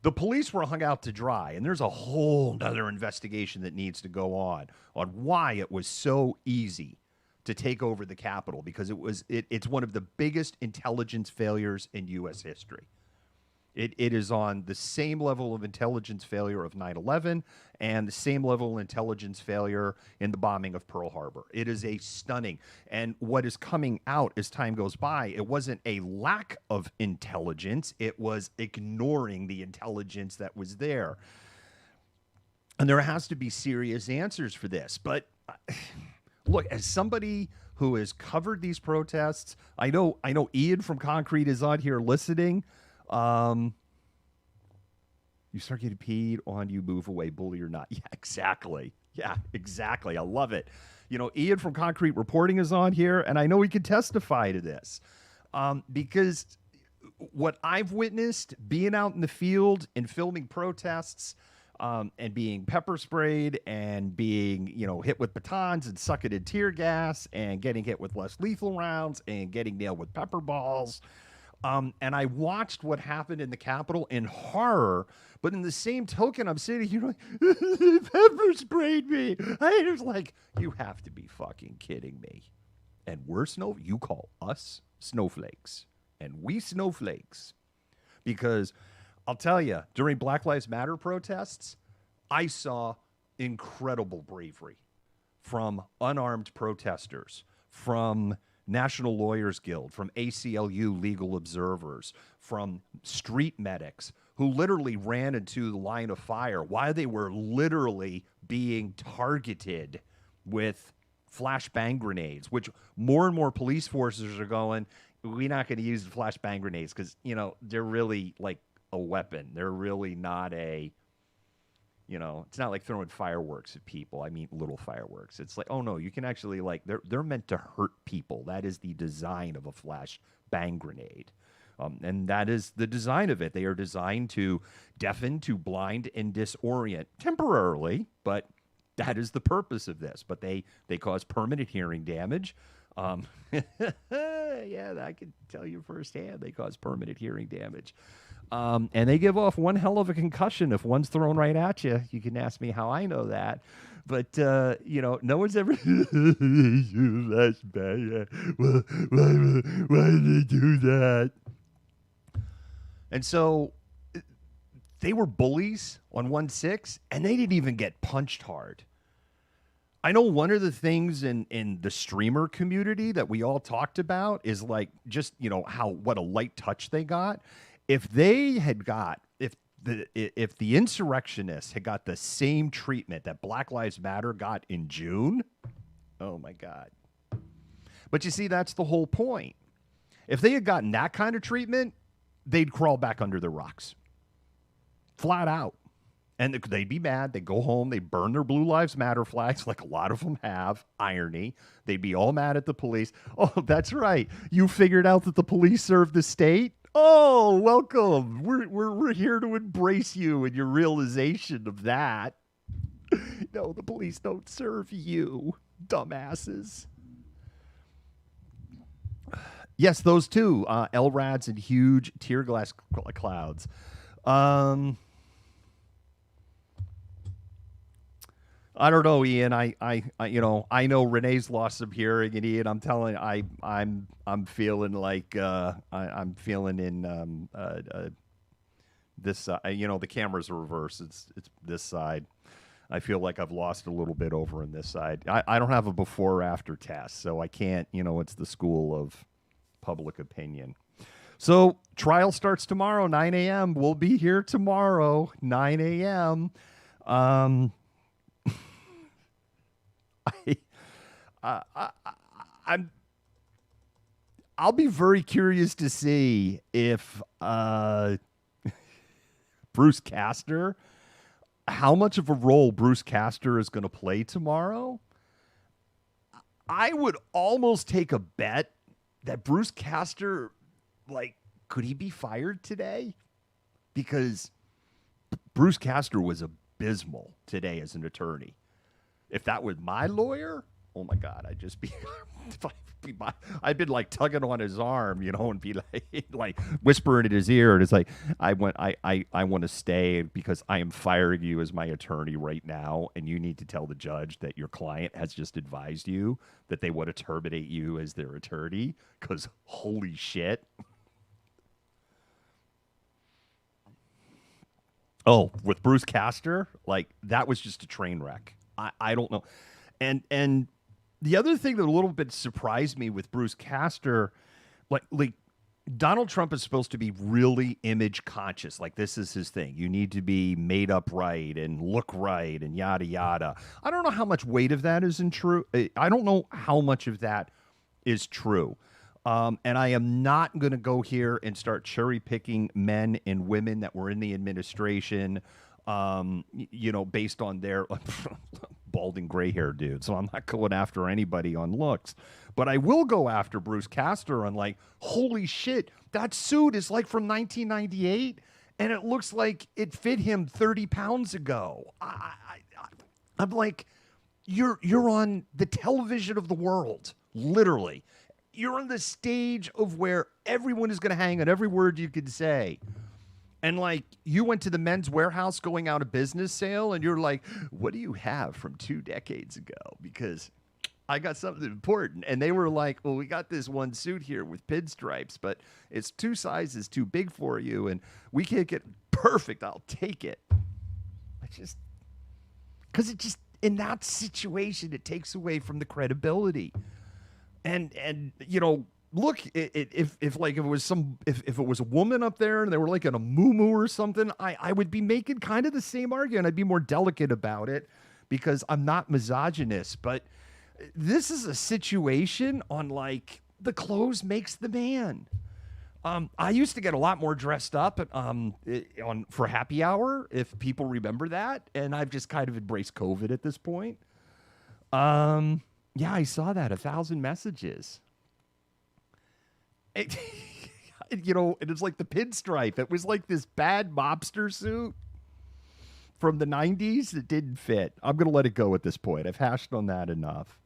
The police were hung out to dry, and there's a whole other investigation that needs to go on why it was so easy to take over the Capitol, because it's one of the biggest intelligence failures in U.S. history. It is on the same level of intelligence failure of 9/11 and the same level of intelligence failure in the bombing of Pearl Harbor. It is a stunning. And what is coming out as time goes by, it wasn't a lack of intelligence. It was ignoring the intelligence that was there. And there has to be serious answers for this. But look, as somebody who has covered these protests, I know Ian from Concrete is on here listening. You start getting peed on, you move away, bully or not. Yeah, exactly. Yeah, exactly. I love it. Ian from Concrete Reporting is on here, and I know he can testify to this. Because what I've witnessed being out in the field and filming protests, and being pepper sprayed and being, hit with batons and sucketed tear gas and getting hit with less lethal rounds and getting nailed with pepper balls. And I watched what happened in the Capitol in horror, but in the same token, I'm sitting here like, pepper sprayed me. I was like, you have to be fucking kidding me. And you call us snowflakes, and we snowflakes. Because I'll tell you, during Black Lives Matter protests, I saw incredible bravery from unarmed protesters, from National Lawyers Guild, from ACLU legal observers, from street medics who literally ran into the line of fire while they were literally being targeted with flashbang grenades, which more and more police forces are going, we're not going to use the flashbang grenades because, they're really like a weapon. They're really not it's not like throwing fireworks at people. I mean, little fireworks. It's like, oh no, you can actually they're meant to hurt people. That is the design of a flash bang grenade. And that is the design of it. They are designed to deafen, to blind, and disorient temporarily, but that is the purpose of this. But they cause permanent hearing damage. Yeah, I can tell you firsthand, they cause permanent hearing damage. And they give off one hell of a concussion if one's thrown right at you. You can ask me how I know that. But, no one's ever... That's bad. Why did they do that? And so they were bullies on 1/6, and they didn't even get punched hard. I know one of the things in the streamer community that we all talked about is like just, what a light touch they got. If the insurrectionists had got the same treatment that Black Lives Matter got in June, Oh, my God. But you see, that's the whole point. If they had gotten that kind of treatment, they'd crawl back under their rocks. Flat out. And they'd be mad. They'd go home. They'd burn their Blue Lives Matter flags like a lot of them have. Irony. They'd be all mad at the police. Oh, that's right. You figured out that the police serve the state? Oh, welcome. We're here to embrace you and your realization of that. No, the police don't serve you, dumbasses. Yes, those two, LRADs and huge tear gas clouds. I don't know, Ian. I know Renee's lost some hearing, and Ian, I'm telling you, I'm feeling like I'm feeling in this. The camera's reversed. It's this side. I feel like I've lost a little bit over in this side. I don't have a before or after test, so I can't. It's the school of public opinion. So trial starts tomorrow, 9 a.m. We'll be here tomorrow, 9 a.m. I'll be very curious to see if Bruce Castor, how much of a role Bruce Castor is going to play tomorrow. I would almost take a bet that Bruce Castor, could he be fired today? Because Bruce Castor was abysmal today as an attorney. If that was my lawyer, oh my God, I'd just be, I'd been tugging on his arm, and be like whispering in his ear. And it's like, I want to stay because I am firing you as my attorney right now. And you need to tell the judge that your client has just advised you that they want to terminate you as their attorney. Because holy shit. Oh, with Bruce Castor, that was just a train wreck. I don't know. And the other thing that a little bit surprised me with Bruce Castor, like Donald Trump is supposed to be really image conscious. This is his thing. You need to be made up right and look right and yada, yada. I don't know how much weight of that is true. I don't know how much of that is true. And I am not going to go here and start cherry picking men and women that were in the administration, based on their balding gray hair dude. So I'm not going after anybody on looks, but I will go after Bruce Castor on holy shit, that suit is from 1998 and it looks like it fit him 30 pounds ago. I'm like, you're on the television of the world, literally. You're on the stage of where everyone is going to hang on every word you could say. And you went to the Men's Warehouse going out of business sale and you're like, what do you have from 2 decades ago? Because I got something important. And they were like, well, we got this one suit here with pinstripes, but it's 2 sizes too big for you. And we can't get perfect. I'll take it. Because it just, in that situation, it takes away from the credibility. And look, if it was a woman up there and they were in a muumuu or something, I would be making kind of the same argument. I'd be more delicate about it because I'm not misogynist. But this is a situation on the clothes makes the man. I used to get a lot more dressed up for happy hour, if people remember that, and I've just kind of embraced COVID at this point. Yeah, I saw that 1,000 messages. And it's like the pinstripe. It was this bad mobster suit from the 90s that didn't fit. I'm going to let it go at this point. I've hashed on that enough.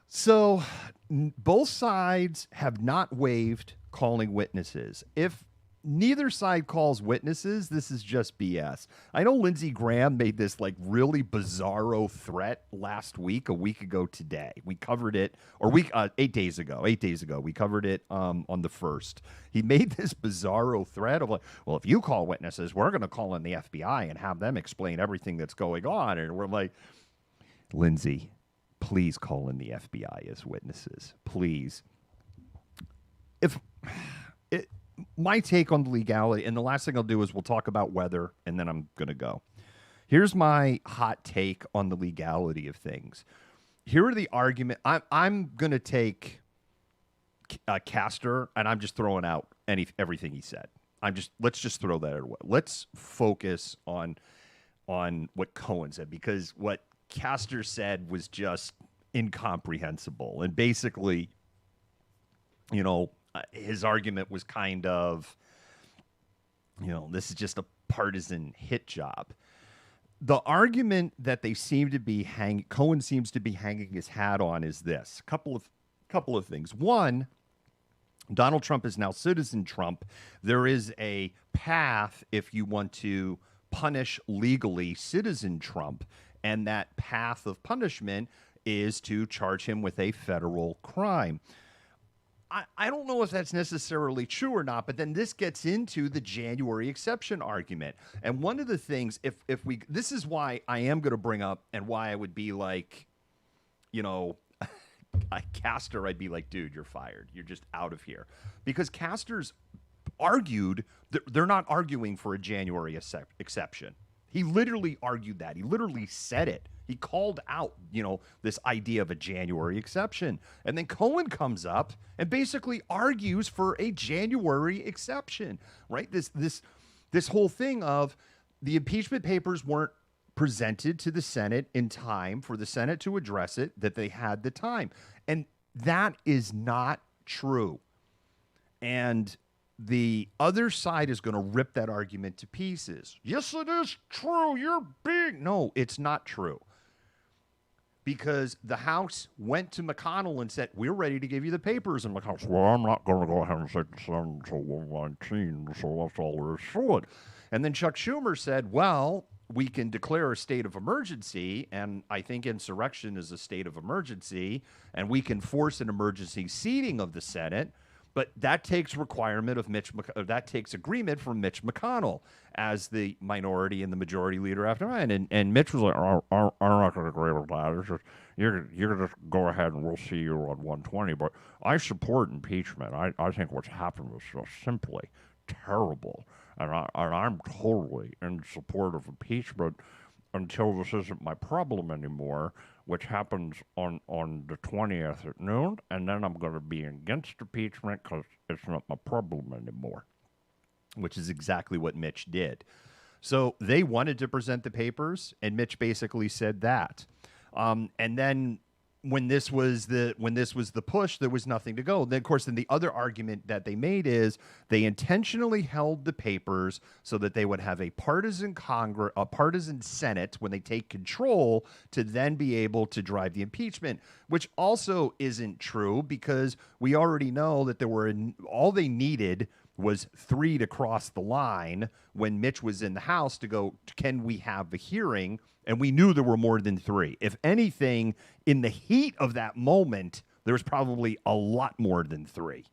So both sides have not waived calling witnesses. If neither side calls witnesses, this is just BS. I know Lindsey Graham made this really bizarro threat last week, a week ago today. We covered it, or 8 days ago. 8 days ago, we covered it on the 1st. He made this bizarro threat of well, if you call witnesses, we're going to call in the FBI and have them explain everything that's going on. And we're like, Lindsey, please call in the FBI as witnesses, please. My take on the legality, and the last thing I'll do is we'll talk about weather, and then I'm going to go. Here's my hot take on the legality of things. here are the argument. I'm going to take Castor, and I'm just throwing out everything he said. Let's just throw that away. Let's focus on what Cohen said, because what Castor said was just incomprehensible. And basically, his argument was kind of, this is just a partisan hit job. The argument that they seem to be Cohen seems to be hanging his hat on is this. A couple of things. One, Donald Trump is now Citizen Trump. There is a path if you want to punish legally Citizen Trump, and that path of punishment is to charge him with a federal crime. I don't know if that's necessarily true or not, but then this gets into the January exception argument. And one of the things, this is why I am going to bring up, and why I would be like, Castor, I'd be like, dude, you're fired. You're just out of here. Because Castor's argued, they're not arguing for a January exception. He literally argued that. He literally said it. He called out, this idea of a January exception. And then Cohen comes up and basically argues for a January exception, right? This whole thing of the impeachment papers weren't presented to the Senate in time for the Senate to address it, that they had the time. And that is not true. And the other side is going to rip that argument to pieces. Yes, it is true. You're big. No, it's not true. Because the House went to McConnell and said, we're ready to give you the papers. And McConnell said, well, I'm not going to go ahead and take the Senate until 119, so that's all there is to it. And then Chuck Schumer said, well, we can declare a state of emergency, and I think insurrection is a state of emergency, and we can force an emergency seating of the Senate, but that takes requirement of that takes agreement from Mitch McConnell as the minority and the majority leader after mine. And Mitch was like, I'm not going to agree with that. It's just, you're going to just go ahead and we'll see you on 120. But I support impeachment. I think what's happened was just simply terrible. And I'm totally in support of impeachment until this isn't my problem anymore, which happens on the 20th at noon, and then I'm going to be against impeachment because it's not my problem anymore, which is exactly what Mitch did. So they wanted to present the papers, and Mitch basically said that. And then when this was the push, there was nothing to go. Then, of course, the other argument that they made is they intentionally held the papers so that they would have a partisan Congress, a partisan Senate when they take control to then be able to drive the impeachment, which also isn't true because we already know that all they needed was 3 to cross the line when Mitch was in the House to go, can we have the hearing? And we knew there were more than 3. If anything, in the heat of that moment, there was probably a lot more than 3.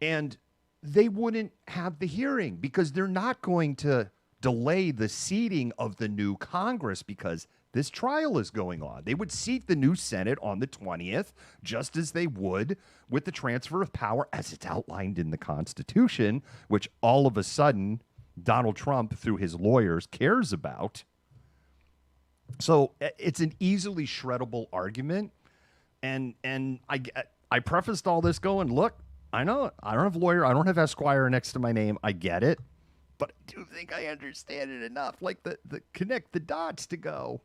And they wouldn't have the hearing because they're not going to delay the seating of the new Congress because this trial is going on. They would seat the new Senate on the 20th, just as they would with the transfer of power as it's outlined in the Constitution, which all of a sudden Donald Trump, through his lawyers, cares about. So it's an easily shreddable argument. And I prefaced all this going, look, I know I don't have lawyer, I don't have Esquire next to my name. I get it. But I do think I understand it enough, like the connect the dots to go.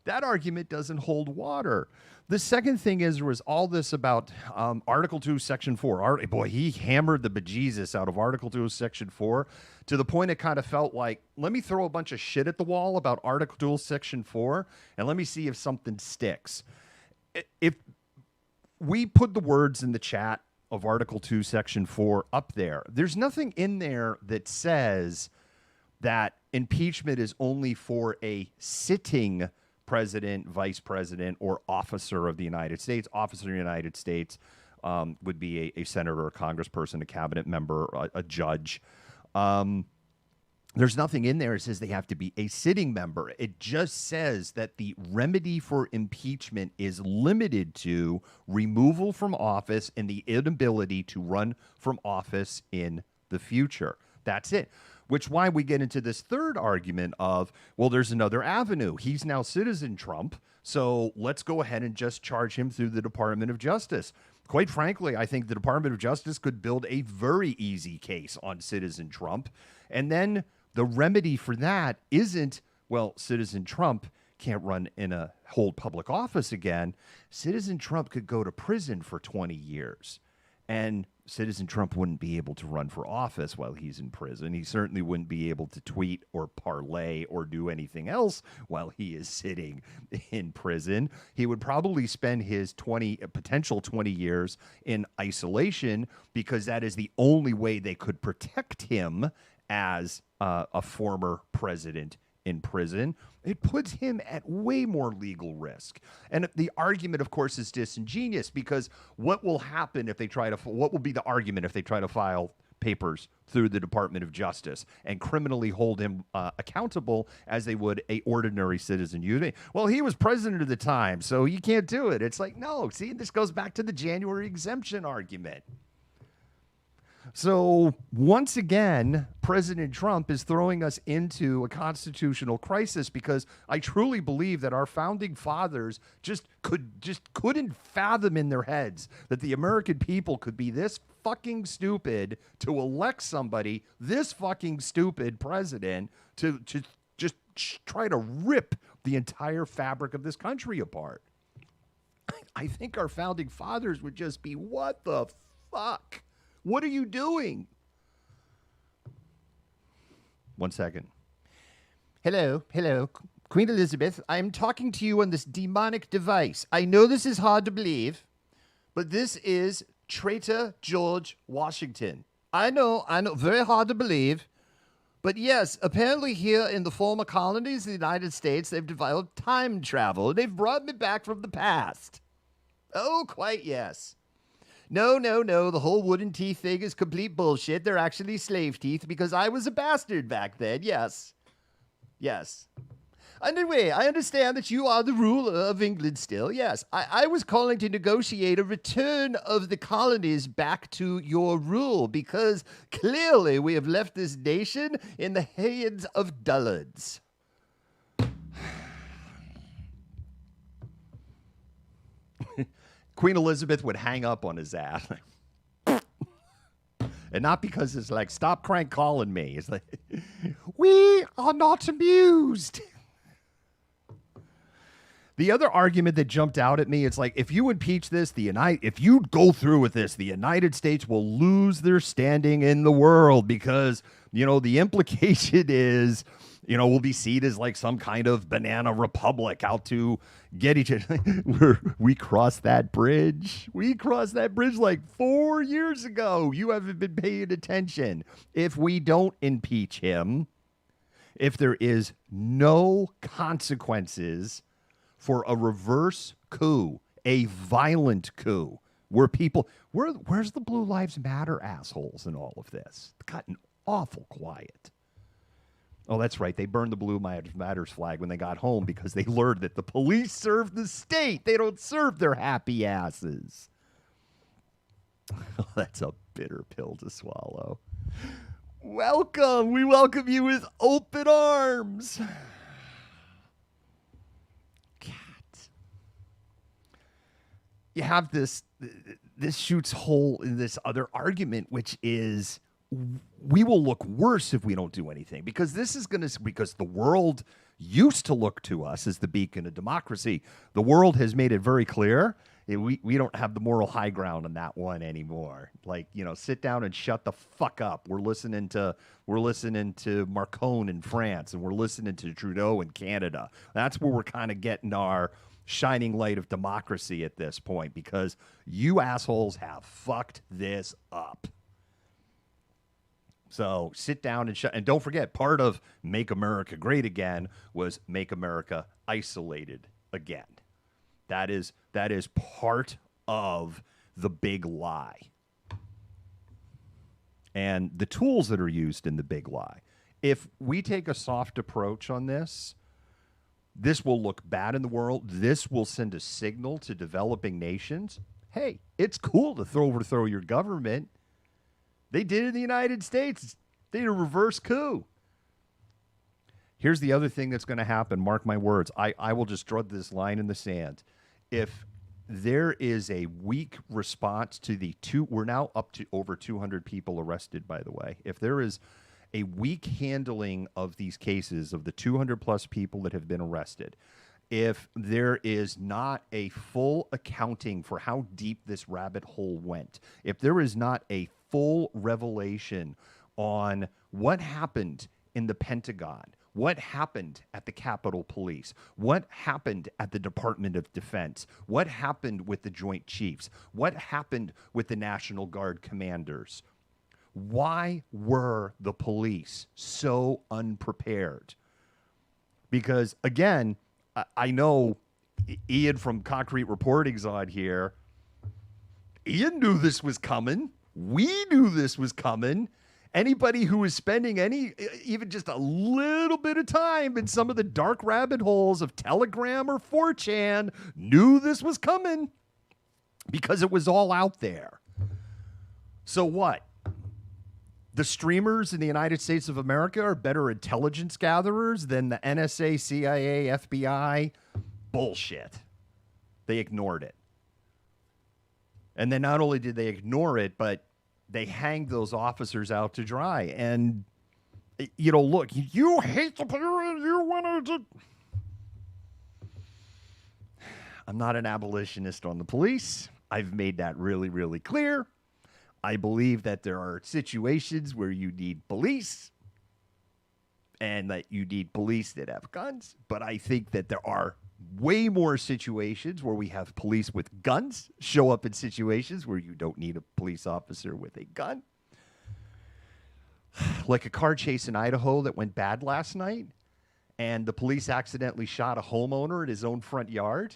That argument doesn't hold water. The second thing is there was all this about Article 2, Section 4. Boy, he hammered the bejesus out of Article 2, Section 4 to the point it kind of felt like, let me throw a bunch of shit at the wall about Article 2, Section 4, and let me see if something sticks. If we put the words in the chat of Article 2, Section 4 up there, there's nothing in there that says that impeachment is only for a sitting president, vice president, or officer of the United States. Officer of the United States would be a senator, a congressperson, a cabinet member, a judge. There's nothing in there that says they have to be a sitting member. It just says that the remedy for impeachment is limited to removal from office and the inability to run from office in the future. That's it. which why we get into this third argument of, well, there's another avenue. He's now Citizen Trump, so let's go ahead and just charge him through the Department of Justice. Quite frankly, I think the Department of Justice could build a very easy case on Citizen Trump. And then the remedy for that isn't, well, Citizen Trump can't run in a hold public office again. Citizen Trump could go to prison for 20 years. And Citizen Trump wouldn't be able to run for office while he's in prison. He certainly wouldn't be able to tweet or parlay or do anything else while he is sitting in prison. He would probably spend his potential 20 years in isolation, because that is the only way they could protect him as a former president in prison. It puts him at way more legal risk. And the argument, of course, is disingenuous, because what will happen if they try to, what will be the argument if they try to file papers through the Department of Justice and criminally hold him accountable as they would a ordinary citizen? Well, he was president at the time, so you can't do it. It's like, no, see, this goes back to the January exemption argument. So once again, President Trump is throwing us into a constitutional crisis, because I truly believe that our founding fathers just couldn't fathom in their heads that the American people could be this fucking stupid to elect somebody, this fucking stupid president, to just try to rip the entire fabric of this country apart. I think our founding fathers would just be, what the fuck? What are you doing? 1 second. Hello, Queen Elizabeth. I'm talking to you on this demonic device. I know this is hard to believe, but this is traitor George Washington. I know, very hard to believe. But yes, apparently here in the former colonies of the United States, they've developed time travel. They've brought me back from the past. Oh, quite yes. No, the whole wooden teeth thing is complete bullshit. They're actually slave teeth, because I was a bastard back then, yes. Anyway, I understand that you are the ruler of England still, yes. I was calling to negotiate a return of the colonies back to your rule, because clearly we have left this nation in the hands of dullards. Queen Elizabeth would hang up on his ass. And not because it's like, stop crank calling me. It's like, we are not amused. The other argument that jumped out at me, it's like, if you impeach this, if you go through with this, the United States will lose their standing in the world, because, the implication is, we'll be seen as like some kind of banana republic out to get each other. We crossed that bridge. We crossed that bridge like 4 years ago. You haven't been paying attention. If we don't impeach him, if there is no consequences for a reverse coup, a violent coup, where's the Blue Lives Matter assholes in all of this? It's gotten awful quiet. Oh, that's right. They burned the Blue Matters flag when they got home, because they learned that the police serve the state. They don't serve their happy asses. That's a bitter pill to swallow. Welcome. We welcome you with open arms. Cat. You have this shoots hole in this other argument, which is, we will look worse if we don't do anything, because because the world used to look to us as the beacon of democracy. The world has made it very clear we don't have the moral high ground on that one anymore. Like, sit down and shut the fuck up. We're listening to Macron in France, and we're listening to Trudeau in Canada. That's where we're kind of getting our shining light of democracy at this point, because you assholes have fucked this up. So sit down and don't forget, part of Make America Great Again was Make America Isolated Again. That is part of the big lie. And the tools that are used in the big lie. If we take a soft approach on this, this will look bad in the world. This will send a signal to developing nations. Hey, it's cool to overthrow your government. They did it in the United States. They did a reverse coup. Here's the other thing that's going to happen. Mark my words. I will just draw this line in the sand. If there is a weak response to we're now up to over 200 people arrested, by the way. If there is a weak handling of these cases, of the 200 plus people that have been arrested, if there is not a full accounting for how deep this rabbit hole went, if there is not a full revelation on what happened in the Pentagon, what happened at the Capitol Police, what happened at the Department of Defense, what happened with the Joint Chiefs, what happened with the National Guard commanders, why were the police so unprepared? Because, again, I know Ian from Concrete Reporting's on here. Ian knew this was coming. We knew this was coming. Anybody who is spending even just a little bit of time in some of the dark rabbit holes of Telegram or 4chan knew this was coming because it was all out there. So what? The streamers in the United States of America are better intelligence gatherers than the NSA, CIA, FBI? Bullshit. They ignored it. And then not only did they ignore it, but they hanged those officers out to dry. And, look, you hate the police, you want to... I'm not an abolitionist on the police. I've made that really, really clear. I believe that there are situations where you need police and that you need police that have guns. But I think that there are way more situations where we have police with guns show up in situations where you don't need a police officer with a gun. Like a car chase in Idaho that went bad last night, and the police accidentally shot a homeowner in his own front yard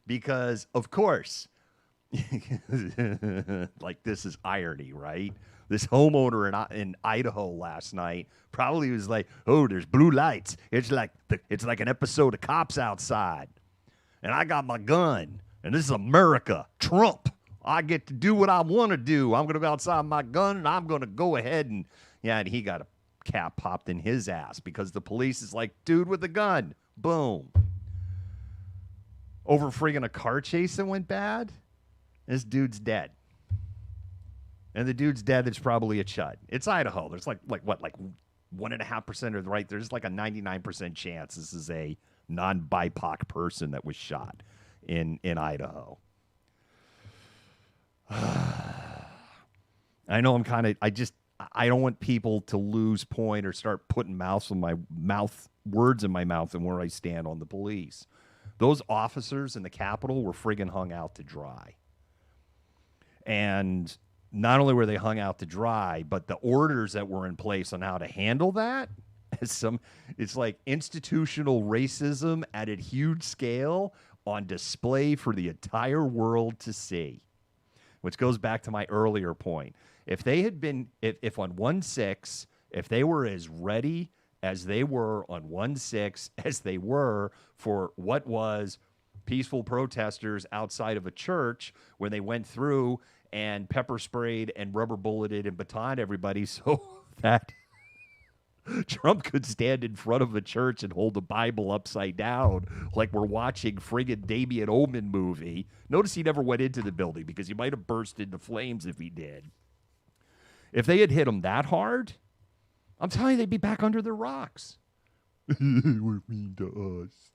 because, of course, like this is irony, right? This homeowner in Idaho last night probably was like, "Oh, there's blue lights. It's like an episode of Cops Outside, and I got my gun, and this is America. Trump. I get to do what I want to do. I'm going to go outside my gun, and I'm going to go ahead and he got a cap popped in his ass because the police is like, dude with a gun, boom, over friggin' a car chase that went bad. This dude's dead. And the dude's dead that's probably a chud. It's Idaho. There's like 1.5% of the right. There's like a 99% chance this is a non-BIPOC person that was shot in Idaho. I know I don't want people to lose point or start putting words in my mouth and where I stand on the police. Those officers in the Capitol were friggin' hung out to dry. And not only were they hung out to dry, but the orders that were in place on how to handle that, it's like institutional racism at a huge scale on display for the entire world to see. Which goes back to my earlier point. If they had been, if on 1/6, if they were as ready as they were on 1/6 as they were for what was peaceful protesters outside of a church when they went through and pepper sprayed and rubber bulleted and batoned everybody so that Trump could stand in front of a church and hold the Bible upside down like we're watching friggin' Damien Omen movie. Notice he never went into the building because he might have burst into flames if he did. If they had hit him that hard, I'm telling you, they'd be back under their rocks. They were mean to us.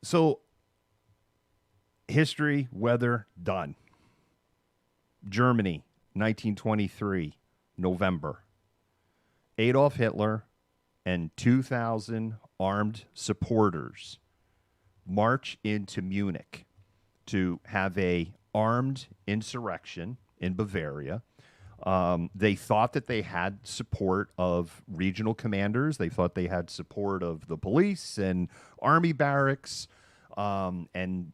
So, history, weather, done. Germany, 1923, November. Adolf Hitler and 2,000 armed supporters march into Munich to have a armed insurrection in Bavaria. They thought that they had support of regional commanders. They thought they had support of the police and army barracks. And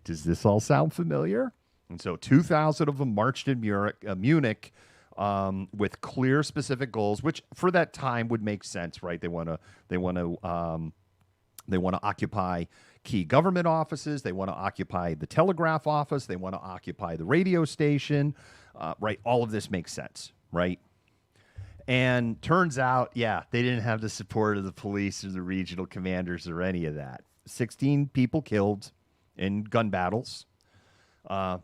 does this all sound familiar? And so 2,000 of them marched in Munich with clear, specific goals, which for that time would make sense, right? They want to They want to occupy key government offices. They want to occupy the telegraph office. They want to occupy the radio station, right? All of this makes sense, right? And turns out, yeah, they didn't have the support of the police or the regional commanders or any of that. 16 people killed in gun battles.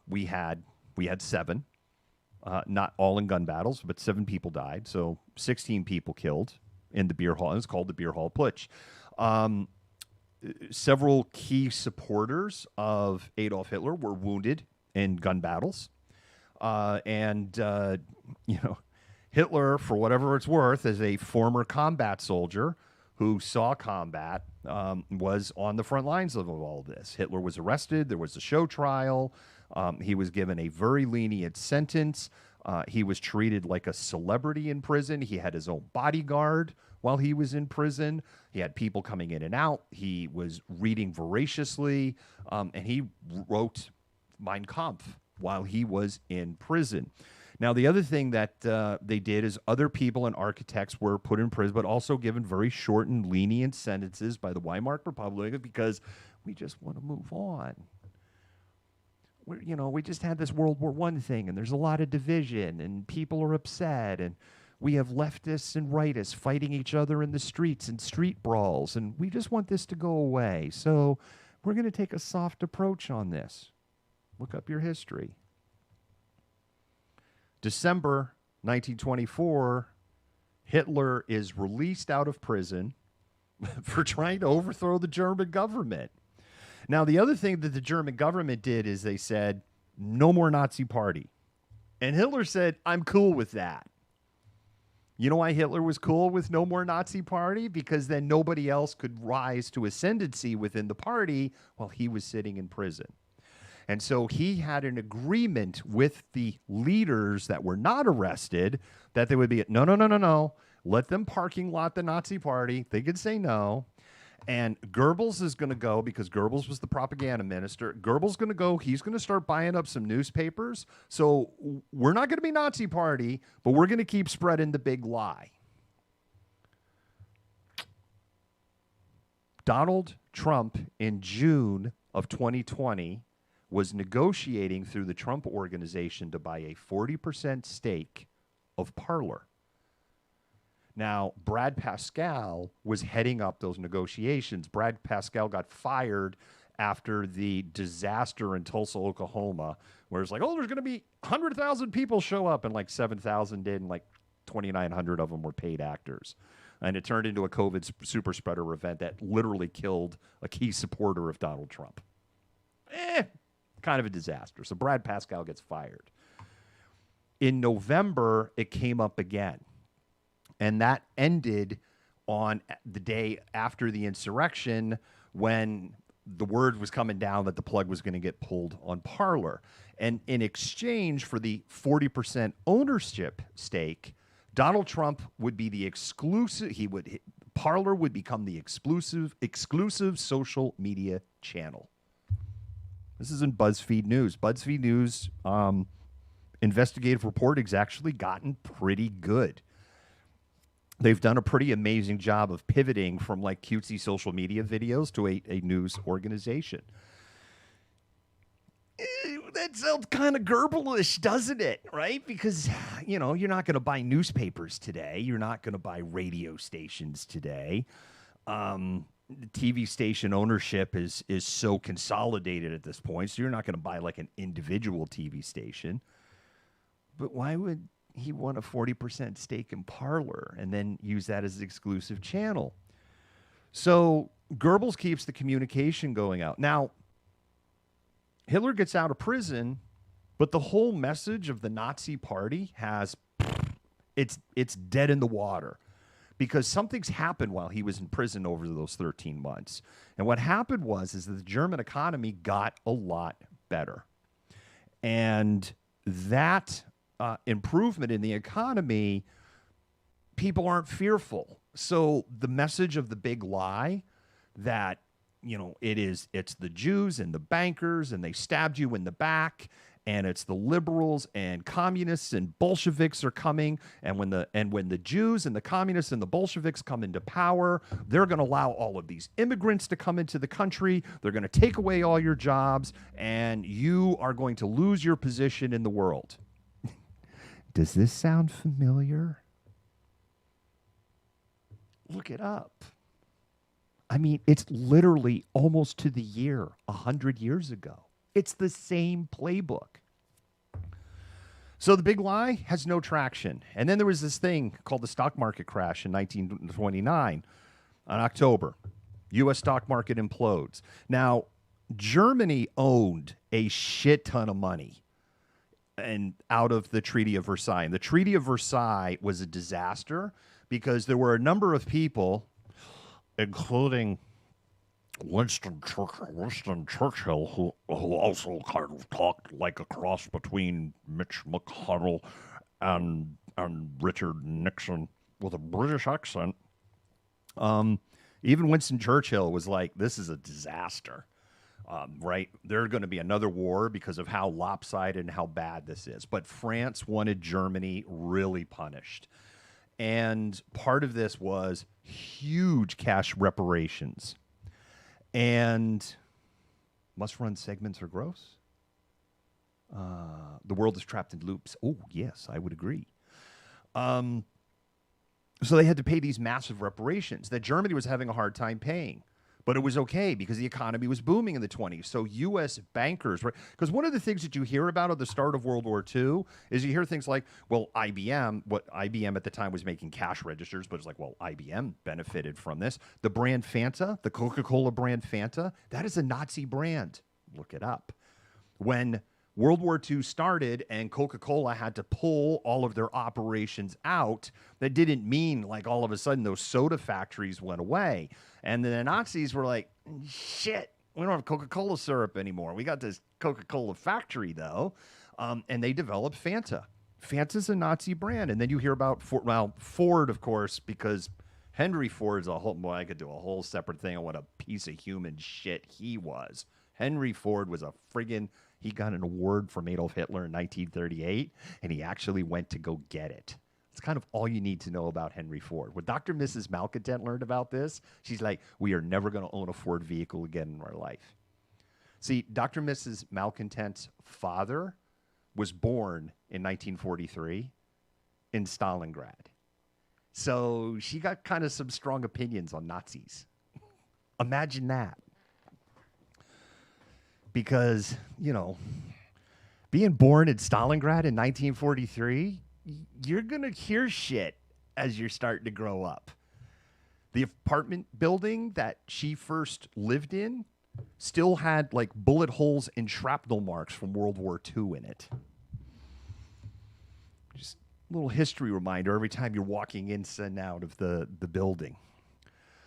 We had 7, not all in gun battles, but 7 people died. So 16 people killed in the beer hall. It's called the Beer Hall Putsch. Several key supporters of Adolf Hitler were wounded in gun battles. Hitler, for whatever it's worth, as a former combat soldier who saw combat, was on the front lines of all of this. Hitler was arrested. There was a show trial. He was given a very lenient sentence. He was treated like a celebrity in prison. He had his own bodyguard while he was in prison. He had people coming in and out. He was reading voraciously, and he wrote Mein Kampf while he was in prison. Now, the other thing that they did is other people and architects were put in prison, but also given very short and lenient sentences by the Weimar Republic because we just want to move on. We just had this World War I thing, and there's a lot of division, and people are upset, and we have leftists and rightists fighting each other in the streets and street brawls, and we just want this to go away. So we're going to take a soft approach on this. Look up your history. December 1924, Hitler is released out of prison for trying to overthrow the German government. Now, the other thing that the German government did is they said, no more Nazi party. And Hitler said, I'm cool with that. You know why Hitler was cool with no more Nazi party? Because then nobody else could rise to ascendancy within the party while he was sitting in prison. And so he had an agreement with the leaders that were not arrested that they would be, no. Let them parking lot the Nazi party. They could say no. And Goebbels is going to go, because Goebbels was the propaganda minister. Goebbels is going to go. He's going to start buying up some newspapers. So we're not going to be Nazi party, but we're going to keep spreading the big lie. Donald Trump in June of 2020 was negotiating through the Trump Organization to buy a 40% stake of Parler. Now, Brad Pascal was heading up those negotiations. Brad Pascal got fired after the disaster in Tulsa, Oklahoma, where it's like, oh, there's going to be 100,000 people show up, and like 7,000 did, and like 2,900 of them were paid actors. And it turned into a COVID super spreader event that literally killed a key supporter of Donald Trump. Kind of a disaster. So Brad Pascal gets fired. In November, it came up again. And that ended on the day after the insurrection when the word was coming down that the plug was going to get pulled on Parler. And in exchange for the 40% ownership stake, Donald Trump would be the exclusive, Parler would become the exclusive social media channel. This is in BuzzFeed News. BuzzFeed News investigative reporting has actually gotten pretty good. They've done a pretty amazing job of pivoting from like cutesy social media videos to a news organization. That sounds kind of Goebbelish, doesn't it? Right? Because, you're not going to buy newspapers today. You're not going to buy radio stations today. The TV station ownership is so consolidated at this point, so you're not going to buy like an individual TV station. But why would he want a 40% stake in Parler and then use that as the exclusive channel? So Goebbels keeps the communication going out. Now, Hitler gets out of prison, but the whole message of the Nazi party it's dead in the water. Because something's happened while he was in prison over those 13 months. And what happened is that the German economy got a lot better. And that improvement in the economy, people aren't fearful. So the message of the big lie that, it's the Jews and the bankers and they stabbed you in the back and it's the liberals and communists and Bolsheviks are coming. And when the Jews and the communists and the Bolsheviks come into power, they're going to allow all of these immigrants to come into the country. They're going to take away all your jobs, and you are going to lose your position in the world. Does this sound familiar? Look it up. I mean, it's literally almost to the year 100 years ago. It's the same playbook. So the big lie has no traction. And then there was this thing called the stock market crash in 1929 on October. U.S. stock market implodes. Now, Germany owned a shit ton of money and out of the Treaty of Versailles. And the Treaty of Versailles was a disaster because there were a number of people, including Winston Churchill, who also kind of talked like a cross between Mitch McConnell and Richard Nixon with a British accent. Even Winston Churchill was like, this is a disaster, right? There's going to be another war because of how lopsided and how bad this is. But France wanted Germany really punished. And part of this was huge cash reparations. And must-run segments are gross. The world is trapped in loops. Oh, yes, I would agree. So they had to pay these massive reparations that Germany was having a hard time paying. But it was okay because the economy was booming in the 20s. So U.S. bankers, right? Because one of the things that you hear about at the start of World War II is you hear things like, well, IBM at the time was making cash registers, but it's like, well, IBM benefited from this. The brand Fanta, the Coca-Cola brand Fanta, that is a Nazi brand. Look it up. When World War II started and Coca-Cola had to pull all of their operations out, that didn't mean like all of a sudden those soda factories went away. And then the Nazis were like, shit, we don't have Coca-Cola syrup anymore. We got this Coca-Cola factory, though. And they developed Fanta. Fanta's a Nazi brand. And then you hear about Ford, of course, because Henry Ford's a whole, boy, I could do a whole separate thing on what a piece of human shit he was. Henry Ford was a friggin', he got an award from Adolf Hitler in 1938, and he actually went to go get it. It's kind of all you need to know about Henry Ford. When Dr. and Mrs. Malcontent learned about this, she's like, we are never going to own a Ford vehicle again in our life. See, Dr. and Mrs. Malcontent's father was born in 1943 in Stalingrad. So she got kind of some strong opinions on Nazis. Imagine that. Because, you know, being born in Stalingrad in 1943, you're going to hear shit as you're starting to grow up. The apartment building that she first lived in still had like bullet holes and shrapnel marks from World War II in it. Just a little history reminder every time you're walking in and out of the building.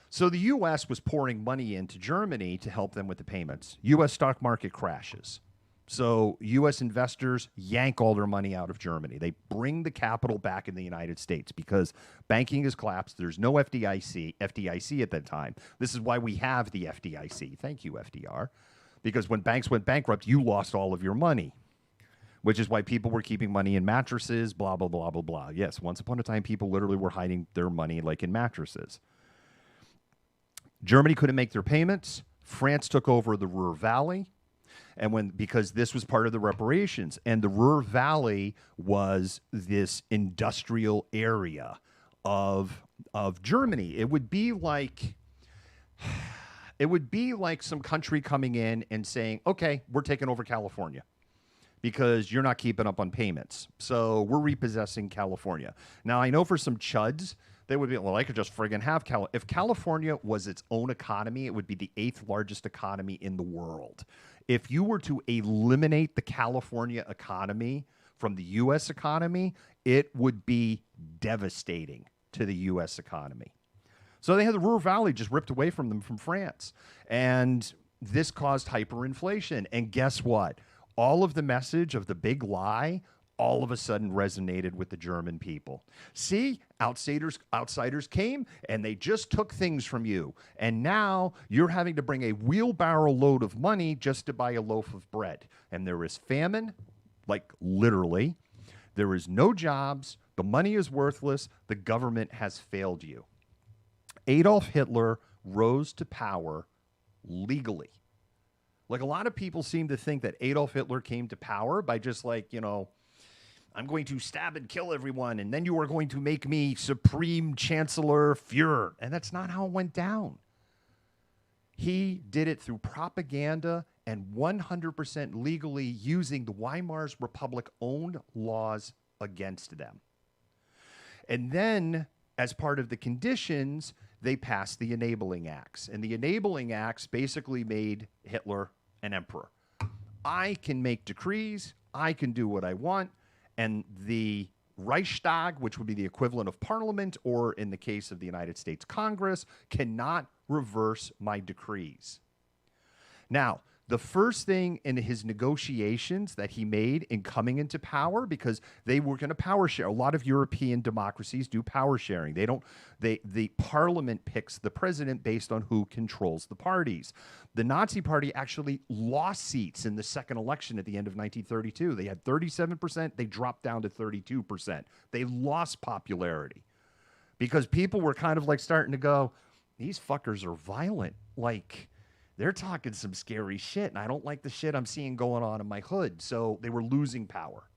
So the U.S. was pouring money into Germany to help them with the payments. U.S. stock market crashes. So U.S. investors yank all their money out of Germany. They bring the capital back in the United States because banking has collapsed. There's no FDIC at that time. This is why we have the FDIC. Thank you, FDR. Because when banks went bankrupt, you lost all of your money, which is why people were keeping money in mattresses, blah, blah, blah, blah, blah. Yes, once upon a time, people literally were hiding their money like in mattresses. Germany couldn't make their payments. France took over the Ruhr Valley, and because this was part of the reparations, and the Ruhr Valley was this industrial area of Germany. It would be like some country coming in and saying, "Okay, we're taking over California because you're not keeping up on payments, so we're repossessing California." Now, I know for some chuds, they would be, well, I could just friggin' have if California was its own economy, it would be the 8th largest economy in the world. If you were to eliminate the California economy from the U.S. economy, it would be devastating to the U.S. economy. So they had the Ruhr Valley just ripped away from them from France. And this caused hyperinflation. And guess what? All of the message of the big lie all of a sudden resonated with the German people. See, outsiders came and they just took things from you. And now you're having to bring a wheelbarrow load of money just to buy a loaf of bread. And there is famine like literally. There is no jobs. The money is worthless. The government has failed you. Adolf Hitler rose to power legally. Like a lot of people seem to think that Adolf Hitler came to power by just like, I'm going to stab and kill everyone, and then you are going to make me Supreme Chancellor Führer. And that's not how it went down. He did it through propaganda and 100% legally using the Weimar Republic owned laws against them. And then, as part of the conditions, they passed the Enabling Acts. And the Enabling Acts basically made Hitler an emperor. I can make decrees, I can do what I want, and the Reichstag, which would be the equivalent of parliament, or in the case of the United States Congress, cannot reverse my decrees. Now, the first thing in his negotiations that he made in coming into power, because they were going to power share. A lot of European democracies do power sharing. The parliament picks the president based on who controls the parties. The Nazi Party actually lost seats in the second election at the end of 1932. They had 37%. They dropped down to 32%. They lost popularity because people were kind of like starting to go, these fuckers are violent. Like, they're talking some scary shit, and I don't like the shit I'm seeing going on in my hood. So they were losing power.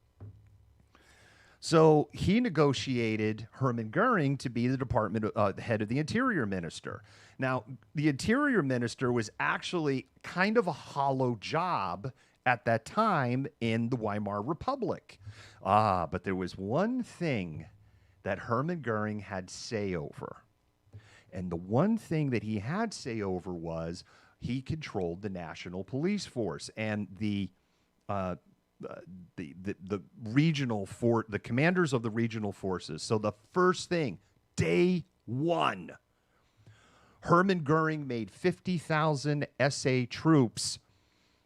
So he negotiated Hermann Goering to be the head of the Interior Minister. Now, the Interior Minister was actually kind of a hollow job at that time in the Weimar Republic. But there was one thing that Hermann Goering had say over. And the one thing that he had say over was he controlled the national police force and the regional the commanders of the regional forces. So the first thing, day one, Hermann Goering made 50,000 SA troops.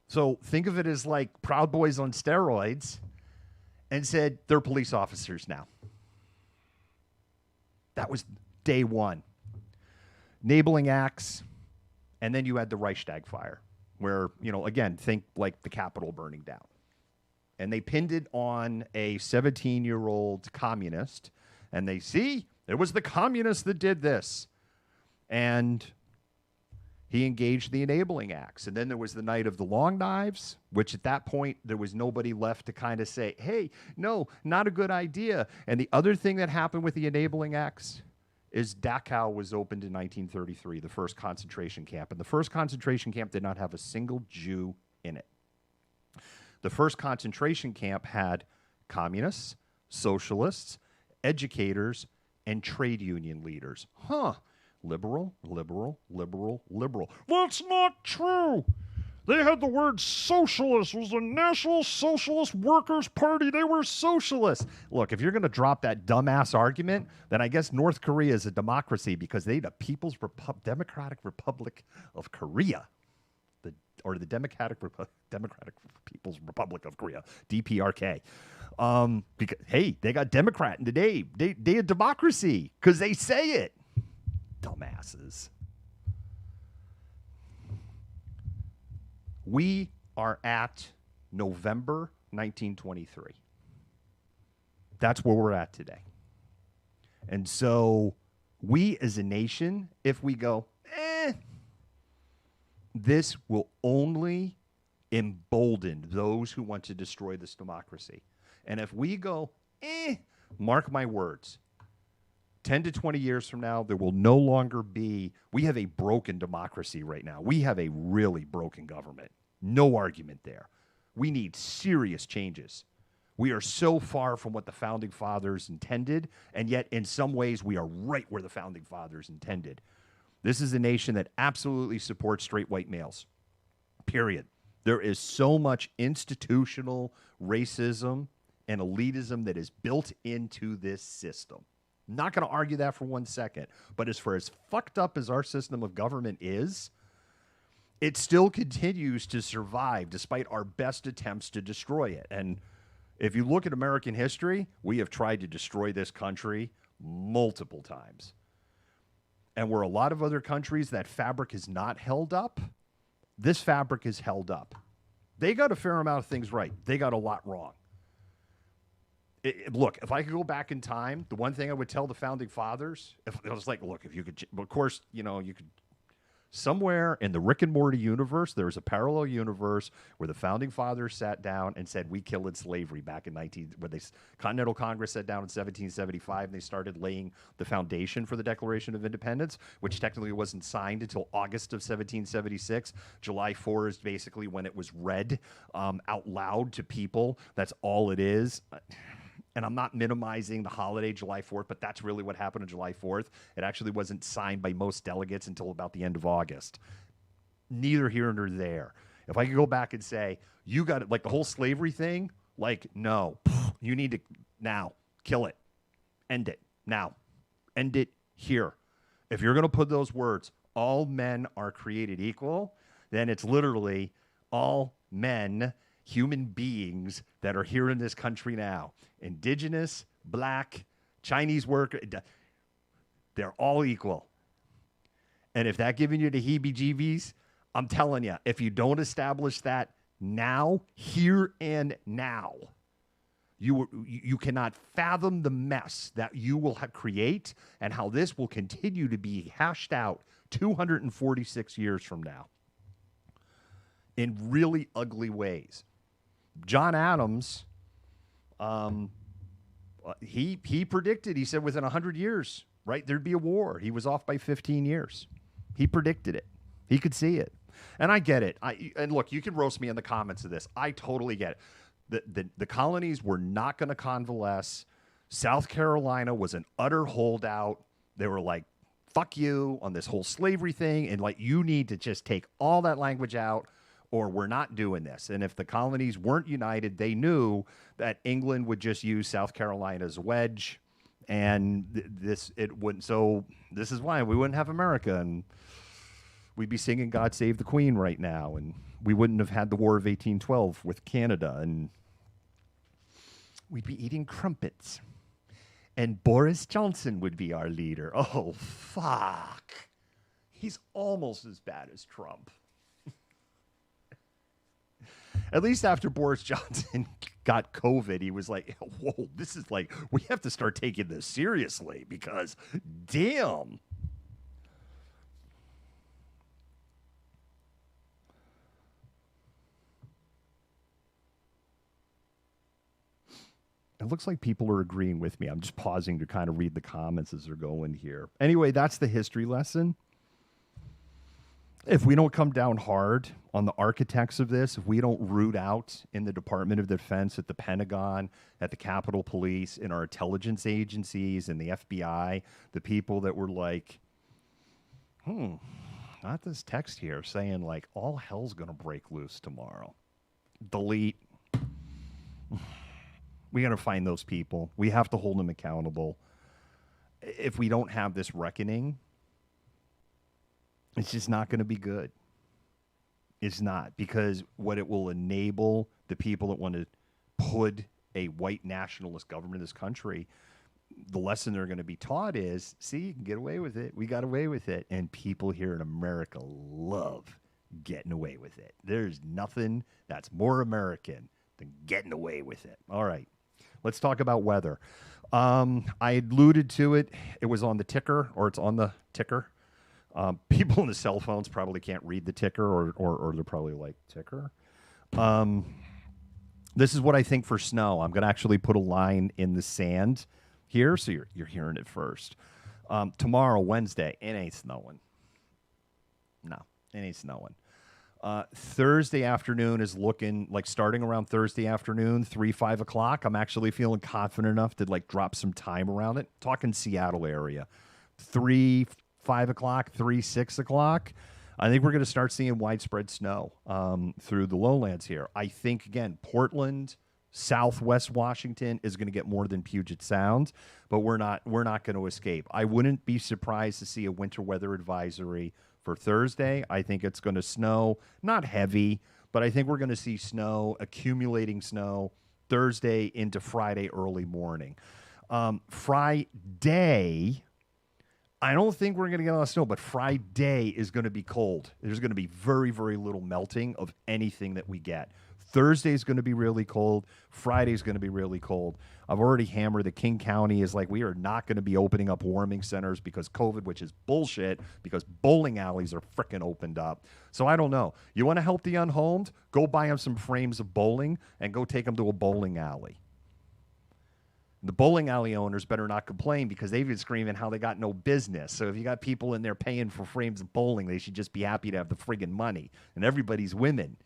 So think of it as like Proud Boys on steroids, and said they're police officers now. That was day one. Enabling Acts. And then you had the Reichstag fire, where, again, think like the Capitol burning down. And they pinned it on a 17-year-old communist. And they see, it was the communists that did this. And he engaged the Enabling Acts. And then there was the Night of the Long Knives, which at that point, there was nobody left to kind of say, hey, no, not a good idea. And the other thing that happened with the Enabling Acts is Dachau was opened in 1933, the first concentration camp. And the first concentration camp did not have a single Jew in it. The first concentration camp had communists, socialists, educators, and trade union leaders. Liberal, liberal, liberal, liberal. That's not true. They had the word socialist. It was the National Socialist Workers' Party. They were socialists. Look, if you're going to drop that dumbass argument, then I guess North Korea is a democracy because they the People's Democratic Republic of Korea, the Democratic People's Republic of Korea, DPRK. Because hey, they got Democrat in the name. They a democracy because they say it. Dumbasses. We are at November 1923. That's where we're at today. And so we as a nation, if we go, this will only embolden those who want to destroy this democracy. And if we go, mark my words, 10 to 20 years from now, there will no longer be, we have a broken democracy right now. We have a really broken government. No argument there. We need serious changes. We are so far from what the Founding Fathers intended, and yet in some ways we are right where the Founding Fathers intended. This is a nation that absolutely supports straight white males, period. There is so much institutional racism and elitism that is built into this system. I'm not going to argue that for 1 second, but as far as fucked up as our system of government is, it still continues to survive despite our best attempts to destroy it. And if you look at American history, we have tried to destroy this country multiple times. And where a lot of other countries, that fabric is not held up, this fabric is held up. They got a fair amount of things right. They got a lot wrong. Look, if I could go back in time, the one thing I would tell the founding fathers, if it was like, look, if you could, of course, you could, somewhere in the Rick and Morty universe, there's a parallel universe where the founding fathers sat down and said, we killed slavery back in Continental Congress sat down in 1775 and they started laying the foundation for the Declaration of Independence, which technically wasn't signed until August of 1776. July 4 is basically when it was read out loud to people. That's all it is. And I'm not minimizing the holiday, July 4th, but that's really what happened on July 4th. It actually wasn't signed by most delegates until about the end of August. Neither here nor there. If I could go back and say, you got it, like the whole slavery thing, like, no, you need to now kill it, end it now, end it here. If you're going to put those words, all men are created equal, then it's literally all men, human beings that are here in this country now. Indigenous, black, Chinese worker, they're all equal. And if that giving you the heebie-jeebies, I'm telling you, if you don't establish that now, here and now, you cannot fathom the mess that you will create and how this will continue to be hashed out 246 years from now in really ugly ways. John Adams, he predicted, he said within 100 years, right, there'd be a war. He was off by 15 years. He predicted it. He could see it. And I get it. And look, you can roast me in the comments of this. I totally get it. The colonies were not going to convalesce. South Carolina was an utter holdout. They were like, fuck you on this whole slavery thing. And like, you need to just take all that language out or we're not doing this. And if the colonies weren't united, they knew that England would just use South Carolina as a wedge. And it wouldn't. So this is why we wouldn't have America. And we'd be singing God Save the Queen right now. And we wouldn't have had the War of 1812 with Canada. And we'd be eating crumpets. And Boris Johnson would be our leader. Oh, fuck. He's almost as bad as Trump. At least after Boris Johnson got COVID, he was like, whoa, this is like, we have to start taking this seriously because, damn. It looks like people are agreeing with me. I'm just pausing to kind of read the comments as they're going here. Anyway, that's the history lesson. If we don't come down hard on the architects of this, if we don't root out in the Department of Defense, at the Pentagon, at the Capitol Police, in our intelligence agencies, in the FBI, the people that were like, not this text here saying like all hell's going to break loose tomorrow. Delete. We got to find those people. We have to hold them accountable. If we don't have this reckoning, it's just not going to be good. It's not, because what it will enable the people that want to put a white nationalist government in this country, the lesson they're going to be taught is, see, you can get away with it. We got away with it. And people here in America love getting away with it. There's nothing that's more American than getting away with it. All right. Let's talk about weather. I alluded to it. It was on the ticker, or it's on the ticker. People on the cell phones probably can't read the ticker, or they're probably like, ticker? This is what I think for snow. I'm going to actually put a line in the sand here, so you're hearing it first. Tomorrow, Wednesday, it ain't snowing. No, it ain't snowing. Thursday afternoon is looking like starting around Thursday afternoon, 3, 5 o'clock. I'm actually feeling confident enough to like drop some time around it. Talking Seattle area, 3, 5 o'clock, 3, 6 o'clock. I think we're going to start seeing widespread snow through the lowlands here. I think, again, Portland, Southwest Washington is going to get more than Puget Sound, but we're not going to escape. I wouldn't be surprised to see a winter weather advisory for Thursday. I think it's going to snow, not heavy, but I think we're going to see snow, accumulating snow, Thursday into Friday early morning. Friday, I don't think we're going to get a lot of snow, but Friday is going to be cold. There's going to be very, very little melting of anything that we get. Thursday is going to be really cold. Friday is going to be really cold. I've already hammered that King County is like, we are not going to be opening up warming centers because COVID, which is bullshit, because bowling alleys are frickin' opened up. So I don't know. You want to help the unhomed? Go buy them some frames of bowling and go take them to a bowling alley. The bowling alley owners better not complain because they've been screaming how they got no business. So if you got people in there paying for frames of bowling, they should just be happy to have the friggin' money. And everybody's winning.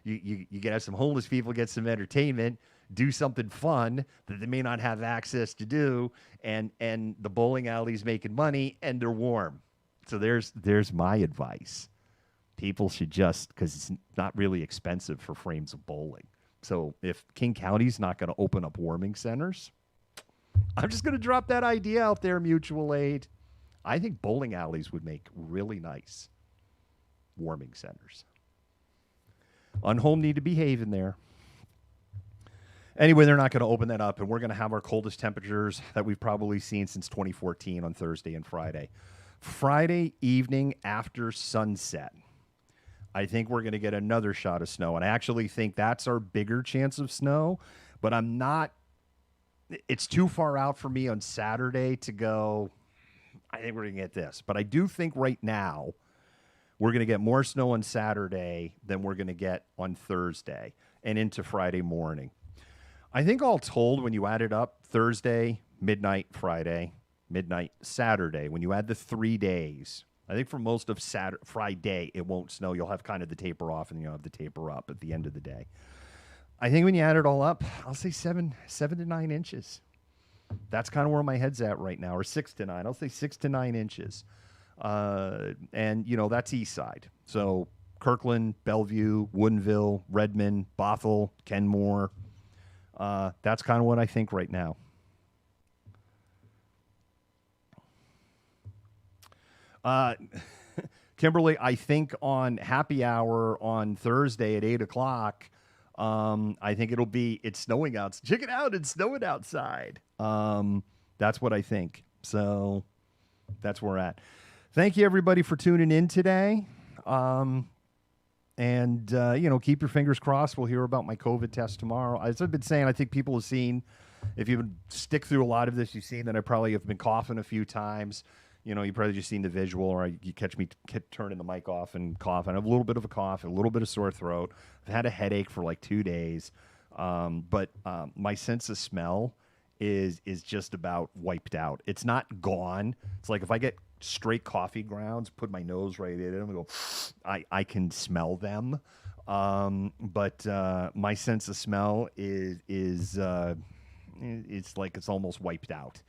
You can have some homeless people get some entertainment, do something fun that they may not have access to do, and the bowling alley's making money and they're warm. So there's my advice. People should just, because it's not really expensive for frames of bowling. So if King County's not going to open up warming centers, I'm just going to drop that idea out there, mutual aid. I think bowling alleys would make really nice warming centers. Unhome need to behave in there. Anyway, they're not going to open that up, and we're going to have our coldest temperatures that we've probably seen since 2014 on Thursday and Friday. Friday evening after sunset, I think we're going to get another shot of snow, and I actually think that's our bigger chance of snow, but I'm not – it's too far out for me on Saturday to go, I think we're going to get this. But I do think right now – we're going to get more snow on Saturday than we're going to get on Thursday and into Friday morning. I think all told, when you add it up, Thursday, midnight, Friday, midnight, Saturday, when you add the 3 days, I think for most of Friday, it won't snow. You'll have kind of the taper off and you'll have the taper up at the end of the day. I think when you add it all up, I'll say 7 to 9 inches. That's kind of where my head's at right now, or 6 to 9. I'll say 6 to 9 inches. And, that's east side. So Kirkland, Bellevue, Woodinville, Redmond, Bothell, Kenmore. That's kind of what I think right now. Kimberly, I think on happy hour on Thursday at 8 o'clock, I think it's snowing out. Check it out. It's snowing outside. That's what I think. So that's where we're at. Thank you, everybody, for tuning in today. Keep your fingers crossed. We'll hear about my COVID test tomorrow. As I've been saying, I think people have seen, if you've stick through a lot of this, you've seen that I probably have been coughing a few times. You probably just seen the visual, or you catch me turning the mic off and cough. I have a little bit of a cough, a little bit of sore throat. I've had a headache for like 2 days. But my sense of smell is just about wiped out. It's not gone. It's like if I get straight coffee grounds, put my nose right in it, and go, I can smell them. But my sense of smell is it's like it's almost wiped out,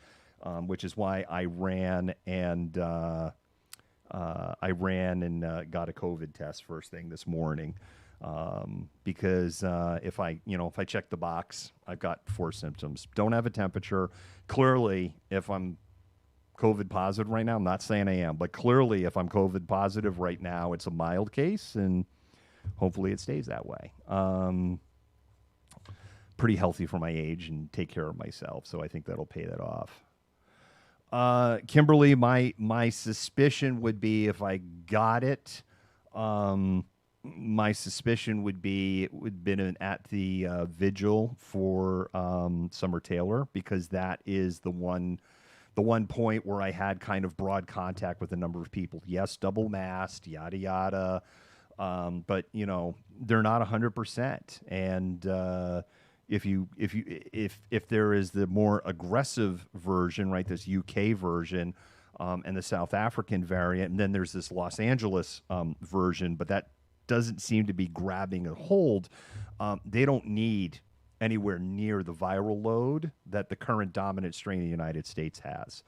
which is why I ran and got a COVID test first thing this morning. Because if I check the box, I've got 4 symptoms. Don't have a temperature. Clearly, if I'm COVID positive right now, I'm not saying I am, but clearly if I'm COVID positive right now, it's a mild case, and hopefully it stays that way. Pretty healthy for my age and take care of myself, so I think that'll pay that off. Kimberly, my suspicion would be if I got it, my suspicion would be it would have been at the vigil for Summer Taylor, because that is the one point where I had kind of broad contact with a number of people. Yes, double masked, yada yada, but they're not 100%. And if there is the more aggressive version, right, this UK version, and the South African variant, and then there's this Los Angeles version, but that doesn't seem to be grabbing a hold. They don't need anywhere near the viral load that the current dominant strain in the United States has.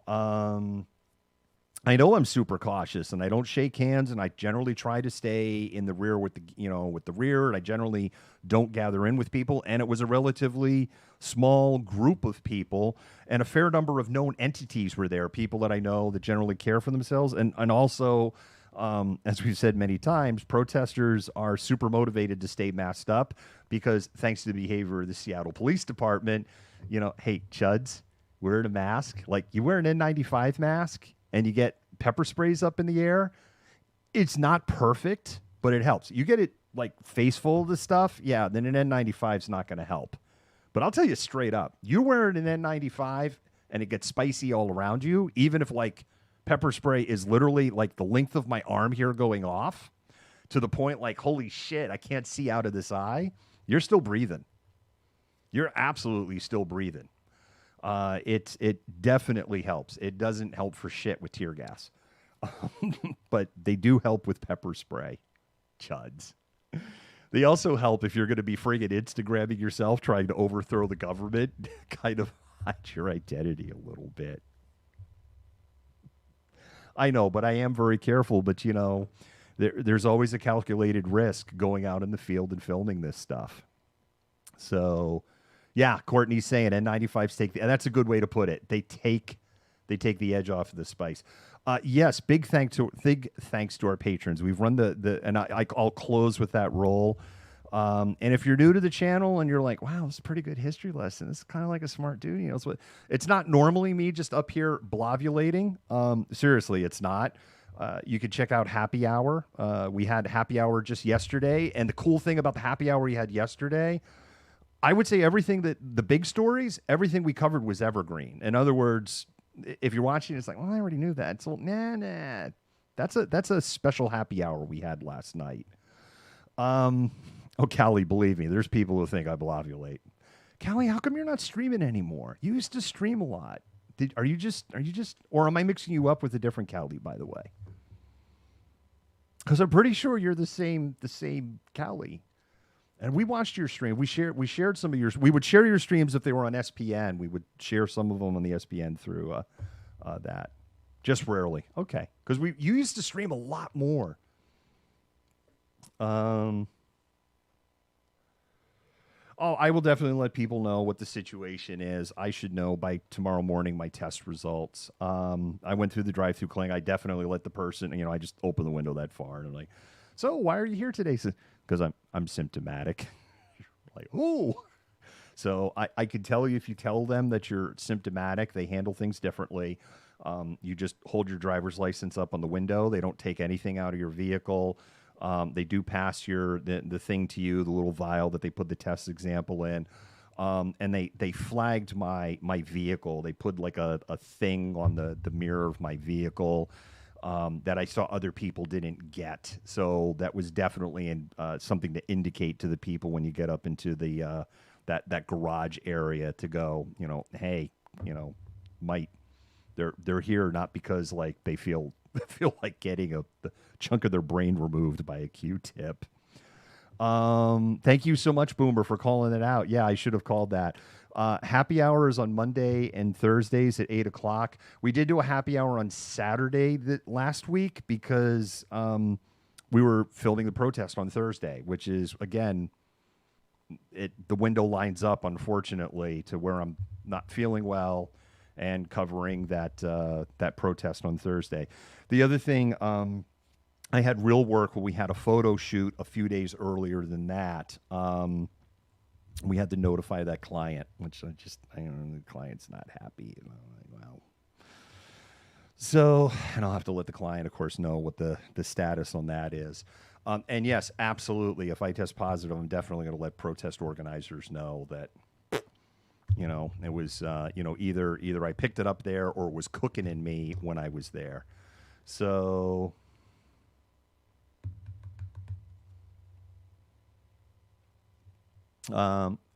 I know I'm super cautious, and I don't shake hands, and I generally try to stay in the rear with the rear, and I generally don't gather in with people. And it was a relatively small group of people, and a fair number of known entities were there, people that I know that generally care for themselves, and also, as we've said many times, protesters are super motivated to stay masked up because, thanks to the behavior of the Seattle Police Department, hey, chuds, wearing a mask, like you wear an N95 mask and you get pepper sprays up in the air, it's not perfect, but it helps. You get it like face full of the stuff, yeah, then an N95 is not going to help. But I'll tell you straight up, you're wearing an N95 and it gets spicy all around you, even if like pepper spray is literally like the length of my arm here going off to the point like, holy shit, I can't see out of this eye, you're still breathing. You're absolutely still breathing. It definitely helps. It doesn't help for shit with tear gas. But they do help with pepper spray. Chuds. They also help if you're going to be friggin' Instagramming yourself trying to overthrow the government, kind of hide your identity a little bit. I know, but I am very careful. But, you know, there's always a calculated risk going out in the field and filming this stuff. So, yeah, Courtney's saying N95s take and that's a good way to put it. They take the edge off of the spice. Yes, big thanks to our patrons. We've run and I'll close with that roll. And if you're new to the channel and you're like, wow, this is a pretty good history lesson. This is kind of like a smart dude. You know, it's not normally me just up here blavulating. Seriously, it's not. You could check out Happy Hour. We had Happy Hour just yesterday. And the cool thing about the Happy Hour we had yesterday, I would say everything the big stories, everything we covered was evergreen. In other words, if you're watching, it's like, well, I already knew that. So, nah. That's a special happy hour we had last night. Oh, Callie, believe me, there's people who think I blavulate. Callie, how come you're not streaming anymore? You used to stream a lot. Are you just, or am I mixing you up with a different Callie, by the way? Because I'm pretty sure you're the same Callie. And we watched your stream. We shared some of yours. We would share your streams if they were on SPN. We would share some of them on the SPN through that. Just rarely. Okay. Because you used to stream a lot more. I will definitely let people know what the situation is. I should know by tomorrow morning my test results. I went through the drive-through clinic. I definitely let the person, I just opened the window that far and I'm like, so why are you here today? Because I'm symptomatic. Like, ooh. So I could tell you if you tell them that you're symptomatic, they handle things differently. You just hold your driver's license up on the window. They don't take anything out of your vehicle. They do pass the thing to you, the little vial that they put the test example in. And they flagged my vehicle. They put like a thing on the mirror of my vehicle that I saw other people didn't get. So that was definitely something to indicate to the people when you get up into the that garage area to go, hey, they're here not because like they feel like getting a chunk of their brain removed by a Q-tip. Thank you so much, Boomer, for calling it out. Yeah, I should have called that. Happy hour is on Monday and Thursdays at 8 o'clock. We did do a happy hour on Saturday last week because we were filming the protest on Thursday, which is, again, the window lines up, unfortunately, to where I'm not feeling well and covering that protest on Thursday. The other thing, I had real work where we had a photo shoot a few days earlier than that. We had to notify that client, which I don't know, the client's not happy. Well, so, and I'll have to let the client, of course, know what the status on that is. And yes, absolutely, if I test positive, I'm definitely going to let protest organizers know that, it was, either I picked it up there or it was cooking in me when I was there. So,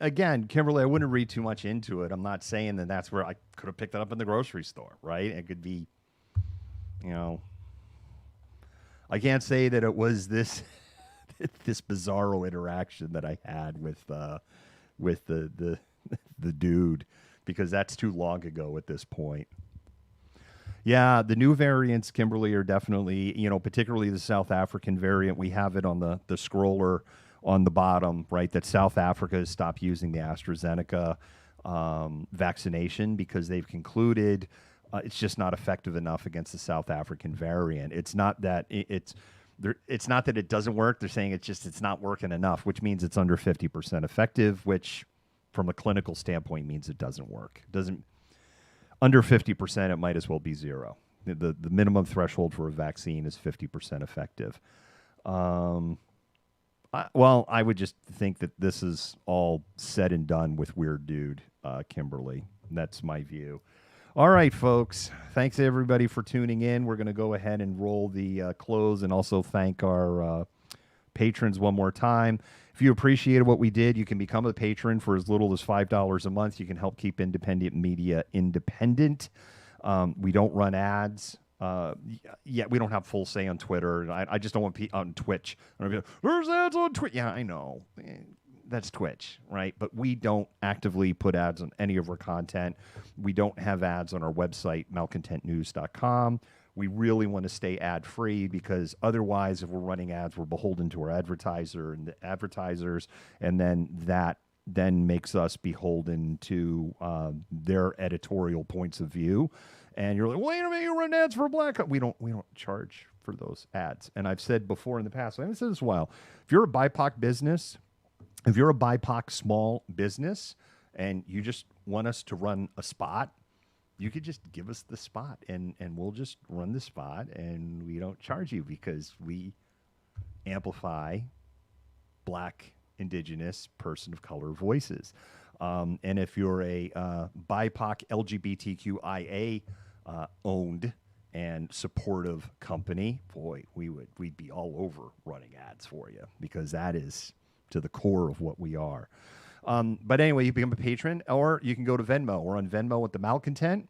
again, Kimberly, I wouldn't read too much into it. I'm not saying that that's where I could have picked it up in the grocery store, right? It could be, I can't say that it was this bizarro interaction that I had with the dude, because that's too long ago at this point. Yeah, the new variants, Kimberly, are definitely, particularly the South African variant. We have it on the scroller on the bottom, right, that South Africa has stopped using the AstraZeneca vaccination because they've concluded it's just not effective enough against the South African variant. It's not that it's not that it doesn't work. They're saying it's not working enough, which means it's under 50% effective, which from a clinical standpoint means it doesn't work. Under 50%, it might as well be zero. The minimum threshold for a vaccine is 50% effective. I would just think that this is all said and done with Weird Dude, Kimberly. That's my view. All right, folks. Thanks, everybody, for tuning in. We're going to go ahead and roll the close and also thank our patrons one more time. If you appreciated what we did, you can become a patron for as little as $5 a month. You can help keep independent media independent. We don't run ads. We don't have full say on Twitter. I just don't want on Twitch. There's ads on Twitch. Yeah, I know. That's Twitch, right? But we don't actively put ads on any of our content. We don't have ads on our website, malcontentnews.com. We really want to stay ad-free because otherwise, if we're running ads, we're beholden to our advertiser and the advertisers, and then that makes us beholden to their editorial points of view. And you're like, wait a minute, you run ads for Black. We don't charge for those ads. And I've said before in the past, I haven't said this in a while. If you're a BIPOC business, if you're a BIPOC small business, and you just want us to run a spot, you could just give us the spot, and we'll just run the spot, and we don't charge you because we amplify Black, Indigenous, person of color voices. And if you're a BIPOC, LGBTQIA owned and supportive company, boy, we'd be all over running ads for you because that is to the core of what we are. But anyway, you become a patron, or you can go to Venmo. We're on Venmo with the Malcontent.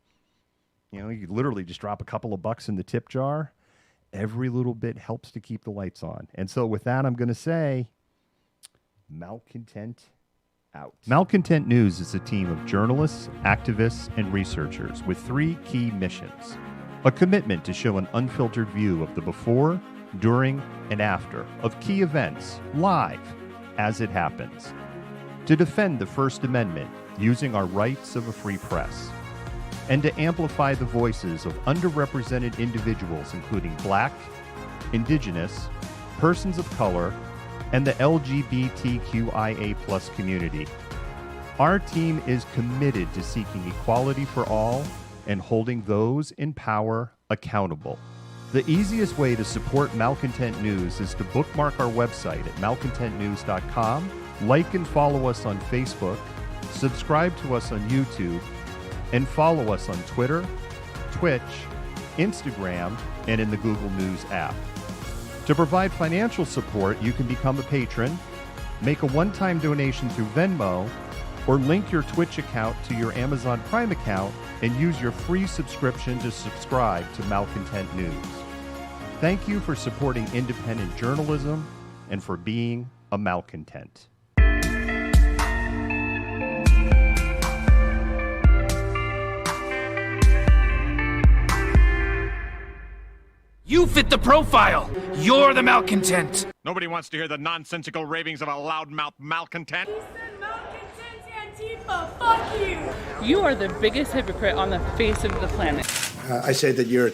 You know, you literally just drop a couple of bucks in the tip jar. Every little bit helps to keep the lights on. And so with that, I'm going to say, Malcontent out. Malcontent News is a team of journalists, activists, and researchers with 3 key missions. A commitment to show an unfiltered view of the before, during, and after of key events, live, as it happens. To defend the First Amendment using our rights of a free press. And to amplify the voices of underrepresented individuals, including Black, Indigenous, persons of color, and the LGBTQIA+ community. Our team is committed to seeking equality for all and holding those in power accountable. The easiest way to support Malcontent News is to bookmark our website at malcontentnews.com, like and follow us on Facebook, subscribe to us on YouTube, and follow us on Twitter, Twitch, Instagram, and in the Google News app. To provide financial support, you can become a patron, make a one-time donation through Venmo, or link your Twitch account to your Amazon Prime account and use your free subscription to subscribe to Malcontent News. Thank you for supporting independent journalism and for being a malcontent. You fit the profile. You're the malcontent. Nobody wants to hear the nonsensical ravings of a loudmouth malcontent. He said malcontents Antifa, fuck you! You are the biggest hypocrite on the face of the planet. I say that you're a